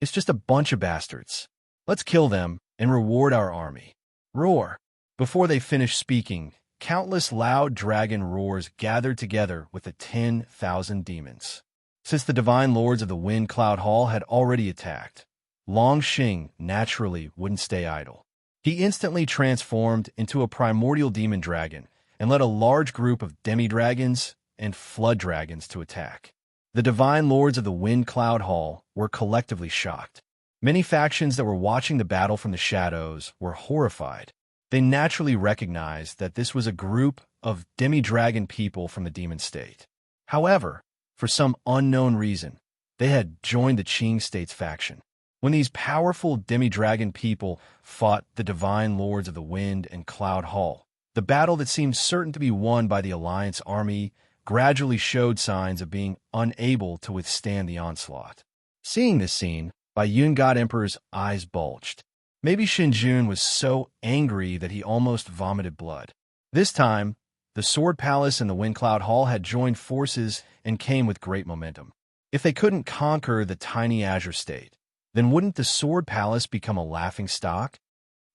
"It's just a bunch of bastards. Let's kill them and reward our army." Roar! Before they finished speaking, countless loud dragon roars gathered together with the 10,000 demons. Since the divine lords of the Wind Cloud Hall had already attacked, Long Xing naturally wouldn't stay idle. He instantly transformed into a primordial demon dragon and led a large group of demi-dragons and flood dragons to attack. The divine lords of the Wind Cloud Hall were collectively shocked. Many factions that were watching the battle from the shadows were horrified. They naturally recognized that this was a group of demi-dragon people from the demon state. However, for some unknown reason, they had joined the Qing State's faction. When these powerful demi-dragon people fought the divine lords of the Wind and Cloud Hall, the battle that seemed certain to be won by the Alliance army gradually showed signs of being unable to withstand the onslaught. Seeing this scene, Bai Yun God Emperor's eyes bulged. Maybe Xinjun was so angry that he almost vomited blood. This time, the Sword Palace and the Wind Cloud Hall had joined forces and came with great momentum. If they couldn't conquer the tiny Azure State, then wouldn't the Sword Palace become a laughingstock?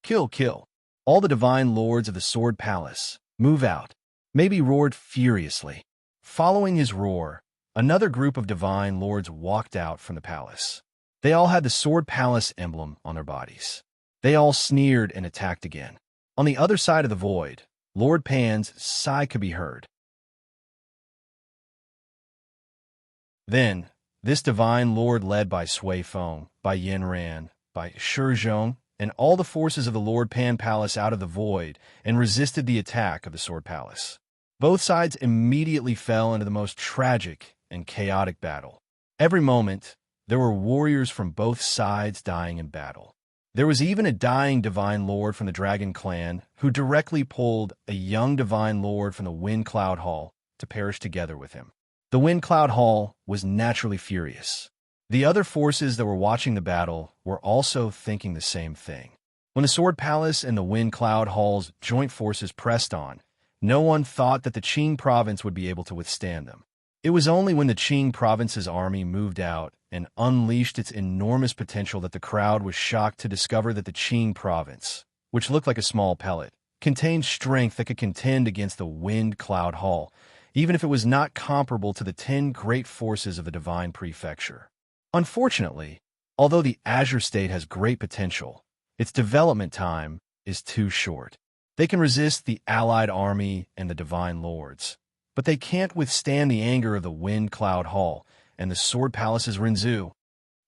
"Kill, kill! All the divine lords of the Sword Palace, move out!" Maybe roared furiously. Following his roar, another group of divine lords walked out from the palace. They all had the Sword Palace emblem on their bodies. They all sneered and attacked again. On the other side of the void, Lord Pan's sigh could be heard. Then, this divine lord led by Sui Feng, by Yin Ran, by Shi Zhong, and all the forces of the Lord Pan Palace out of the void and resisted the attack of the Sword Palace. Both sides immediately fell into the most tragic and chaotic battle. Every moment, there were warriors from both sides dying in battle. There was even a dying divine lord from the Dragon Clan who directly pulled a young divine lord from the Wind Cloud Hall to perish together with him. The Wind Cloud Hall was naturally furious. The other forces that were watching the battle were also thinking the same thing. When the Sword Palace and the Wind Cloud Hall's joint forces pressed on, no one thought that the Qing province would be able to withstand them. It was only when the Qing province's army moved out and unleashed its enormous potential that the crowd was shocked to discover that the Qing province, which looked like a small pellet, contained strength that could contend against the Wind Cloud Hall, even if it was not comparable to the 10 great forces of the Divine Prefecture. Unfortunately, although the Azure State has great potential, its development time is too short. They can resist the allied army and the Divine Lords, but they can't withstand the anger of the Wind Cloud Hall and the Sword Palace's Rinzhu.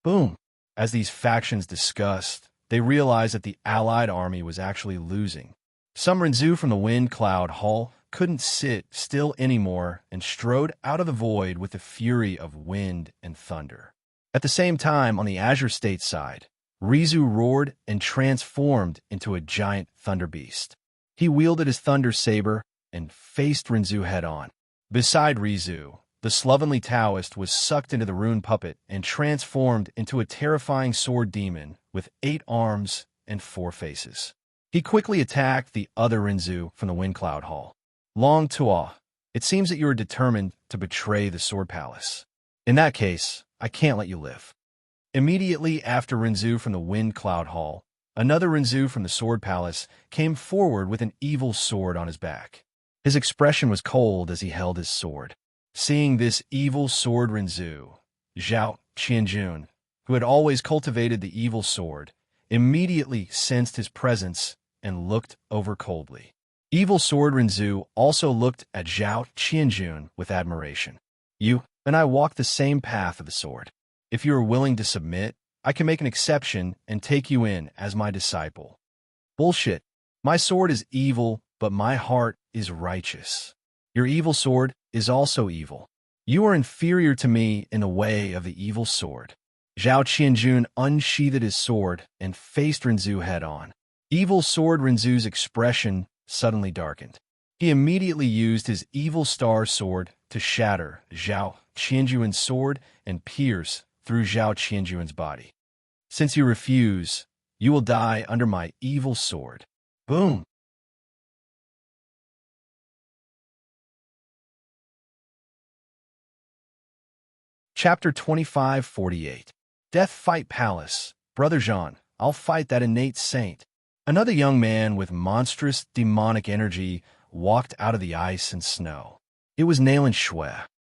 Boom! As these factions discussed, they realized that the allied army was actually losing. Some Rinzhu from the Wind Cloud Hall couldn't sit still anymore and strode out of the void with the fury of wind and thunder. At the same time, on the Azure State side, Rinzhu roared and transformed into a giant thunder beast. He wielded his thunder saber and faced Rinzhu head-on. Beside Rinzhu, the slovenly Taoist was sucked into the rune puppet and transformed into a terrifying sword demon with 8 arms and 4 faces. He quickly attacked the other Rinzhu from the Wind Cloud Hall. Long Tuo, it seems that you are determined to betray the Sword Palace. In that case, I can't let you live. Immediately after Rinzhu from the Wind Cloud Hall, another Rinzhu from the Sword Palace came forward with an evil sword on his back. His expression was cold as he held his sword. Seeing this evil sword Rinzhu, Zhao Qianjun, who had always cultivated the evil sword, immediately sensed his presence and looked over coldly. Evil Sword Renzu also looked at Zhao Qianjun with admiration. You and I walk the same path of the sword. If you are willing to submit, I can make an exception and take you in as my disciple. Bullshit. My sword is evil, but my heart is righteous. Your evil sword is also evil. You are inferior to me in the way of the evil sword. Zhao Qianjun unsheathed his sword and faced Renzu head-on. Evil Sword Renzu's expression suddenly darkened. He immediately used his evil star sword to shatter Zhao Qianjun's sword and pierce through Zhao Qianjun's body. Since you refuse, you will die under my evil sword. Boom! Chapter 2548. Death Fight Palace. Brother Jean, I'll fight that innate saint. Another young man with monstrous demonic energy walked out of the ice and snow. It was Nailan Shui.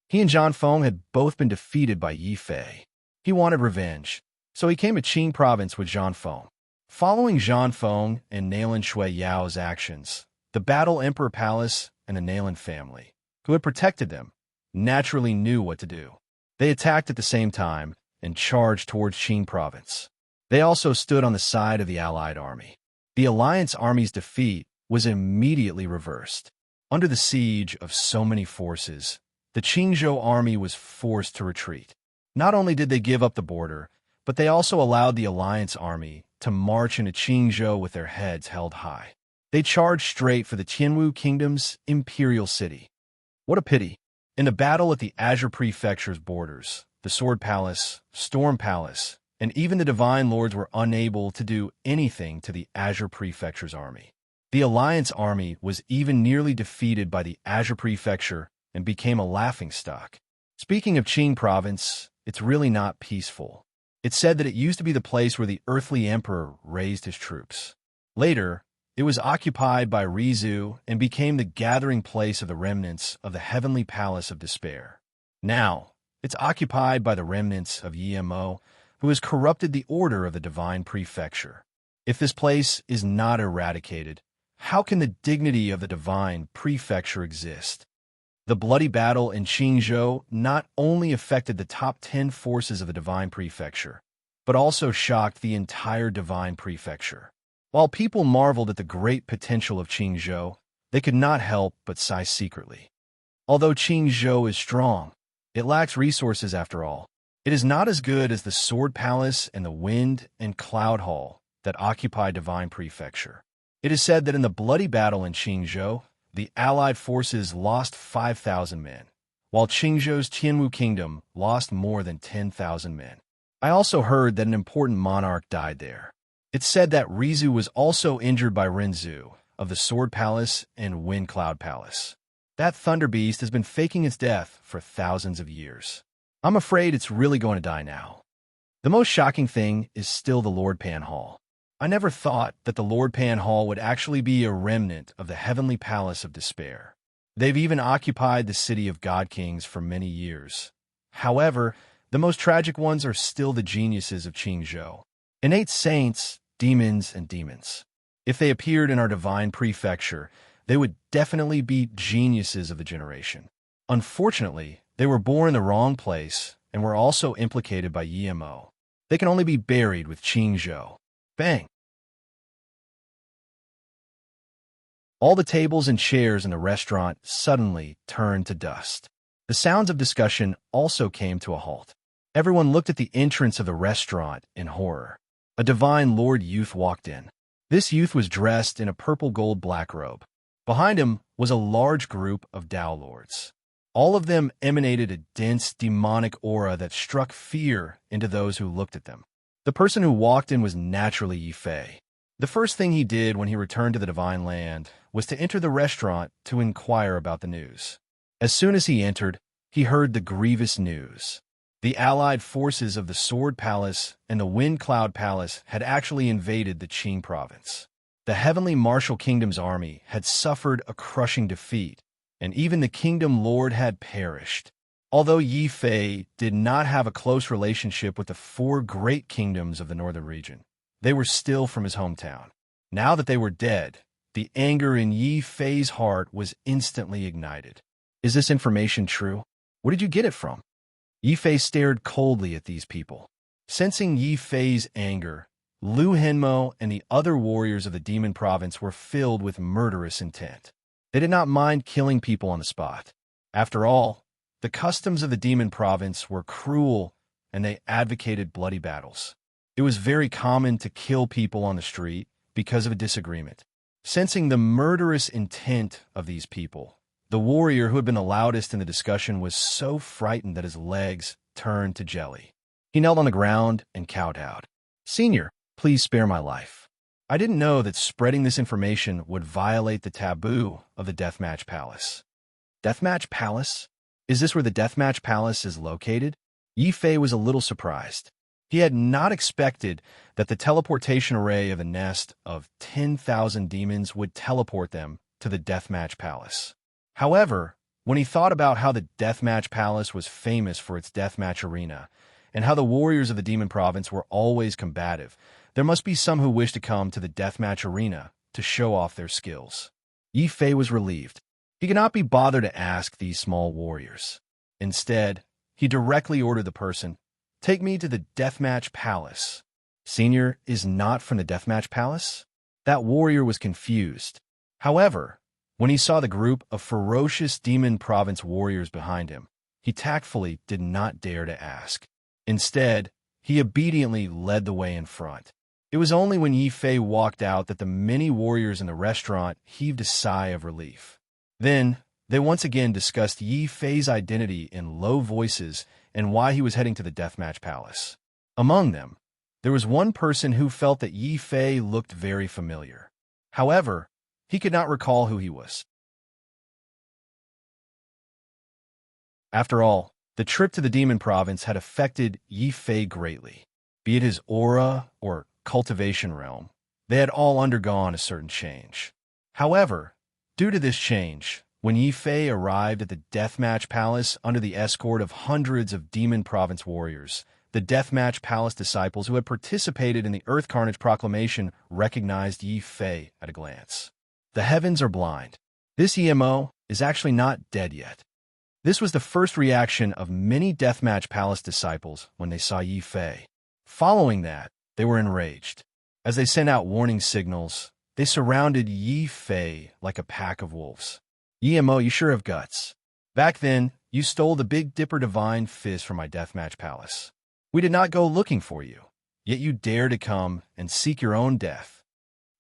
He and Zhang Feng had both been defeated by Yi Fei. He wanted revenge, so he came to Qing province with Zhang Feng. Following Zhang Feng and Nailan Shui Yao's actions, the Battle Emperor Palace and the Nailan family, who had protected them, naturally knew what to do. They attacked at the same time and charged towards Qing province. They also stood on the side of the Allied army. The Alliance army's defeat was immediately reversed. Under the siege of so many forces, the Qingzhou army was forced to retreat. Not only did they give up the border, but they also allowed the Alliance army to march into Qingzhou with their heads held high. They charged straight for the Tianwu Kingdom's imperial city. What a pity. In the battle at the Azure Prefecture's borders, the Sword Palace, Storm Palace, and even the Divine Lords were unable to do anything to the Azure Prefecture's army. The Alliance army was even nearly defeated by the Azure Prefecture and became a laughingstock. Speaking of Qing province, it's really not peaceful. It's said that it used to be the place where the earthly emperor raised his troops. Later, it was occupied by Rizu and became the gathering place of the remnants of the heavenly palace of despair. Now, it's occupied by the remnants of Yimo, who has corrupted the order of the divine prefecture. If this place is not eradicated, how can the dignity of the divine prefecture exist? The bloody battle in Qingzhou not only affected the top 10 forces of the divine prefecture, but also shocked the entire divine prefecture. While people marveled at the great potential of Qingzhou, they could not help but sigh secretly. Although Qingzhou is strong, it lacks resources after all. It is not as good as the Sword Palace and the Wind and Cloud Hall that occupy Divine Prefecture. It is said that in the bloody battle in Qingzhou, the Allied forces lost 5,000 men, while Qingzhou's Tianwu Kingdom lost more than 10,000 men. I also heard that an important monarch died there. It's said that Rizu was also injured by Renzu of the Sword Palace and Wind Cloud Palace. That Thunder Beast has been faking its death for thousands of years. I'm afraid it's really going to die now. The most shocking thing is still the Lord Pan Hall. I never thought that the Lord Pan Hall would actually be a remnant of the Heavenly Palace of Despair. They've even occupied the city of God Kings for many years. However, the most tragic ones are still the geniuses of Qingzhou. Innate saints, demons, and demons. If they appeared in our divine prefecture, they would definitely be geniuses of the generation. Unfortunately, they were born in the wrong place and were also implicated by Yimo. They can only be buried with Qingzhou. Bang! All the tables and chairs in the restaurant suddenly turned to dust. The sounds of discussion also came to a halt. Everyone looked at the entrance of the restaurant in horror. A divine lord youth walked in. This youth was dressed in a purple gold black robe. Behind him was a large group of Dao lords. All of them emanated a dense demonic aura that struck fear into those who looked at them. The person who walked in was naturally Yi Fei. The first thing he did when he returned to the Divine Land was to enter the restaurant to inquire about the news. As soon as he entered, he heard the grievous news. The allied forces of the Sword Palace and the Wind Cloud Palace had actually invaded the Qing province. The Heavenly Martial Kingdom's army had suffered a crushing defeat, and even the Kingdom Lord had perished. Although Yi Fei did not have a close relationship with the four great kingdoms of the northern region, They were still from his hometown. Now that they were dead, the anger in Yi Fei's heart was instantly ignited. Is this information true? Where did you get it from? Yi Fei stared coldly at these people. Sensing Yi Fei's anger, Lu Henmo and the other warriors of the demon province were filled with murderous intent. They did not mind killing people on the spot. After all, the customs of the demon province were cruel, and they advocated bloody battles. It was very common to kill people on the street because of a disagreement. Sensing the murderous intent of these people, the warrior who had been the loudest in the discussion was so frightened that his legs turned to jelly. He knelt on the ground and kowtowed. "Senior, please spare my life. I didn't know that spreading this information would violate the taboo of the Deathmatch Palace." Deathmatch Palace? Is this where the Deathmatch Palace is located? Yi Fei was a little surprised. He had not expected that the teleportation array of a nest of 10,000 demons would teleport them to the Deathmatch Palace. However, when he thought about how the Deathmatch Palace was famous for its deathmatch arena, and how the warriors of the Demon Province were always combative, there must be some who wish to come to the deathmatch arena to show off their skills. Yi Fei was relieved. He could not be bothered to ask these small warriors. Instead, he directly ordered the person, "Take me to the Deathmatch Palace." Senior is not from the Deathmatch Palace? That warrior was confused. However, when he saw the group of ferocious Demon Province warriors behind him, he tactfully did not dare to ask. Instead, he obediently led the way in front. It was only when Yi Fei walked out that the many warriors in the restaurant heaved a sigh of relief. Then, they once again discussed Yi Fei's identity in low voices and why he was heading to the Deathmatch Palace. Among them, there was one person who felt that Yi Fei looked very familiar. However, he could not recall who he was. After all, the trip to the Demon Province had affected Yi Fei greatly. Be it his aura or cultivation realm, they had all undergone a certain change. However, due to this change, when Yi Fei arrived at the Deathmatch Palace under the escort of hundreds of Demon Province warriors, the Deathmatch Palace disciples who had participated in the Earth Carnage proclamation recognized Yi Fei at a glance. The heavens are blind. This EMO is actually not dead yet. This was the first reaction of many Deathmatch Palace disciples when they saw Yi Fei. Following that, they were enraged. As they sent out warning signals, they surrounded Yi Fei like a pack of wolves. "EMO, you sure have guts. Back then, you stole the Big Dipper Divine Fist from my Deathmatch Palace. We did not go looking for you, yet you dare to come and seek your own death."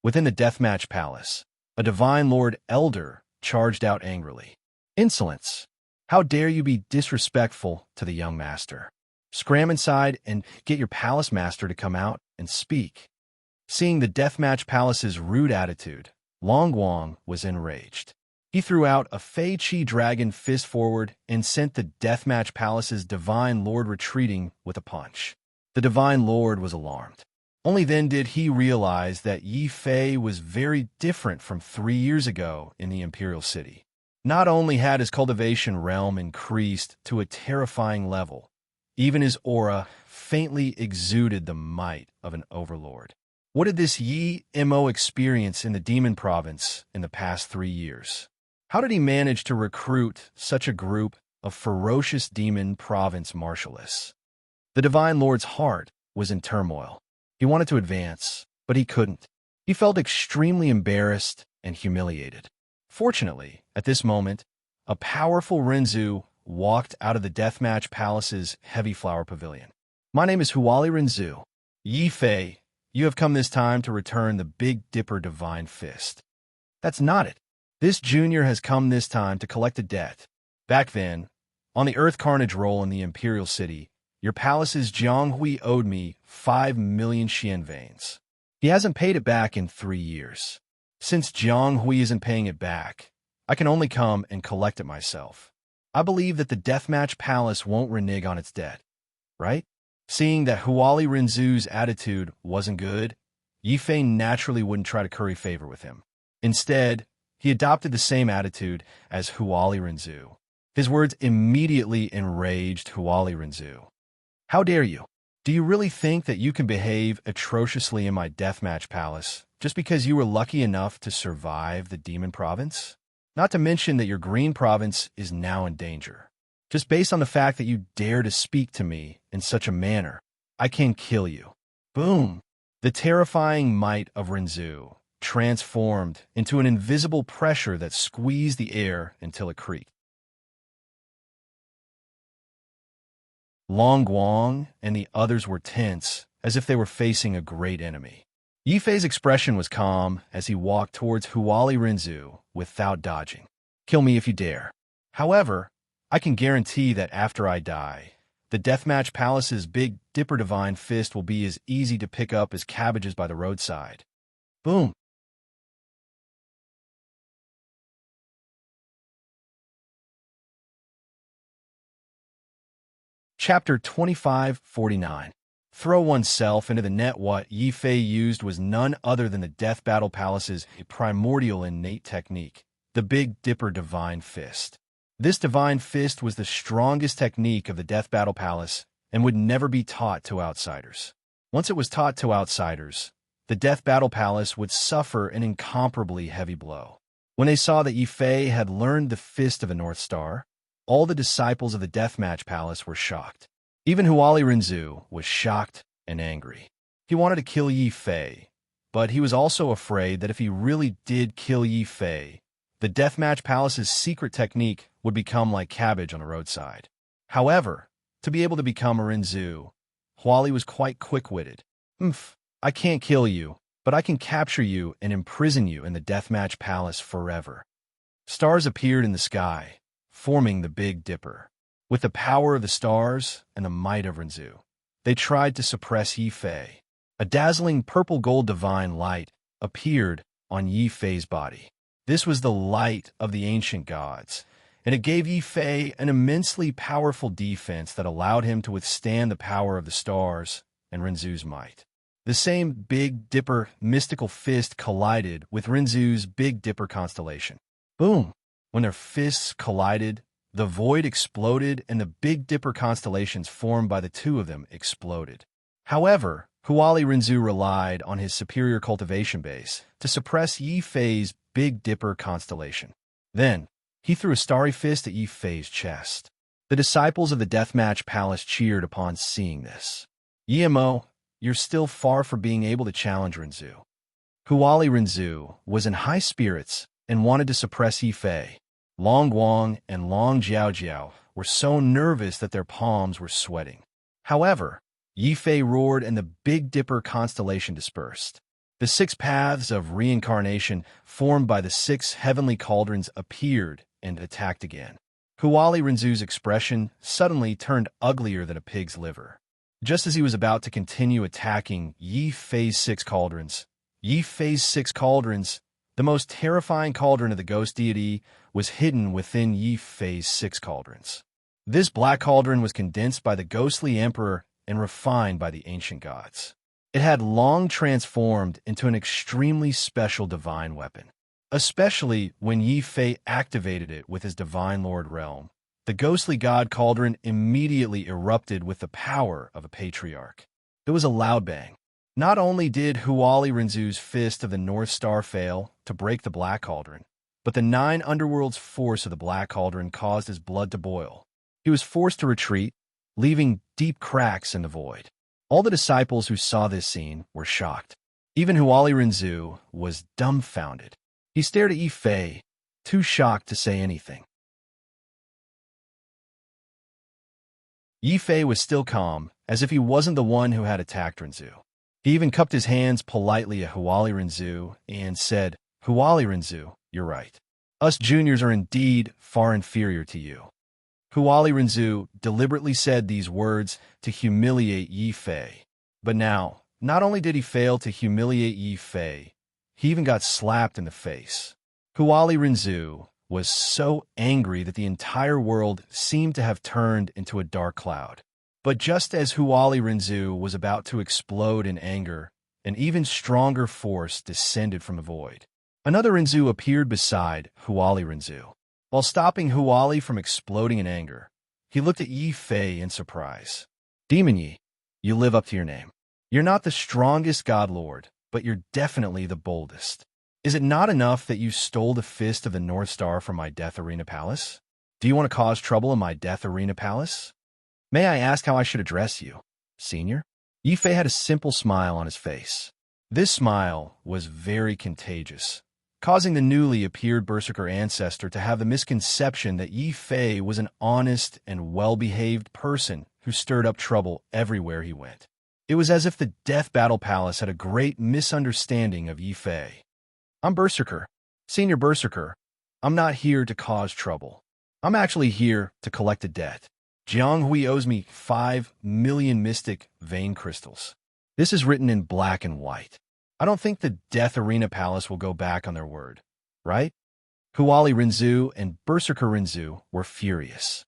Within the Deathmatch Palace, a Divine Lord Elder charged out angrily. "Insolence! How dare you be disrespectful to the young master? Scram inside and get your palace master to come out and speak." Seeing the Deathmatch Palace's rude attitude, Long Guang was enraged. He threw out a Fei Chi Dragon fist forward and sent the Deathmatch Palace's Divine Lord retreating with a punch. The Divine Lord was alarmed. Only then did he realize that Yi Fei was very different from 3 years ago in the Imperial City. Not only had his cultivation realm increased to a terrifying level, even his aura faintly exuded the might of an overlord. What did this Yi Mo experience in the Demon Province in the past 3 years? How did he manage to recruit such a group of ferocious Demon Province martialists? The Divine Lord's heart was in turmoil. He wanted to advance, but he couldn't. He felt extremely embarrassed and humiliated. Fortunately, at this moment, a powerful Renzu walked out of the Deathmatch Palace's Heavy Flower Pavilion. "My name is Huali Renzu. Yi Fei, you have come this time to return the Big Dipper Divine Fist." "That's not it. This junior has come this time to collect a debt. Back then, on the Earth Carnage roll in the Imperial City, your palace's Jianghui owed me 5 million Xian veins. He hasn't paid it back in 3 years. Since Jianghui isn't paying it back, I can only come and collect it myself. I believe that the Deathmatch Palace won't renege on its debt, right?" Seeing that Huali Renzu's attitude wasn't good, Yi Fei naturally wouldn't try to curry favor with him. Instead, he adopted the same attitude as Huali Renzu. His words immediately enraged Huali Renzu. "How dare you? Do you really think that you can behave atrociously in my deathmatch palace just because you were lucky enough to survive the demon province? Not to mention that your green province is now in danger. Just based on the fact that you dare to speak to me in such a manner, I can kill you. Boom! The terrifying might of Renzu transformed into an invisible pressure that squeezed the air until it creaked. Long Guang and the others were tense, as if they were facing a great enemy. Yifei's expression was calm as he walked towards Huali Renzu without dodging. Kill me if you dare. However, I can guarantee that after I die, the Deathmatch Palace's Big Dipper Divine Fist will be as easy to pick up as cabbages by the roadside. Boom! Chapter 2549. Throw oneself into the net. What Yifei used was none other than the Death Battle Palace's primordial innate technique, the Big Dipper Divine Fist. This Divine Fist was the strongest technique of the Death Battle Palace and would never be taught to outsiders. Once it was taught to outsiders, the Death Battle Palace would suffer an incomparably heavy blow. When they saw that Yifei had learned the Fist of the North Star, all the disciples of the Deathmatch Palace were shocked. Even Huali Renzu was shocked and angry. He wanted to kill Yifei, but he was also afraid that if he really did kill Yifei, the Deathmatch Palace's secret technique would become like cabbage on the roadside. However, to be able to become a Renzu, Huali was quite quick-witted. I can't kill you, but I can capture you and imprison you in the Deathmatch Palace forever. Stars appeared in the sky, forming the Big Dipper. With the power of the stars and the might of Renzu, they tried to suppress Yifei. A dazzling purple-gold divine light appeared on Yifei's body. This was the light of the ancient gods, and it gave Yifei an immensely powerful defense that allowed him to withstand the power of the stars and Renzu's might. The same Big Dipper mystical fist collided with Renzu's Big Dipper constellation. Boom! When their fists collided, the void exploded and the Big Dipper constellations formed by the two of them exploded. However, Huali Renzu relied on his superior cultivation base to suppress Yifei's Big Dipper constellation. Then, he threw a starry fist at Yifei's chest. The disciples of the Deathmatch Palace cheered upon seeing this. Yimo, you're still far from being able to challenge Renzu. Huali Renzu was in high spirits and wanted to suppress Yifei. Long Guang and Long Jiaojiao were so nervous that their palms were sweating. However, Yifei roared and the Big Dipper constellation dispersed. The 6 paths of reincarnation formed by the 6 heavenly cauldrons appeared and attacked again. Huali Renzu's expression suddenly turned uglier than a pig's liver. Just as he was about to continue attacking Yifei's 6 cauldrons, the most terrifying cauldron of the ghost deity, was hidden within Yifei's 6 cauldrons. This black cauldron was condensed by the ghostly emperor and refined by the ancient gods. It had long transformed into an extremely special divine weapon. Especially when Yifei activated it with his divine lord realm, the ghostly god cauldron immediately erupted with the power of a patriarch. It was a loud bang. Not only did Huali Renzu's Fist of the North Star fail to break the Black Cauldron, but the 9 underworld's force of the Black Cauldron caused his blood to boil. He was forced to retreat, leaving deep cracks in the void. All the disciples who saw this scene were shocked. Even Huali Renzu was dumbfounded. He stared at Yifei, too shocked to say anything. Yifei was still calm, as if he wasn't the one who had attacked Renzu. He even cupped his hands politely at Huali Renzu and said, Huali Renzu, you're right. Us juniors are indeed far inferior to you. Huali Renzu deliberately said these words to humiliate Yifei. But now, not only did he fail to humiliate Yifei, he even got slapped in the face. Huali Renzu was so angry that the entire world seemed to have turned into a dark cloud. But just as Huali Renzu was about to explode in anger, an even stronger force descended from the void. Another Renzu appeared beside Huali Renzu. While stopping Huali from exploding in anger, he looked at Yifei in surprise. Demon Yi, You live up to your name. You're not the strongest god lord, but you're definitely the boldest. Is it not enough that you stole the fist of the North Star from my Death Arena Palace? Do you want to cause trouble in my Death Arena Palace? May I ask how I should address you, Senior? Yifei had a simple smile on his face. This smile was very contagious, causing the newly appeared Berserker ancestor to have the misconception that Yifei was an honest and well-behaved person who stirred up trouble everywhere he went. It was as if the Death Battle Palace had a great misunderstanding of Yifei. I'm Berserker, Senior Berserker. I'm not here to cause trouble. I'm actually here to collect a debt. Jianghui owes me 5 million mystic vein crystals. This is written in black and white. I don't think the Death Arena Palace will go back on their word, right? Huali Rinzu and Berserker Rinzu were furious.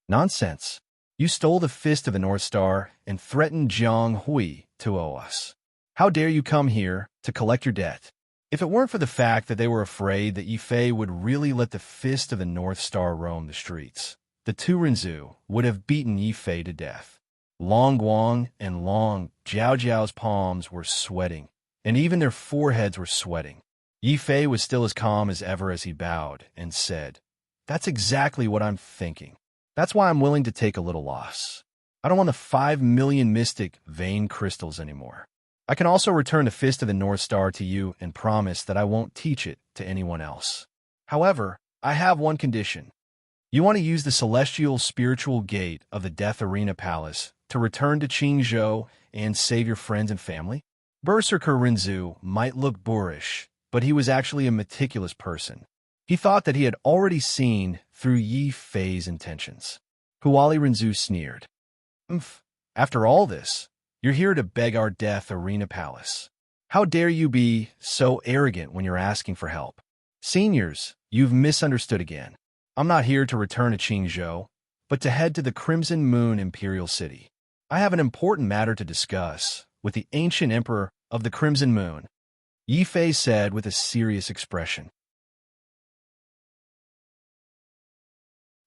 Nonsense. You stole the fist of the North Star and threatened Jianghui to owe us. How dare you come here to collect your debt? If it weren't for the fact that they were afraid that Yifei would really let the fist of the North Star roam the streets, the two Rinzu would have beaten Yifei to death. Long Guang and Long Jiao's palms were sweating, and even their foreheads were sweating. Yifei was still as calm as ever as he bowed and said, "That's exactly what I'm thinking. That's why I'm willing to take a little loss. I don't want the 5 million mystic vein crystals anymore. I can also return the fist of the North Star to you and promise that I won't teach it to anyone else. However, I have one condition. You want to use the celestial spiritual gate of the Death Arena Palace to return to Qingzhou and save your friends and family?" Berserker Rinzu might look boorish, but he was actually a meticulous person. He thought that he had already seen through Yifei's intentions. Huali Rinzu sneered. After all this, you're here to beg our Death Arena Palace. How dare you be so arrogant when you're asking for help? Seniors, you've misunderstood again. I'm not here to return to Qingzhou, but to head to the Crimson Moon Imperial City. I have an important matter to discuss with the ancient Emperor of the Crimson Moon, Yifei said with a serious expression.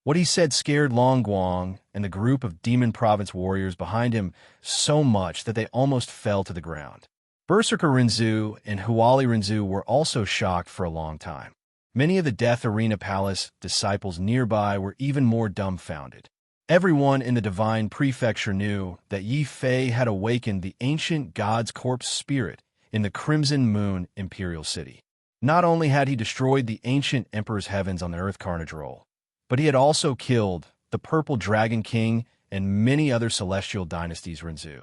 What he said scared Long Guang and the group of Demon Province warriors behind him so much that they almost fell to the ground. Berserker Rinzu and Huali Rinzu were also shocked for a long time. Many of the Death Arena Palace disciples nearby were even more dumbfounded. Everyone in the Divine Prefecture knew that Yifei had awakened the ancient god's corpse spirit in the Crimson Moon Imperial City. Not only had he destroyed the ancient Emperor's heavens on the Earth Carnage Roll, but he had also killed the Purple Dragon King and many other celestial dynasties Rinzu.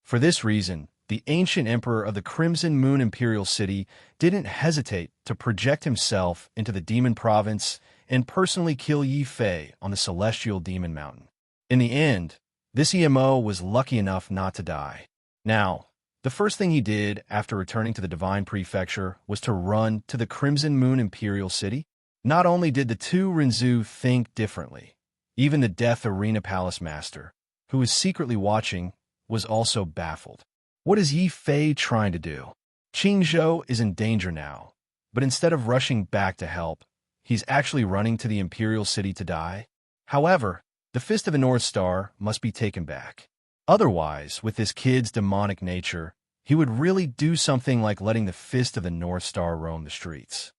For this reason, the ancient Emperor of the Crimson Moon Imperial City didn't hesitate to project himself into the Demon Province and personally kill Yifei on the Celestial Demon Mountain. In the end, this EMO was lucky enough not to die. Now, the first thing he did after returning to the Divine Prefecture was to run to the Crimson Moon Imperial City. Not only did the two Rinzu think differently, even the Death Arena Palace Master, who was secretly watching, was also baffled. What is Yifei trying to do? Qingzhou is in danger now, but instead of rushing back to help, he's actually running to the Imperial City to die. However, the Fist of the North Star must be taken back. Otherwise, with this kid's demonic nature, he would really do something like letting the Fist of the North Star roam the streets.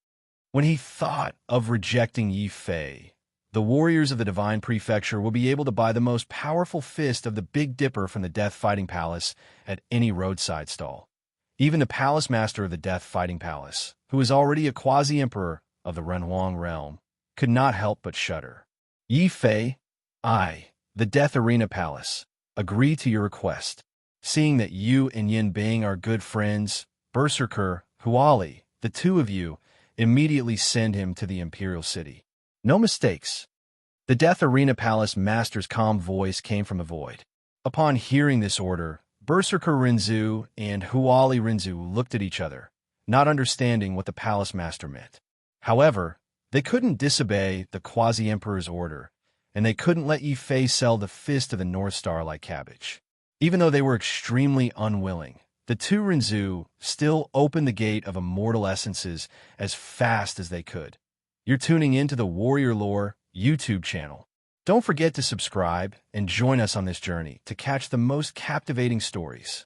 When he thought of rejecting Yifei, the warriors of the Divine Prefecture will be able to buy the most powerful fist of the Big Dipper from the Death Fighting Palace at any roadside stall. Even the Palace Master of the Death Fighting Palace, who is already a quasi-emperor of the Renhuang realm, could not help but shudder. Yifei, I, the Death Arena Palace, agree to your request. Seeing that you and Yin Bing are good friends, Berserker, Huali, the two of you, immediately send him to the Imperial City. No mistakes. The Death Arena Palace Master's calm voice came from the void. Upon hearing this order, Berserker Rinzu and Huali Rinzu looked at each other, not understanding what the Palace Master meant. However, they couldn't disobey the Quasi-Emperor's order, and they couldn't let Yifei sell the Fist of the North Star like cabbage. Even though they were extremely unwilling, the two Rinzu still opened the gate of immortal essences as fast as they could. You're tuning into the Warrior Lore YouTube channel. Don't forget to subscribe and join us on this journey to catch the most captivating stories.